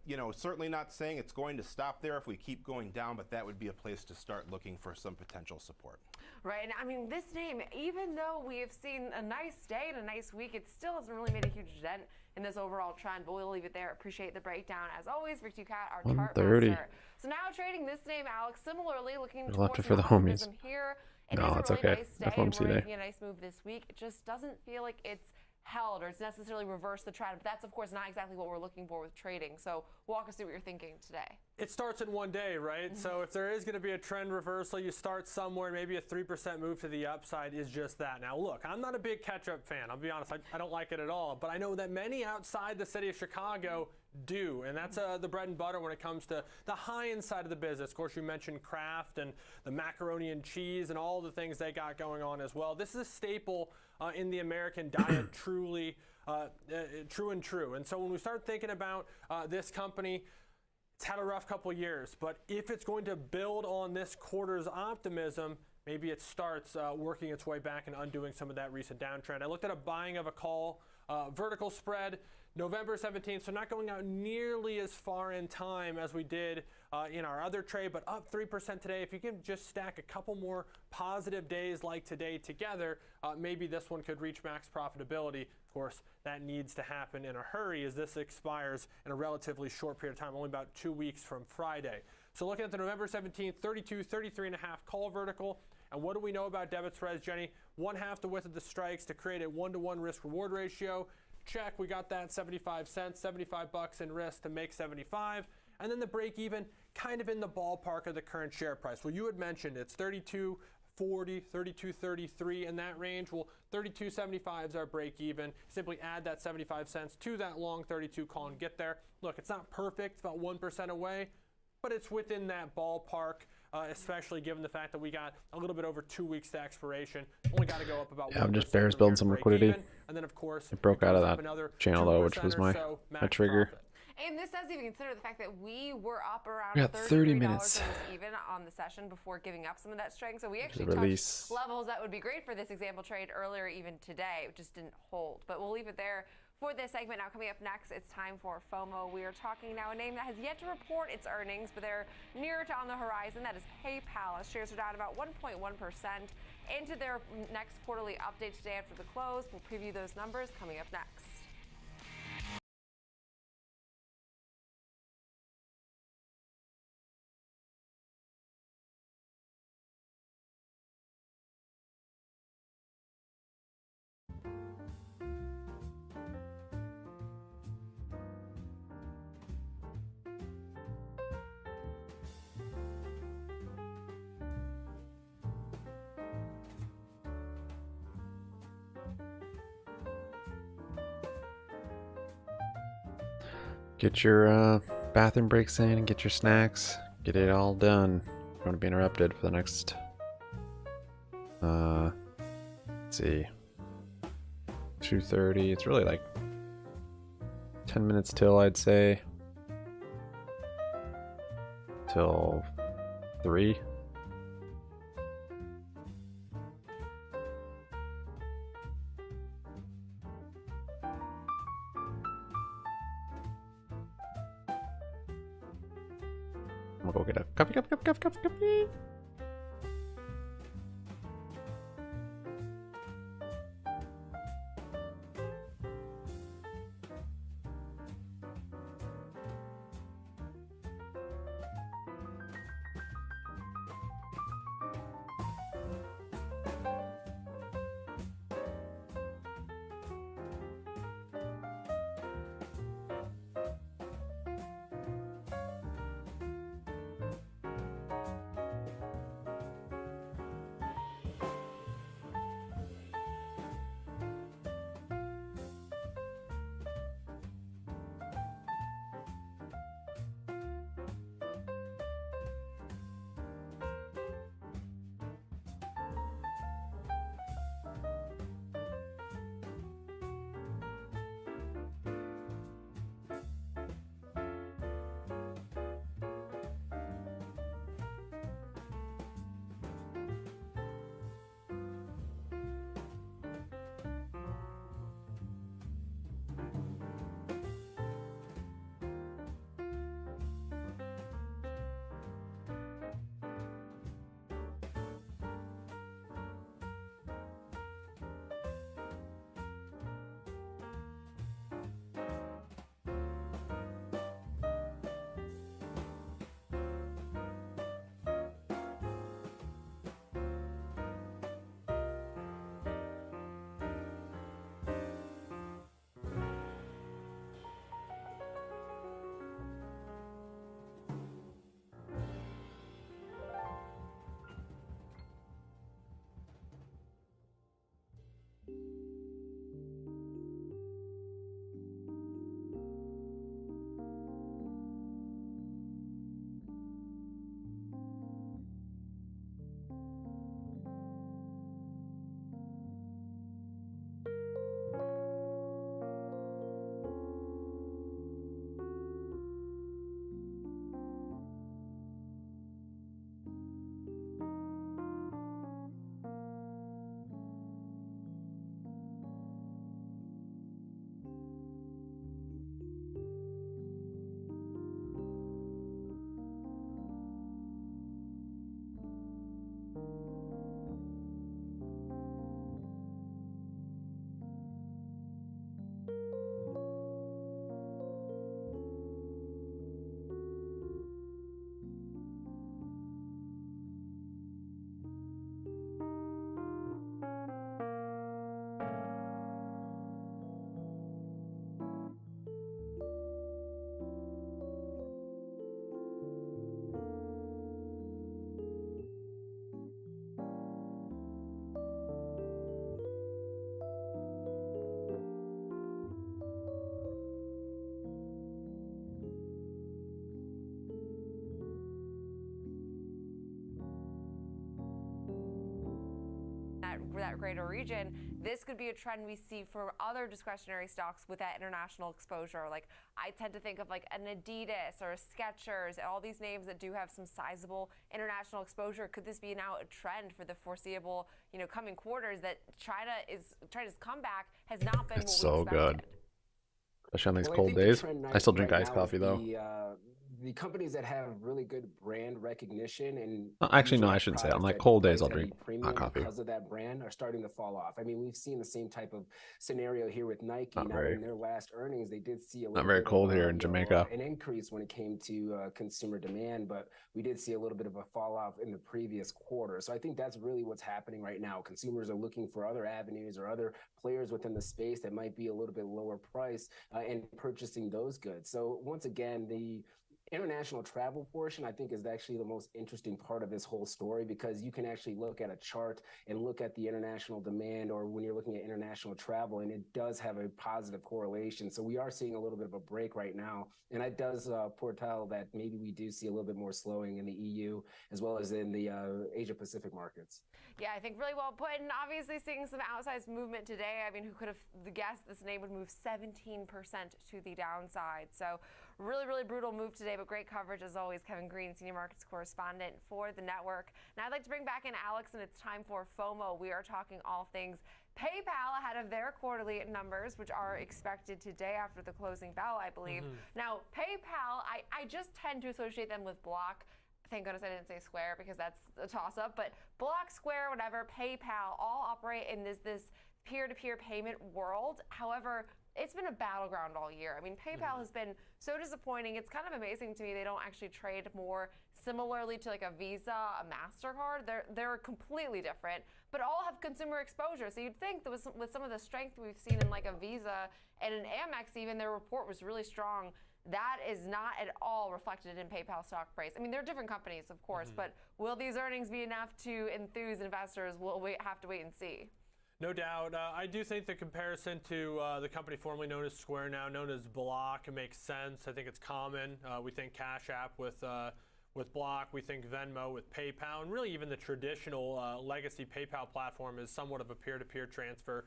[SPEAKER 13] You know, certainly not saying it's going to stop there if we keep going down, but that would be a place to start looking for some potential support.
[SPEAKER 3] Right, and I mean, this name, even though we have seen a nice day and a nice week, it still hasn't really made a huge dent in this overall trend, but we'll leave it there. Appreciate the breakdown. As always, Rick Ducat, our chart master. So now trading this name, Alex, similarly looking towards
[SPEAKER 4] for the homies.
[SPEAKER 3] optimism here.
[SPEAKER 4] No, it's okay.
[SPEAKER 3] Nice day,
[SPEAKER 4] FOMC
[SPEAKER 3] we're
[SPEAKER 4] day.
[SPEAKER 3] making a nice move this week. It just doesn't feel like it's held or it's necessarily reversed the trend, but that's of course not exactly what we're looking for with trading. So walk us through what you're thinking today.
[SPEAKER 14] It starts in one day, right? So if there is going to be a trend reversal, you start somewhere. Maybe a 3% move to the upside is just that. Now look, I'm not a big catch-up fan. I'll be honest, I don't like it at all, but I know that many outside the city of Chicago do, and that's the bread and butter when it comes to the high-end side of the business. Of course, you mentioned Kraft and the macaroni and cheese and all the things they got going on as well. This is a staple in the American diet, truly true and true. And so when we start thinking about this company, it's had a rough couple of years, but if it's going to build on this quarter's optimism, maybe it starts working its way back and undoing some of that recent downtrend. I looked at a buying of a call vertical spread November 17th, so not going out nearly as far in time as we did in our other trade, but up 3% today. If you can just stack a couple more positive days like today together, maybe this one could reach max profitability. Of course, that needs to happen in a hurry as this expires in a relatively short period of time, only about 2 weeks from Friday. So looking at the November 17th, 32, 33.5 call vertical. And what do we know about debit spreads, Jenny? 1/2 the width of the strikes to create a 1-to-1 risk-reward ratio. Check, we got that 75 cents, 75 bucks in risk to make 75. And then the break even kind of in the ballpark of the current share price. Well, you had mentioned it's 32.40, 32.33 in that range. Well, 32.75 is our break even. Simply add that 75 cents to that long 32 call and get there. Look, it's not perfect, it's about 1% away, but it's within that ballpark. Especially given the fact that we got a little bit over 2 weeks to expiration. Only got to go up about 1%.
[SPEAKER 4] Yeah, I'm just bears building some liquidity.
[SPEAKER 3] And then, of course,
[SPEAKER 4] it broke out of that channel though, which was my trigger.
[SPEAKER 3] And this doesn't even consider the fact that we were up around
[SPEAKER 4] we got 30 minutes
[SPEAKER 3] even on the session before giving up some of that strength. So we actually touched levels that would be great for this example trade earlier even today. It just didn't hold. But we'll leave it there for this segment. Now coming up next, it's time for FOMO. We are talking now a name that has yet to report its earnings, but they're near to on the horizon. That is PayPal. Shares are down about 1.1% into their next quarterly update today after the close. We'll preview those numbers coming up next.
[SPEAKER 4] Get your bathroom breaks in and get your snacks. Get it all done. Don't want to be interrupted for the next, let's see, 2:30. It's really like 10 minutes till, I'd say, till 3. I'm gonna go get a coffee.
[SPEAKER 3] that greater region, this could be a trend we see for other discretionary stocks with that international exposure. Like I tend to think of like an Adidas or a Skechers, all these names that do have some sizable international exposure. Could this be now a trend for the foreseeable, coming quarters that China's comeback has not been
[SPEAKER 4] It's
[SPEAKER 3] what we
[SPEAKER 4] so
[SPEAKER 3] expected?
[SPEAKER 4] good. Especially on these
[SPEAKER 10] Well, I
[SPEAKER 4] cold
[SPEAKER 10] think the
[SPEAKER 4] days.
[SPEAKER 10] trend
[SPEAKER 4] I still drink
[SPEAKER 10] right
[SPEAKER 4] iced
[SPEAKER 10] now is
[SPEAKER 4] coffee though.
[SPEAKER 10] The companies that have really good brand recognition and
[SPEAKER 4] Actually, no,
[SPEAKER 10] usually
[SPEAKER 4] I
[SPEAKER 10] have
[SPEAKER 4] shouldn't say that. On
[SPEAKER 10] products
[SPEAKER 4] like
[SPEAKER 10] that
[SPEAKER 4] cold days,
[SPEAKER 10] price
[SPEAKER 4] I'll
[SPEAKER 10] at a
[SPEAKER 4] drink
[SPEAKER 10] premium
[SPEAKER 4] hot coffee.
[SPEAKER 10] because of that brand are starting to fall off. I mean, we've seen the same type of scenario here with Nike.
[SPEAKER 4] Not
[SPEAKER 10] Now,
[SPEAKER 4] very.
[SPEAKER 10] in their last earnings, they did see a
[SPEAKER 4] Not
[SPEAKER 10] little
[SPEAKER 4] very
[SPEAKER 10] bit
[SPEAKER 4] cold
[SPEAKER 10] of,
[SPEAKER 4] here in Jamaica.
[SPEAKER 10] an increase when it came to consumer demand, but we did see a little bit of a fall off in the previous quarter. So I think that's really what's happening right now. Consumers are looking for other avenues or other players within the space that might be a little bit lower price and purchasing those goods. So once again, the international travel portion, I think, is actually the most interesting part of this whole story, because you can actually look at a chart and look at the international demand, or when you're looking at international travel, and it does have a positive correlation. So we are seeing a little bit of a break right now, and it does foretell that maybe we do see a little bit more slowing in the EU as well as in the Asia Pacific markets.
[SPEAKER 3] Yeah, I think really well put, and obviously seeing some outsized movement today. I mean, who could have guessed this name would move 17% to the downside? So really, really brutal move today, but great coverage as always. Kevin Green, Senior Markets Correspondent for the network. Now I'd like to bring back in Alex, and it's time for FOMO. We are talking all things PayPal ahead of their quarterly numbers, which are expected today after the closing bell, I believe. Now, PayPal, I just tend to associate them with Block. Thank goodness I didn't say Square, because that's a toss-up. But Block, Square, whatever, PayPal, all operate in this peer-to-peer payment world. However, it's been a battleground all year. I mean, PayPal has been so disappointing. It's kind of amazing to me they don't actually trade more similarly to like a Visa, a MasterCard. They're completely different, but all have consumer exposure. So you'd think that with some of the strength we've seen in like a Visa and an Amex, even their report was really strong. That is not at all reflected in PayPal stock price. I mean, they're different companies, of course, but will these earnings be enough to enthuse investors? We'll have to wait and see.
[SPEAKER 14] No doubt. I do think the comparison to the company formerly known as Square, now known as Block, makes sense. I think it's common. We think Cash App with Block. We think Venmo with PayPal. And really even the traditional legacy PayPal platform is somewhat of a peer-to-peer transfer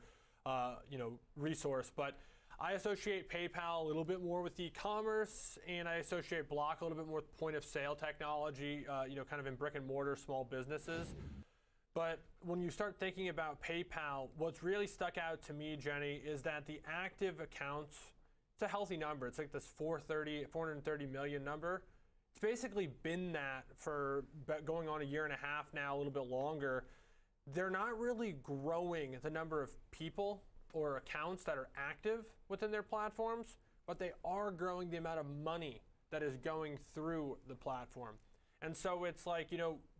[SPEAKER 14] resource. But I associate PayPal a little bit more with e-commerce, and I associate Block a little bit more with point-of-sale technology, kind of in brick-and-mortar small businesses. But when you start thinking about PayPal, what's really stuck out to me, Jenny, is that the active accounts, it's a healthy number. It's like this 430 million number. It's basically been that for going on a year and a half now, a little bit longer. They're not really growing the number of people or accounts that are active within their platforms, but they are growing the amount of money that is going through the platform. And so it's like,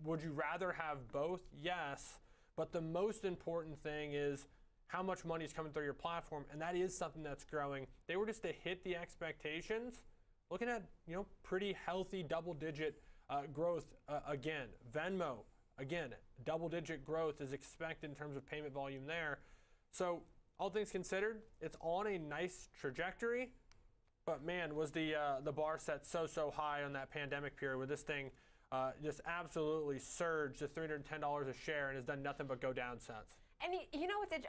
[SPEAKER 14] would you rather have both? Yes, but the most important thing is how much money is coming through your platform, and that is something that's growing. They were just to hit the expectations, looking at, pretty healthy double-digit growth again. Venmo, again, double-digit growth is expected in terms of payment volume there. So all things considered, it's on a nice trajectory, but man, was the bar set so high on that pandemic period where this thing just absolutely surged to $310 a share and has done nothing but go down since.
[SPEAKER 3] And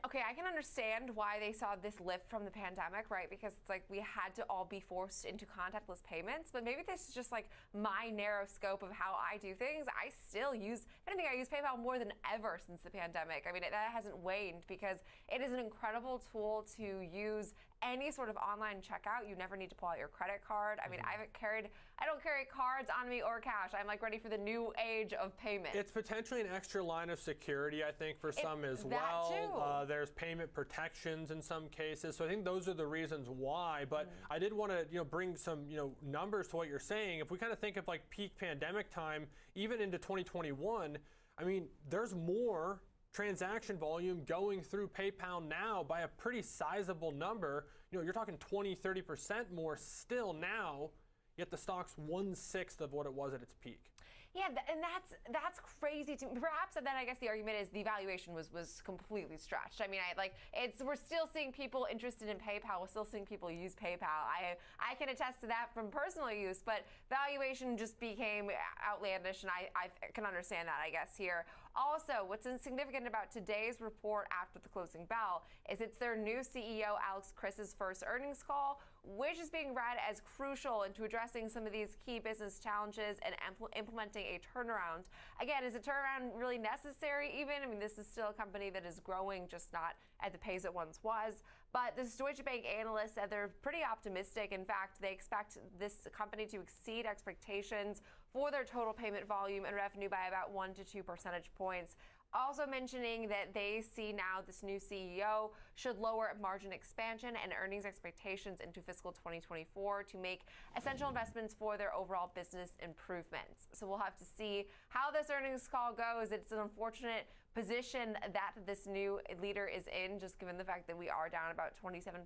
[SPEAKER 3] okay, I can understand why they saw this lift from the pandemic, right? Because it's like we had to all be forced into contactless payments, but maybe this is just like my narrow scope of how I do things. I still use PayPal more than ever since the pandemic. I mean, that hasn't waned because it is an incredible tool to use any sort of online checkout. You never need to pull out your credit card. I mean, I don't carry cards on me or cash. I'm like ready for the new age of payment.
[SPEAKER 14] It's potentially an extra line of security, I think, for some as well. There's payment protections in some cases. So I think those are the reasons why. But I did want to, bring some, numbers to what you're saying. If we kind of think of like peak pandemic time, even into 2021, I mean, there's more transaction volume going through PayPal now by a pretty sizable number. You're talking 20-30% more still now, yet the stock's 1/6 of what it was at its peak.
[SPEAKER 3] Yeah, and that's crazy to me. Perhaps then I guess the argument is the valuation was completely stretched. I mean, we're still seeing people interested in PayPal. We're still seeing people use PayPal. I can attest to that from personal use, but valuation just became outlandish, and I can understand that, I guess, here. Also, what's significant about today's report after the closing bell is it's their new CEO, Alex Chris's first earnings call, which is being read as crucial into addressing some of these key business challenges and implementing a turnaround. Again, is a turnaround really necessary even? I mean, this is still a company that is growing, just not at the pace it once was. But this Deutsche Bank analyst said they're pretty optimistic. In fact, they expect this company to exceed expectations for their total payment volume and revenue by about 1 to 2 percentage points. Also mentioning that they see now this new CEO should lower margin expansion and earnings expectations into fiscal 2024 to make essential investments for their overall business improvements. So we'll have to see how this earnings call goes. It's an unfortunate position that this new leader is in, just given the fact that we are down about 27%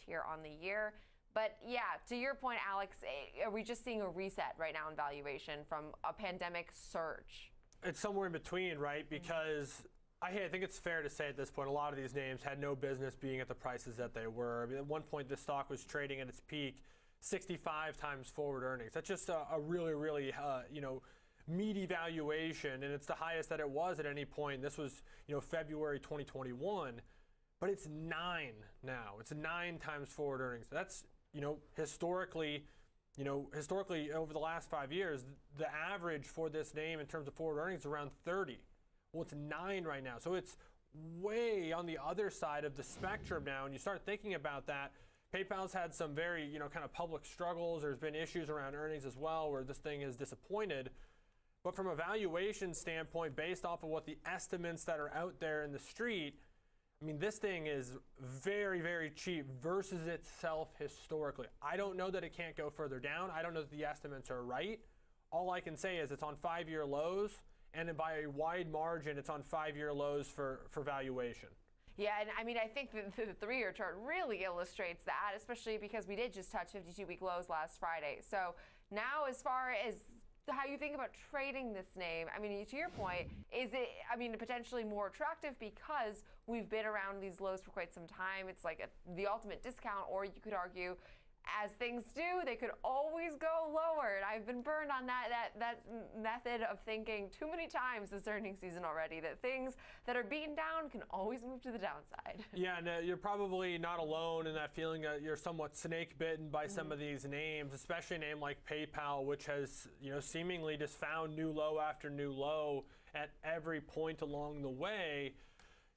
[SPEAKER 3] here on the year. But yeah, to your point, Alex, are we just seeing a reset right now in valuation from a pandemic surge?
[SPEAKER 14] It's somewhere in between, right? Because I think it's fair to say at this point, a lot of these names had no business being at the prices that they were. I mean, at one point, this stock was trading at its peak 65 times forward earnings. That's just a really, really, meaty valuation, and it's the highest that it was at any point. This was, February 2021, but it's 9 now. It's 9 times forward earnings. That's, historically over the last 5 years, the average for this name in terms of forward earnings is around 30. Well, it's 9 right now. So it's way on the other side of the spectrum now. And you start thinking about that. PayPal's had some very, kind of public struggles. There's been issues around earnings as well where this thing is disappointed. But from a valuation standpoint, based off of what the estimates that are out there in the street, I mean, this thing is very, very cheap versus itself historically. I don't know that it can't go further down. I don't know that the estimates are right. All I can say is it's on 5-year lows, and by a wide margin, it's on 5-year lows for valuation.
[SPEAKER 3] Yeah, and I mean, I think the 3-year chart really illustrates that, especially because we did just touch 52-week lows last Friday. So now as far as how you think about trading this name, I mean, to your point, is it, potentially more attractive because we've been around these lows for quite some time? It's like the ultimate discount, or you could argue, as things do, they could always go lower. And I've been burned on that method of thinking too many times this earnings season already, that things that are beaten down can always move to the downside.
[SPEAKER 14] Yeah, and you're probably not alone in that feeling that you're somewhat snake bitten by some of these names, especially a name like PayPal, which has, seemingly just found new low after new low at every point along the way.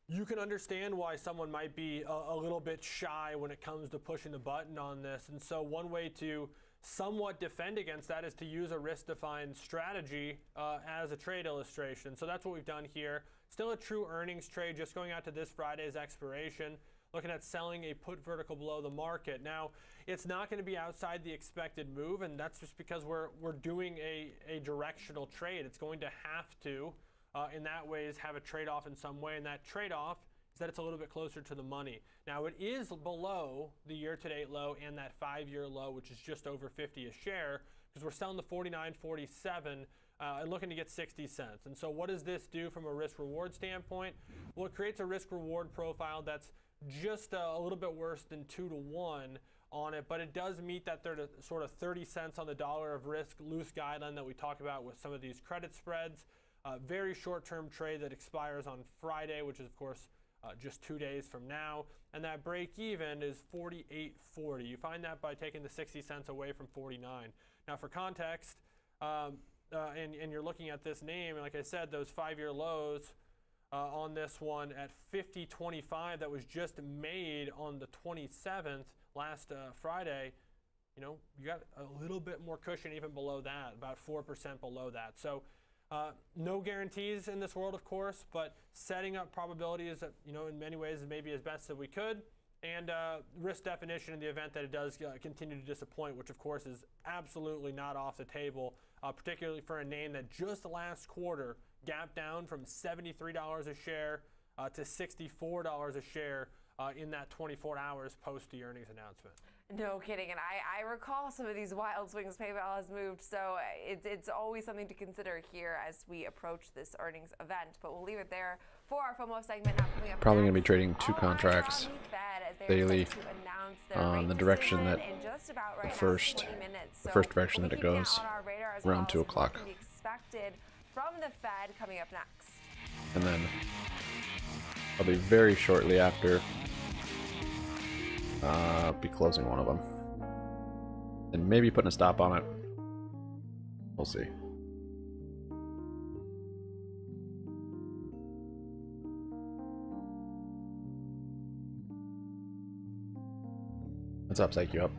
[SPEAKER 14] You can understand why someone might be a little bit shy when it comes to pushing the button on this. And so one way to somewhat defend against that is to use a risk-defined strategy as a trade illustration. So that's what we've done here. Still a true earnings trade, just going out to this Friday's expiration, looking at selling a put vertical below the market. Now, it's not going to be outside the expected move, and that's just because we're doing a directional trade. It's going to have to, in that way, is have a trade-off in some way, and that trade-off is that it's a little bit closer to the money. Now, it is below the year-to-date low and that 5-year low, which is just over 50 a share, because we're selling the 49.47 and looking to get 60 cents. And so what does this do from a risk-reward standpoint? Well, it creates a risk-reward profile that's just a little bit worse than 2 to 1 on it, but it does meet that sort of 30 cents on the dollar of risk loose guideline that we talk about with some of these credit spreads. Very short-term trade that expires on Friday, which is, of course, just 2 days from now. And that break even is 48.40. You find that by taking the 60 cents away from 49. Now, for context, and you're looking at this name, and like I said, those 5-year lows on this one at 50.25 that was just made on the 27th last Friday, you got a little bit more cushion even below that, about 4% below that. So no guarantees in this world, of course, but setting up probabilities that, in many ways is maybe as best as we could, and risk definition in the event that it does continue to disappoint, which of course is absolutely not off the table, particularly for a name that just last quarter gapped down from $73 a share to $64 a share in that 24 hours post the earnings announcement.
[SPEAKER 3] No kidding, and I recall some of these wild swings PayPal has moved, so it's always something to consider here as we approach this earnings event. But we'll leave it there for our FOMO segment. Now coming up
[SPEAKER 4] probably going to be trading 2 contracts daily on the direction that the first direction that it goes around 2 o'clock.
[SPEAKER 3] Expected from the Fed coming up next.
[SPEAKER 4] and then probably very shortly after be closing one of them, and maybe putting a stop on it. We'll see. What's up, Psych? You up?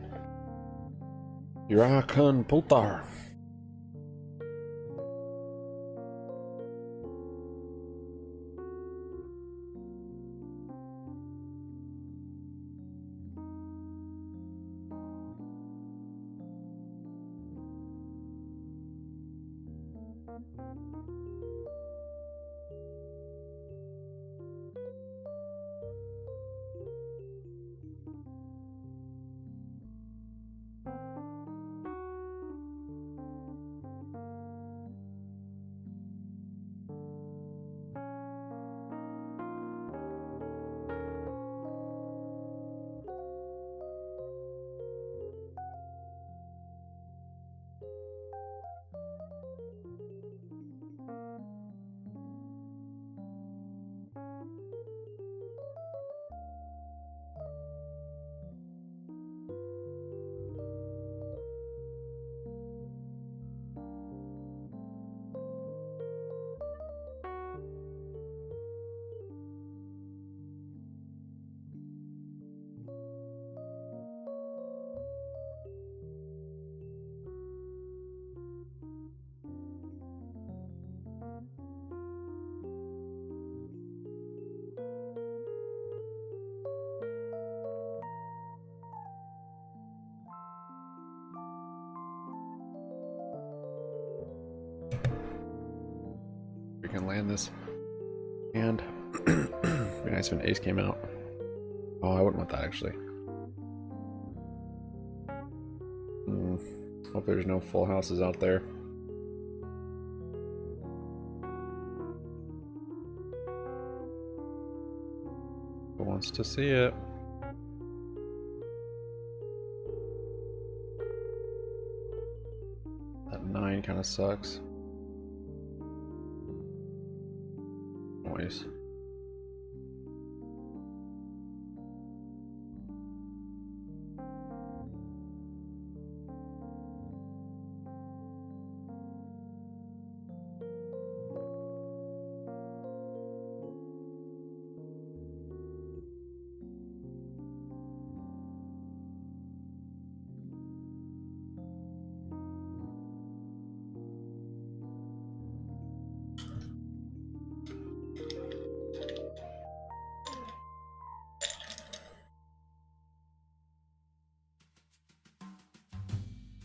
[SPEAKER 4] Irakan Poltar. We can land this, and be nice if an ace came out. Oh, I wouldn't want that actually. Hope there's no full houses out there. Who wants to see it? That 9 kind of sucks. Noise.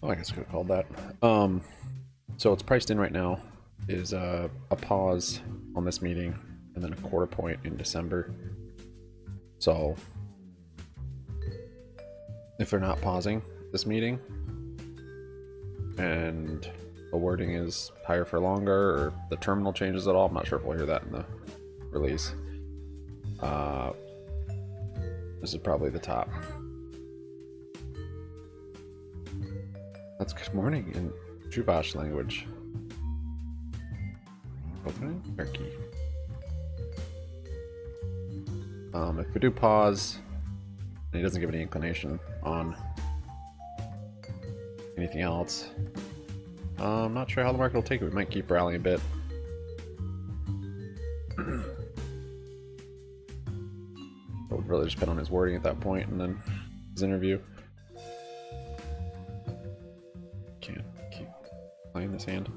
[SPEAKER 4] Oh, I guess I could have called that. So what's priced in right now is a pause on this meeting and then a quarter point in December. So if they're not pausing this meeting and the wording is higher for longer or the terminal changes at all, I'm not sure if we'll hear that in the release. This is probably the top. That's good morning in Chuvash language. Opening turkey. If we do pause, and he doesn't give any inclination on anything else, I'm not sure how the market will take it. We might keep rallying a bit. It would really just depend on his wording at that point, and then his interview. Can't keep playing this hand.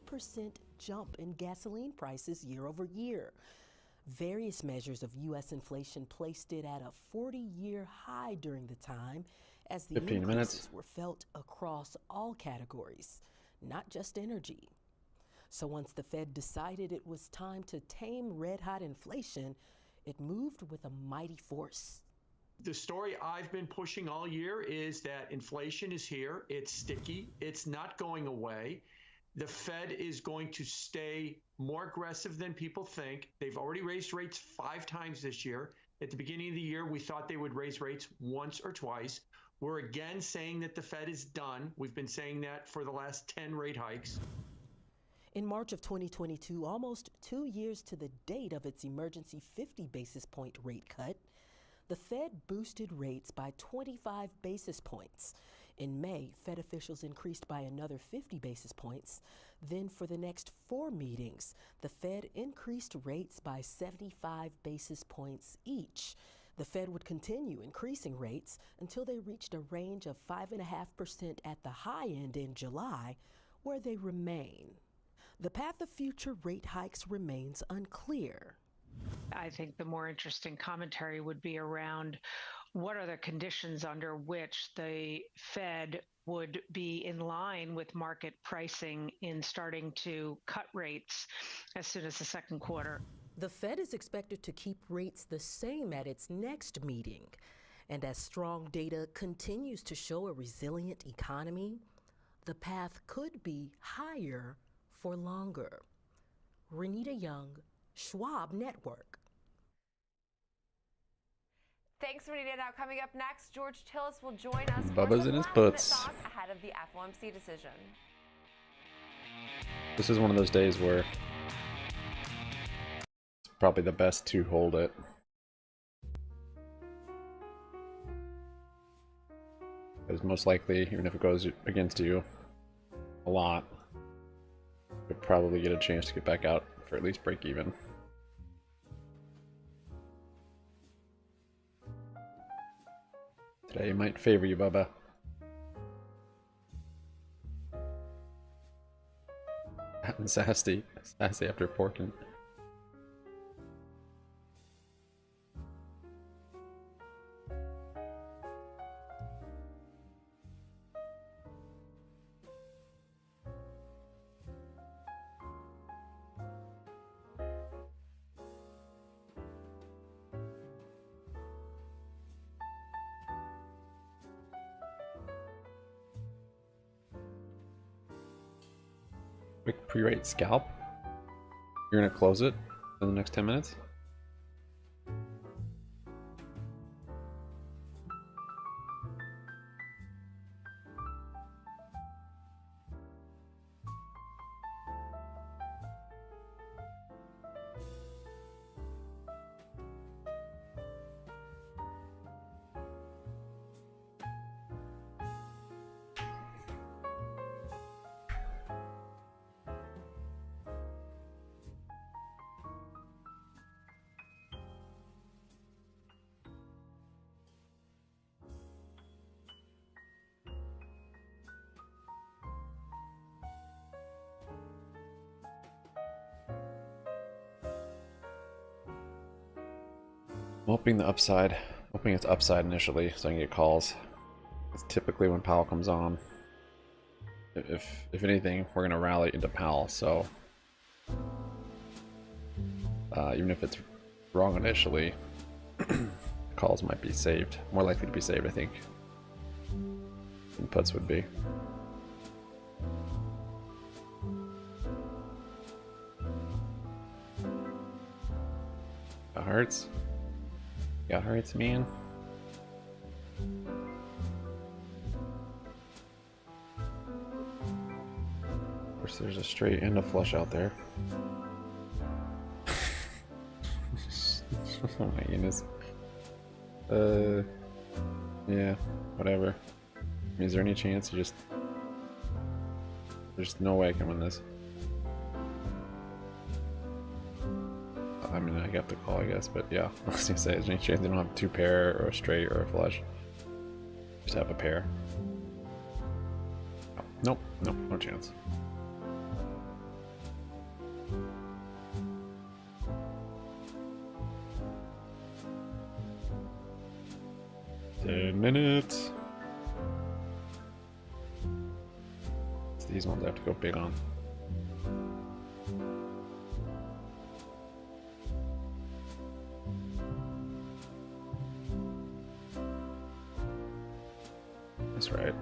[SPEAKER 11] Percent jump in gasoline prices year over year. Various measures of U.S. inflation placed it at a 40-year high during the time, as the
[SPEAKER 4] 15
[SPEAKER 11] increases
[SPEAKER 4] minutes.
[SPEAKER 11] were felt across all categories, not just energy. So once the Fed decided it was time to tame red-hot inflation, it moved with a mighty force.
[SPEAKER 12] The story I've been pushing all year is that inflation is here, it's sticky, it's not going away. The Fed is going to stay more aggressive than people think. They've already raised rates 5 times this year. At the beginning of the year, we thought they would raise rates once or twice. We're again saying that the Fed is done. We've been saying that for the last 10 rate hikes.
[SPEAKER 11] In March of 2022, almost 2 years to the date of its emergency 50 basis point rate cut, the Fed boosted rates by 25 basis points. In May, Fed officials increased by another 50 basis points. Then for the next 4 meetings, the Fed increased rates by 75 basis points each. The Fed would continue increasing rates until they reached a range of 5.5% at the high end in July, where they remain. The path of future rate hikes remains unclear.
[SPEAKER 23] I think the more interesting commentary would be around what are the conditions under which the Fed would be in line with market pricing in starting to cut rates as soon as the second quarter.
[SPEAKER 11] The Fed is expected to keep rates the same at its next meeting. And as strong data continues to show a resilient economy, the path could be higher for longer. Renita Young, Schwab Network.
[SPEAKER 3] Thanks, Renita. Now coming up next, George Tillis will join us
[SPEAKER 4] Bubba's
[SPEAKER 3] for
[SPEAKER 4] in his
[SPEAKER 3] some
[SPEAKER 4] puts.
[SPEAKER 3] thoughts ahead of the FOMC decision.
[SPEAKER 4] This is one of those days where it's probably the best to hold it. Because most likely, even if it goes against you a lot, you'll probably get a chance to get back out for at least break even. Today might favor you, Bubba. And sassy after porking. Quick pre-rate scalp. You're gonna close it in the next 10 minutes? I'm hoping it's upside initially so I can get calls. It's typically when Powell comes on. If anything, we're gonna rally into Powell, so even if it's wrong initially, calls might be saved. More likely to be saved, I think, than puts would be. That hurts. Got hurts, man. Of course, there's a straight and a flush out there. Oh my goodness. Yeah, whatever. I mean, is there any chance you just... There's no way I can win this. I mean, I got the call, I guess, but yeah. I was gonna say, is there any chance they don't have two pair or a straight or a flush? Just have a pair. Oh, nope, no chance. 10 minutes. It's these ones I have to go big on. That's right.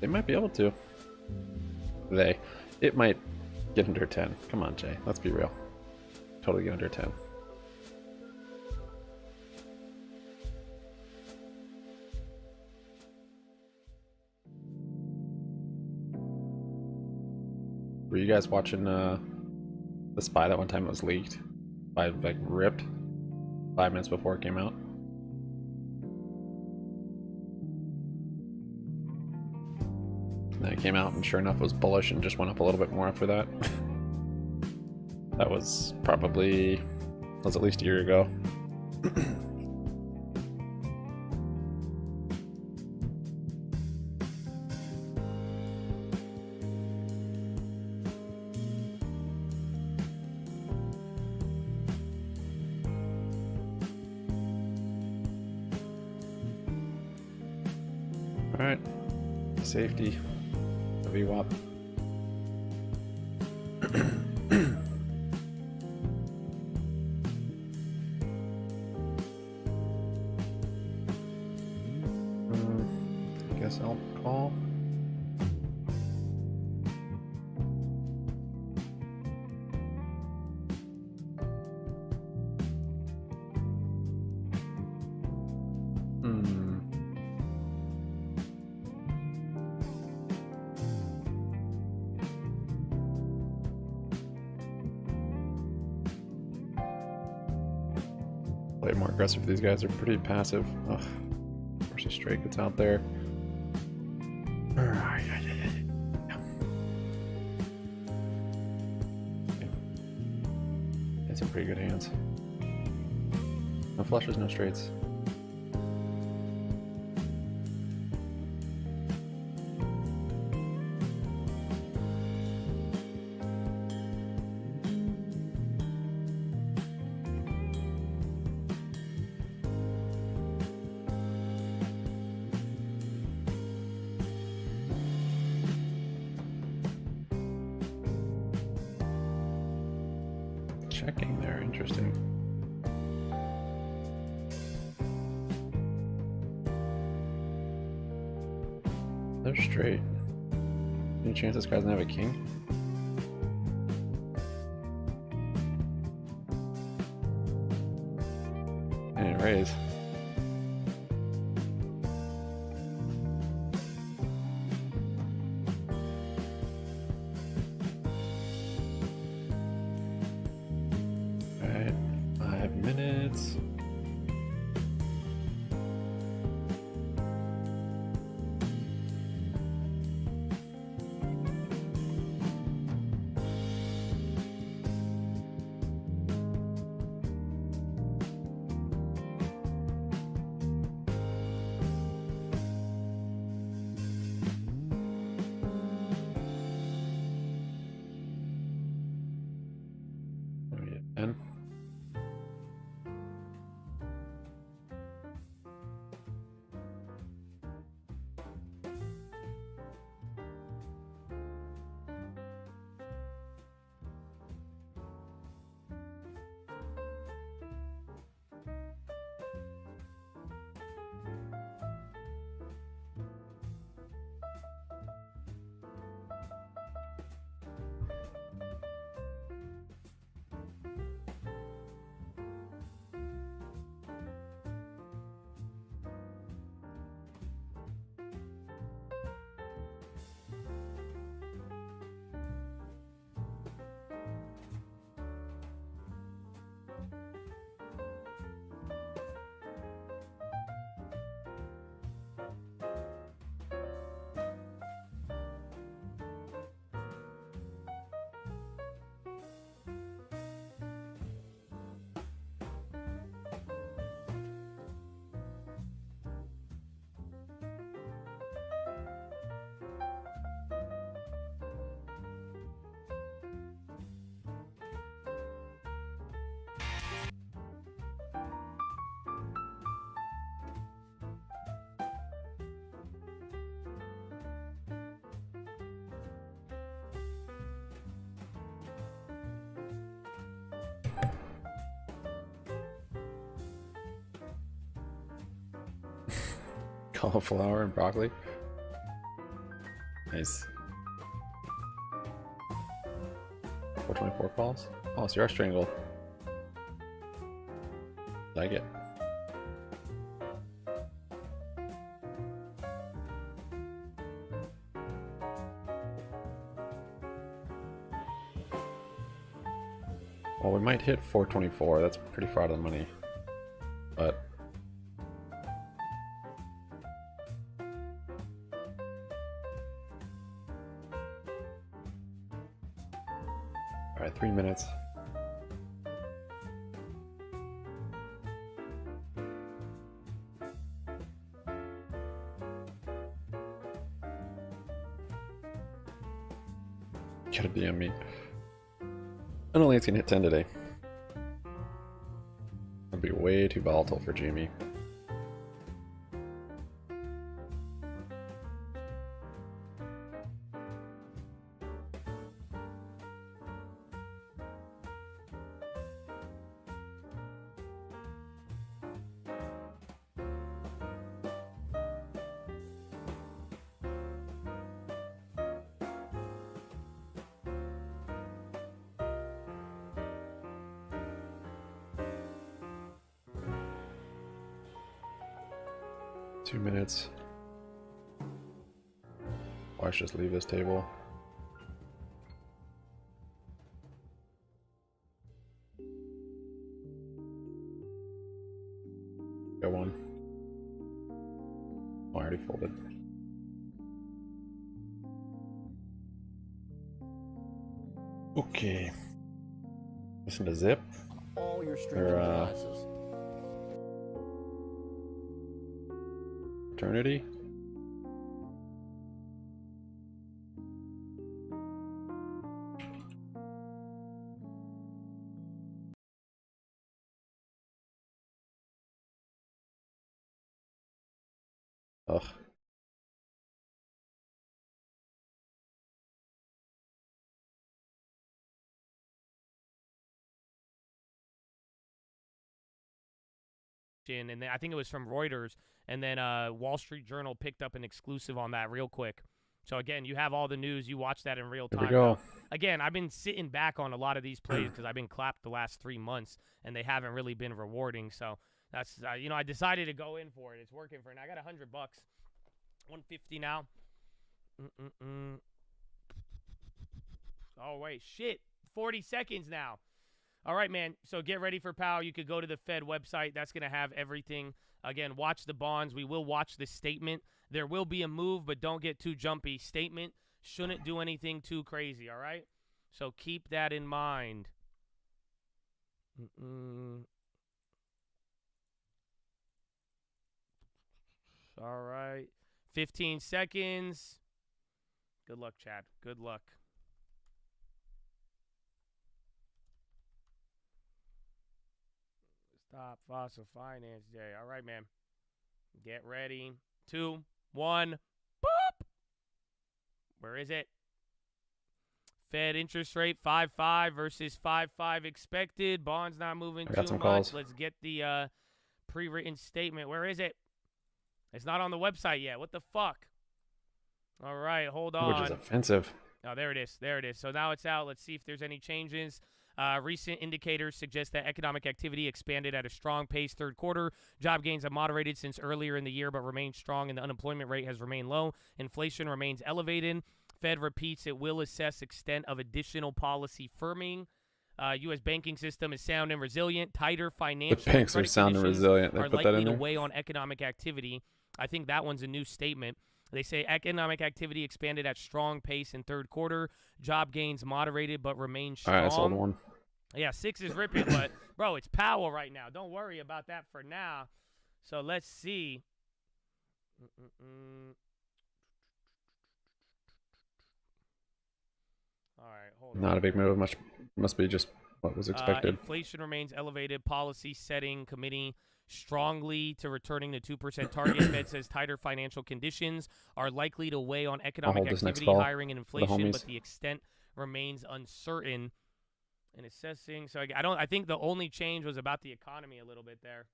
[SPEAKER 4] They might be able to. It might get under 10. Come on, Jay. Let's be real. Totally get under 10. Were you guys watching the SPY that one time it was leaked? By like ripped 5 minutes before it came out? Then it came out and sure enough it was bullish and just went up a little bit more after that. That was probably, at least a year ago. Alright, safety. VWAP. I guess I'll call. Play more aggressive. These guys are pretty passive. Ugh. Versus straight gets out there. It's some pretty good hands. No flushes, no straights. Checking there, interesting. They're straight. Any chance this guy doesn't have a king? And it raise. Alright, 5 minutes. Cauliflower and broccoli. Nice. 424 calls. Oh, so you are strangled. Like it. Well, we might hit 424. That's pretty far out of the money. But all right, 3 minutes. Gotta DM me. I don't think it's gonna hit 10 today. It'll be way too volatile for GME. Two minutes. Why should just leave this table? Go one. Oh, I already folded. Okay. Listen to Zip.
[SPEAKER 6] All your streaming devices.
[SPEAKER 4] Eternity. Ugh.
[SPEAKER 2] And then I think it was from Reuters, and then Wall Street Journal picked up an exclusive on that real quick. So again, you have all the news. You watch that in real time.
[SPEAKER 4] Here we go.
[SPEAKER 2] Now. Again, I've been sitting back on a lot of these plays because I've been clapped the last 3 months, and they haven't really been rewarding. So that's I decided to go in for it. It's working for it. I got $100, 150 now. Oh wait, shit, 40 seconds now. All right, man. So get ready for Powell. You could go to the Fed website. That's going to have everything. Again, watch the bonds. We will watch the statement. There will be a move, but don't get too jumpy. Statement shouldn't do anything too crazy, all right? So keep that in mind. All right. 15 seconds. Good luck, Chad. Good luck. Stop fossil finance day. All right, man. Get ready. 2, 1. Boop. Where is it? Fed interest rate 5.5 versus 5.5 expected. Bonds not moving too much.
[SPEAKER 4] Calls.
[SPEAKER 2] Let's get the pre-written statement. Where is it? It's not on the website yet. What the fuck? All right, hold on.
[SPEAKER 4] Which is offensive.
[SPEAKER 2] Oh, there it is. There it is. So now it's out. Let's see if there's any changes. Recent indicators suggest that economic activity expanded at a strong pace third quarter. Job gains have moderated since earlier in the year, but remain strong, and the unemployment rate has remained low. Inflation remains elevated. Fed repeats it will assess extent of additional policy firming. U.S. banking system is sound and resilient. Tighter financial
[SPEAKER 4] the banks are sound and resilient. They
[SPEAKER 2] are
[SPEAKER 4] put that
[SPEAKER 2] likely
[SPEAKER 4] in
[SPEAKER 2] to
[SPEAKER 4] there.
[SPEAKER 2] weigh on economic activity. I think that one's a new statement. They say economic activity expanded at strong pace in third quarter. Job gains moderated but remain strong.
[SPEAKER 4] All right, I sold one.
[SPEAKER 2] Yeah, 6 is ripping, but, bro, it's Powell right now. Don't worry about that for now. So let's see. All right, hold on.
[SPEAKER 4] Not a big move. Must be just what was expected.
[SPEAKER 2] Inflation remains elevated. Policy setting committee strongly to returning the 2% target. Fed says tighter financial conditions are likely to weigh on economic activity, hiring, and inflation, but the extent remains uncertain. And assessing, so I think the only change was about the economy a little bit there.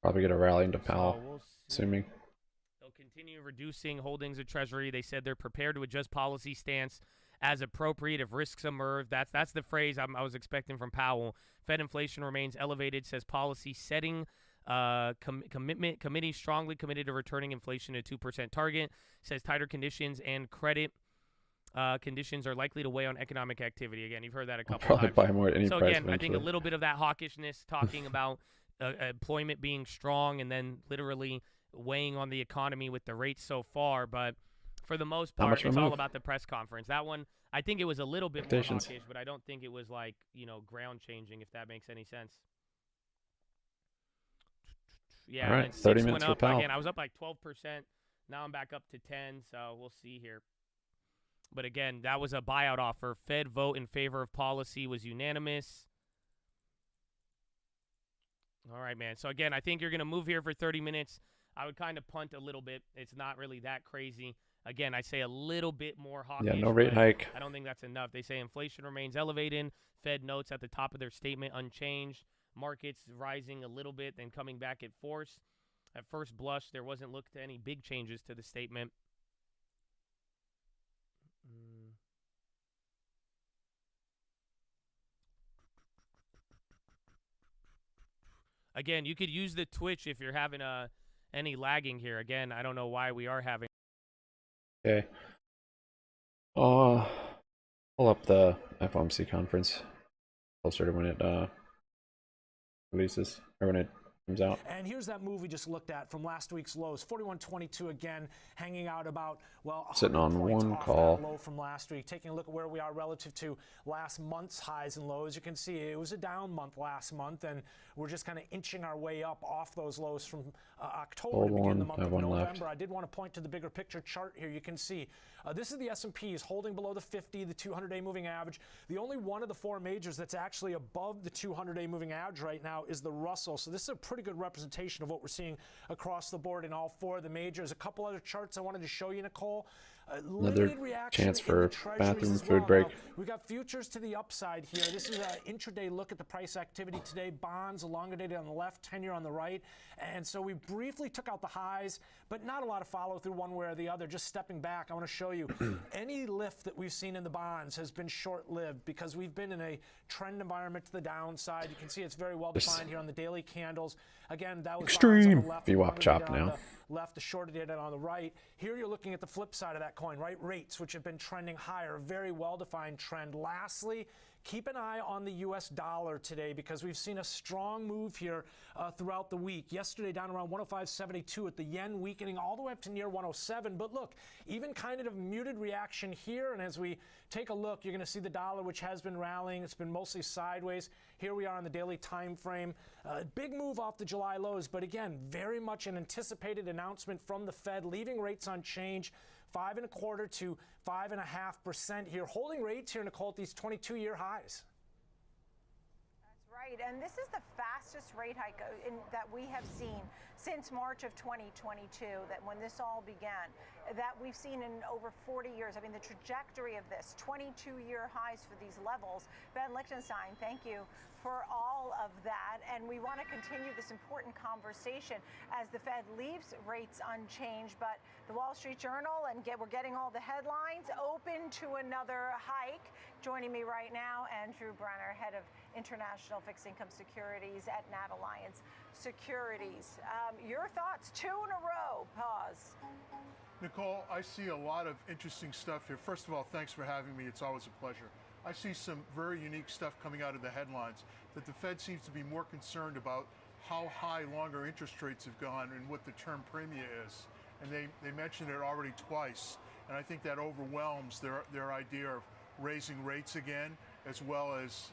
[SPEAKER 4] Probably get a rally into Powell,
[SPEAKER 2] So we'll see.
[SPEAKER 4] assuming.
[SPEAKER 2] They'll continue reducing holdings of Treasury. They said they're prepared to adjust policy stance as appropriate if risks emerge. That's the phrase I was expecting from Powell. Fed inflation remains elevated, says policy setting committee strongly committed to returning inflation to 2% target. Says tighter conditions and credit conditions are likely to weigh on economic activity. Again, you've heard that a couple
[SPEAKER 4] Probably
[SPEAKER 2] times.
[SPEAKER 4] buy more at any
[SPEAKER 2] So
[SPEAKER 4] price
[SPEAKER 2] again, I think a
[SPEAKER 4] eventually.
[SPEAKER 2] little bit of that hawkishness, talking about employment being strong and then literally weighing on the economy with the rates so far. But for the most
[SPEAKER 4] Not
[SPEAKER 2] part,
[SPEAKER 4] much of a
[SPEAKER 2] it's all
[SPEAKER 4] move.
[SPEAKER 2] about the press conference. That one, I think it was a little bit more
[SPEAKER 4] Expectations.
[SPEAKER 2] hawkish, but I don't think it was like, ground changing, if that makes any sense. Yeah,
[SPEAKER 4] All right,
[SPEAKER 2] and
[SPEAKER 4] 30
[SPEAKER 2] 6
[SPEAKER 4] minutes
[SPEAKER 2] went
[SPEAKER 4] for
[SPEAKER 2] up.
[SPEAKER 4] Powell.
[SPEAKER 2] Again, I was up like 12%. Now I'm back up to 10, so we'll see here. But again, that was a buyout offer. Fed vote in favor of policy was unanimous. All right, man. So again, I think you're going to move here for 30 minutes. I would kind of punt a little bit. It's not really that crazy. Again, I say a little bit more hawkish.
[SPEAKER 4] Yeah, no rate
[SPEAKER 2] but
[SPEAKER 4] hike.
[SPEAKER 2] I don't think that's enough. They say inflation remains elevated. Fed notes at the top of their statement unchanged. Markets rising a little bit, then coming back at force. At first blush, there wasn't looked to any big changes to the statement. Again, you could use the Twitch if you're having any lagging here. Again, I don't know why we are having.
[SPEAKER 4] Okay. Pull up the FOMC conference closer to when it releases, or when it comes out.
[SPEAKER 9] And here's that move we just looked at from last week's lows. 41.22 again, hanging out about, well,
[SPEAKER 4] Sitting on
[SPEAKER 9] 100 points
[SPEAKER 4] one
[SPEAKER 9] off
[SPEAKER 4] call.
[SPEAKER 9] that low from last week. Taking a look at where we are relative to last month's highs and lows. You can see it was a down month last month, and we're just kind of inching our way up off those lows from October to begin the month of November.
[SPEAKER 4] left.
[SPEAKER 9] I did want to point to the bigger picture chart here. You can see this is the S&P is holding below the 50, the 200-day moving average. The only one of the four majors that's actually above the 200-day moving average right now is the Russell. So this is a pretty good representation of what we're seeing across the board in all four of the majors. A couple other charts I wanted to show you, Nicole.
[SPEAKER 4] Another chance for bathroom food break.
[SPEAKER 9] Now, we got futures to the upside here. This is an intraday look at the price activity today. Bonds, longer dated on the left, 10-year on the right. And so we briefly took out the highs, but not a lot of follow through one way or the other. Just stepping back, I want to show you any lift that we've seen in the bonds has been short-lived because we've been in a trend environment to the downside. You can see it's very well defined here on the daily candles. Again, that was
[SPEAKER 4] Extreme
[SPEAKER 9] bonds on the left,
[SPEAKER 4] VWAP
[SPEAKER 9] longer
[SPEAKER 4] chop
[SPEAKER 9] dated on
[SPEAKER 4] now.
[SPEAKER 9] the left, the shorter dated on the right. Here you're looking at the flip side of that coin, right? Rates, which have been trending higher, a very well-defined trend. Lastly, keep an eye on the U.S. dollar today because we've seen a strong move here throughout the week. Yesterday down around 105.72 with the yen weakening all the way up to near 107. But look, even kind of a muted reaction here. And as we take a look, you're going to see the dollar, which has been rallying. It's been mostly sideways. Here we are on the daily time frame. Big move off the July lows, but again, very much an anticipated announcement from the Fed, leaving rates unchanged. 5.25% to 5.5% here, holding rates here, Nicole, at these 22-year highs.
[SPEAKER 17] That's right, and this is the fastest rate hike that we have seen since March of 2022, that when this all began, that we've seen in over 40 years. I mean, the trajectory of this, 22-year highs for these levels. Ben Lichtenstein, thank you for all of that. And we want to continue this important conversation as the Fed leaves rates unchanged. But the Wall Street Journal, and we're getting all the headlines, open to another hike. Joining me right now, Andrew Brenner, head of international fixed income securities at Nat Alliance Securities. Your thoughts, two in a row, pause.
[SPEAKER 7] Nicole, I see a lot of interesting stuff here. First of all, thanks for having me. It's always a pleasure. I see some very unique stuff coming out of the headlines, that the Fed seems to be more concerned about how high longer interest rates have gone and what the term premium is. And they mentioned it already twice. And I think that overwhelms their idea of raising rates again, as well as,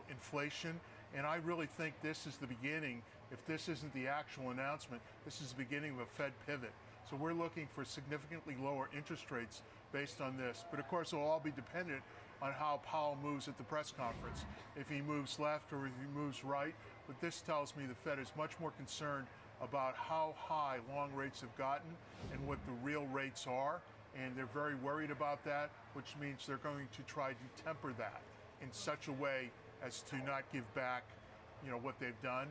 [SPEAKER 7] inflation. And I really think this is the beginning. If this isn't the actual announcement, this is the beginning of a Fed pivot. So we're looking for significantly lower interest rates based on this. But of course, it'll all be dependent on how Powell moves at the press conference, if he moves left or if he moves right. But this tells me the Fed is much more concerned about how high long rates have gotten and what the real rates are. And they're very worried about that, which means they're going to try to temper that in such a way as to not give back, what they've done.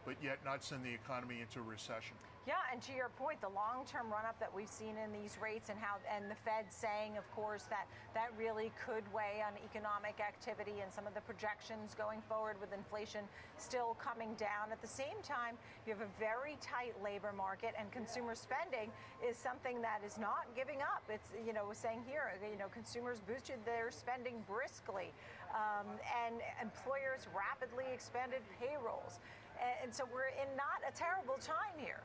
[SPEAKER 7] but yet not send the economy into a recession.
[SPEAKER 17] Yeah, and to your point, the long-term run-up that we've seen in these rates and the Fed saying, of course, that really could weigh on economic activity and some of the projections going forward with inflation still coming down. At the same time, you have a very tight labor market, and consumer spending is something that is not giving up. It's, saying here, consumers boosted their spending briskly, and employers rapidly expanded payrolls. And so we're in not a terrible time here.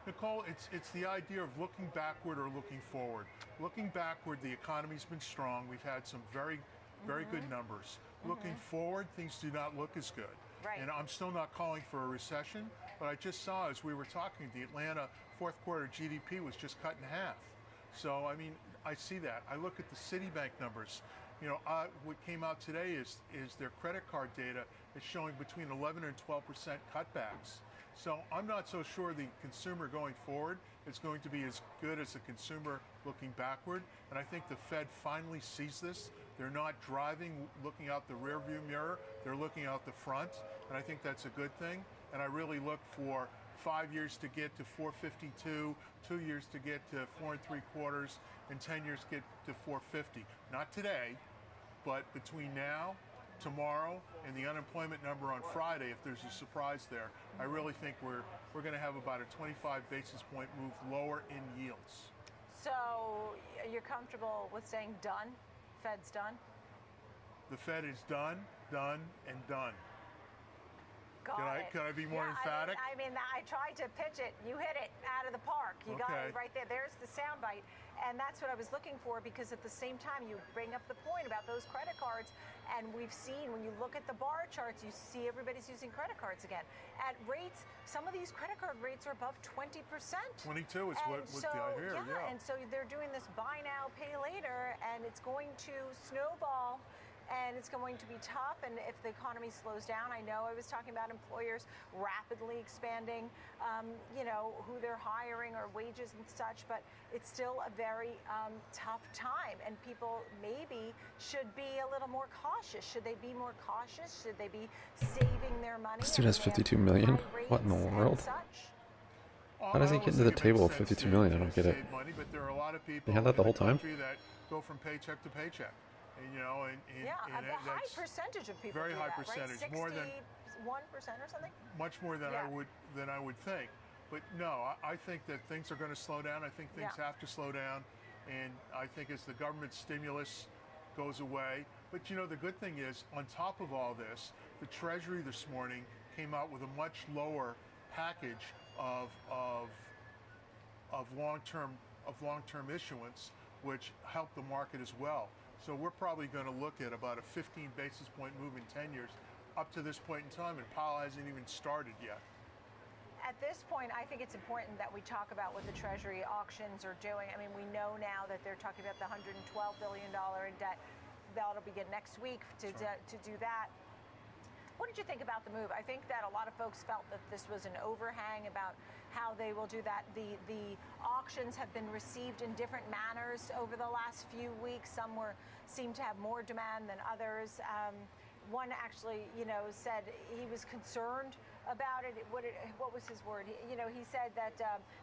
[SPEAKER 7] Nicole, it's the idea of looking backward or looking forward. Looking backward, the economy's been strong. We've had some very good numbers. Looking forward, things do not look as good.
[SPEAKER 17] Right.
[SPEAKER 7] And I'm still not calling for a recession, but I just saw as we were talking, the Atlanta fourth quarter GDP was just cut in half. So, I mean, I see that. I look at the Citibank numbers. What came out today is their credit card data is showing between 11 and 12% cutbacks. So I'm not so sure the consumer going forward is going to be as good as the consumer looking backward. And I think the Fed finally sees this. They're not driving, looking out the rearview mirror. They're looking out the front. And I think that's a good thing. And I really look for 5 years to get to 452, 2 years to get to 4 3/4, and 10 years to get to 450. Not today, but between now, tomorrow, and the unemployment number on Friday, if there's a surprise there, I really think we're going to have about a 25 basis point move lower in yields.
[SPEAKER 17] So you're comfortable with saying done? Fed's done?
[SPEAKER 7] The Fed is done, and done. Can I be more emphatic?
[SPEAKER 17] I mean, I tried to pitch it. You hit it out of the park. You got it right there. There's the soundbite. And that's what I was looking for, because at the same time, you bring up the point about those credit cards. And we've seen, when you look at the bar charts, you see everybody's using credit cards again. At rates, some of these credit card rates are above 20%.
[SPEAKER 7] 22 is what I hear, yeah.
[SPEAKER 17] And so they're doing this buy now, pay later, and it's going to snowball. And it's going to be tough, and if the economy slows down, I know I was talking about employers rapidly expanding, who they're hiring or wages and such, but it's still a very tough time, and people maybe should be a little more cautious. Should they be more cautious? Should they be saving their money?
[SPEAKER 4] This dude has 52 million? What in the world? How does he get into the table with 52 million? I don't get it. They had that the whole time?
[SPEAKER 7] That go from paycheck to paycheck.
[SPEAKER 17] A high percentage of people.
[SPEAKER 7] Very high
[SPEAKER 17] that,
[SPEAKER 7] percentage,
[SPEAKER 17] right?
[SPEAKER 7] more than
[SPEAKER 17] 1% or something.
[SPEAKER 7] Much more than I would think. But no, I think that things are going to slow down. I think things have to slow down, and I think as the government stimulus goes away. But the good thing is, on top of all this, the Treasury this morning came out with a much lower package of long-term issuance, which helped the market as well. So we're probably going to look at about a 15 basis point move in 10 years up to this point in time, and Powell hasn't even started yet.
[SPEAKER 17] At this point, I think it's important that we talk about what the Treasury auctions are doing. I mean, we know now that they're talking about the $112 billion in debt. That'll begin next week to do that. What did you think about the move? I think that a lot of folks felt that this was an overhang about how they will do that. The auctions have been received in different manners over the last few weeks. Some seemed to have more demand than others. One actually, said he was concerned about it. What was his word? He said that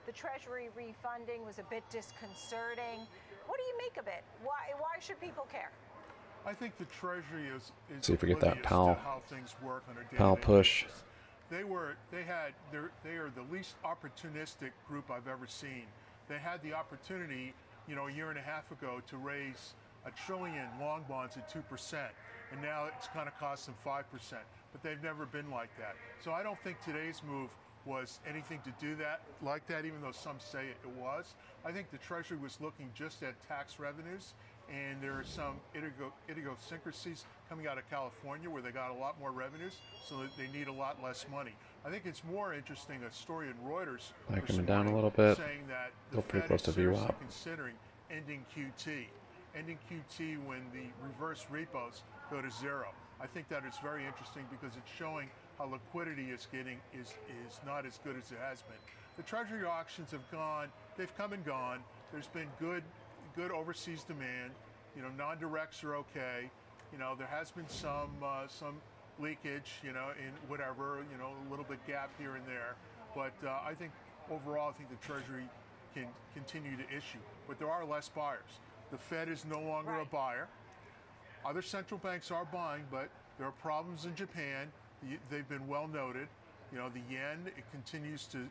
[SPEAKER 17] the Treasury refunding was a bit disconcerting. What do you make of it? Why should people care?
[SPEAKER 7] I think the Treasury is
[SPEAKER 4] see if we get that Powell.
[SPEAKER 7] How things work on a day-to-day
[SPEAKER 4] Powell push.
[SPEAKER 7] basis. They are the least opportunistic group I've ever seen. They had the opportunity, a year and a half ago to raise $1 trillion long bonds at 2%, and now it's going to cost them 5%. But they've never been like that. So I don't think today's move was anything to do that like that, even though some say it was. I think the Treasury was looking just at tax revenues. And there are some idiosyncrasies coming out of California where they got a lot more revenues, so that they need a lot less money. I think it's more interesting, a story in Reuters
[SPEAKER 4] coming down a little bit.
[SPEAKER 7] saying that
[SPEAKER 4] Still
[SPEAKER 7] the
[SPEAKER 4] pretty
[SPEAKER 7] Fed
[SPEAKER 4] close
[SPEAKER 7] is
[SPEAKER 4] to
[SPEAKER 7] seriously
[SPEAKER 4] VWAP.
[SPEAKER 7] considering ending QT. Ending QT when the reverse repos go to zero. I think that is very interesting because it's showing how liquidity is not as good as it has been. The Treasury auctions have gone, they've come and gone. There's been good overseas demand. Non-directs are okay. There has been some leakage, in whatever, a little bit gap here and there. But I think overall, I think the Treasury can continue to issue. But there are less buyers. The Fed is no longer a buyer. Other central banks are buying, but there are problems in Japan. They've been well noted. The yen, it continues to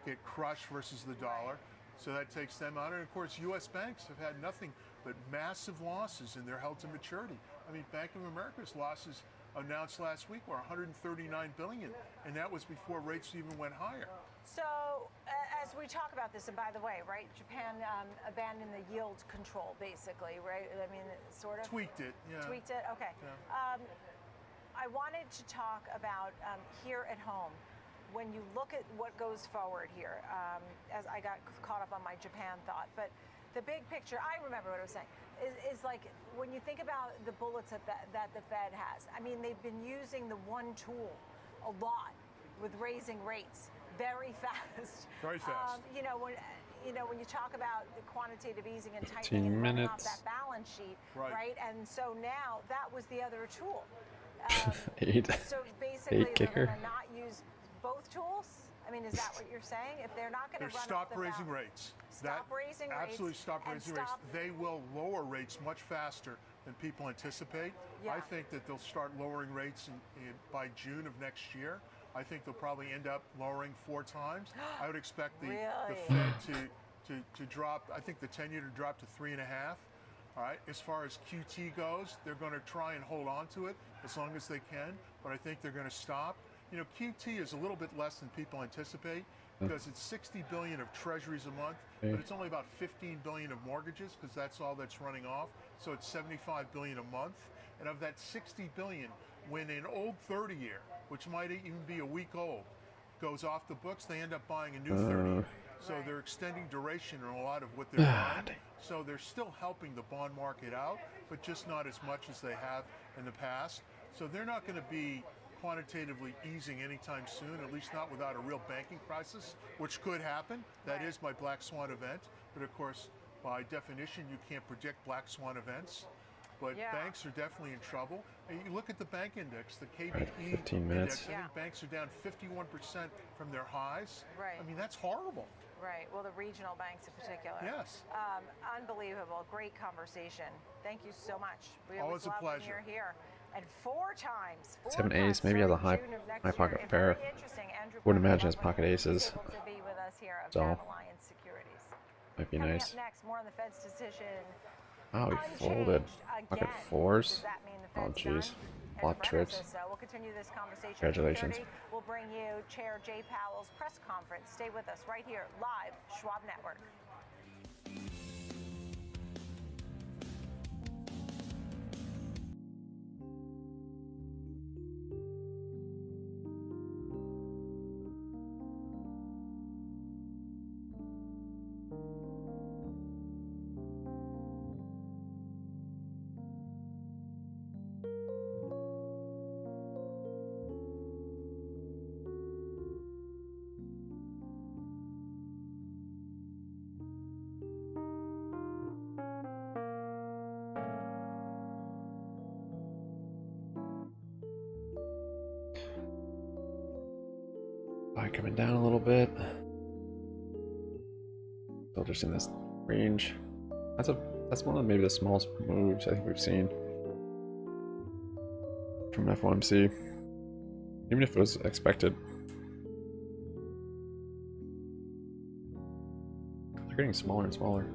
[SPEAKER 7] get crushed versus the dollar. So that takes them out. And of course, U.S. banks have had nothing but massive losses in their held to maturity. I mean, Bank of America's losses announced last week were $139 billion, and that was before rates even went higher.
[SPEAKER 17] So as we talk about this, and by the way, right, Japan abandoned the yield control, basically, right? I mean, sort of.
[SPEAKER 7] Tweaked it, yeah.
[SPEAKER 17] Tweaked it, okay.
[SPEAKER 7] Yeah.
[SPEAKER 17] I wanted to talk about here at home, when you look at what goes forward here, as I got caught up on my Japan thought, but the big picture, I remember what I was saying, is like when you think about the bullets that the Fed has, I mean, they've been using the one tool a lot with raising rates very fast.
[SPEAKER 7] Very fast.
[SPEAKER 17] When you talk about the quantitative easing and tightening and running off that balance sheet, right? And so now that was the other tool. So basically, they're going to not use both tools? I mean, is that what you're saying? If they're not going to run
[SPEAKER 7] stop
[SPEAKER 17] off the
[SPEAKER 7] raising
[SPEAKER 17] balance,
[SPEAKER 7] rates.
[SPEAKER 17] Stop raising rates.
[SPEAKER 7] Absolutely stop raising rates. They will lower rates much faster than people anticipate.
[SPEAKER 17] Yeah.
[SPEAKER 7] I think that they'll start lowering rates by June of next year. I think they'll probably end up lowering 4 times. I would expect the Fed to drop, I think the 10-year to drop to 3.5. All right. As far as QT goes, they're going to try and hold on to it as long as they can, but I think they're going to stop. QT is a little bit less than people anticipate because it's $60 billion of treasuries a month, but it's only about $15 billion of mortgages because that's all that's running off. So it's $75 billion a month. And of that $60 billion, when an old 30-year, which might even be a week old, goes off the books, they end up buying a new 30-year. So they're extending duration in a lot of what they're buying. So they're still helping the bond market out, but just not as much as they have in the past. So they're not going to be quantitatively easing anytime soon, at least not without a real banking crisis, which could happen. That is my black swan event. But of course, by definition, you can't predict black swan events. But banks are definitely in trouble. And you look at the bank index, the KBE
[SPEAKER 4] 15 minutes.
[SPEAKER 7] index, I think banks are down 51% from their highs.
[SPEAKER 17] Right.
[SPEAKER 7] I mean, that's horrible.
[SPEAKER 17] Right. Well, the regional banks in particular.
[SPEAKER 7] Yes.
[SPEAKER 17] Unbelievable. Great conversation. Thank you so much. We
[SPEAKER 7] always
[SPEAKER 17] love
[SPEAKER 7] a pleasure.
[SPEAKER 17] when you're here. And 4 times.
[SPEAKER 4] 7 ace, maybe has a high pocket pair. Wouldn't imagine his pocket aces.
[SPEAKER 17] To be with us here at
[SPEAKER 4] So
[SPEAKER 17] Alliance Securities.
[SPEAKER 4] might be
[SPEAKER 17] Coming
[SPEAKER 4] nice.
[SPEAKER 17] up next, more on the Fed's decision.
[SPEAKER 4] Oh, he folded. Pocket 4s. Oh, jeez. A lot of trips.
[SPEAKER 17] So we'll continue this conversation.
[SPEAKER 4] Congratulations.
[SPEAKER 17] 2:30, we'll bring you Chair Jay Powell's press conference. Stay with us right here, live, Schwab Network.
[SPEAKER 4] Coming down a little bit. Still just in this range. That's one of maybe the smallest moves I think we've seen from FOMC. Even if it was expected. They're getting smaller and smaller.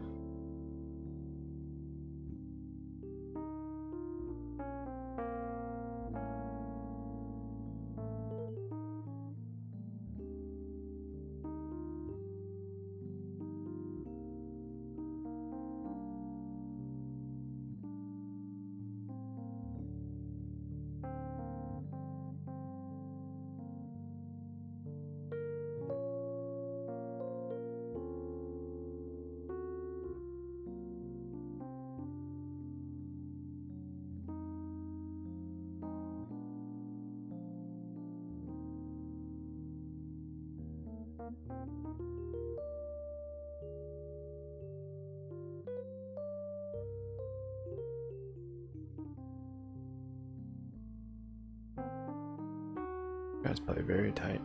[SPEAKER 4] Guys play very tight.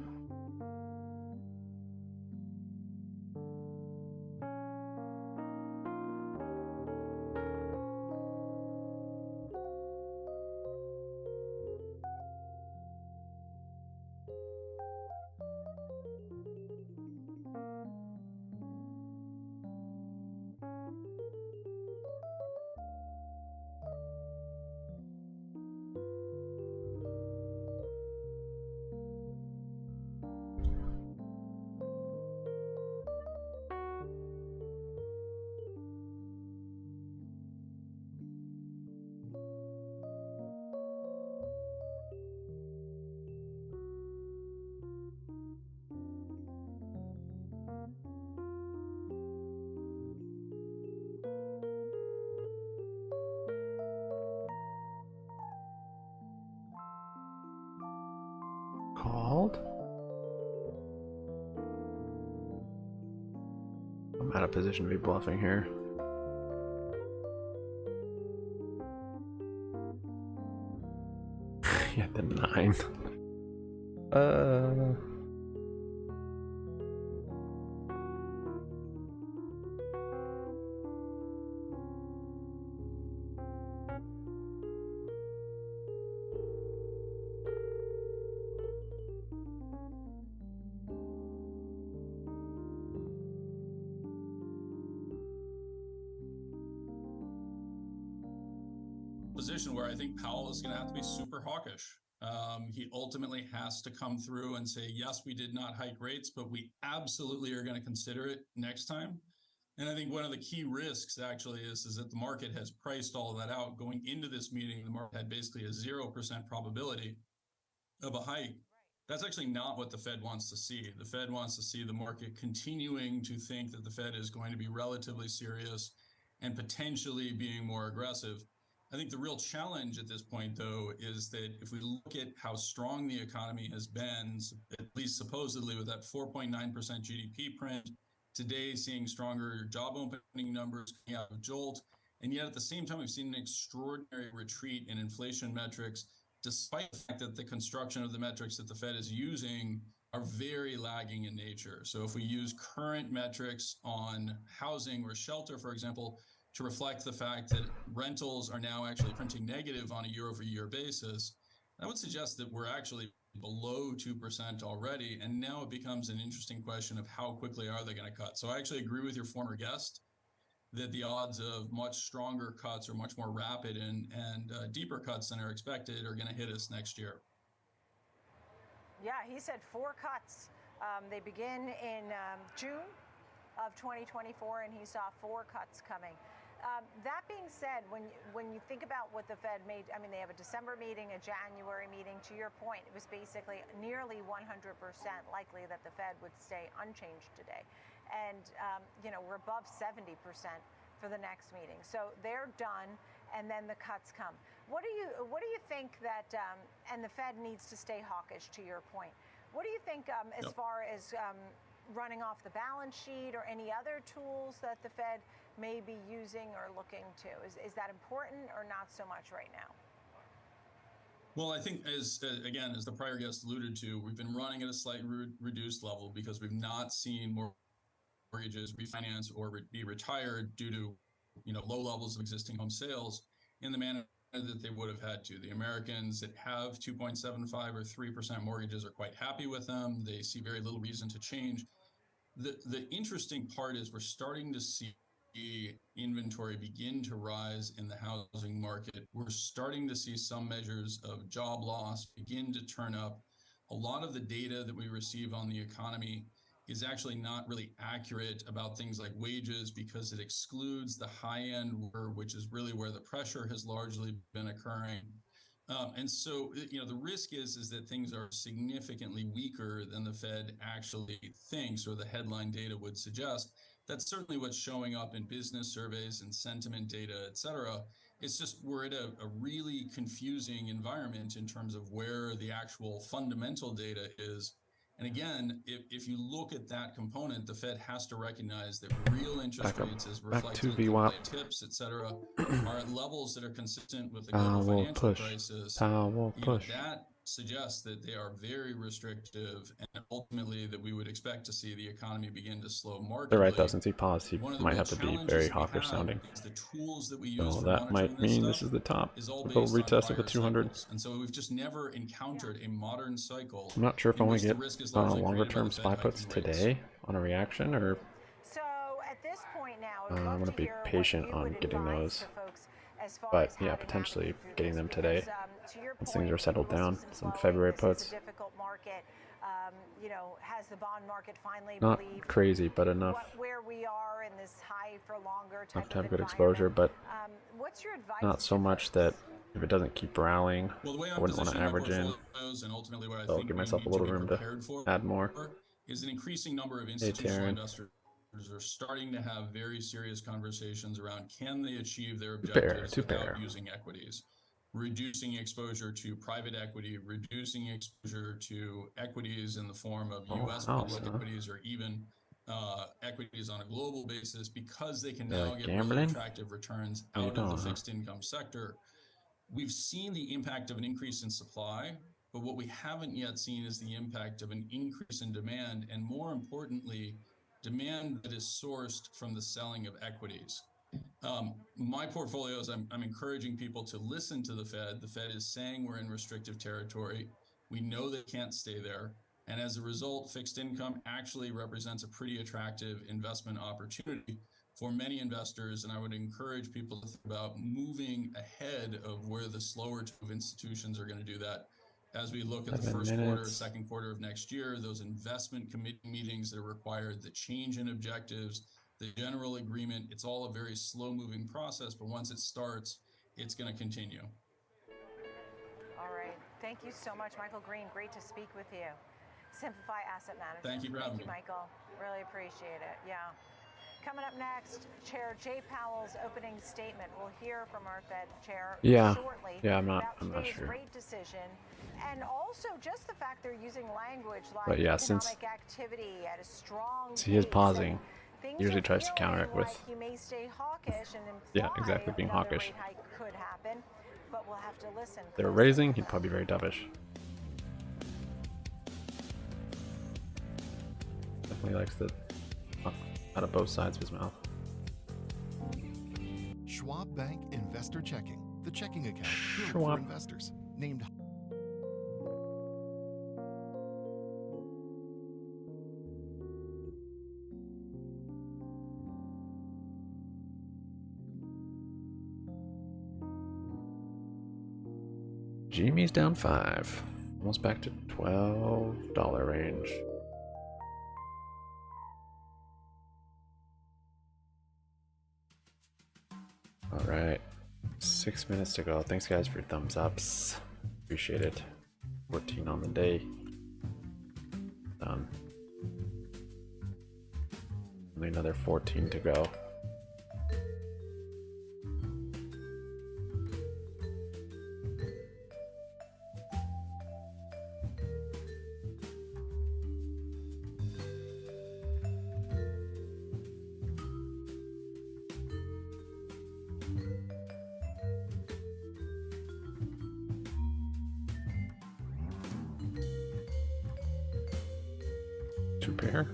[SPEAKER 4] Called? I'm out of position to be bluffing here. Yeah, the 9.
[SPEAKER 16] Position where I think Powell is going to have to be super hawkish. He ultimately has to come through and say, yes, we did not hike rates, but we absolutely are going to consider it next time. And I think one of the key risks actually is that the market has priced all of that out. Going into this meeting, the market had basically a 0% probability of a hike. That's actually not what the Fed wants to see. The Fed wants to see the market continuing to think that the Fed is going to be relatively serious and potentially being more aggressive. I think the real challenge at this point, though, is that if we look at how strong the economy has been, at least supposedly with that 4.9% GDP print, today seeing stronger job opening numbers coming out of JOLT, and yet at the same time, we've seen an extraordinary retreat in inflation metrics, despite the fact that the construction of the metrics that the Fed is using are very lagging in nature. So if we use current metrics on housing or shelter, for example, to reflect the fact that rentals are now actually printing negative on a year-over-year basis, that would suggest that we're actually below 2% already, and now it becomes an interesting question of how quickly are they going to cut. So I actually agree with your former guest that the odds of much stronger cuts or much more rapid and deeper cuts than are expected are going to hit us next year.
[SPEAKER 17] Yeah, he said 4 cuts. They begin in June of 2024, and he saw 4 cuts coming. That being said, when you think about what the Fed made, I mean, they have a December meeting, a January meeting. To your point, it was basically nearly 100% likely that the Fed would stay unchanged today. And, we're above 70% for the next meeting. So they're done, and then the cuts come. What do you think that, and the Fed needs to stay hawkish, to your point. What do you think as far as running off the balance sheet or any other tools that the Fed may be using or looking to? Is that important or not so much right now?
[SPEAKER 16] Well, I think as the prior guest alluded to, we've been running at a slightly reduced level because we've not seen mortgages refinance or be retired due to low levels of existing home sales in the manner that they would have had to. The Americans that have 2.75 or 3% mortgages are quite happy with them. They see very little reason to change. The interesting part is we're starting to see inventory begin to rise in the housing market. We're starting to see some measures of job loss begin to turn up. A lot of the data that we receive on the economy is actually not really accurate about things like wages because it excludes the high-end worker, which is really where the pressure has largely been occurring. And so, the risk is that things are significantly weaker than the Fed actually thinks or the headline data would suggest. That's certainly what's showing up in business surveys and sentiment data, et cetera. It's just we're at a really confusing environment in terms of where the actual fundamental data is. And again, if you look at that component, the Fed has to recognize that real interest rates as reflected in tips, et cetera, are at levels that are consistent with the global financial crisis.
[SPEAKER 4] Powell push.
[SPEAKER 16] That suggests that they are very restrictive, and ultimately that we would expect to see the economy begin to slow markedly.
[SPEAKER 4] They're right though, since he paused, he might have to be very hawkish sounding. So that might mean this is the top. A little retest of the 200.
[SPEAKER 16] And so we've just never encountered a modern cycle.
[SPEAKER 4] I'm not sure if I want to get longer term SPY puts today on a reaction, or
[SPEAKER 21] At this point now,
[SPEAKER 4] I'm going to be patient on getting those. But yeah, potentially getting them today once things are settled down. Some February puts.
[SPEAKER 21] You know, has the bond market finally
[SPEAKER 4] Not
[SPEAKER 21] believed
[SPEAKER 4] crazy, but enough.
[SPEAKER 21] Where we are in this high for longer type
[SPEAKER 4] Enough to have
[SPEAKER 21] of
[SPEAKER 4] good exposure, but
[SPEAKER 21] what's your advice
[SPEAKER 4] not so much that if it doesn't keep rallying, I wouldn't want to average in. So I'll give myself a little room to add more.
[SPEAKER 16] Is an increasing number of institutional investors are starting to have very serious conversations around can they achieve their objectives without using equities, reducing exposure to private equity, reducing exposure to equities in the form of U.S. public equities, or even equities on a global basis, because they can now get really attractive returns out of the fixed income sector. We've seen the impact of an increase in supply, but what we haven't yet seen is the impact of an increase in demand, and more importantly, demand that is sourced from the selling of equities. My portfolios, I'm encouraging people to listen to the Fed. The Fed is saying we're in restrictive territory. We know they can't stay there. And as a result, fixed income actually represents a pretty attractive investment opportunity for many investors. And I would encourage people to think about moving ahead of where the slower of institutions are going to do that. As we look at the first quarter, second quarter of next year, those investment committee meetings that are required, the change in objectives, the general agreement, it's all a very slow moving process, but once it starts, it's going to continue.
[SPEAKER 21] All right. Thank you so much, Michael Green. Great to speak with you. Simplify Asset Management.
[SPEAKER 16] Thank you for having me.
[SPEAKER 21] Michael. Really appreciate it. Yeah. Coming up next, Chair Jay Powell's opening statement. We'll hear from our Fed Chair shortly about today's rate decision, and also just the fact they're using language like economic activity at a strong
[SPEAKER 4] he is pausing. He usually tries to counter it with
[SPEAKER 21] he may stay hawkish and
[SPEAKER 4] exactly, being hawkish.
[SPEAKER 21] Rate hike could happen, but we'll have to listen.
[SPEAKER 4] If they're raising, he'd probably be very dovish. Definitely likes the out of both sides of his mouth.
[SPEAKER 18] Schwab Bank Investor Checking, the checking account built for investors. Named
[SPEAKER 4] GME's down 5, almost back to $12 range. All right, 6 minutes to go. Thanks guys for your thumbs ups. Appreciate it. 14 on the day. Done. Only another 14 to go. Two pair.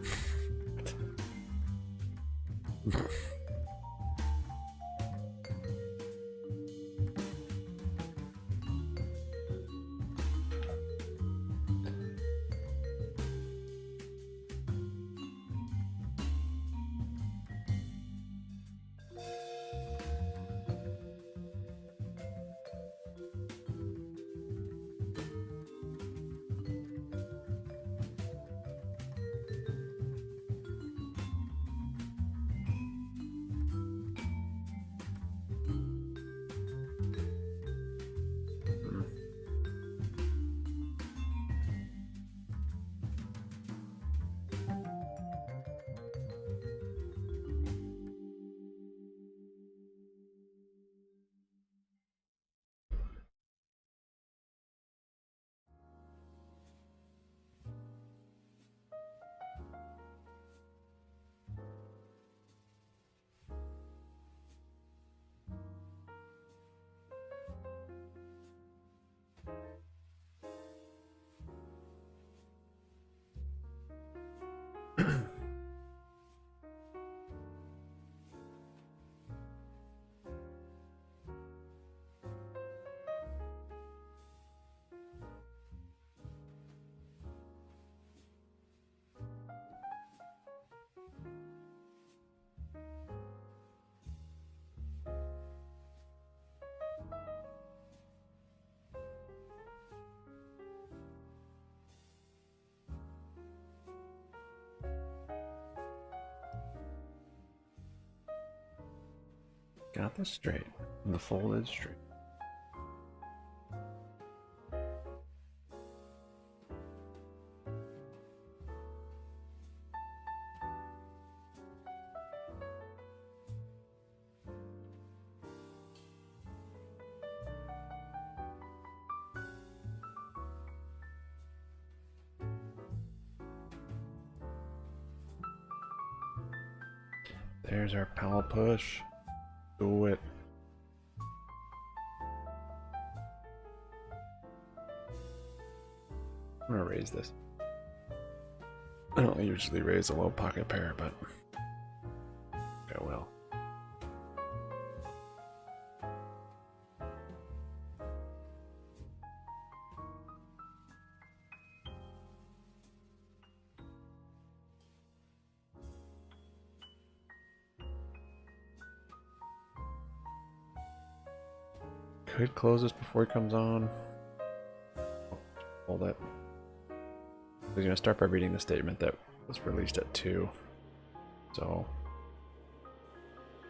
[SPEAKER 4] Got this straight. And the folded straight. There's our Powell push. Do it. I'm gonna raise this. I don't usually raise a low pocket pair, but I will. Could close this before he comes on. Hold it. He's going to start by reading the statement that was released at 2. So,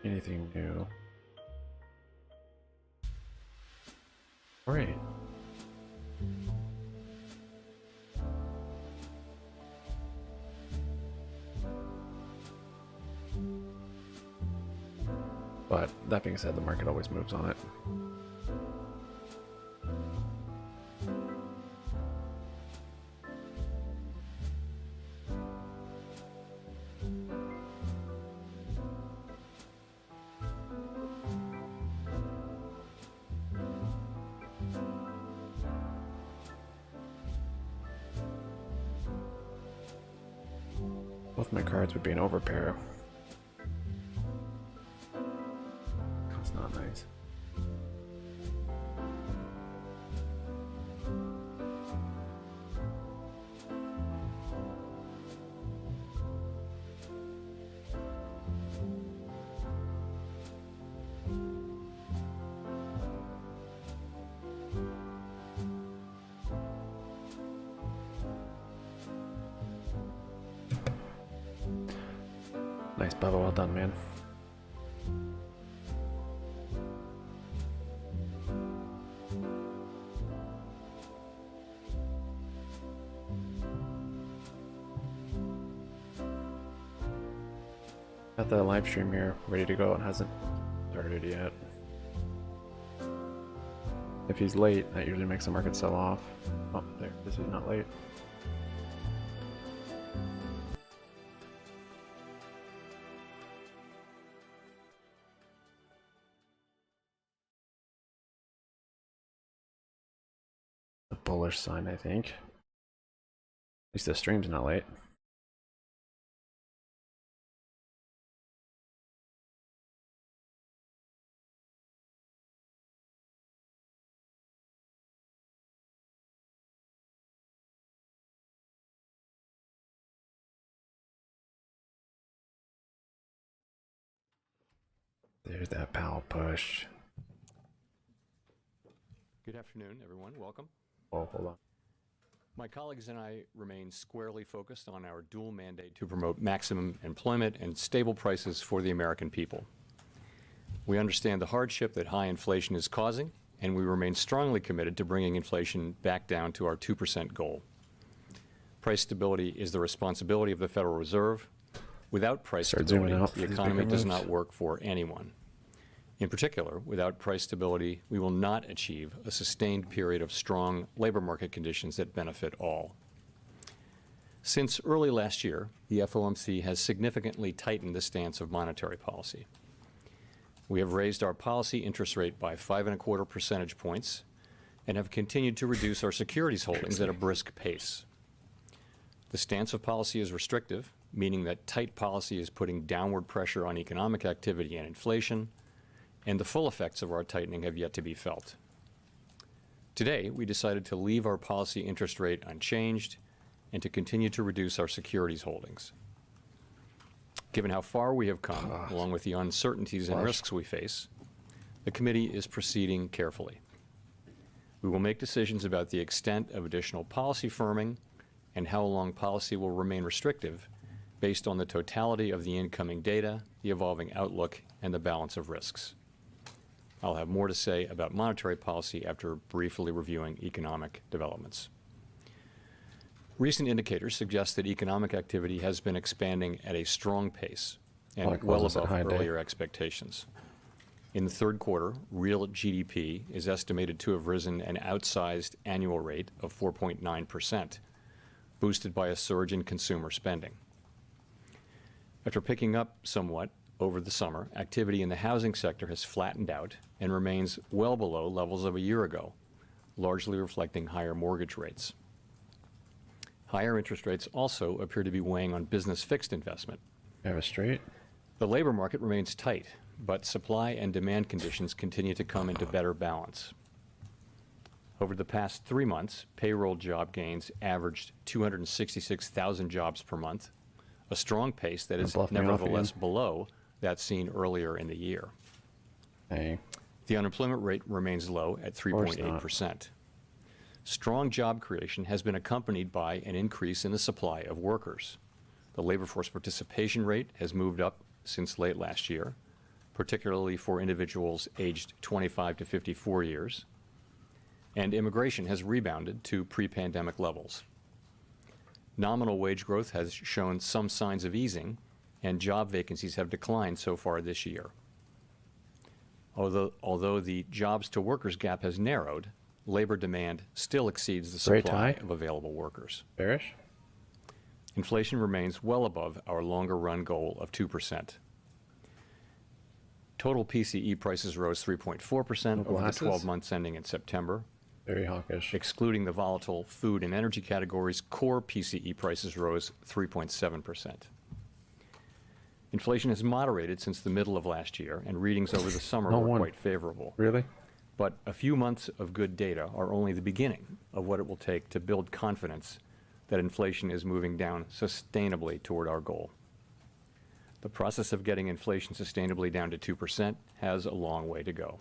[SPEAKER 4] anything new? Alright. But that being said, the market always moves on it. Both my cards would be an overpair. That's not nice. Nice, Bubba. Well done, man. Got the live stream here ready to go. It hasn't started yet. If he's late, that usually makes the market sell off. Oh, there. This is not late. Bullish sign, I think. At least the stream's not late. There's that Powell push.
[SPEAKER 19] Good afternoon, everyone. Welcome.
[SPEAKER 4] Oh, hold on.
[SPEAKER 19] My colleagues and I remain squarely focused on our dual mandate to promote maximum employment and stable prices for the American people. We understand the hardship that high inflation is causing, and we remain strongly committed to bringing inflation back down to our 2% goal. Price stability is the responsibility of the Federal Reserve. Without price stability, the economy does not work for anyone. In particular, without price stability, we will not achieve a sustained period of strong labor market conditions that benefit all. Since early last year, the FOMC has significantly tightened the stance of monetary policy. We have raised our policy interest rate by 5.25 percentage points and have continued to reduce our securities holdings at a brisk pace. The stance of policy is restrictive, meaning that tight policy is putting downward pressure on economic activity and inflation, and the full effects of our tightening have yet to be felt. Today, we decided to leave our policy interest rate unchanged and to continue to reduce our securities holdings. Given how far we have come, along with the uncertainties and risks we face, the committee is proceeding carefully. We will make decisions about the extent of additional policy firming and how long policy will remain restrictive based on the totality of the incoming data, the evolving outlook, and the balance of risks. I'll have more to say about monetary policy after briefly reviewing economic developments. Recent indicators suggest that economic activity has been expanding at a strong pace and well above earlier expectations. In the third quarter, real GDP is estimated to have risen an outsized annual rate of 4.9%, boosted by a surge in consumer spending. After picking up somewhat over the summer, activity in the housing sector has flattened out and remains well below levels of a year ago, largely reflecting higher mortgage rates. Higher interest rates also appear to be weighing on business fixed investment. The labor market remains tight, but supply and demand conditions continue to come into better balance. Over the past 3 months, payroll job gains averaged 266,000 jobs per month, a strong pace that is nevertheless below that seen earlier in the year. The unemployment rate remains low at 3.8%. Strong job creation has been accompanied by an increase in the supply of workers. The labor force participation rate has moved up since late last year, particularly for individuals aged 25 to 54 years, and immigration has rebounded to pre-pandemic levels. Nominal wage growth has shown some signs of easing, and job vacancies have declined so far this year. Although the jobs to workers gap has narrowed, labor demand still exceeds the supply of available workers.
[SPEAKER 4] Bearish?
[SPEAKER 19] Inflation remains well above our longer run goal of 2%. Total PCE prices rose 3.4% over the 12 months ending in September.
[SPEAKER 4] Very hawkish.
[SPEAKER 19] Excluding the volatile food and energy categories, core PCE prices rose 3.7%. Inflation has moderated since the middle of last year, and readings over the summer were quite favorable.
[SPEAKER 4] Really?
[SPEAKER 19] But a few months of good data are only the beginning of what it will take to build confidence that inflation is moving down sustainably toward our goal. The process of getting inflation sustainably down to 2% has a long way to go.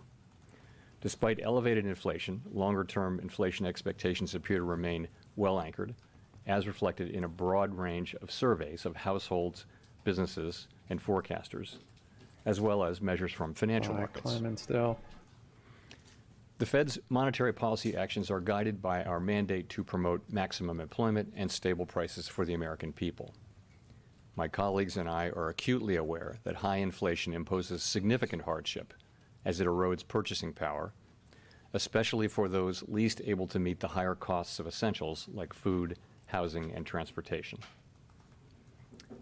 [SPEAKER 19] Despite elevated inflation, longer-term inflation expectations appear to remain well anchored, as reflected in a broad range of surveys of households, businesses, and forecasters, as well as measures from financial markets.
[SPEAKER 4] Climbing still.
[SPEAKER 19] The Fed's monetary policy actions are guided by our mandate to promote maximum employment and stable prices for the American people. My colleagues and I are acutely aware that high inflation imposes significant hardship as it erodes purchasing power, especially for those least able to meet the higher costs of essentials like food, housing, and transportation.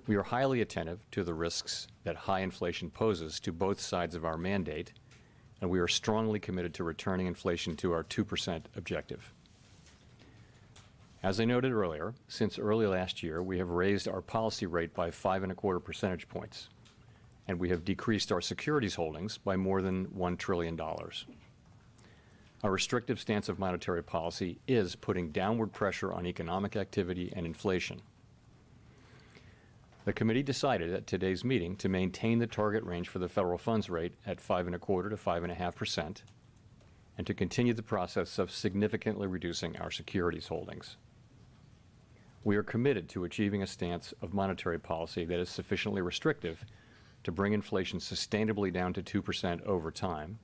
[SPEAKER 19] We are highly attentive to the risks that high inflation poses to both sides of our mandate, and we are strongly committed to returning inflation to our 2% objective. As I noted earlier, since early last year, we have raised our policy rate by 5.25 percentage points, and we have decreased our securities holdings by more than $1 trillion. Our restrictive stance of monetary policy is putting downward pressure on economic activity and inflation. The committee decided at today's meeting to maintain the target range for the federal funds rate at 5.25 to 5.5%, and to continue the process of significantly reducing our securities holdings. We are committed to achieving a stance of monetary policy that is sufficiently restrictive to bring inflation sustainably down to 2% over time,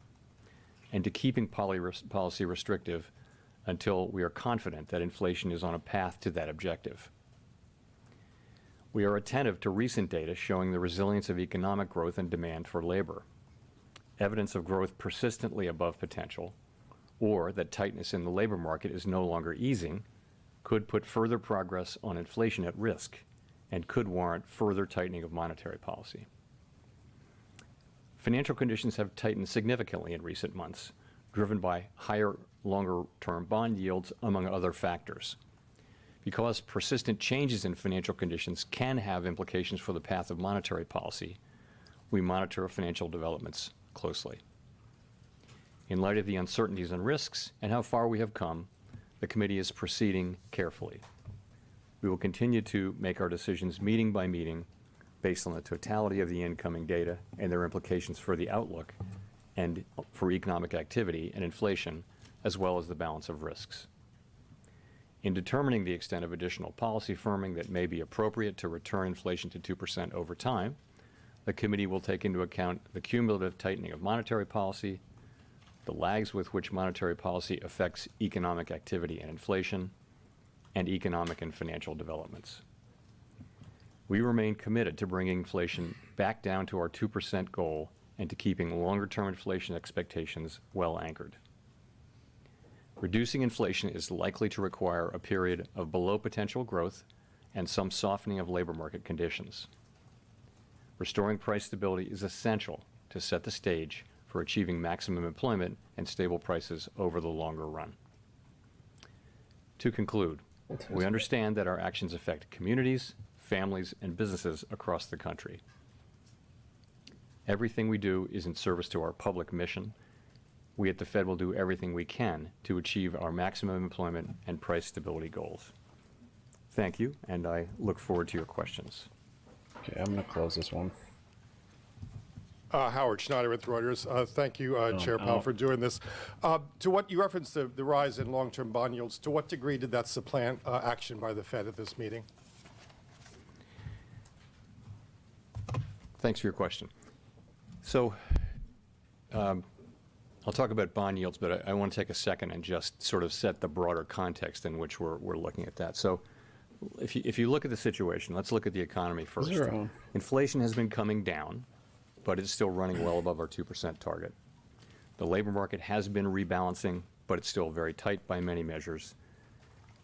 [SPEAKER 19] and to keeping policy restrictive until we are confident that inflation is on a path to that objective. We are attentive to recent data showing the resilience of economic growth and demand for labor. Evidence of growth persistently above potential, or that tightness in the labor market is no longer easing, could put further progress on inflation at risk and could warrant further tightening of monetary policy. Financial conditions have tightened significantly in recent months, driven by higher, longer-term bond yields, among other factors. Because persistent changes in financial conditions can have implications for the path of monetary policy, we monitor financial developments closely. In light of the uncertainties and risks and how far we have come, the committee is proceeding carefully. We will continue to make our decisions meeting by meeting based on the totality of the incoming data and their implications for the outlook and for economic activity and inflation, as well as the balance of risks. In determining the extent of additional policy firming that may be appropriate to return inflation to 2% over time, the committee will take into account the cumulative tightening of monetary policy, the lags with which monetary policy affects economic activity and inflation, and economic and financial developments. We remain committed to bringing inflation back down to our 2% goal and to keeping longer-term inflation expectations well anchored. Reducing inflation is likely to require a period of below potential growth and some softening of labor market conditions. Restoring price stability is essential to set the stage for achieving maximum employment and stable prices over the longer run. To conclude, we understand that our actions affect communities, families, and businesses across the country. Everything we do is in service to our public mission. We at the Fed will do everything we can to achieve our maximum employment and price stability goals. Thank you, and I look forward to your questions.
[SPEAKER 4] Okay, I'm going to close this one.
[SPEAKER 1] Howard Schneider with Reuters. Thank you, Chair Powell, for doing this. To what you referenced the rise in long-term bond yields, to what degree did that supplant action by the Fed at this meeting?
[SPEAKER 19] Thanks for your question. So I'll talk about bond yields, but I want to take a second and just sort of set the broader context in which we're looking at that. So if you look at the situation, let's look at the economy first. Inflation has been coming down, but it's still running well above our 2% target. The labor market has been rebalancing, but it's still very tight by many measures.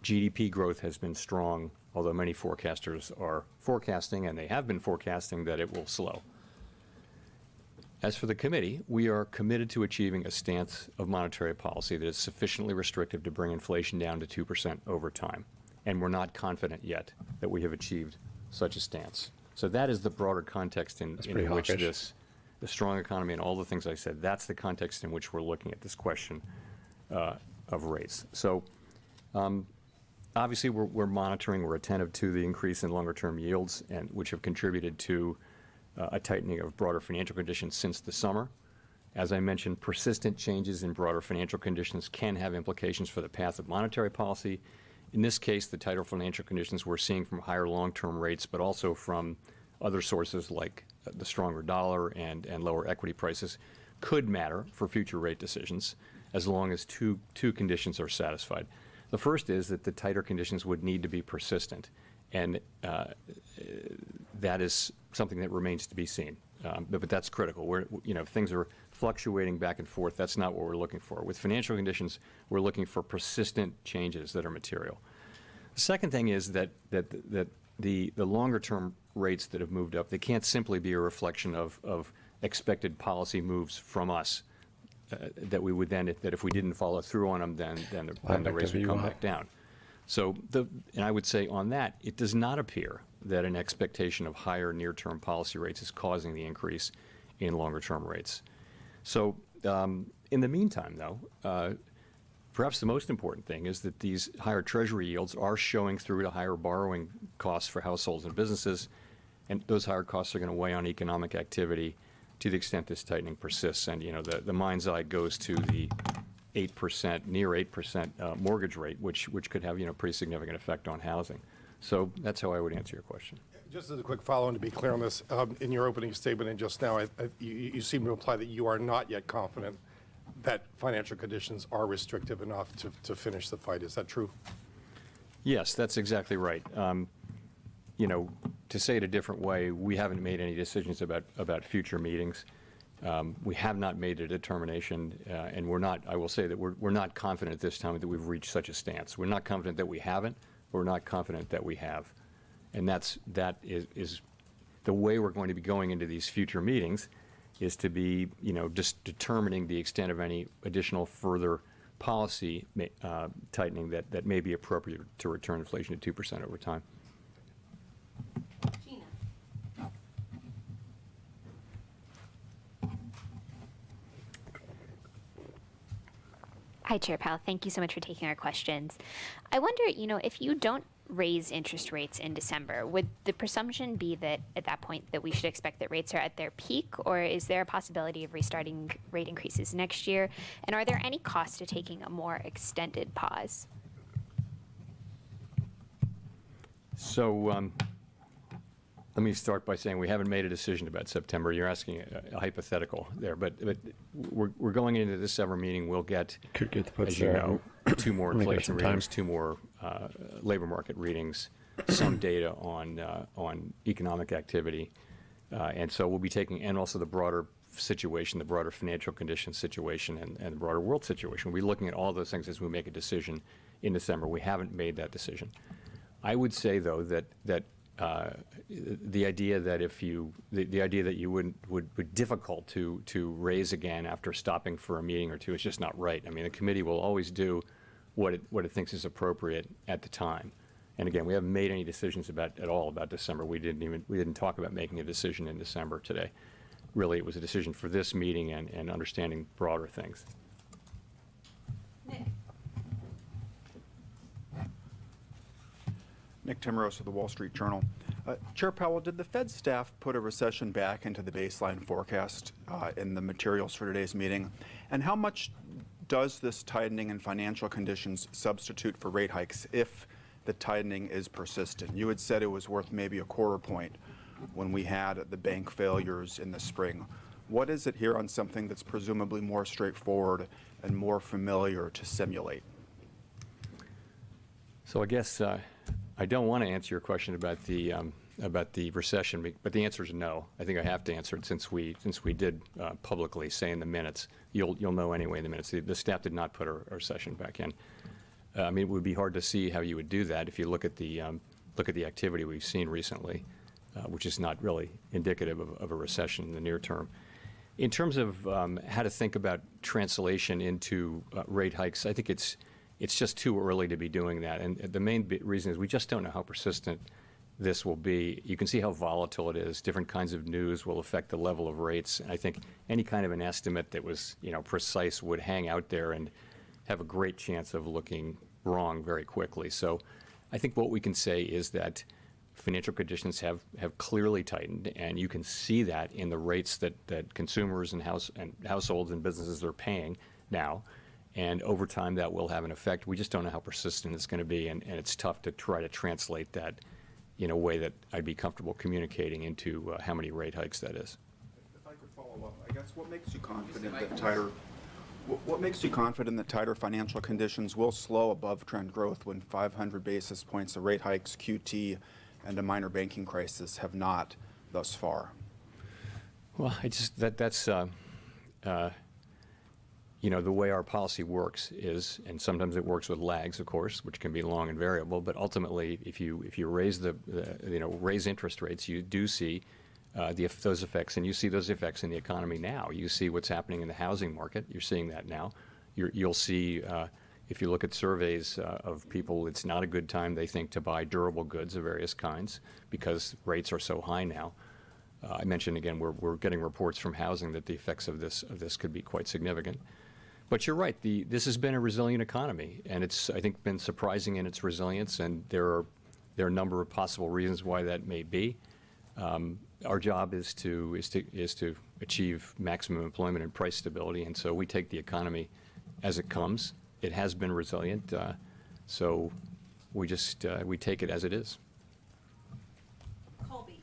[SPEAKER 19] GDP growth has been strong, although many forecasters are forecasting, and they have been forecasting, that it will slow. As for the committee, we are committed to achieving a stance of monetary policy that is sufficiently restrictive to bring inflation down to 2% over time. And we're not confident yet that we have achieved such a stance. So that is the broader context in which the strong economy and all the things I said, that's the context in which we're looking at this question of rates. So obviously we're monitoring, we're attentive to the increase in longer-term yields, and which have contributed to a tightening of broader financial conditions since the summer. As I mentioned, persistent changes in broader financial conditions can have implications for the path of monetary policy. In this case, the tighter financial conditions we're seeing from higher long-term rates, but also from other sources like the stronger dollar and lower equity prices, could matter for future rate decisions as long as two conditions are satisfied. The first is that the tighter conditions would need to be persistent, and that is something that remains to be seen. But that's critical. If things are fluctuating back and forth, that's not what we're looking for. With financial conditions, we're looking for persistent changes that are material. The second thing is that the longer-term rates that have moved up, they can't simply be a reflection of expected policy moves from us. That we would then, that if we didn't follow through on them, then the rates would come back down. So, and I would say on that, it does not appear that an expectation of higher near-term policy rates is causing the increase in longer-term rates. So, in the meantime, though, perhaps the most important thing is that these higher Treasury yields are showing through to higher borrowing costs for households and businesses, and those higher costs are going to weigh on economic activity to the extent this tightening persists. And the mind's eye goes to the 8%, near 8% mortgage rate, which could have pretty significant effect on housing. So that's how I would answer your question.
[SPEAKER 1] Just as a quick follow-on to be clear on this, in your opening statement and just now, you seem to imply that you are not yet confident that financial conditions are restrictive enough to finish the fight. Is that true?
[SPEAKER 19] Yes, that's exactly right. To say it a different way, we haven't made any decisions about future meetings. We have not made a determination, and we're not, I will say that we're not confident at this time that we've reached such a stance. We're not confident that we haven't, but we're not confident that we have. And that is the way we're going to be going into these future meetings, is to be, just determining the extent of any additional further policy tightening that may be appropriate to return inflation to 2% over time.
[SPEAKER 20] Hi, Chair Powell. Thank you so much for taking our questions. I wonder, if you don't raise interest rates in December, would the presumption be that at that point that we should expect that rates are at their peak, or is there a possibility of restarting rate increases next year? And are there any costs to taking a more extended pause?
[SPEAKER 19] So Let me start by saying we haven't made a decision about September. You're asking a hypothetical there, but we're going into the December meeting. We'll get, as you know, 2 more inflation readings, 2 more labor market readings, some data on economic activity, and so we'll be taking, and also the broader situation, the broader financial conditions situation, and the broader world situation. We'll be looking at all those things as we make a decision in December. We haven't made that decision. I would say, though, that the idea that the idea that you would be difficult to raise again after stopping for a meeting or two is just not right. I mean, the committee will always do what it thinks is appropriate at the time. And again, we haven't made any decisions at all about December. We didn't talk about making a decision in December today. Really, it was a decision for this meeting and understanding broader things.
[SPEAKER 5] Nick Timmeros of the Wall Street Journal. Chair Powell, did the Fed staff put a recession back into the baseline forecast in the materials for today's meeting? And how much does this tightening in financial conditions substitute for rate hikes if the tightening is persistent? You had said it was worth maybe a quarter point when we had the bank failures in the spring. What is it here on something that's presumably more straightforward and more familiar to simulate?
[SPEAKER 19] So I guess I don't want to answer your question about the recession, but the answer is no. I think I have to answer it since we did publicly say in the minutes. You'll know anyway in the minutes. The staff did not put a recession back in. I mean, it would be hard to see how you would do that if you look at the activity we've seen recently, which is not really indicative of a recession in the near term. In terms of how to think about translation into rate hikes, I think it's just too early to be doing that. And the main reason is we just don't know how persistent this will be. You can see how volatile it is. Different kinds of news will affect the level of rates. And I think any kind of an estimate that was, precise would hang out there and have a great chance of looking wrong very quickly. So I think what we can say is that financial conditions have clearly tightened, and you can see that in the rates that consumers and households and businesses are paying now. And over time, that will have an effect. We just don't know how persistent it's going to be, and it's tough to try to translate that in a way that I'd be comfortable communicating into how many rate hikes that is.
[SPEAKER 5] If I could follow up, I guess what makes you confident that tighter financial conditions will slow above trend growth when 500 basis points of rate hikes, QT, and a minor banking crisis have not thus far?
[SPEAKER 19] Well, that's the way our policy works is, and sometimes it works with lags, of course, which can be long and variable. But ultimately, if you raise raise interest rates, you do see those effects, and you see those effects in the economy now. You see what's happening in the housing market. You're seeing that now. You'll see. If you look at surveys of people, it's not a good time, they think, to buy durable goods of various kinds because rates are so high now. I mentioned again, we're getting reports from housing that the effects of this could be quite significant. But you're right. This has been a resilient economy, and it's, I think, been surprising in its resilience. And there are a number of possible reasons why that may be. Our job is to achieve maximum employment and price stability, and so we take the economy as it comes. It has been resilient, so we take it as it is.
[SPEAKER 15] Colby.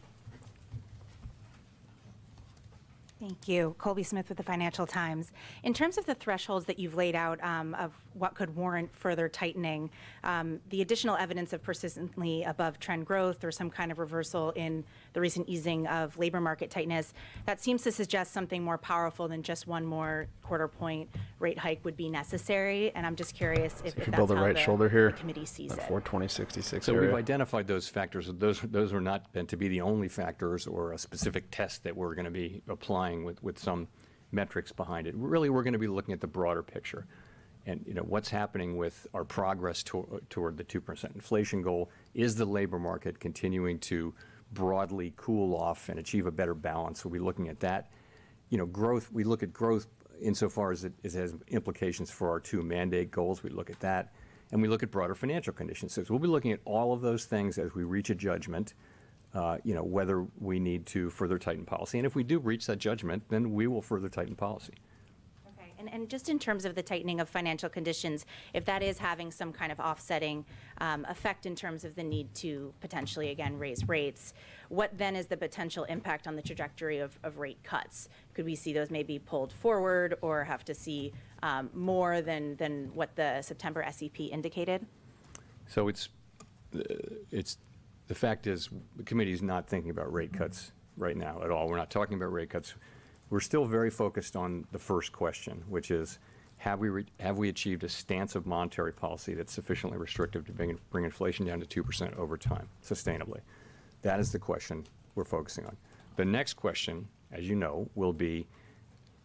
[SPEAKER 15] Thank you. Colby Smith with the Financial Times. In terms of the thresholds that you've laid out of what could warrant further tightening, the additional evidence of persistently above trend growth or some kind of reversal in the recent easing of labor market tightness, that seems to suggest something more powerful than just one more quarter point rate hike would be necessary. And I'm just curious if that's
[SPEAKER 4] build the
[SPEAKER 15] how
[SPEAKER 4] right shoulder here,
[SPEAKER 15] the committee sees it.
[SPEAKER 4] 420.66
[SPEAKER 19] So
[SPEAKER 4] area.
[SPEAKER 19] we've identified those factors. Those are not meant to be the only factors or a specific test that we're going to be applying with some metrics behind it. Really, we're going to be looking at the broader picture. And what's happening with our progress toward the 2% inflation goal? Is the labor market continuing to broadly cool off and achieve a better balance? We'll be looking at that. Growth. We look at growth insofar as it has implications for our 2 mandate goals. We look at that, and we look at broader financial conditions. So we'll be looking at all of those things as we reach a judgment. Whether we need to further tighten policy, and if we do reach that judgment, then we will further tighten policy.
[SPEAKER 15] And just in terms of the tightening of financial conditions, if that is having some kind of offsetting effect in terms of the need to potentially, again, raise rates, what then is the potential impact on the trajectory of rate cuts? Could we see those maybe pulled forward or have to see more than what the September SEP indicated?
[SPEAKER 19] So it's the fact is the committee is not thinking about rate cuts right now at all. We're not talking about rate cuts. We're still very focused on the first question, which is, have we achieved a stance of monetary policy that's sufficiently restrictive to bring inflation down to 2% over time, sustainably? That is the question we're focusing on. The next question, as you know, will be,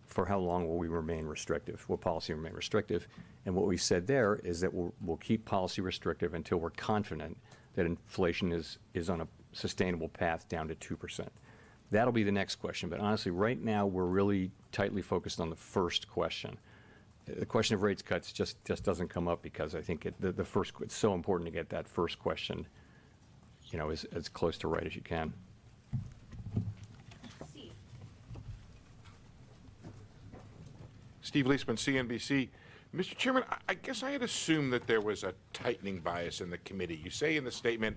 [SPEAKER 19] for how long will we remain restrictive? Will policy remain restrictive? And what we said there is that we'll keep policy restrictive until we're confident that inflation is on a sustainable path down to 2%. That'll be the next question. But honestly, right now, we're really tightly focused on the first question. The question of rates cuts just doesn't come up because I think it's so important to get that first question, as close to right as you can.
[SPEAKER 8] Steve Leisman, CNBC. Mr. Chairman, I guess I had assumed that there was a tightening bias in the committee. You say in the statement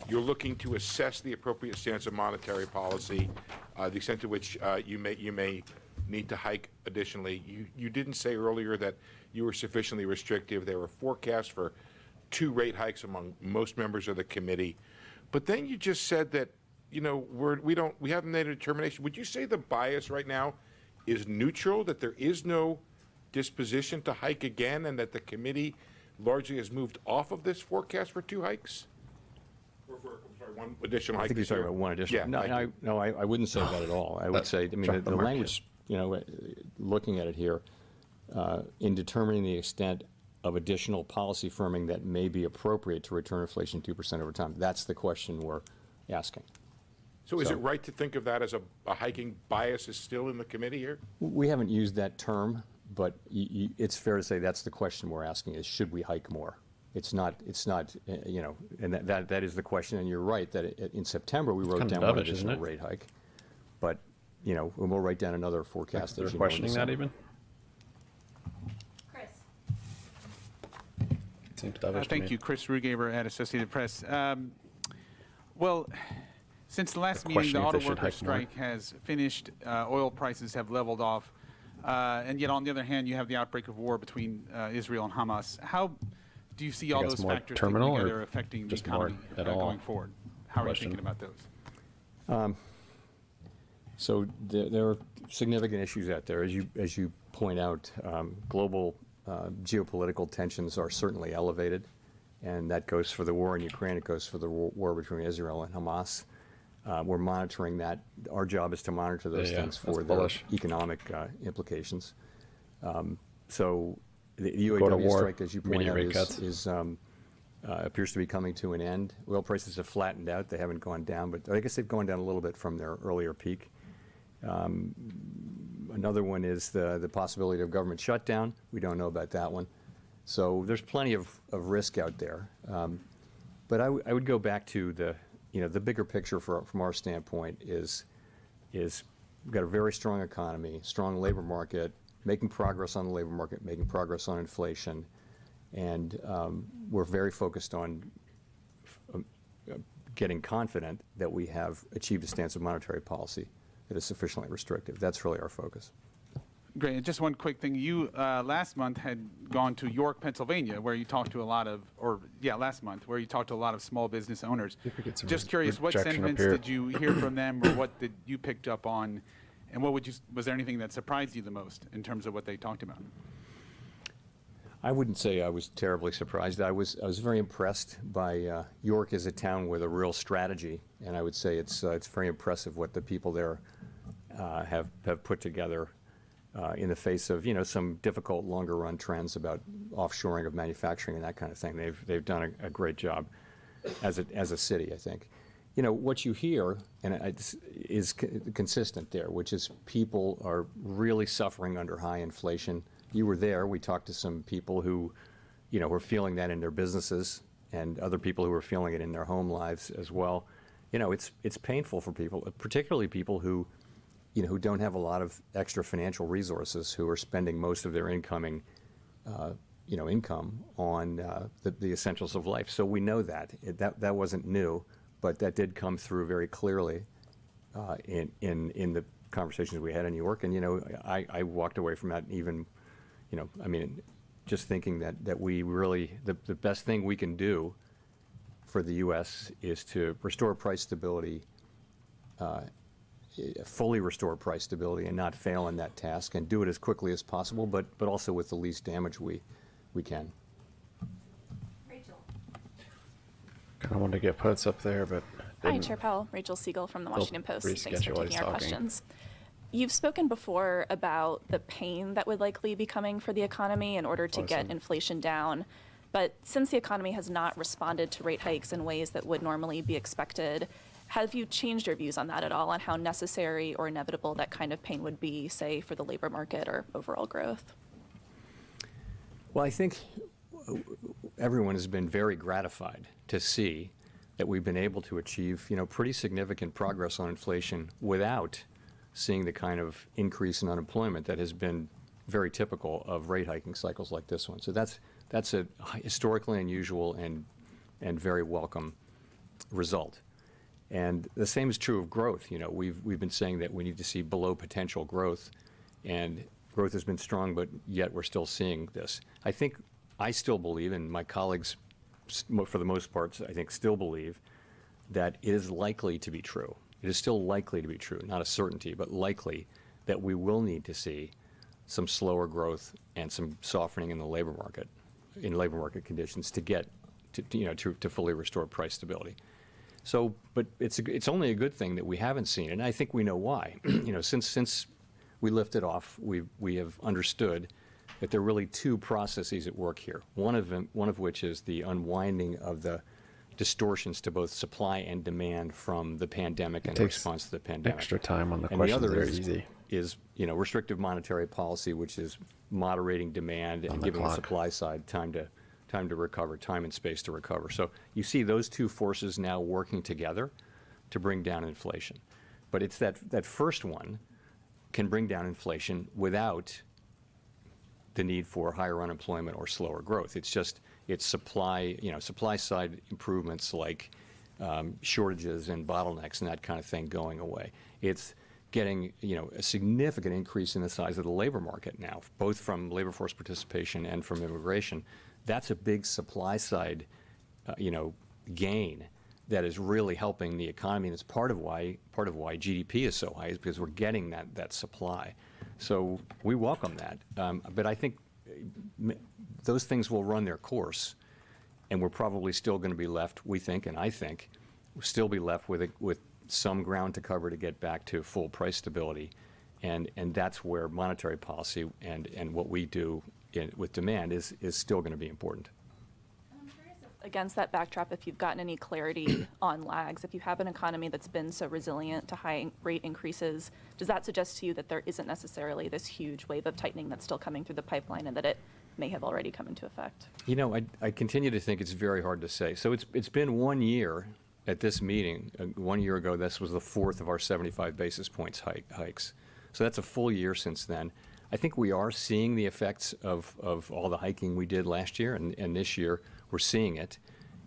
[SPEAKER 8] you're looking to assess the appropriate stance of monetary policy, the extent to which you may need to hike additionally. You didn't say earlier that you were sufficiently restrictive. There were forecasts for 2 rate hikes among most members of the committee. But then you just said that, we haven't made a determination. Would you say the bias right now is neutral, that there is no disposition to hike again, and that the committee largely has moved off of this forecast for 2 hikes? Or for, I'm sorry, 1 additional hike?
[SPEAKER 19] I think you're talking about 1 additional.
[SPEAKER 8] Yeah,
[SPEAKER 19] no, I wouldn't say that at all. I would say, the language, looking at it here, in determining the extent of additional policy firming that may be appropriate to return inflation 2% over time, that's the question we're asking.
[SPEAKER 8] So is it right to think of that as a hiking bias is still in the committee here?
[SPEAKER 19] We haven't used that term, but it's fair to say that's the question we're asking is, should we hike more? It's not, and that is the question. And you're right that in September we wrote down 1 additional rate hike. But, and we'll write down another forecast.
[SPEAKER 4] They're questioning that even?
[SPEAKER 15] Chris.
[SPEAKER 4] Seems dovish to
[SPEAKER 13] Thank
[SPEAKER 4] me.
[SPEAKER 13] you. Chris Rugaber at Associated Press. Well, since the last meeting, the auto workers strike has finished. Oil prices have leveled off. And yet, on the other hand, you have the outbreak of war between Israel and Hamas. How do you see all those factors together affecting the economy going forward? How are you thinking about those?
[SPEAKER 19] So there are significant issues out there. As you point out, global geopolitical tensions are certainly elevated. And that goes for the war in Ukraine. It goes for the war between Israel and Hamas. We're monitoring that. Our job is to monitor those things for their economic implications. So the UAW strike, as you point out, appears to be coming to an end. Oil prices have flattened out. They haven't gone down, but I guess they've gone down a little bit from their earlier peak. Another one is the possibility of government shutdown. We don't know about that one. So there's plenty of risk out there. But I would go back to the bigger picture from our standpoint is we've got a very strong economy, strong labor market, making progress on the labor market, making progress on inflation, and we're very focused on getting confident that we have achieved a stance of monetary policy that is sufficiently restrictive. That's really our focus.
[SPEAKER 13] Great. And just one quick thing. You last month had gone to York, Pennsylvania, where you talked to a lot of, last month, where you talked to a lot of small business owners. Just curious, what sentiments did you hear from them, or what did you picked up on, and was there anything that surprised you the most in terms of what they talked about?
[SPEAKER 19] I wouldn't say I was terribly surprised. I was very impressed by York as a town with a real strategy, and I would say it's very impressive what the people there have put together. In the face of some difficult longer run trends about offshoring of manufacturing and that kind of thing, they've done a great job as a city, I think. What you hear is consistent there, which is people are really suffering under high inflation. You were there. We talked to some people who, were feeling that in their businesses, and other people who were feeling it in their home lives as well. It's painful for people, particularly people who who don't have a lot of extra financial resources, who are spending most of their income on the essentials of life. So we know that wasn't new, but that did come through very clearly in the conversations we had in New York. And I walked away from that even, just thinking that we really the best thing we can do for the U.S. is to restore price stability. Fully restore price stability and not fail in that task, and do it as quickly as possible, but also with the least damage we can.
[SPEAKER 4] Kind of wanted to get puts up there, but
[SPEAKER 10] Hi, Chair Powell. Rachel Siegel from the Washington Post. Thanks for taking our
[SPEAKER 4] talking.
[SPEAKER 10] questions. You've spoken before about the pain that would likely be coming for the economy in order to get inflation down. But since the economy has not responded to rate hikes in ways that would normally be expected, have you changed your views on that at all, on how necessary or inevitable that kind of pain would be, say, for the labor market or overall growth?
[SPEAKER 19] Well, I think everyone has been very gratified to see that we've been able to achieve, pretty significant progress on inflation without seeing the kind of increase in unemployment that has been very typical of rate hiking cycles like this one. So that's a historically unusual and very welcome result. And the same is true of growth. We've been saying that we need to see below potential growth, and growth has been strong, but yet we're still seeing this. I still believe, and my colleagues, for the most part, I think still believe that it is likely to be true. It is still likely to be true, not a certainty, but likely that we will need to see some slower growth and some softening in the labor market conditions to get to fully restore price stability. So, but it's only a good thing that we haven't seen, and I think we know why. Since we lifted off, we have understood that there are really two processes at work here. One of which is the unwinding of the distortions to both supply and demand from the pandemic and the response to the pandemic.
[SPEAKER 4] Extra time on the
[SPEAKER 19] and
[SPEAKER 4] questions.
[SPEAKER 19] The other
[SPEAKER 4] is
[SPEAKER 19] restrictive monetary policy, which is moderating demand and giving the supply side time to recover, time and space to recover. So you see those two forces now working together to bring down inflation. But it's that first one can bring down inflation without the need for higher unemployment or slower growth. It's supply side improvements like shortages and bottlenecks and that kind of thing going away. It's getting a significant increase in the size of the labor market now, both from labor force participation and from immigration. That's a big supply side, gain that is really helping the economy, and it's part of why GDP is so high, is because we're getting that supply. So we welcome that, but I think those things will run their course, and we're probably still going to be left. We think, and I think, we'll still be left with some ground to cover to get back to full price stability, and that's where monetary policy and what we do with demand is still going to be important.
[SPEAKER 10] Against that backdrop, if you've gotten any clarity on lags, if you have an economy that's been so resilient to high rate increases, does that suggest to you that there isn't necessarily this huge wave of tightening that's still coming through the pipeline and that it may have already come into effect?
[SPEAKER 19] I continue to think it's very hard to say. So it's been 1 year at this meeting. 1 year ago, this was the fourth of our 75 basis points hikes. So that's a full year since then. I think we are seeing the effects of all the hiking we did last year, and this year we're seeing it.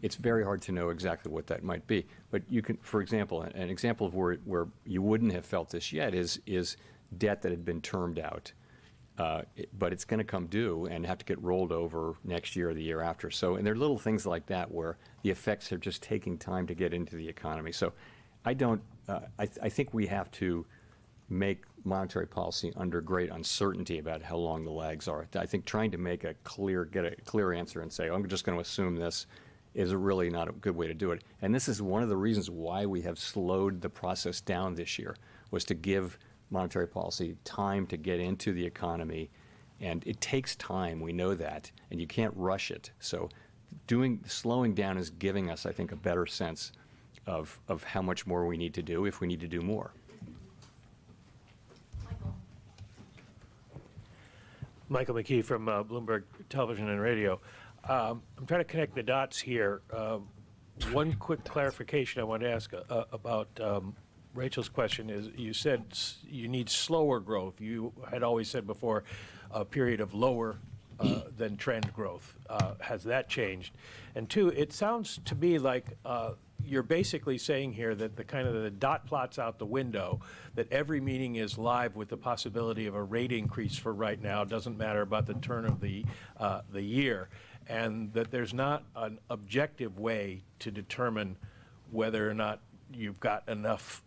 [SPEAKER 19] It's very hard to know exactly what that might be. But you can, for example, an example of where you wouldn't have felt this yet is debt that had been termed out, but it's going to come due and have to get rolled over next year or the year after. So, and there are little things like that where the effects are just taking time to get into the economy. So I think we have to make monetary policy under great uncertainty about how long the lags are. I think trying to get a clear answer and say, I'm just going to assume this, is really not a good way to do it. And this is one of the reasons why we have slowed the process down this year, was to give monetary policy time to get into the economy. And it takes time, we know that, and you can't rush it. So slowing down is giving us, I think, a better sense of how much more we need to do if we need to do more.
[SPEAKER 14] Michael McKee from Bloomberg Television and Radio. I'm trying to connect the dots here. One quick clarification I want to ask about Rachel's question is, you said you need slower growth. You had always said before a period of lower than trend growth. Has that changed? And two, it sounds to me like you're basically saying here that the dot plot's out the window, that every meeting is live with the possibility of a rate increase for right now. It doesn't matter about the turn of the year, and that there's not an objective way to determine whether or not you've got enough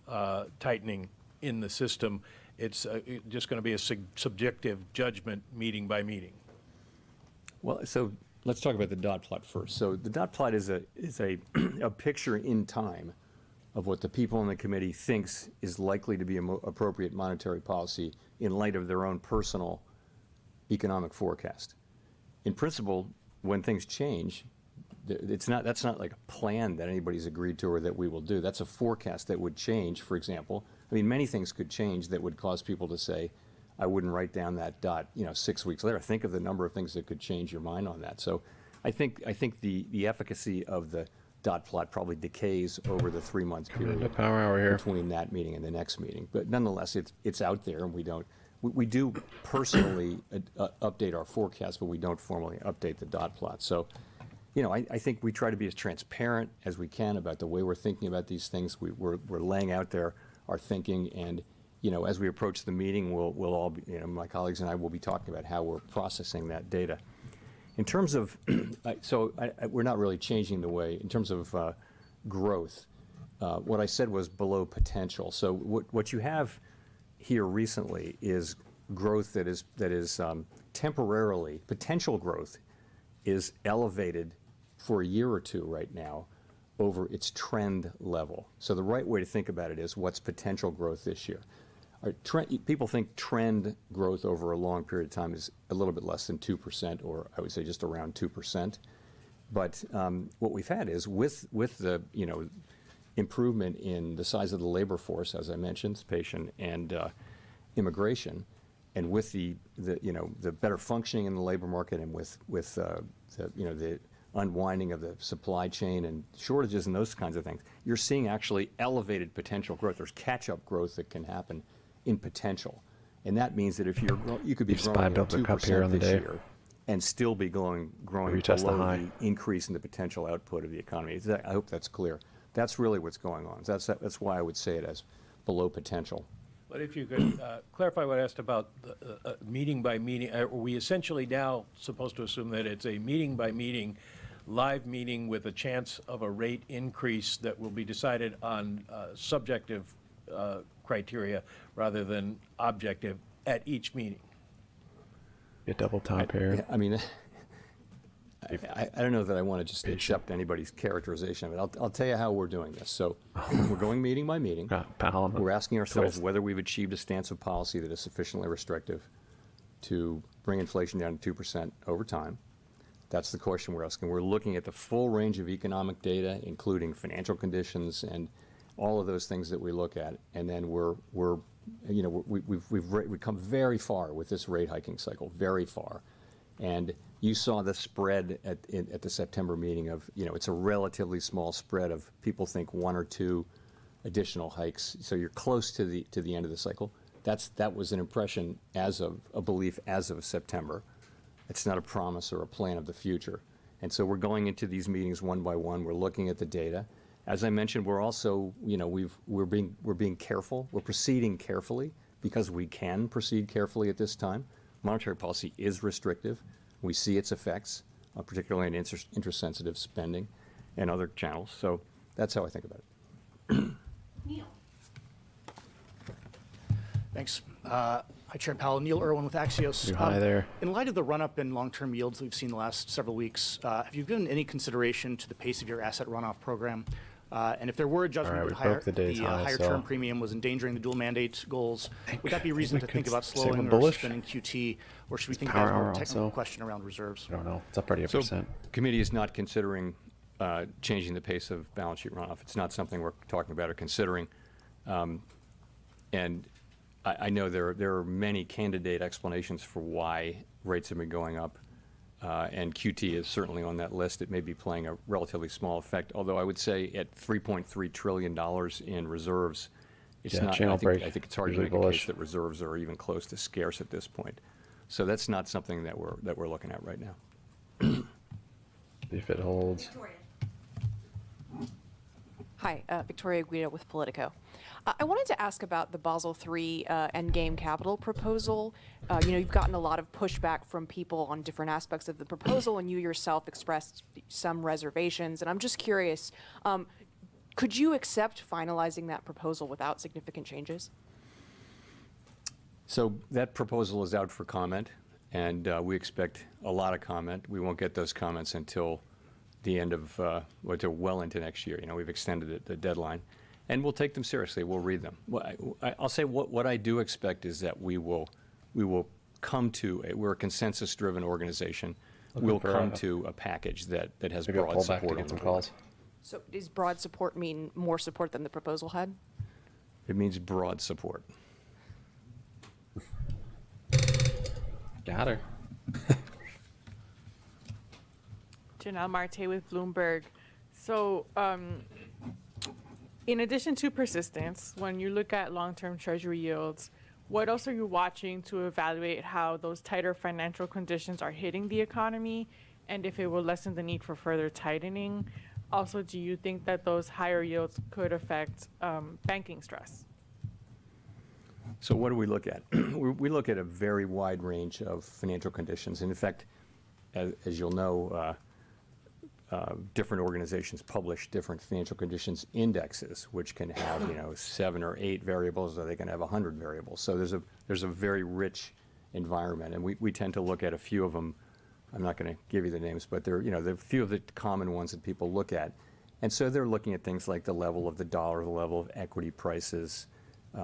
[SPEAKER 14] tightening in the system. It's just going to be a subjective judgment meeting by meeting.
[SPEAKER 19] Well, so let's talk about the dot plot first. So the dot plot is a picture in time of what the people in the committee thinks is likely to be an appropriate monetary policy in light of their own personal economic forecast. In principle, when things change, that's not like a plan that anybody's agreed to or that we will do. That's a forecast that would change, for example. I mean, many things could change that would cause people to say, I wouldn't write down that dot, 6 weeks later. Think of the number of things that could change your mind on that. So I think the efficacy of the dot plot probably decays over the 3-month period
[SPEAKER 4] the power hour here.
[SPEAKER 19] between that meeting and the next meeting. But nonetheless, it's out there, and we do personally update our forecast, but we don't formally update the dot plot. So, I think we try to be as transparent as we can about the way we're thinking about these things. We're laying out there our thinking, and as we approach the meeting, we'll all be, my colleagues and I will be talking about how we're processing that data. In terms of, we're not really changing the way, in terms of growth, what I said was below potential. So what you have here recently is growth that is temporarily, potential growth is elevated for a year or two right now over its trend level. So the right way to think about it is what's potential growth this year. People think trend growth over a long period of time is a little bit less than 2%, or I would say just around 2%. But what we've had is with the improvement in the size of the labor force, as I mentioned, patient and immigration, and with the better functioning in the labor market, and with the unwinding of the supply chain and shortages and those kinds of things, you're seeing actually elevated potential growth. There's catch-up growth that can happen in potential, and that means that if you could be growing at 2% this year and still be growing below the increase in the potential output of the economy. I hope that's clear. That's really what's going on. That's why I would say it as below potential.
[SPEAKER 14] But if you could clarify what I asked about meeting by meeting, are we essentially now supposed to assume that it's a meeting by meeting, live meeting with a chance of a rate increase that will be decided on subjective criteria rather than objective at each meeting?
[SPEAKER 4] A double top here.
[SPEAKER 19] I mean, I don't know that I want to just accept anybody's characterization of it. I'll tell you how we're doing this. So we're going meeting by meeting. We're asking ourselves whether we've achieved a stance of policy that is sufficiently restrictive to bring inflation down to 2% over time. That's the question we're asking. We're looking at the full range of economic data, including financial conditions and all of those things that we look at. And then we've come very far with this rate hiking cycle, very far. And you saw the spread at the September meeting of, it's a relatively small spread of people think 1 or 2 additional hikes. So you're close to the end of the cycle. That was an impression a belief as of September. It's not a promise or a plan of the future. And so we're going into these meetings one by one. We're looking at the data. As I mentioned, we're also, we're being careful. We're proceeding carefully because we can proceed carefully at this time. Monetary policy is restrictive. We see its effects, particularly in interest-sensitive spending and other channels. So that's how I think about it.
[SPEAKER 12] Neil. Thanks. Hi, Chair Powell. Neil Irwin with Axios.
[SPEAKER 4] Hi there.
[SPEAKER 12] In light of the run-up in long-term yields we've seen the last several weeks, have you given any consideration to the pace of your asset runoff program? And if there were a judgment that higher term premium was endangering the dual mandate goals, would that be reason to think about slowing or suspending QT, or should we think about a more technical question around reserves?
[SPEAKER 4] I don't know. It's up already a percent.
[SPEAKER 19] Committee is not considering changing the pace of balance sheet runoff. It's not something we're talking about or considering. And I know there are many candidate explanations for why rates have been going up. And QT is certainly on that list. It may be playing a relatively small effect, although I would say at $3.3 trillion in reserves, It's
[SPEAKER 4] Yeah,
[SPEAKER 19] not.
[SPEAKER 4] channel
[SPEAKER 19] I
[SPEAKER 4] break,
[SPEAKER 19] think it's hard to
[SPEAKER 4] usually
[SPEAKER 19] make a
[SPEAKER 4] bullish.
[SPEAKER 19] case that reserves are even close to scarce at this point. So that's not something that we're looking at right now.
[SPEAKER 4] If it holds.
[SPEAKER 11] Hi, Victoria Guido with Politico. I wanted to ask about the Basel III endgame capital proposal. You've gotten a lot of pushback from people on different aspects of the proposal, and you yourself expressed some reservations. And I'm just curious, could you accept finalizing that proposal without significant changes?
[SPEAKER 19] So that proposal is out for comment, and we expect a lot of comment. We won't get those comments until the end of, until well into next year. We've extended the deadline, and we'll take them seriously. We'll read them. I'll say what I do expect is that we will come to we're a consensus-driven organization. We'll come to a package that has
[SPEAKER 4] maybe I'll
[SPEAKER 19] broad
[SPEAKER 4] pull back to
[SPEAKER 19] support
[SPEAKER 4] get
[SPEAKER 19] on
[SPEAKER 4] some
[SPEAKER 19] the board.
[SPEAKER 4] calls.
[SPEAKER 11] So does broad support mean more support than the proposal had?
[SPEAKER 19] It means broad support.
[SPEAKER 4] Got her.
[SPEAKER 22] Janelle Marte with Bloomberg. So, in addition to persistence, when you look at long-term treasury yields, what else are you watching to evaluate how those tighter financial conditions are hitting the economy, and if it will lessen the need for further tightening? Also, do you think that those higher yields could affect banking stress?
[SPEAKER 19] So what do we look at? We look at a very wide range of financial conditions. And in fact, as you'll know, different organizations publish different financial conditions indexes, which can have 7 or 8 variables, or they can have 100 variables. So there's a very rich environment, and we tend to look at a few of them. I'm not going to give you the names, but there are a few of the common ones that people look at. And so they're looking at things like the level of the dollar, the level of equity prices,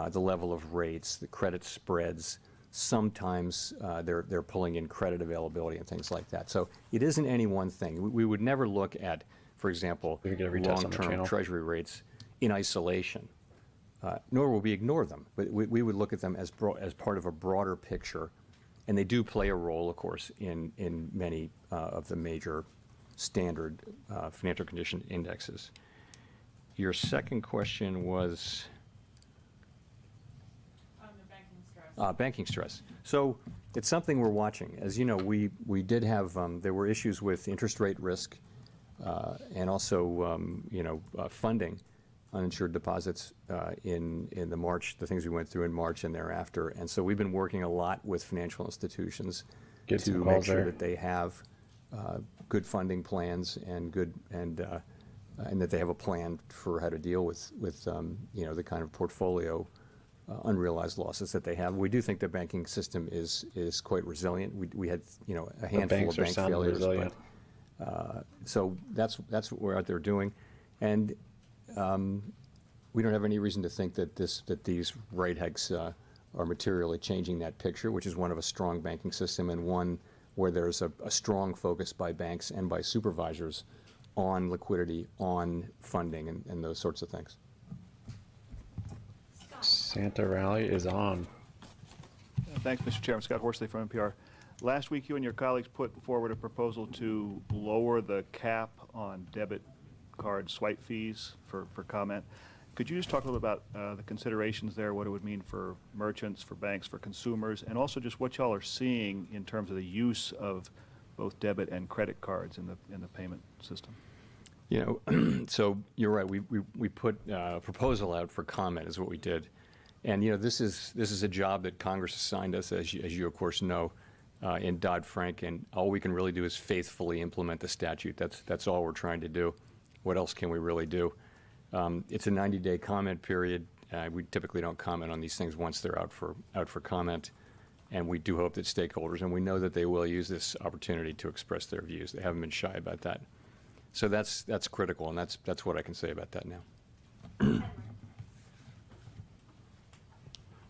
[SPEAKER 19] the level of rates, the credit spreads. Sometimes they're pulling in credit availability and things like that. So it isn't any one thing. We would never look at, for example, long-term treasury rates in isolation, nor will we ignore them. But we would look at them as part of a broader picture. And they do play a role, of course, in many of the major standard financial condition indexes. Your second question was? Banking stress. So it's something we're watching. As you know, we did have, there were issues with interest rate risk and also, funding uninsured deposits in the things we went through in March and thereafter. And so we've been working a lot with financial institutions to make sure that they have good funding plans and that they have a plan for how to deal with the kind of portfolio unrealized losses that they have. We do think the banking system is quite resilient. We had a handful of bank failures, but so that's what we're out there doing, and we don't have any reason to think that these rate hikes are materially changing that picture, which is one of a strong banking system and one where there's a strong focus by banks and by supervisors on liquidity, on funding, and those sorts of things.
[SPEAKER 4] Santa Rally is on.
[SPEAKER 23] Thanks, Mr. Chairman. Scott Horsley from NPR. Last week, you and your colleagues put forward a proposal to lower the cap on debit card swipe fees for comment. Could you just talk a little about the considerations there, what it would mean for merchants, for banks, for consumers, and also just what y'all are seeing in terms of the use of both debit and credit cards in the payment system?
[SPEAKER 19] So you're right. We put a proposal out for comment is what we did, and this is a job that Congress assigned us, as you of course know, in Dodd-Frank, and all we can really do is faithfully implement the statute. That's all we're trying to do. What else can we really do? It's a 90-day comment period. We typically don't comment on these things once they're out for comment, and we do hope that stakeholders, and we know that they will use this opportunity to express their views. They haven't been shy about that. So that's critical, and that's what I can say about that now.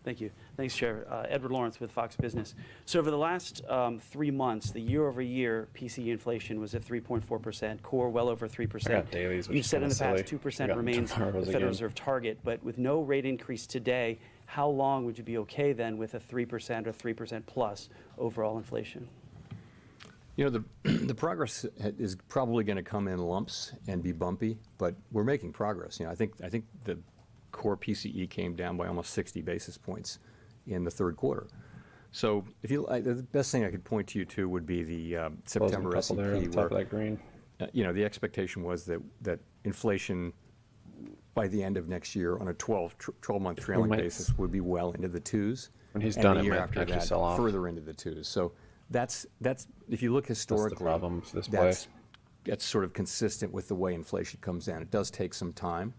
[SPEAKER 24] Thank you. Thanks, Chair. Edward Lawrence with Fox Business. So over the last 3 months, the year-over-year PCE inflation was at 3.4%, core well over 3%. You've said in the past 2% remains the Federal Reserve target, but with no rate increase today, how long would you be okay then with a 3% or 3% plus overall inflation?
[SPEAKER 19] The progress is probably going to come in lumps and be bumpy, but we're making progress. I think the core PCE came down by almost 60 basis points in the third quarter. So if you, the best thing I could point you to would be the September S&P,
[SPEAKER 4] there on the top of that green.
[SPEAKER 19] The expectation was that inflation by the end of next year on a 12-month trailing basis would be well into the twos.
[SPEAKER 4] When he's
[SPEAKER 19] and
[SPEAKER 4] done,
[SPEAKER 19] the
[SPEAKER 4] it
[SPEAKER 19] year
[SPEAKER 4] might
[SPEAKER 19] after
[SPEAKER 4] actually
[SPEAKER 19] that,
[SPEAKER 4] sell off.
[SPEAKER 19] further into the twos. So that's if you look historically, that's sort of consistent with the way inflation comes down. It does take some time,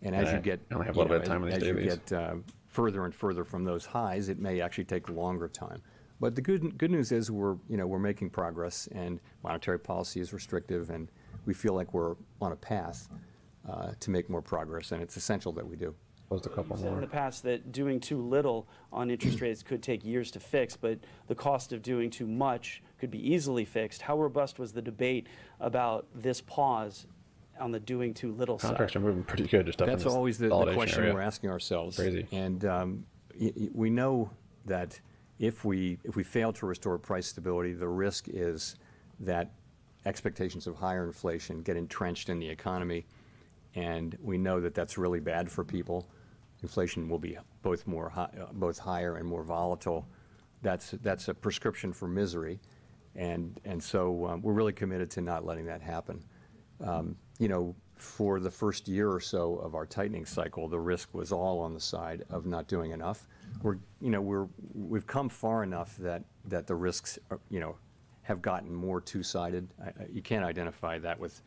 [SPEAKER 19] and as you get
[SPEAKER 4] I only have a little bit of time on these
[SPEAKER 19] as you
[SPEAKER 4] dailies.
[SPEAKER 19] get further and further from those highs, it may actually take longer time. But the good news is we're making progress, and monetary policy is restrictive, and we feel like we're on a path to make more progress, and it's essential that we do.
[SPEAKER 4] Closed a couple
[SPEAKER 24] You said
[SPEAKER 4] more.
[SPEAKER 24] in the past that doing too little on interest rates could take years to fix, but the cost of doing too much could be easily fixed. How robust was the debate about this pause on the doing too little side?
[SPEAKER 4] Contracts are moving pretty good. Just up
[SPEAKER 19] That's
[SPEAKER 4] in this
[SPEAKER 19] always the
[SPEAKER 4] consolidation
[SPEAKER 19] question
[SPEAKER 4] area.
[SPEAKER 19] we're asking ourselves.
[SPEAKER 4] Crazy.
[SPEAKER 19] And we know that if we fail to restore price stability, the risk is that expectations of higher inflation get entrenched in the economy, and we know that that's really bad for people. Inflation will be both higher and more volatile. That's a prescription for misery, and so we're really committed to not letting that happen. For the first year or so of our tightening cycle, the risk was all on the side of not doing enough. We've come far enough that the risks have gotten more two-sided. You can't identify that with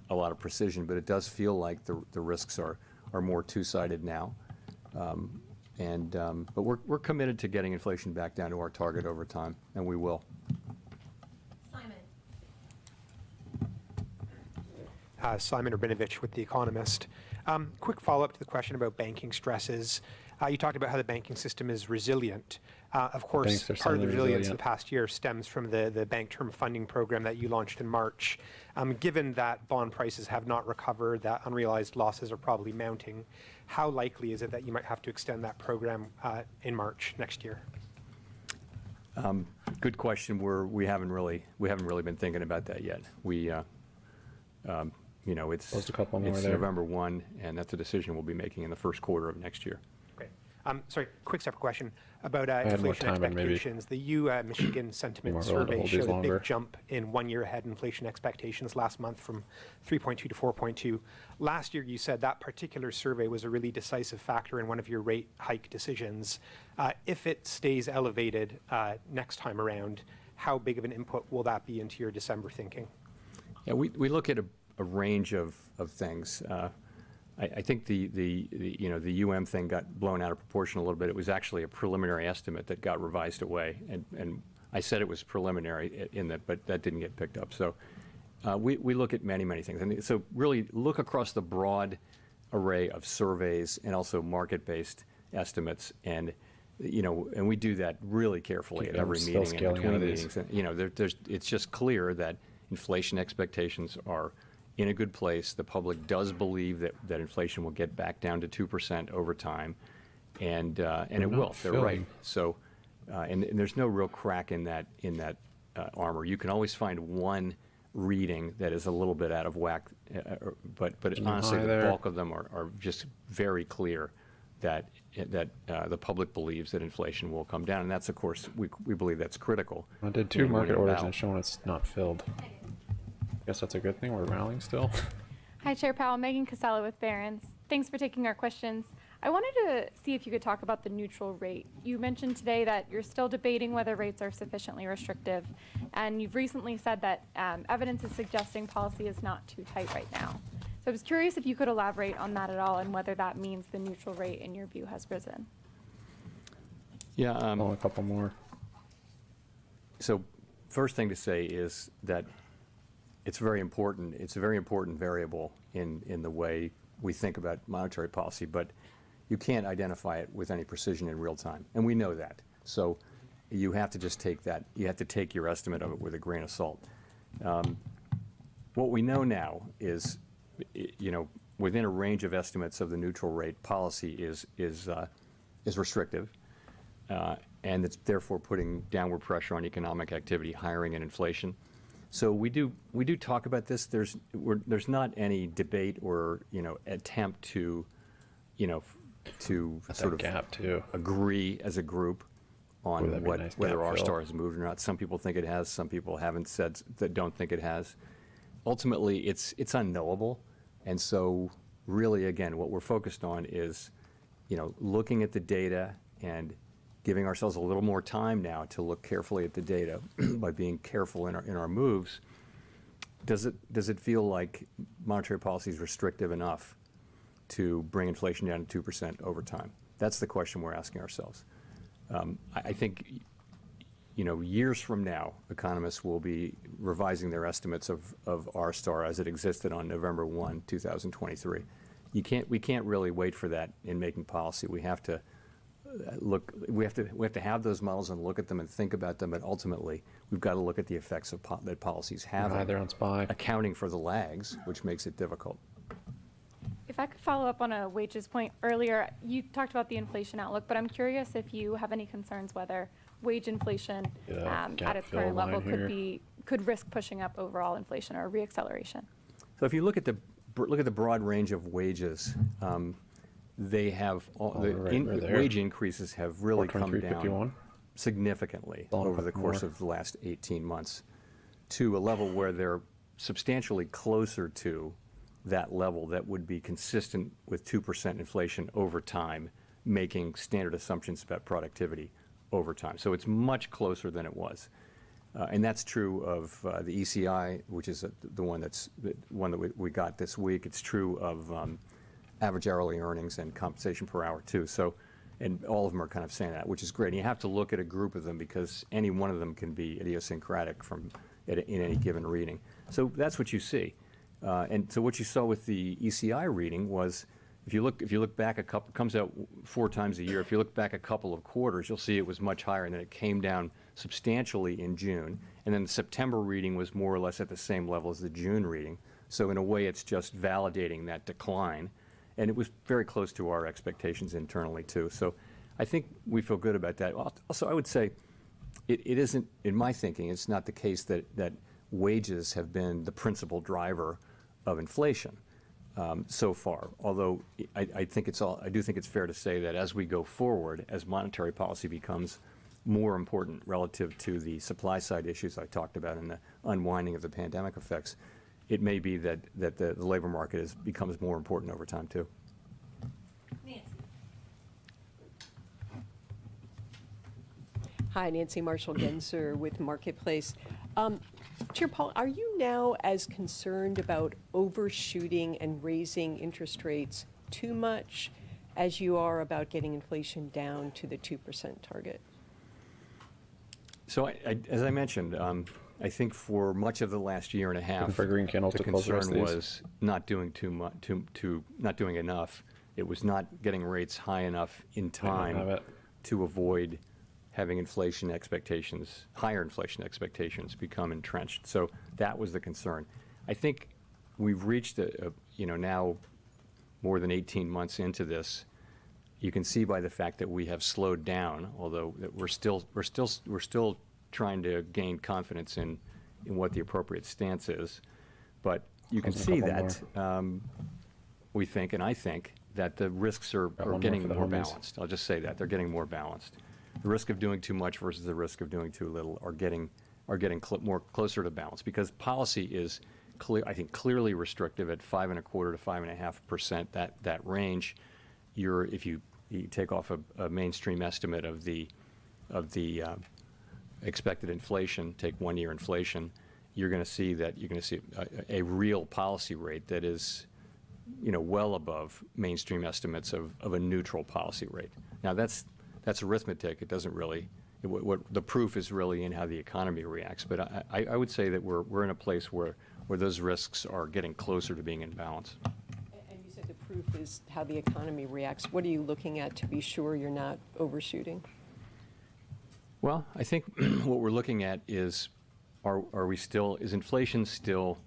[SPEAKER 19] a lot of precision, but it does feel like the risks are more two-sided now. But we're committed to getting inflation back down to our target over time, and we will.
[SPEAKER 2] Simon Rabinovich with The Economist. Quick follow-up to the question about banking stresses. You talked about how the banking system is resilient. Of course, part of the resilience in the past year stems from the bank term funding program that you launched in March. Given that bond prices have not recovered, that unrealized losses are probably mounting, how likely is it that you might have to extend that program in March next year?
[SPEAKER 19] Good question. We haven't really been thinking about that yet. It's November 1, and that's a decision we'll be making in the first quarter of next year.
[SPEAKER 2] Okay. Sorry, quick separate question about inflation expectations. The Michigan Sentiment Survey showed a big jump in 1 year ahead inflation expectations last month from 3.2 to 4.2. Last year, you said that particular survey was a really decisive factor in one of your rate hike decisions. If it stays elevated next time around, how big of an input will that be into your December thinking?
[SPEAKER 19] Yeah, we look at a range of things. I think the UM thing got blown out of proportion a little bit. It was actually a preliminary estimate that got revised away, and I said it was preliminary in that, but that didn't get picked up. So we look at many things, and so really look across the broad array of surveys and also market-based estimates, and we do that really carefully at every meeting and between meetings. And, it's just clear that inflation expectations are in a good place. The public does believe that inflation will get back down to 2% over time, and it will. They're right. So, and there's no real crack in that armor. You can always find one reading that is a little bit out of whack, but honestly, the bulk of them are just very clear that the public believes that inflation will come down, and that's, of course, we believe that's critical.
[SPEAKER 4] I did 2 market orders and it's showing it's not filled. I guess that's a good thing. We're rallying still.
[SPEAKER 3] Hi, Chair Powell. Megan Casella with Barron's. Thanks for taking our questions. I wanted to see if you could talk about the neutral rate. You mentioned today that you're still debating whether rates are sufficiently restrictive, and you've recently said that evidence is suggesting policy is not too tight right now. So I was curious if you could elaborate on that at all and whether that means the neutral rate, in your view, has risen.
[SPEAKER 19] Yeah.
[SPEAKER 4] A couple more.
[SPEAKER 19] So first thing to say is that it's very important. It's a very important variable in the way we think about monetary policy, but you can't identify it with any precision in real time, and we know that. So you have to just take that. You have to take your estimate of it with a grain of salt. What we know now is, within a range of estimates of the neutral rate, policy is restrictive, and it's therefore putting downward pressure on economic activity, hiring, and inflation. So we do talk about this. There's not any debate or attempt to to
[SPEAKER 4] That's
[SPEAKER 19] sort
[SPEAKER 4] a
[SPEAKER 19] of
[SPEAKER 4] gap too.
[SPEAKER 19] agree as a group on
[SPEAKER 4] that'd be a nice
[SPEAKER 19] whether
[SPEAKER 4] gap
[SPEAKER 19] our
[SPEAKER 4] fill.
[SPEAKER 19] star has moved or not. Some people think it has. Some people haven't said that don't think it has. Ultimately, it's unknowable, and so really, again, what we're focused on is, looking at the data and giving ourselves a little more time now to look carefully at the data by being careful in our moves. Does it feel like monetary policy is restrictive enough to bring inflation down to 2% over time? That's the question we're asking ourselves. I think, years from now, economists will be revising their estimates of R-star as it existed on November 1, 2023. We can't really wait for that in making policy. We have to we have to have those models and look at them and think about them, but ultimately we've got to look at the effects of that policies have,
[SPEAKER 4] They're on SPY.
[SPEAKER 19] accounting for the lags, which makes it difficult.
[SPEAKER 3] If I could follow up on a wages point earlier, you talked about the inflation outlook, but I'm curious if you have any concerns whether wage inflation at its current level could risk pushing up overall inflation or reacceleration.
[SPEAKER 19] So if you look at the broad range of wages, they have wage increases have really come down significantly over the course of the last 18 months to a level where they're substantially closer to that level that would be consistent with 2% inflation over time, making standard assumptions about productivity over time. So it's much closer than it was. And that's true of the ECI, which is the one that we got this week. It's true of average hourly earnings and compensation per hour too. So, and all of them are kind of saying that, which is great. And you have to look at a group of them because any one of them can be idiosyncratic in any given reading. So that's what you see. And so what you saw with the ECI reading was, if you look back it comes out 4 times a year. If you look back a couple of quarters, you'll see it was much higher, and then it came down substantially in June. And then the September reading was more or less at the same level as the June reading. So in a way, it's just validating that decline. And it was very close to our expectations internally too. So I think we feel good about that. Also, I would say it isn't, in my thinking, it's not the case that wages have been the principal driver of inflation so far. Although I do think it's fair to say that as we go forward, as monetary policy becomes more important relative to the supply side issues I talked about and the unwinding of the pandemic effects, it may be that the labor market becomes more important over time too.
[SPEAKER 6] Hi, Nancy Marshall-Genzer with Marketplace. Chair Powell, are you now as concerned about overshooting and raising interest rates too much as you are about getting inflation down to the 2% target?
[SPEAKER 19] So as I mentioned, I think for much of the last year and a half,
[SPEAKER 4] the
[SPEAKER 19] concern was not doing too much, not doing enough. It was not getting rates high enough in time to avoid having inflation expectations, higher inflation expectations, become entrenched. So that was the concern. I think we've reached now more than 18 months into this. You can see by the fact that we have slowed down, although that we're still trying to gain confidence in what the appropriate stance is. But you can see that we think, and I think, that the risks are getting more balanced. I'll just say that they're getting more balanced. The risk of doing too much versus the risk of doing too little are getting more closer to balance, because policy is I think clearly restrictive at 5.25% to 5.5%. That range, if you take off a mainstream estimate of the expected inflation, take 1 year inflation, you're going to see a real policy rate that is well above mainstream estimates of a neutral policy rate. Now that's arithmetic. It doesn't really, what the proof is really in how the economy reacts. But I would say that we're in a place where those risks are getting closer to being in balance.
[SPEAKER 6] And you said the proof is how the economy reacts. What are you looking at to be sure you're not overshooting?
[SPEAKER 19] Well, I think what we're looking at is, is inflation still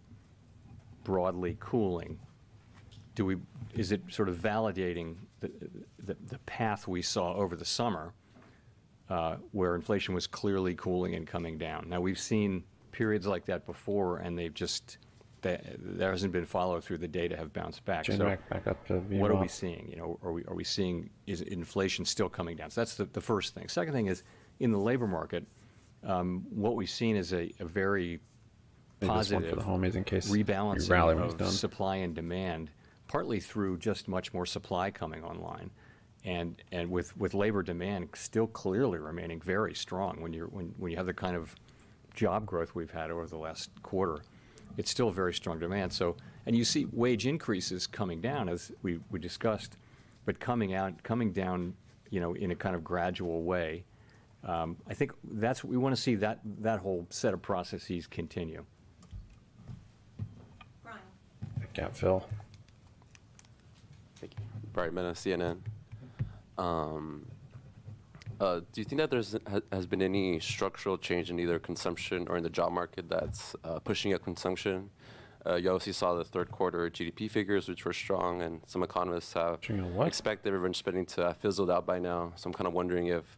[SPEAKER 19] broadly cooling? Is it sort of validating the path we saw over the summer, where inflation was clearly cooling and coming down? Now, we've seen periods like that before, and there hasn't been follow through. The data have bounced back.
[SPEAKER 4] Back up to
[SPEAKER 19] what are we seeing? Are we seeing, is inflation still coming down? So that's the first thing. Second thing is, in the labor market, what we've seen is a very positive rebalancing of supply and demand, partly through just much more supply coming online, and with labor demand still clearly remaining very strong. When you have the kind of job growth we've had over the last quarter, it's still very strong demand. So, and you see wage increases coming down, as we discussed, but coming down, in a kind of gradual way. I think that's what we want to see, that whole set of processes continue.
[SPEAKER 4] Gap fill.
[SPEAKER 7] Thank you. Brian Mena, CNN. Do you think that has been any structural change in either consumption or in the job market that's pushing up consumption? You obviously saw the third quarter GDP figures, which were strong, and some economists have expected revenge spending to have fizzled out by now. So I'm kind of wondering if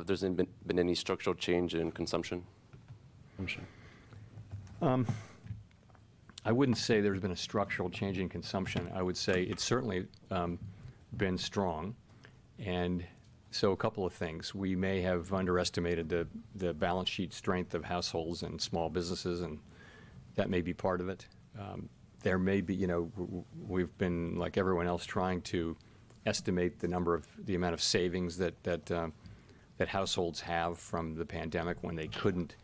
[SPEAKER 7] there's been any structural change in consumption.
[SPEAKER 19] I wouldn't say there's been a structural change in consumption. I would say it's certainly been strong. And so a couple of things. We may have underestimated the balance sheet strength of households and small businesses, and that may be part of it. There may be, we've been, like everyone else, trying to estimate the amount of savings that households have from the pandemic when they couldn't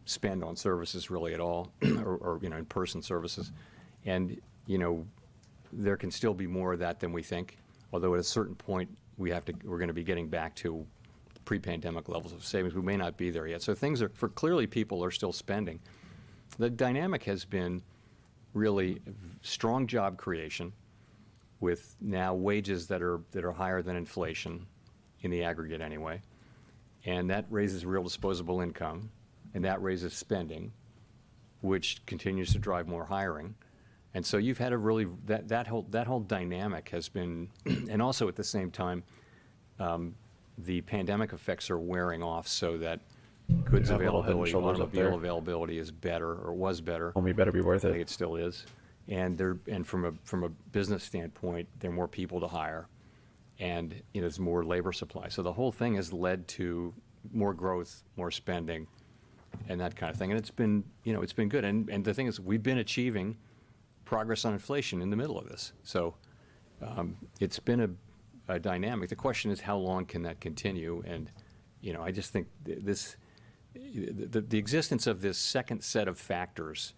[SPEAKER 19] spend on services really at all, or in-person services. And, there can still be more of that than we think, although at a certain point we're going to be getting back to pre-pandemic levels of savings. We may not be there yet. So clearly people are still spending. The dynamic has been really strong job creation with now wages that are higher than inflation in the aggregate anyway. And that raises real disposable income, and that raises spending, which continues to drive more hiring. And so you've had a really, that whole dynamic has been, and also at the same time, the pandemic effects are wearing off so that goods availability, automobile availability is better, or was better.
[SPEAKER 4] Homie better be worth it.
[SPEAKER 19] I think it still is. And from a business standpoint, there are more people to hire, and there's more labor supply. So the whole thing has led to more growth, more spending, and that kind of thing. And it's been good. And the thing is, we've been achieving progress on inflation in the middle of this. So it's been a dynamic. The question is, how long can that continue? And I just think the existence of this second set of factors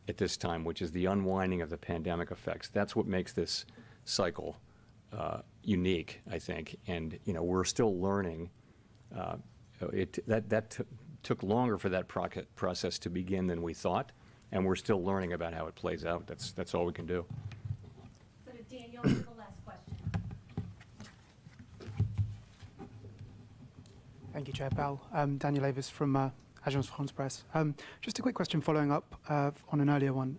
[SPEAKER 19] at this time, which is the unwinding of the pandemic effects, that's what makes this cycle unique, I think. And we're still learning. That took longer for that process to begin than we thought, and we're still learning about how it plays out. That's all we can do.
[SPEAKER 15] So to Daniel for the last question.
[SPEAKER 9] Thank you, Chair Powell. Daniel Avis from Agence France-Presse. Just a quick question following up on an earlier one.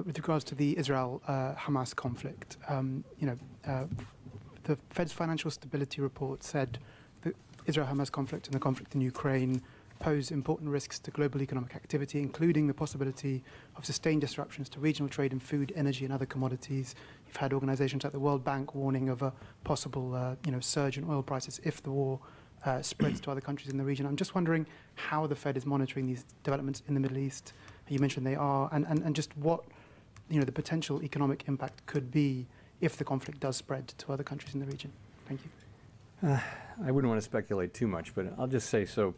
[SPEAKER 9] With regards to the Israel-Hamas conflict, the Fed's financial stability report said the Israel-Hamas conflict and the conflict in Ukraine pose important risks to global economic activity, including the possibility of sustained disruptions to regional trade in food, energy, and other commodities. You've had organizations like the World Bank warning of a possible surge in oil prices if the war spreads to other countries in the region. I'm just wondering how the Fed is monitoring these developments in the Middle East. You mentioned they are, and just what the potential economic impact could be if the conflict does spread to other countries in the region. Thank you.
[SPEAKER 19] I wouldn't want to speculate too much, but I'll just say, so,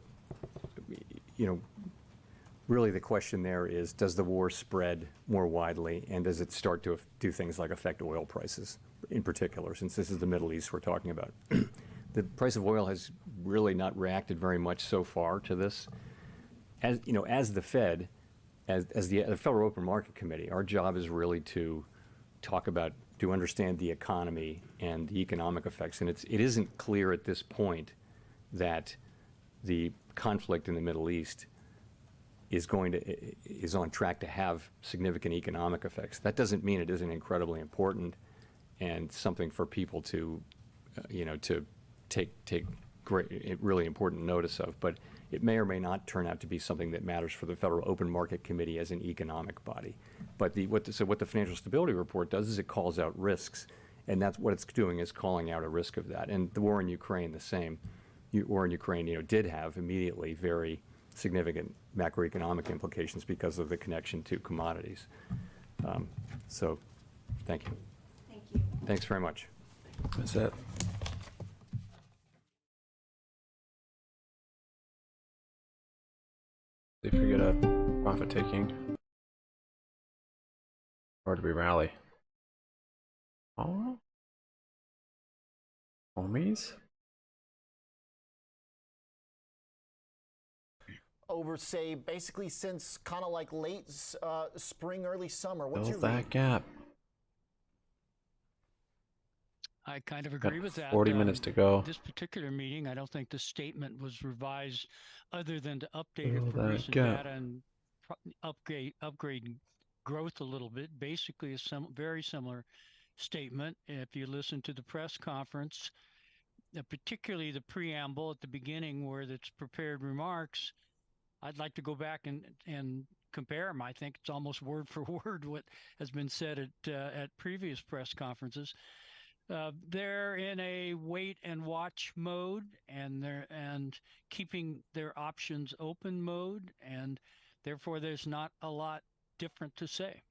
[SPEAKER 19] really the question there is, does the war spread more widely, and does it start to do things like affect oil prices in particular, since this is the Middle East we're talking about? The price of oil has really not reacted very much so far to this. As the Fed, as the Federal Open Market Committee, our job is really to understand the economy and the economic effects. And it isn't clear at this point that the conflict in the Middle East is on track to have significant economic effects. That doesn't mean it isn't incredibly important and something for people to take really important notice of, but it may or may not turn out to be something that matters for the Federal Open Market Committee as an economic body. But what the Financial Stability Report does is it calls out risks, and that's what it's doing, is calling out a risk of that. And the war in Ukraine, the same. War in Ukraine, did have immediately very significant macroeconomic implications because of the connection to commodities. So, thank you.
[SPEAKER 15] Thank you.
[SPEAKER 19] Thanks very much.
[SPEAKER 4] That's it. They forget a profit taking. Or do we rally? Oh? Homies?
[SPEAKER 16] Over, say, basically since kind of like late spring, early summer. What's
[SPEAKER 4] Fill
[SPEAKER 16] your
[SPEAKER 4] that
[SPEAKER 16] read?
[SPEAKER 4] gap.
[SPEAKER 17] I kind of agree with that.
[SPEAKER 4] 40 minutes to go.
[SPEAKER 17] This particular meeting, I don't think the statement was revised other than to update it
[SPEAKER 4] Fill
[SPEAKER 17] for
[SPEAKER 4] that
[SPEAKER 17] recent
[SPEAKER 4] gap.
[SPEAKER 17] data and upgrade growth a little bit. Basically, a very similar statement. If you listen to the press conference, particularly the preamble at the beginning where it's prepared remarks, I'd like to go back and compare them. I think it's almost word for word what has been said at previous press conferences. They're in a wait and watch mode, and keeping their options open mode, and therefore there's not a lot different to say.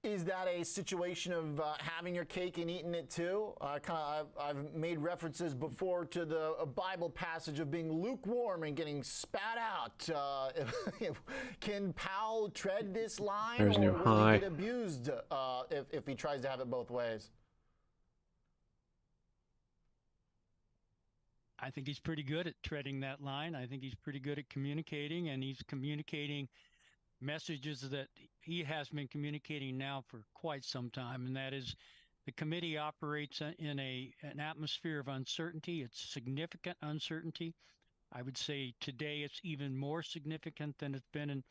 [SPEAKER 16] Is that a situation of having your cake and eating it too? I've made references before to the Bible passage of being lukewarm and getting spat out. Can Powell tread this line,
[SPEAKER 4] There's
[SPEAKER 16] or
[SPEAKER 4] new
[SPEAKER 16] will
[SPEAKER 4] high.
[SPEAKER 16] he get abused if he tries to have it both ways?
[SPEAKER 17] I think he's pretty good at treading that line. I think he's pretty good at communicating, and he's communicating messages that he has been communicating now for quite some time, and that is the committee operates in an atmosphere of uncertainty. It's significant uncertainty. I would say today it's even more significant than it's been in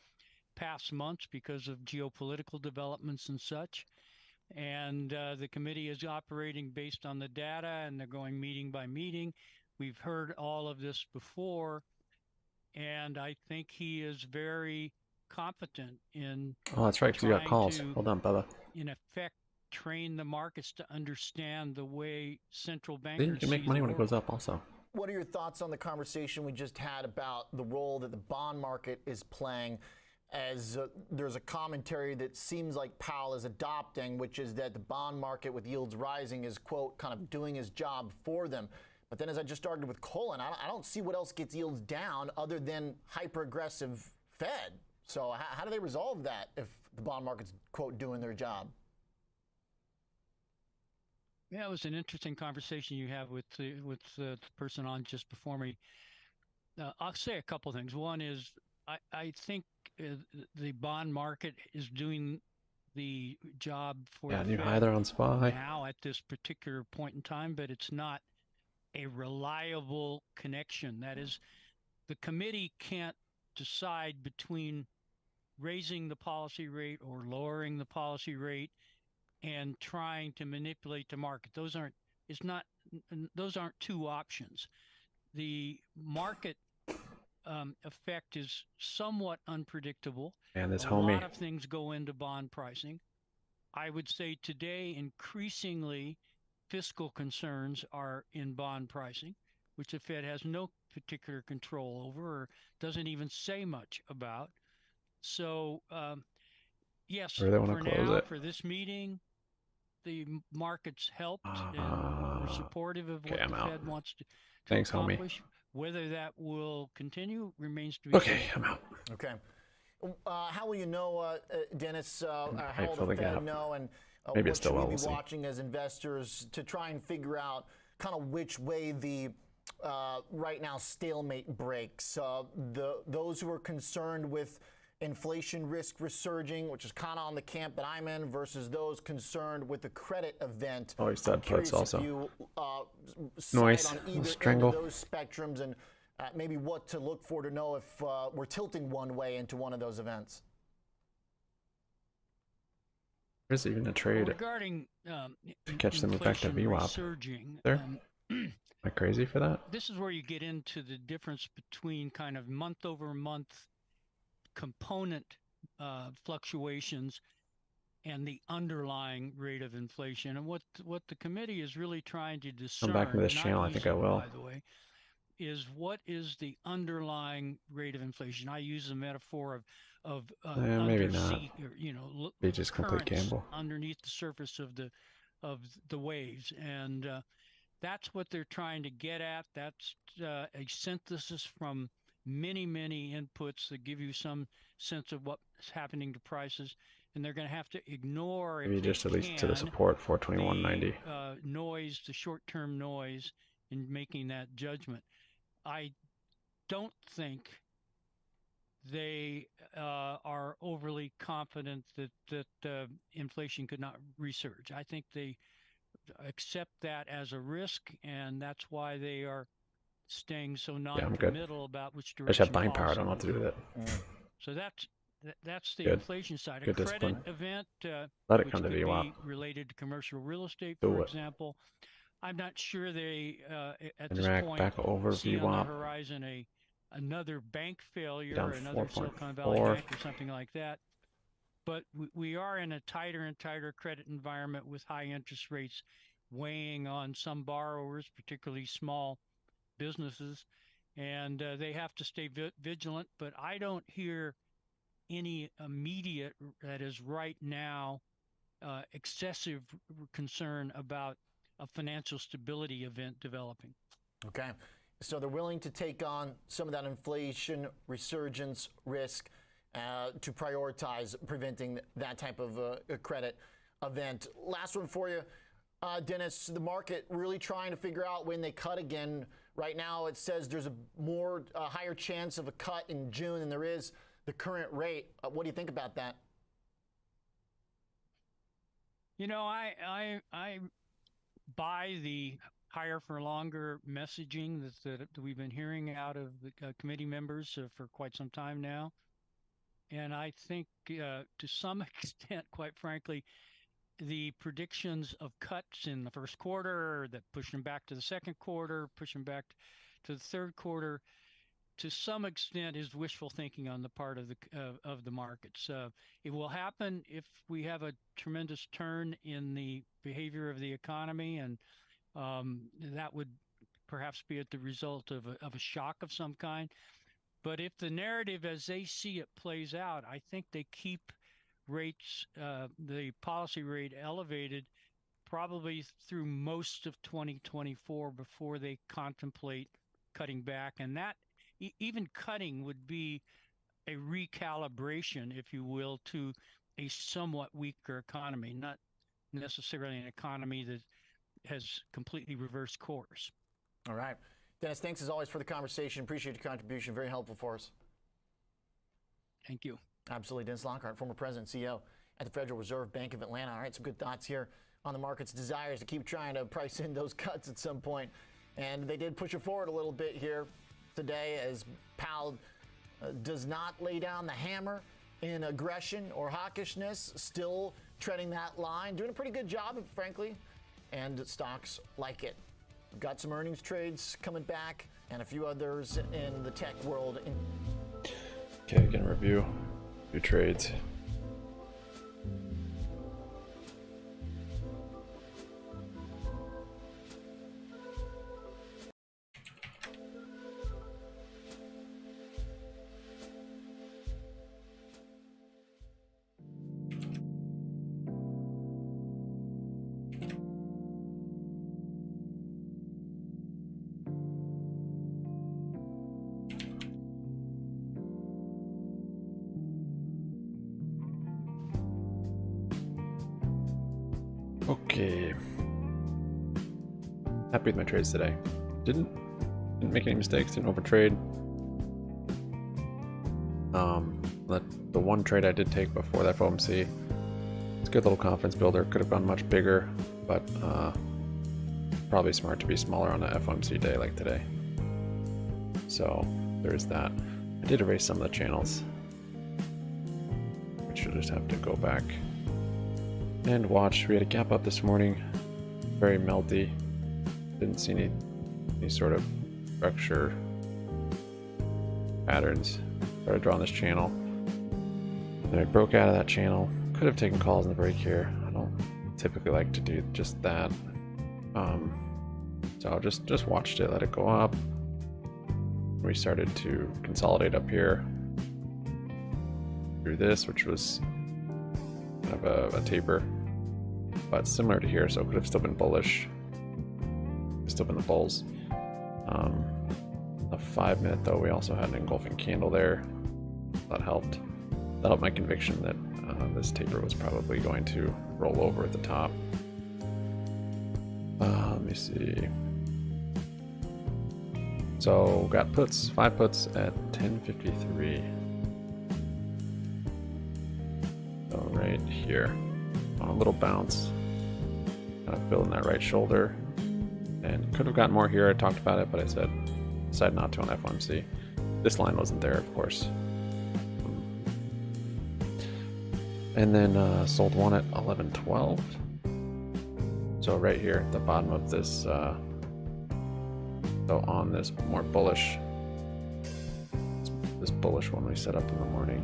[SPEAKER 17] past months because of geopolitical developments and such. And the committee is operating based on the data, and they're going meeting by meeting. We've heard all of this before, and I think he is very competent in
[SPEAKER 4] Oh, that's right, 'cause we got
[SPEAKER 17] trying
[SPEAKER 4] calls.
[SPEAKER 17] to,
[SPEAKER 4] Hold on, Bubba.
[SPEAKER 17] in effect, train the markets to understand the way central
[SPEAKER 4] Then
[SPEAKER 17] bankers
[SPEAKER 4] you can make
[SPEAKER 17] see
[SPEAKER 4] money
[SPEAKER 17] the
[SPEAKER 4] when it
[SPEAKER 17] world.
[SPEAKER 4] goes up also.
[SPEAKER 16] What are your thoughts on the conversation we just had about the role that the bond market is playing, as there's a commentary that seems like Powell is adopting, which is that the bond market with yields rising is, quote, kind of doing his job for them. But then, as I just argued with Colin, I don't see what else gets yields down other than hyper-aggressive Fed. So how do they resolve that if the bond market's, quote, doing their job?
[SPEAKER 17] Yeah, it was an interesting conversation you have with the person on just before me. I'll say a couple things. One is I think the bond market is doing the job for
[SPEAKER 4] Yeah,
[SPEAKER 17] the
[SPEAKER 4] new
[SPEAKER 17] Fed
[SPEAKER 4] high there on SPY.
[SPEAKER 17] now at this particular point in time, but it's not a reliable connection. That is, the committee can't decide between raising the policy rate or lowering the policy rate and trying to manipulate the market. Those aren't two options. The market effect is somewhat unpredictable.
[SPEAKER 4] And this
[SPEAKER 17] a
[SPEAKER 4] homie.
[SPEAKER 17] lot of things go into bond pricing. I would say today, increasingly, fiscal concerns are in bond pricing, which the Fed has no particular control over or doesn't even say much about. So, yes,
[SPEAKER 4] Or they wanna
[SPEAKER 17] for
[SPEAKER 4] close
[SPEAKER 17] now,
[SPEAKER 4] it.
[SPEAKER 17] for this meeting, the markets helped and were supportive of what
[SPEAKER 4] I'm
[SPEAKER 17] the
[SPEAKER 4] out.
[SPEAKER 17] Fed wants to
[SPEAKER 4] Thanks, homie.
[SPEAKER 17] accomplish. Whether that will continue remains to be
[SPEAKER 4] Okay,
[SPEAKER 17] seen.
[SPEAKER 4] I'm out.
[SPEAKER 16] Okay. How will you know, Dennis, how
[SPEAKER 4] I
[SPEAKER 16] will
[SPEAKER 4] fill
[SPEAKER 16] the
[SPEAKER 4] the
[SPEAKER 16] Fed
[SPEAKER 4] gap.
[SPEAKER 16] know, and
[SPEAKER 4] Maybe
[SPEAKER 16] what
[SPEAKER 4] it's still
[SPEAKER 16] should
[SPEAKER 4] well,
[SPEAKER 16] we
[SPEAKER 4] we'll
[SPEAKER 16] be
[SPEAKER 4] see.
[SPEAKER 16] watching as investors to try and figure out kind of which way the right now stalemate breaks? Those who are concerned with inflation risk resurging, which is kind of on the camp that I'm in, versus those concerned with the credit event.
[SPEAKER 4] Oh, he said
[SPEAKER 16] I'm curious
[SPEAKER 4] puts also.
[SPEAKER 16] if you side
[SPEAKER 4] Noise.
[SPEAKER 16] on either end
[SPEAKER 4] Strangle.
[SPEAKER 16] of those spectrums, and maybe what to look for to know if we're tilting one way into one of those events.
[SPEAKER 4] There's even a trade
[SPEAKER 17] Regarding
[SPEAKER 4] to catch them effective
[SPEAKER 17] inflation
[SPEAKER 4] VWAP.
[SPEAKER 17] resurging,
[SPEAKER 4] There. Like crazy for that?
[SPEAKER 17] This is where you get into the difference between kind of month-over-month component fluctuations and the underlying rate of inflation. And what the committee is really trying to discern,
[SPEAKER 4] Come back to this
[SPEAKER 17] not
[SPEAKER 4] channel, I think I
[SPEAKER 17] easy,
[SPEAKER 4] will.
[SPEAKER 17] by the way, is what is the underlying rate of inflation. I use the metaphor of
[SPEAKER 4] maybe not.
[SPEAKER 17] undersea, or, you know,
[SPEAKER 4] Be just complete
[SPEAKER 17] currents
[SPEAKER 4] gamble.
[SPEAKER 17] underneath the surface of the waves, and that's what they're trying to get at. That's a synthesis from many inputs that give you some sense of what's happening to prices, and they're going to have to ignore,
[SPEAKER 4] Maybe
[SPEAKER 17] if
[SPEAKER 4] just
[SPEAKER 17] they
[SPEAKER 4] at least to the
[SPEAKER 17] can,
[SPEAKER 4] support 421.90.
[SPEAKER 17] the noise, the short-term noise in making that judgment. I don't think they are overly confident that inflation could not resurge. I think they accept that as a risk, and that's why they are staying so non-committal about which direction.
[SPEAKER 4] I just have buying power. I don't know what to do with it.
[SPEAKER 17] So that's the
[SPEAKER 4] Good.
[SPEAKER 17] inflation side.
[SPEAKER 4] Good
[SPEAKER 17] A credit
[SPEAKER 4] discipline.
[SPEAKER 17] event,
[SPEAKER 4] Let it
[SPEAKER 17] which
[SPEAKER 4] come to
[SPEAKER 17] could
[SPEAKER 4] VWAP.
[SPEAKER 17] be related to commercial real estate,
[SPEAKER 4] Do
[SPEAKER 17] for
[SPEAKER 4] it.
[SPEAKER 17] example. I'm not sure they, at
[SPEAKER 4] And
[SPEAKER 17] this
[SPEAKER 4] rack
[SPEAKER 17] point,
[SPEAKER 4] back over
[SPEAKER 17] see on
[SPEAKER 4] VWAP.
[SPEAKER 17] the horizon another bank failure,
[SPEAKER 4] Down
[SPEAKER 17] another Silicon Valley
[SPEAKER 4] 4.4.
[SPEAKER 17] Bank or something like that. But we are in a tighter and tighter credit environment with high interest rates weighing on some borrowers, particularly small businesses, and they have to stay vigilant. But I don't hear any immediate, that is right now, excessive concern about a financial stability event developing.
[SPEAKER 16] Okay. So they're willing to take on some of that inflation resurgence risk to prioritize preventing that type of credit event. Last one for you, Dennis. The market really trying to figure out when they cut again. Right now it says there's a higher chance of a cut in June than there is the current rate. What do you think about that?
[SPEAKER 17] You know, I buy the higher for longer messaging that we've been hearing out of the committee members for quite some time now. And I think to some extent, quite frankly, the predictions of cuts in the first quarter that push them back to the second quarter, push them back to the third quarter, to some extent is wishful thinking on the part of the markets. It will happen if we have a tremendous turn in the behavior of the economy, and that would perhaps be at the result of a shock of some kind. But if the narrative as they see it plays out, I think they keep rates, the policy rate elevated probably through most of 2024 before they contemplate cutting back. And that even cutting would be a recalibration, if you will, to a somewhat weaker economy, not necessarily an economy that has completely reversed course.
[SPEAKER 16] All right. Dennis, thanks as always for the conversation. Appreciate your contribution. Very helpful for us.
[SPEAKER 17] Thank you.
[SPEAKER 16] Absolutely. Dennis Lockhart, former president and CEO at the Federal Reserve Bank of Atlanta. All right, some good thoughts here on the market's desires to keep trying to price in those cuts at some point. And they did push it forward a little bit here today as Powell does not lay down the hammer in aggression or hawkishness, still treading that line, doing a pretty good job, frankly, and stocks like it. We've got some earnings trades coming back and a few others in the tech world.
[SPEAKER 4] Okay, gonna review a few trades. Okay. Happy with my trades today. Didn't make any mistakes, didn't overtrade. The one trade I did take before that FOMC, it's a good little confidence builder. Could have gone much bigger, but probably smart to be smaller on a FOMC day like today. So there's that. I did erase some of the channels, which you'll just have to go back and watch. We had a gap up this morning, very melty. Didn't see any any sort of structure patterns. Started drawing this channel. Then I broke out of that channel. Could have taken calls in the break here. I don't typically like to do just that. So just watched it, let it go up. We started to consolidate up here through this, which was kind of a taper, but similar to here, so it could have still been bullish. Still been the bulls. A 5 minute though, we also had an engulfing candle there. That helped. That helped my conviction that this taper was probably going to roll over at the top. Let me see. So got puts, 5 puts at 10.53. So right here, on a little bounce, kind of building that right shoulder, and could have gotten more here. I talked about it, but I decided not to on FOMC. This line wasn't there, of course. And then sold one at 11.12. So right here at the bottom of this, so on this more bullish, this bullish one we set up in the morning.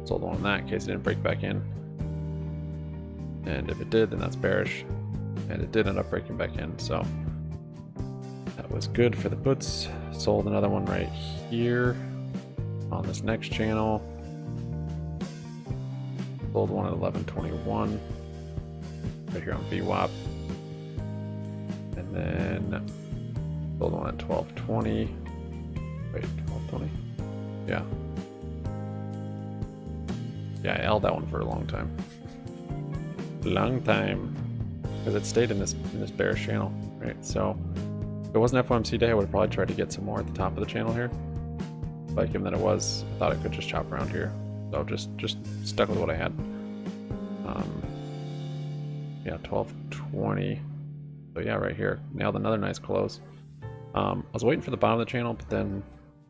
[SPEAKER 4] Sold one on that in case it didn't break back in. And if it did, then that's bearish. And it did end up breaking back in, so that was good for the puts. Sold another one right here on this next channel. Sold one at 11.21 right here on VWAP, and then sold one at 12.20. Wait, 12.20? Yeah. Yeah, I held that one for a long time. Because it stayed in this bearish channel, right? So if it wasn't FOMC day, I would have probably tried to get some more at the top of the channel here. But given that it was, I thought I could just chop around here. So just stuck with what I had. Yeah, 12.20. So yeah, right here, nailed another nice close. I was waiting for the bottom of the channel, but then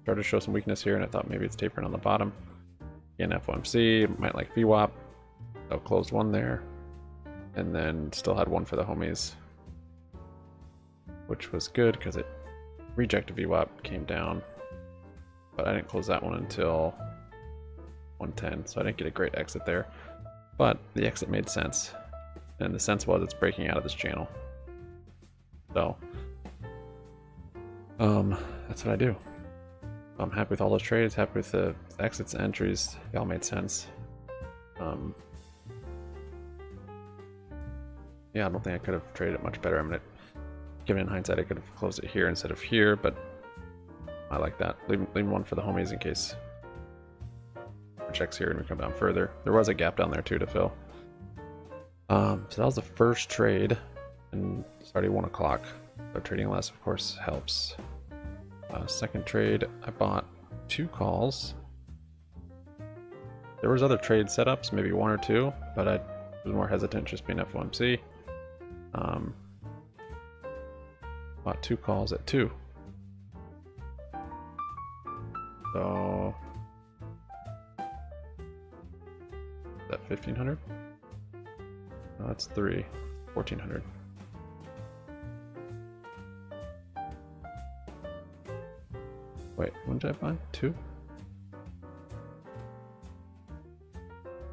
[SPEAKER 4] started to show some weakness here, and I thought maybe it's tapering on the bottom. Again, FOMC, might like VWAP. So closed one there, and then still had one for the homies, which was good because it rejected VWAP, came down, but I didn't close that one until 110, so I didn't get a great exit there, but the exit made sense, and the sense was it's breaking out of this channel. So that's what I do. I'm happy with all those trades, happy with the exits and entries. They all made sense. Yeah, I don't think I could have traded it much better. I mean, given in hindsight, I could have closed it here instead of here, but I like that. Leaving one for the homies in case it checks here and we come down further. There was a gap down there too to fill. So that was the first trade, and it's already 1 o'clock. So trading less, of course, helps. Second trade, I bought 2 calls. There was other trade setups, maybe 1 or 2, but I was more hesitant just being FOMC. Bought 2 calls at 2. So is that 1,500? No, that's 3. 1,400. Wait, when did I buy? 2?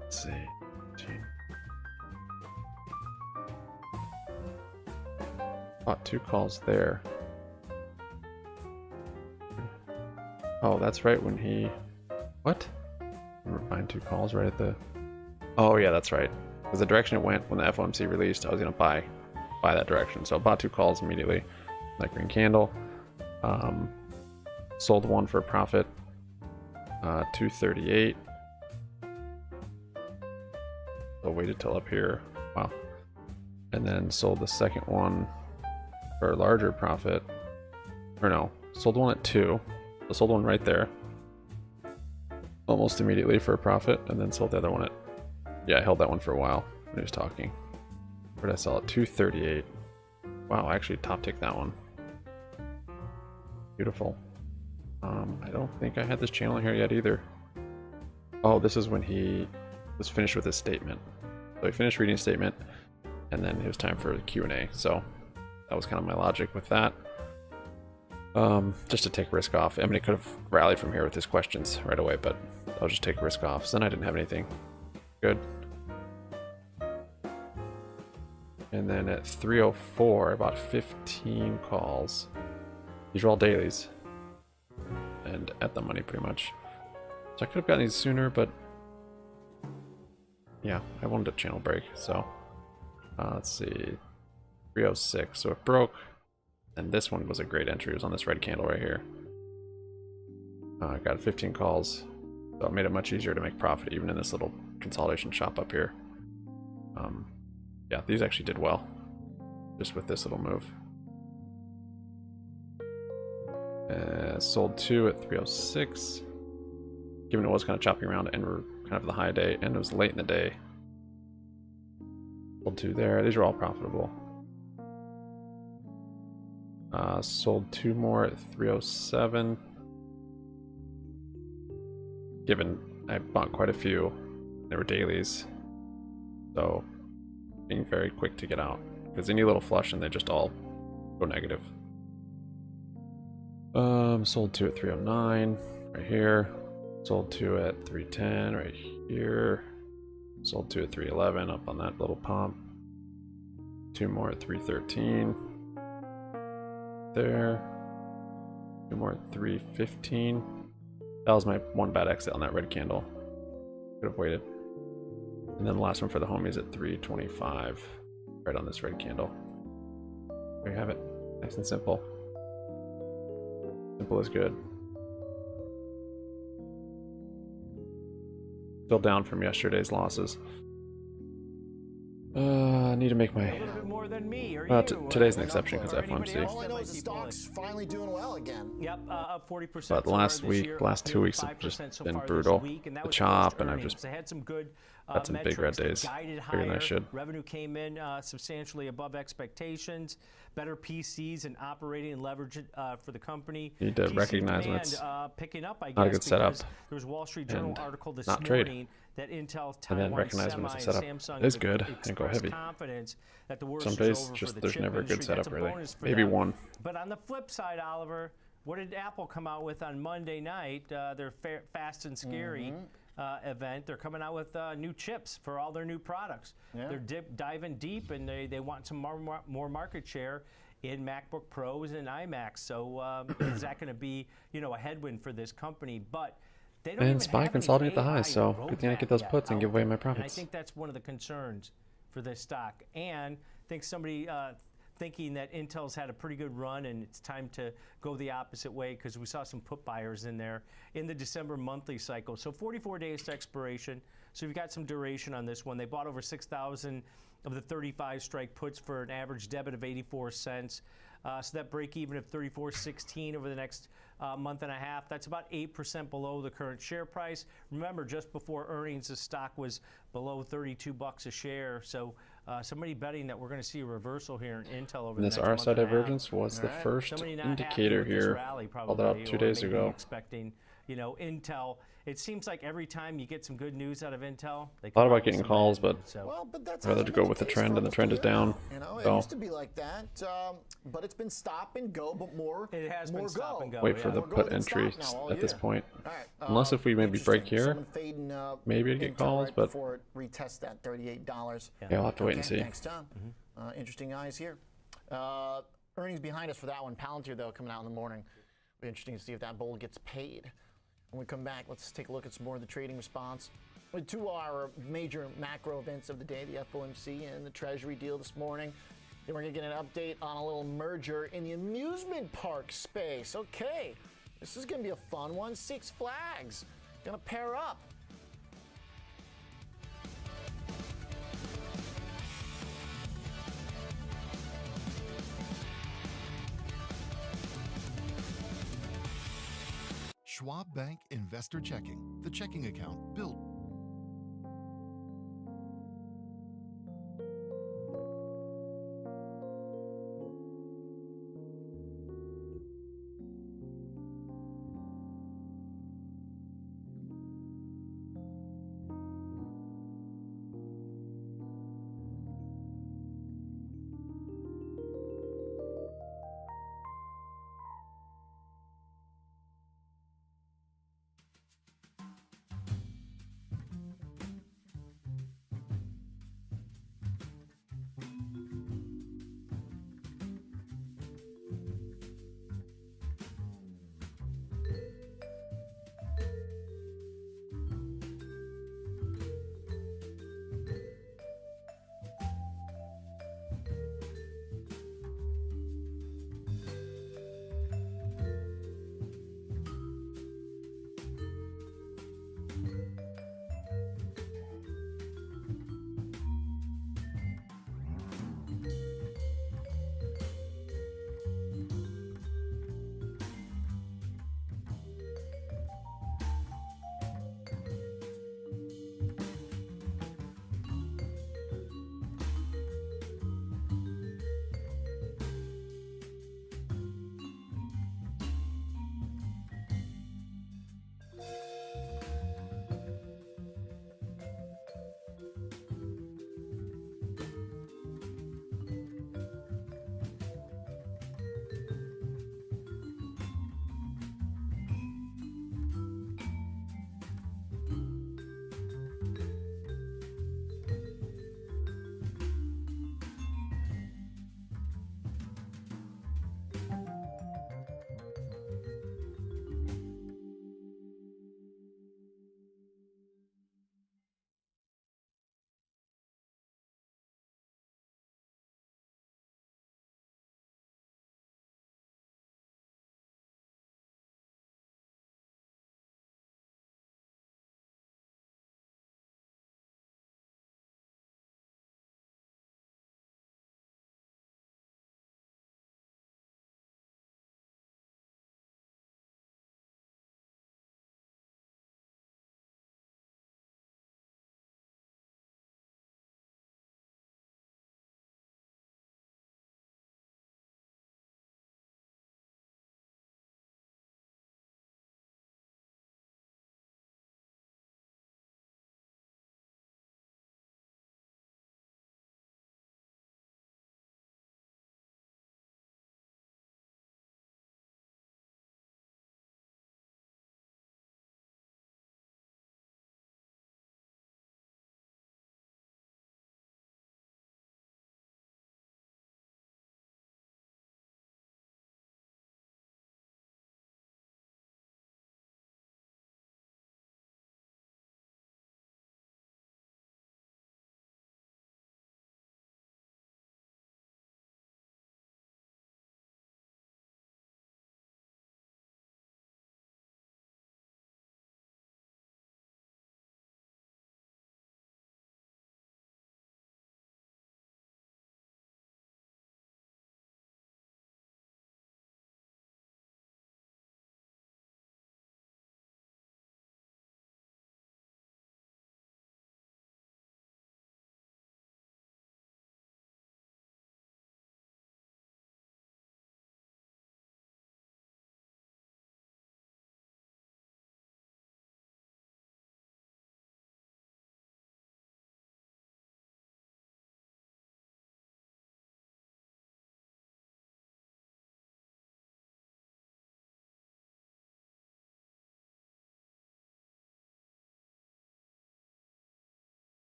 [SPEAKER 4] Let's see. Bought 2 calls there. Oh, that's right when he... What? I remember buying 2 calls right at the... Oh yeah, that's right. Because the direction it went when the FOMC released, I was going to buy that direction. So I bought 2 calls immediately. That green candle. Sold one for a profit. 238. So waited till up here. Wow. And then sold the second one for a larger profit. Or no, sold one at 2. So sold one right there. Almost immediately for a profit, and then sold the other one at... Yeah, I held that one for a while when he was talking. Where did I sell it? 238. Wow, I actually top ticked that one. Beautiful. I don't think I had this channel here yet either. Oh, this is when he was finished with his statement. So he finished reading his statement, and then it was time for the Q&A. So that was kind of my logic with that. Just to take risk off. I mean, it could have rallied from here with his questions right away, but I'll just take risk off. So then I didn't have anything good. And then at 3:04, I bought 15 calls. These are all dailies. And at the money, pretty much. So I could have gotten these sooner, but yeah, I wanted a channel break. So let's see, 3:06. So it broke. And this one was a great entry. It was on this red candle right here. I got 15 calls, so it made it much easier to make profit even in this little consolidation shop up here. Yeah, these actually did well, just with this little move. Sold 2 at 3:06. Given it was kind of chopping around and we're kind of the high day, and it was late in the day. Sold 2 there. These are all profitable. Sold 2 more at 3:07. Given I bought quite a few, they were dailies, so being very quick to get out because any little flush and they just all go negative. Sold 2 at 3:09 right here. Sold 2 at 3:10 right here. Sold 2 at 3:11 up on that little pump. 2 more at 3:13. There. 2 more at 3:15. That was my one bad exit on that red candle. Could have waited. And then the last one for the homies at 3:25, right on this red candle. There you have it. Nice and simple. Simple is good. Still down from yesterday's losses. I need to make my... today's an exception because of FOMC.
[SPEAKER 16] All I know is the stock's finally doing well again.
[SPEAKER 1] Yep, up 40%.
[SPEAKER 4] But last 2 weeks have just been brutal. The chop, and I've just
[SPEAKER 1] had some good
[SPEAKER 4] had some big red days. Bigger than I should.
[SPEAKER 1] Revenue came in substantially above expectations. Better PCs and operating leverage for the company.
[SPEAKER 4] You need to recognize when it's
[SPEAKER 1] picking up, I guess,
[SPEAKER 4] not a good setup.
[SPEAKER 1] There was a Wall Street Journal article this
[SPEAKER 4] not
[SPEAKER 1] morning
[SPEAKER 4] trade.
[SPEAKER 1] that Intel,
[SPEAKER 4] And then
[SPEAKER 1] Taiwan
[SPEAKER 4] recognize when it's a
[SPEAKER 1] Semi,
[SPEAKER 4] setup.
[SPEAKER 1] and Samsung
[SPEAKER 4] It is good and go
[SPEAKER 1] expressed
[SPEAKER 4] heavy.
[SPEAKER 1] confidence that the worst
[SPEAKER 4] Some
[SPEAKER 1] is
[SPEAKER 4] days
[SPEAKER 1] over
[SPEAKER 4] just
[SPEAKER 1] for the
[SPEAKER 4] there's
[SPEAKER 1] chip
[SPEAKER 4] never a good
[SPEAKER 1] industry. That's
[SPEAKER 4] setup really.
[SPEAKER 1] bonus for
[SPEAKER 4] Maybe
[SPEAKER 1] them.
[SPEAKER 4] one.
[SPEAKER 1] But on the flip side, Oliver, what did Apple come out with on Monday night? Their Fast and Scary event. They're coming out with new chips for all their new products.
[SPEAKER 16] Yeah.
[SPEAKER 1] They're diving deep, and they want some more market share in MacBook Pros and iMacs. So is that going to be, a headwind for this company? But they don't
[SPEAKER 4] And
[SPEAKER 1] even
[SPEAKER 4] SPY
[SPEAKER 1] have
[SPEAKER 4] consolidating
[SPEAKER 1] any
[SPEAKER 4] at the highs, so
[SPEAKER 1] AI
[SPEAKER 4] good thing I
[SPEAKER 1] roadmap
[SPEAKER 4] get those
[SPEAKER 1] yet
[SPEAKER 4] puts and give away
[SPEAKER 1] out
[SPEAKER 4] my
[SPEAKER 1] there. And I
[SPEAKER 4] profits.
[SPEAKER 1] think that's one of the concerns for this stock. And I think somebody thinking that Intel's had a pretty good run and it's time to go the opposite way because we saw some put buyers in there in the December monthly cycle. So 44 days to expiration. So you've got some duration on this one. They bought over 6,000 of the 35 strike puts for an average debit of 84 cents. So that break even of 34.16 over the next month and a half. That's about 8% below the current share price. Remember, just before earnings, the stock was below 32 bucks a share. So somebody betting that we're going to see a reversal here in Intel over
[SPEAKER 4] And
[SPEAKER 1] the
[SPEAKER 4] this
[SPEAKER 1] next month
[SPEAKER 4] RSI
[SPEAKER 1] and a half.
[SPEAKER 4] divergence was the first
[SPEAKER 1] Somebody not happy
[SPEAKER 4] indicator
[SPEAKER 1] with this
[SPEAKER 4] here.
[SPEAKER 1] rally,
[SPEAKER 4] Called it out
[SPEAKER 1] probably,
[SPEAKER 4] 2
[SPEAKER 1] or
[SPEAKER 4] days
[SPEAKER 1] maybe
[SPEAKER 4] ago.
[SPEAKER 1] expecting, Intel. It seems like every time you get some good news out of Intel, they
[SPEAKER 4] Thought
[SPEAKER 1] come out
[SPEAKER 4] about
[SPEAKER 1] with
[SPEAKER 4] getting
[SPEAKER 1] some
[SPEAKER 4] calls,
[SPEAKER 1] bad
[SPEAKER 4] but
[SPEAKER 1] news. So
[SPEAKER 16] Well, but that's
[SPEAKER 4] I'd rather to go with the trend, and the trend is down.
[SPEAKER 16] It
[SPEAKER 4] So
[SPEAKER 16] used to be like that, but it's been stop and go, but more.
[SPEAKER 1] It has
[SPEAKER 16] more
[SPEAKER 1] been stop and go.
[SPEAKER 4] wait for the
[SPEAKER 16] More go
[SPEAKER 4] put
[SPEAKER 16] than stop
[SPEAKER 4] entry
[SPEAKER 16] now all
[SPEAKER 4] at this
[SPEAKER 16] year.
[SPEAKER 4] point.
[SPEAKER 16] All right,
[SPEAKER 4] Unless if we maybe break here,
[SPEAKER 16] Someone fading,
[SPEAKER 4] maybe I'd get
[SPEAKER 16] Intel
[SPEAKER 4] calls,
[SPEAKER 16] right
[SPEAKER 4] but
[SPEAKER 16] before it retests that $38.
[SPEAKER 4] yeah, I'll have to wait and see.
[SPEAKER 16] Thanks, Tom. Interesting eyes here. Earnings behind us for that one. Palantir, though, coming out in the morning. It'll be interesting to see if that bull gets paid. When we come back, let's take a look at some more of the trading response. With 2 of our major macro events of the day, the FOMC and the Treasury deal this morning. Then we're going to get an update on a little merger in the amusement park space. Okay, this is going to be a fun one. Six Flags going to pair up.
[SPEAKER 18] Schwab Bank Investor Checking, the checking account built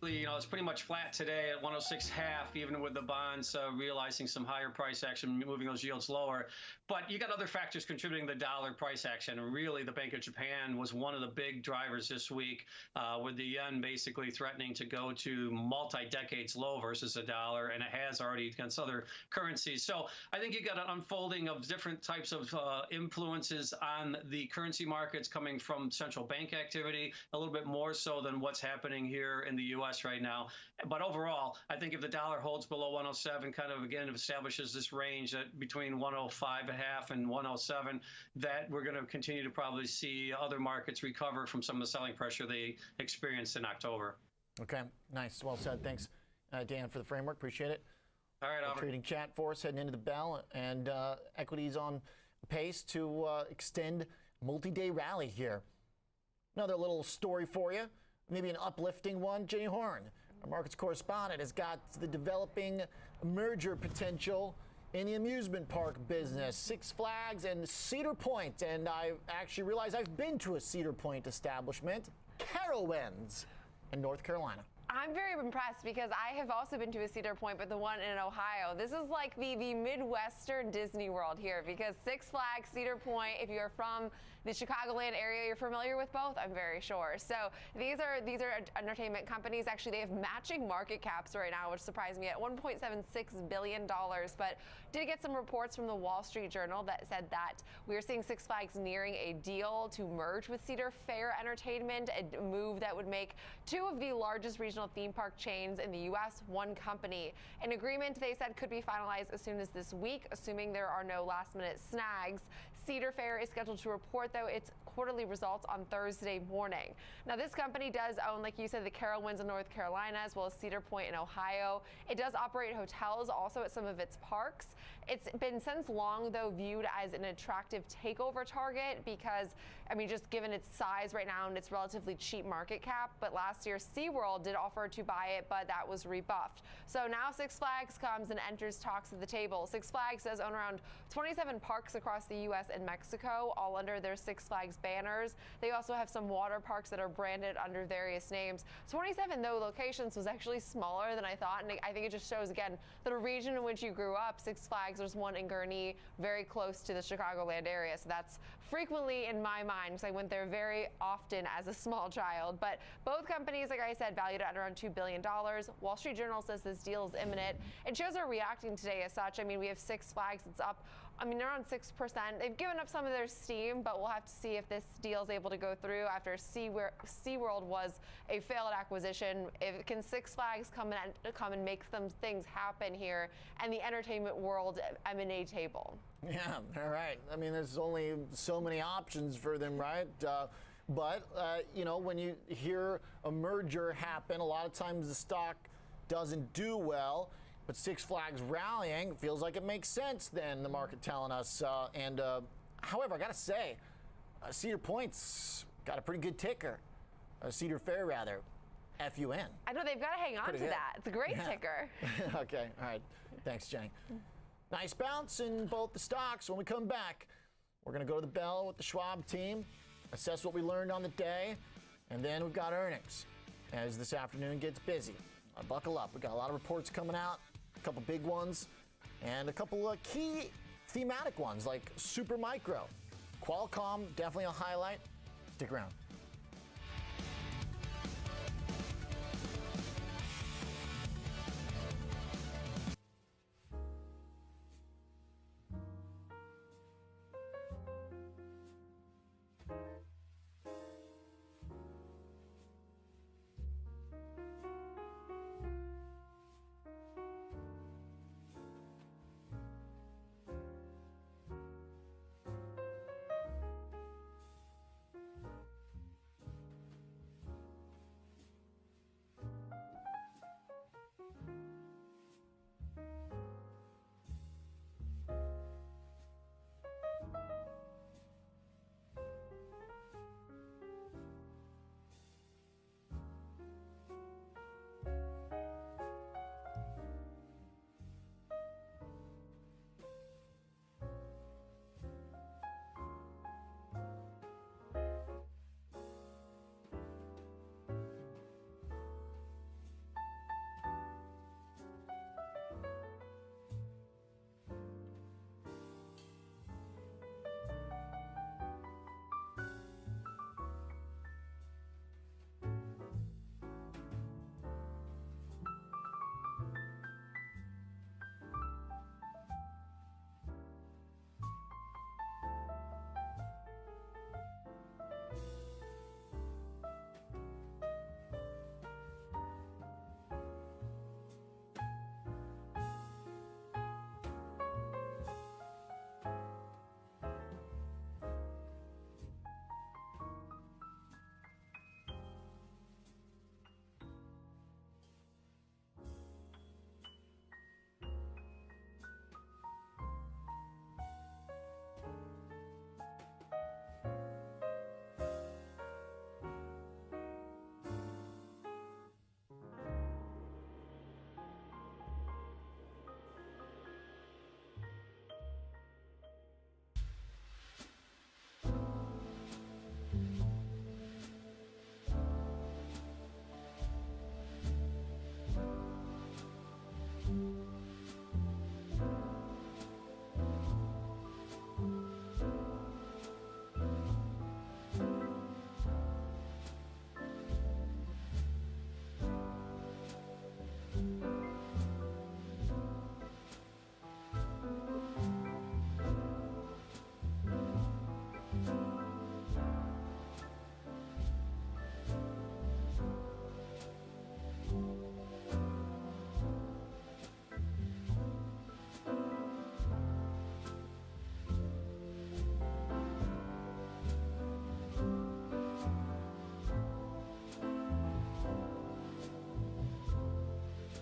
[SPEAKER 5] basically, it's pretty much flat today at 106.5, even with the bonds realizing some higher price action, moving those yields lower. But you got other factors contributing to the dollar price action. And really, the Bank of Japan was one of the big drivers this week, with the yen basically threatening to go to multi-decades low versus the dollar, and it has already against other currencies. So I think you got an unfolding of different types of influences on the currency markets coming from central bank activity, a little bit more so than what's happening here in the U.S. right now. But overall, I think if the dollar holds below 107, kind of again establishes this range at between 105.5 and 107, that we're going to continue to probably see other markets recover from some of the selling pressure they experienced in October.
[SPEAKER 16] Okay, nice. Well said. Thanks, Dan, for the framework. Appreciate it.
[SPEAKER 5] All right, Albert.
[SPEAKER 16] Trading chat for us heading into the bell, and equities on pace to extend multi-day rally here. Another little story for you, maybe an uplifting one. Jenny Horn, our markets correspondent, has got the developing merger potential in the amusement park business, Six Flags and Cedar Point. And I actually realized I've been to a Cedar Point establishment, Carowinds, in North Carolina.
[SPEAKER 8] I'm very impressed because I have also been to a Cedar Point, but the one in Ohio. This is like the Midwestern Disney World here, because Six Flags, Cedar Point, if you're from the Chicagoland area, you're familiar with both, I'm very sure. So these are entertainment companies. Actually, they have matching market caps right now, which surprised me, at $1.76 billion. But did get some reports from the Wall Street Journal that said that we are seeing Six Flags nearing a deal to merge with Cedar Fair Entertainment, a move that would make two of the largest regional theme park chains in the U.S. one company. An agreement, they said, could be finalized as soon as this week, assuming there are no last-minute snags. Cedar Fair is scheduled to report, though, its quarterly results on Thursday morning. Now, this company does own, like you said, the Carowinds in North Carolina, as well as Cedar Point in Ohio. It does operate hotels also at some of its parks. It's been since long, though, viewed as an attractive takeover target because, I mean, just given its size right now and its relatively cheap market cap. But last year, SeaWorld did offer to buy it, but that was rebuffed. So now Six Flags comes and enters talks at the table. Six Flags does own around 27 parks across the U.S. and Mexico, all under their Six Flags banners. They also have some water parks that are branded under various names. 27, though, locations was actually smaller than I thought, and I think it just shows, again, the region in which you grew up. Six Flags, there's one in Gurnee, very close to the Chicagoland area, so that's frequently in my mind because I went there very often as a small child. But both companies, like I said, valued at around $2 billion. Wall Street Journal says this deal is imminent. And shares are reacting today as such. I mean, we have Six Flags, it's up, I mean, they're on 6%. They've given up some of their steam, but we'll have to see if this deal is able to go through after SeaWorld was a failed acquisition. Can Six Flags come and make some things happen here and the entertainment world M&A table?
[SPEAKER 16] Yeah, all right. I mean, there's only so many options for them, right? But you know, when you hear a merger happen, a lot of times the stock doesn't do well. But Six Flags rallying feels like it makes sense then, the market telling us. However, I got to say, Cedar Point's got a pretty good ticker. Cedar Fair, rather. FUN.
[SPEAKER 8] I know, they've got to hang on to that. It's a great ticker.
[SPEAKER 16] Okay, all right. Thanks, Jenny. Nice bounce in both the stocks. When we come back, we're going to go to the bell with the Schwab team, assess what we learned on the day, and then we've got earnings as this afternoon gets busy. Buckle up. We've got a lot of reports coming out, a couple big ones, and a couple of key thematic ones like Supermicro. Qualcomm, definitely a highlight. Stick around.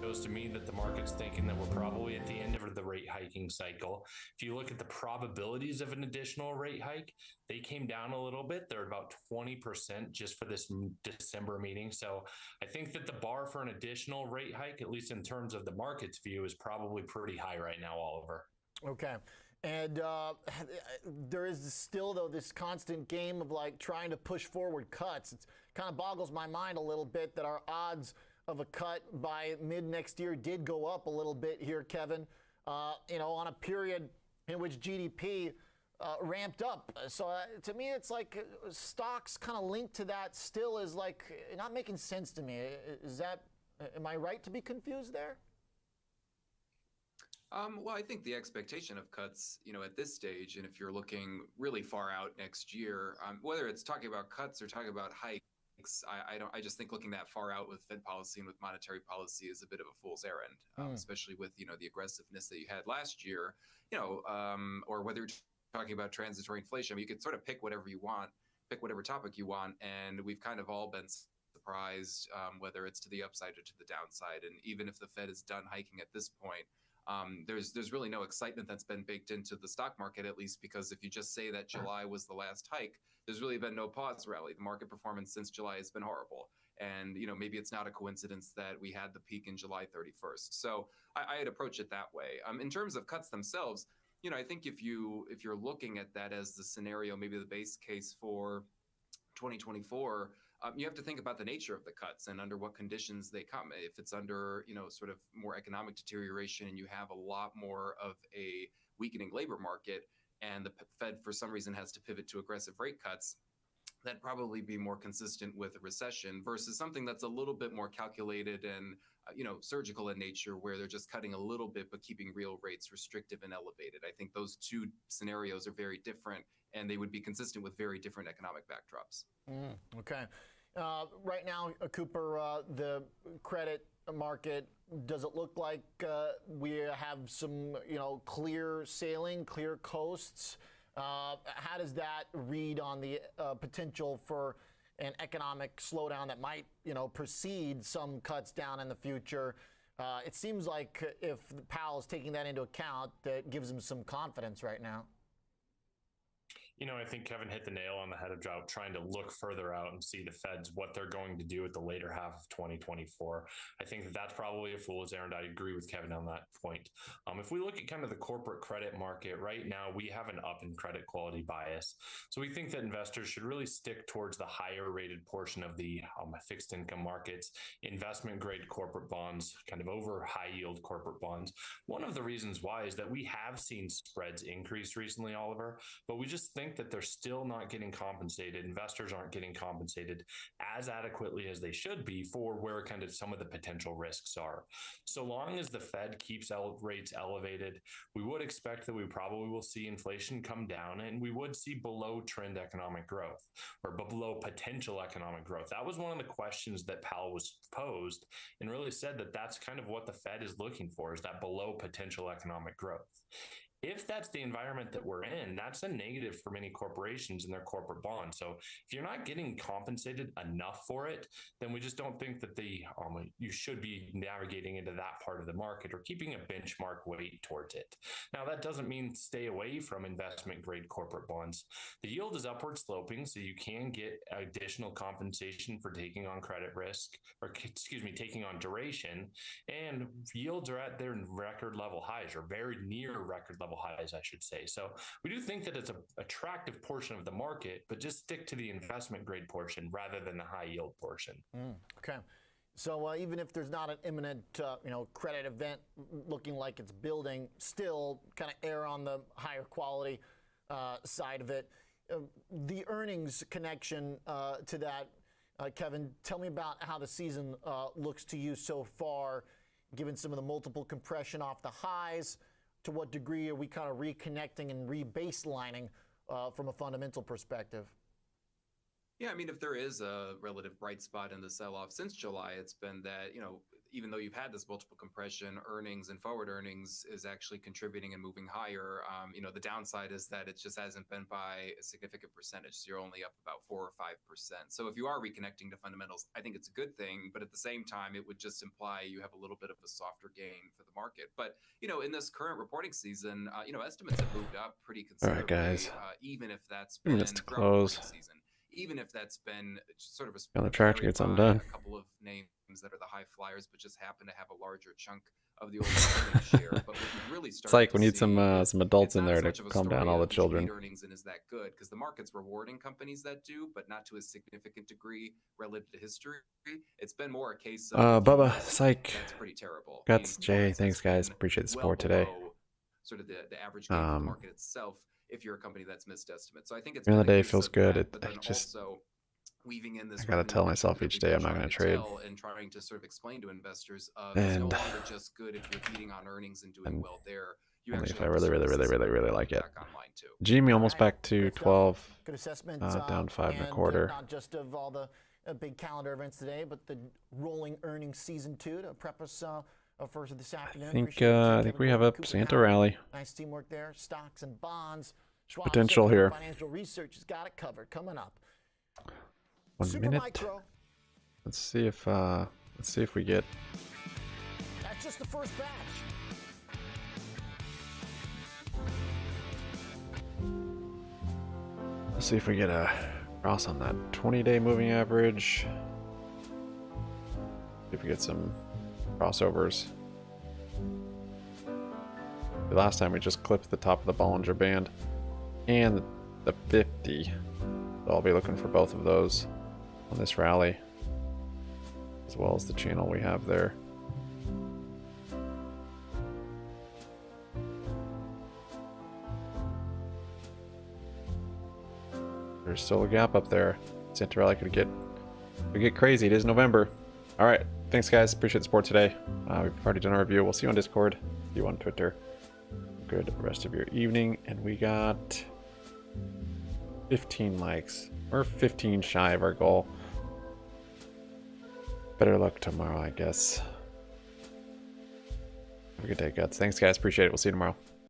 [SPEAKER 10] shows to me that the market's thinking that we're probably at the end of the rate hiking cycle. If you look at the probabilities of an additional rate hike, they came down a little bit. They're about 20% just for this December meeting. So I think that the bar for an additional rate hike, at least in terms of the market's view, is probably pretty high right now, Oliver.
[SPEAKER 16] Okay. And there is still, though, this constant game of like trying to push forward cuts. It kind of boggles my mind a little bit that our odds of a cut by mid next year did go up a little bit here, Kevin, you know, on a period in which GDP ramped up. So to me, it's like stocks kind of linked to that still is like not making sense to me. Is that, am I right to be confused there?
[SPEAKER 13] Well, I think the expectation of cuts, you know, at this stage, and if you're looking really far out next year, whether it's talking about cuts or talking about hikes, I just think looking that far out with Fed policy and with monetary policy is a bit of a fool's errand, especially with, you know, the aggressiveness that you had last year, you know, or whether you're talking about transitory inflation. I mean, you could sort of pick whatever you want, pick whatever topic you want, and we've kind of all been surprised, whether it's to the upside or to the downside. And even if the Fed is done hiking at this point, there's really no excitement that's been baked into the stock market, at least because if you just say that July was the last hike, there's really been no pause rally. The market performance since July has been horrible. And, you know, maybe it's not a coincidence that we had the peak in July 31st. So I'd approach it that way. In terms of cuts themselves, you know, I think if you're looking at that as the scenario, maybe the base case for 2024, you have to think about the nature of the cuts and under what conditions they come. If it's under, you know, sort of more economic deterioration and you have a lot more of a weakening labor market and the Fed for some reason has to pivot to aggressive rate cuts, that'd probably be more consistent with a recession versus something that's a little bit more calculated and, you know, surgical in nature where they're just cutting a little bit but keeping real rates restrictive and elevated. I think those two scenarios are very different and they would be consistent with very different economic backdrops.
[SPEAKER 16] Okay. Right now, Cooper, the credit market, does it look like we have some, you know, clear sailing, clear coasts? How does that read on the potential for an economic slowdown that might, you know, precede some cuts down in the future? It seems like if Powell is taking that into account, that gives him some confidence right now.
[SPEAKER 10] You know, I think Kevin hit the nail on the head about trying to look further out and see the Feds, what they're going to do at the later half of 2024. I think that that's probably a fool's errand. I agree with Kevin on that point. If we look at kind of the corporate credit market right now, we have an up in credit quality bias. So we think that investors should really stick towards the higher rated portion of the fixed income markets, investment grade corporate bonds, kind of over high yield corporate bonds. One of the reasons why is that we have seen spreads increase recently, Oliver, but we just think that they're still not getting compensated. Investors aren't getting compensated as adequately as they should be for where kind of some of the potential risks are. So long as the Fed keeps rates elevated, we would expect that we probably will see inflation come down and we would see below trend economic growth or below potential economic growth. That was one of the questions that Powell was posed and really said that that's kind of what the Fed is looking for, is that below potential economic growth. If that's the environment that we're in, that's a negative for many corporations and their corporate bonds. So if you're not getting compensated enough for it, then we just don't think that you should be navigating into that part of the market or keeping a benchmark weight towards it. Now, that doesn't mean stay away from investment grade corporate bonds. The yield is upward sloping, so you can get additional compensation for taking on credit risk, or taking on duration, and yields are at their record level highs, or very near record level highs, I should say. So we do think that it's an attractive portion of the market, but just stick to the investment grade portion rather than the high yield portion.
[SPEAKER 16] Okay. So even if there's not an imminent, credit event looking like it's building, still kind of err on the higher quality side of it. The earnings connection to that, Kevin, tell me about how the season looks to you so far, given some of the multiple compression off the highs. To what degree are we kind of reconnecting and rebaselining from a fundamental perspective?
[SPEAKER 13] Yeah, I mean, if there is a relative bright spot in the sell-off since July, it's been that, even though you've had this multiple compression, earnings and forward earnings is actually contributing and moving higher. The downside is that it just hasn't been by a significant percentage. So you're only up about 4 or 5%. So if you are reconnecting to fundamentals, I think it's a good thing. But at the same time, it would just imply you have a little bit of a softer gain for the market. But, in this current reporting season, estimates have moved up pretty considerably.
[SPEAKER 4] All right, guys.
[SPEAKER 13] Even if that's
[SPEAKER 4] 2
[SPEAKER 13] been
[SPEAKER 4] minutes to
[SPEAKER 13] throughout
[SPEAKER 4] close.
[SPEAKER 13] reporting season. Even if that's been sort of
[SPEAKER 4] On the track to get something done.
[SPEAKER 13] a couple of names that are the high flyers, but just happen to have a larger chunk of the overall share. But what you really start
[SPEAKER 4] It's like
[SPEAKER 13] to
[SPEAKER 4] we need
[SPEAKER 13] see
[SPEAKER 4] some
[SPEAKER 13] is
[SPEAKER 4] adults
[SPEAKER 13] it's
[SPEAKER 4] in
[SPEAKER 13] not
[SPEAKER 4] there
[SPEAKER 13] as
[SPEAKER 4] to
[SPEAKER 13] much of a
[SPEAKER 4] calm down
[SPEAKER 13] story
[SPEAKER 4] all the
[SPEAKER 13] of did you
[SPEAKER 4] children.
[SPEAKER 13] beat earnings and is that good? Because the market's rewarding companies that do, but not to a significant degree relative to history. It's been more a case of
[SPEAKER 4] Bubba, psych.
[SPEAKER 13] that's pretty terrible.
[SPEAKER 4] Guts,
[SPEAKER 13] Meaning
[SPEAKER 4] Jay,
[SPEAKER 13] performance
[SPEAKER 4] thanks
[SPEAKER 13] has
[SPEAKER 4] guys.
[SPEAKER 13] been
[SPEAKER 4] Appreciate the
[SPEAKER 13] well
[SPEAKER 4] support today.
[SPEAKER 13] below sort of the average gain for the market itself if you're a company that's missed estimates. So I think it's
[SPEAKER 4] The end of
[SPEAKER 13] been
[SPEAKER 4] the
[SPEAKER 13] a
[SPEAKER 4] day
[SPEAKER 13] case
[SPEAKER 4] feels
[SPEAKER 13] of
[SPEAKER 4] good.
[SPEAKER 13] that, but
[SPEAKER 4] I
[SPEAKER 13] then
[SPEAKER 4] just
[SPEAKER 13] also weaving in this
[SPEAKER 4] I gotta
[SPEAKER 13] revenue
[SPEAKER 4] tell
[SPEAKER 13] picture
[SPEAKER 4] myself
[SPEAKER 13] that
[SPEAKER 4] each
[SPEAKER 13] we've
[SPEAKER 4] day
[SPEAKER 13] been
[SPEAKER 4] I'm not
[SPEAKER 13] trying
[SPEAKER 4] gonna
[SPEAKER 13] to
[SPEAKER 4] trade.
[SPEAKER 13] tell and trying to sort of explain to investors it's no
[SPEAKER 4] And-
[SPEAKER 13] longer just good if you're beating on earnings and doing well there. You
[SPEAKER 4] Only
[SPEAKER 13] actually
[SPEAKER 4] if I
[SPEAKER 13] have to
[SPEAKER 4] really,
[SPEAKER 13] start
[SPEAKER 4] really,
[SPEAKER 13] to see
[SPEAKER 4] really,
[SPEAKER 13] some
[SPEAKER 4] really, really
[SPEAKER 13] revenue
[SPEAKER 4] like it.
[SPEAKER 13] back online too.
[SPEAKER 4] GME almost
[SPEAKER 16] All right,
[SPEAKER 4] back to
[SPEAKER 16] good stuff.
[SPEAKER 4] 12,
[SPEAKER 16] Good assessment.
[SPEAKER 4] down 5 and a
[SPEAKER 16] and,
[SPEAKER 4] quarter.
[SPEAKER 16] not just of all the big calendar events today, but the rolling earnings season 2 to prep us for this afternoon.
[SPEAKER 4] I think
[SPEAKER 16] Appreciate
[SPEAKER 4] I
[SPEAKER 16] Kevin
[SPEAKER 4] think we have
[SPEAKER 16] Gordon,
[SPEAKER 4] a
[SPEAKER 16] Cooper
[SPEAKER 4] Santa
[SPEAKER 16] Howell.
[SPEAKER 4] rally.
[SPEAKER 16] Nice teamwork there. Stocks and bonds. Schwab
[SPEAKER 4] Potential
[SPEAKER 16] Center
[SPEAKER 4] here.
[SPEAKER 16] Financial Research has got it covered. Coming up.
[SPEAKER 4] 1
[SPEAKER 16] Super
[SPEAKER 4] minute.
[SPEAKER 16] Micro.
[SPEAKER 4] Let's see if we get.
[SPEAKER 16] That's just the first batch.
[SPEAKER 4] Let's see if we get a cross on that 20-day moving average. See if we get some crossovers. The last time we just clipped the top of the Bollinger Band and the 50. So I'll be looking for both of those on this rally, as well as the channel we have there. There's still a gap up there. Santa rally could get crazy. It is November. All right, thanks guys. Appreciate the support today. We've already done our review. We'll see you on Discord. See you on Twitter. Good rest of your evening. And we got 15 likes. We're 15 shy of our goal. Better luck tomorrow, I guess. Have a good day, Guts. Thanks guys. Appreciate it. We'll see you tomorrow.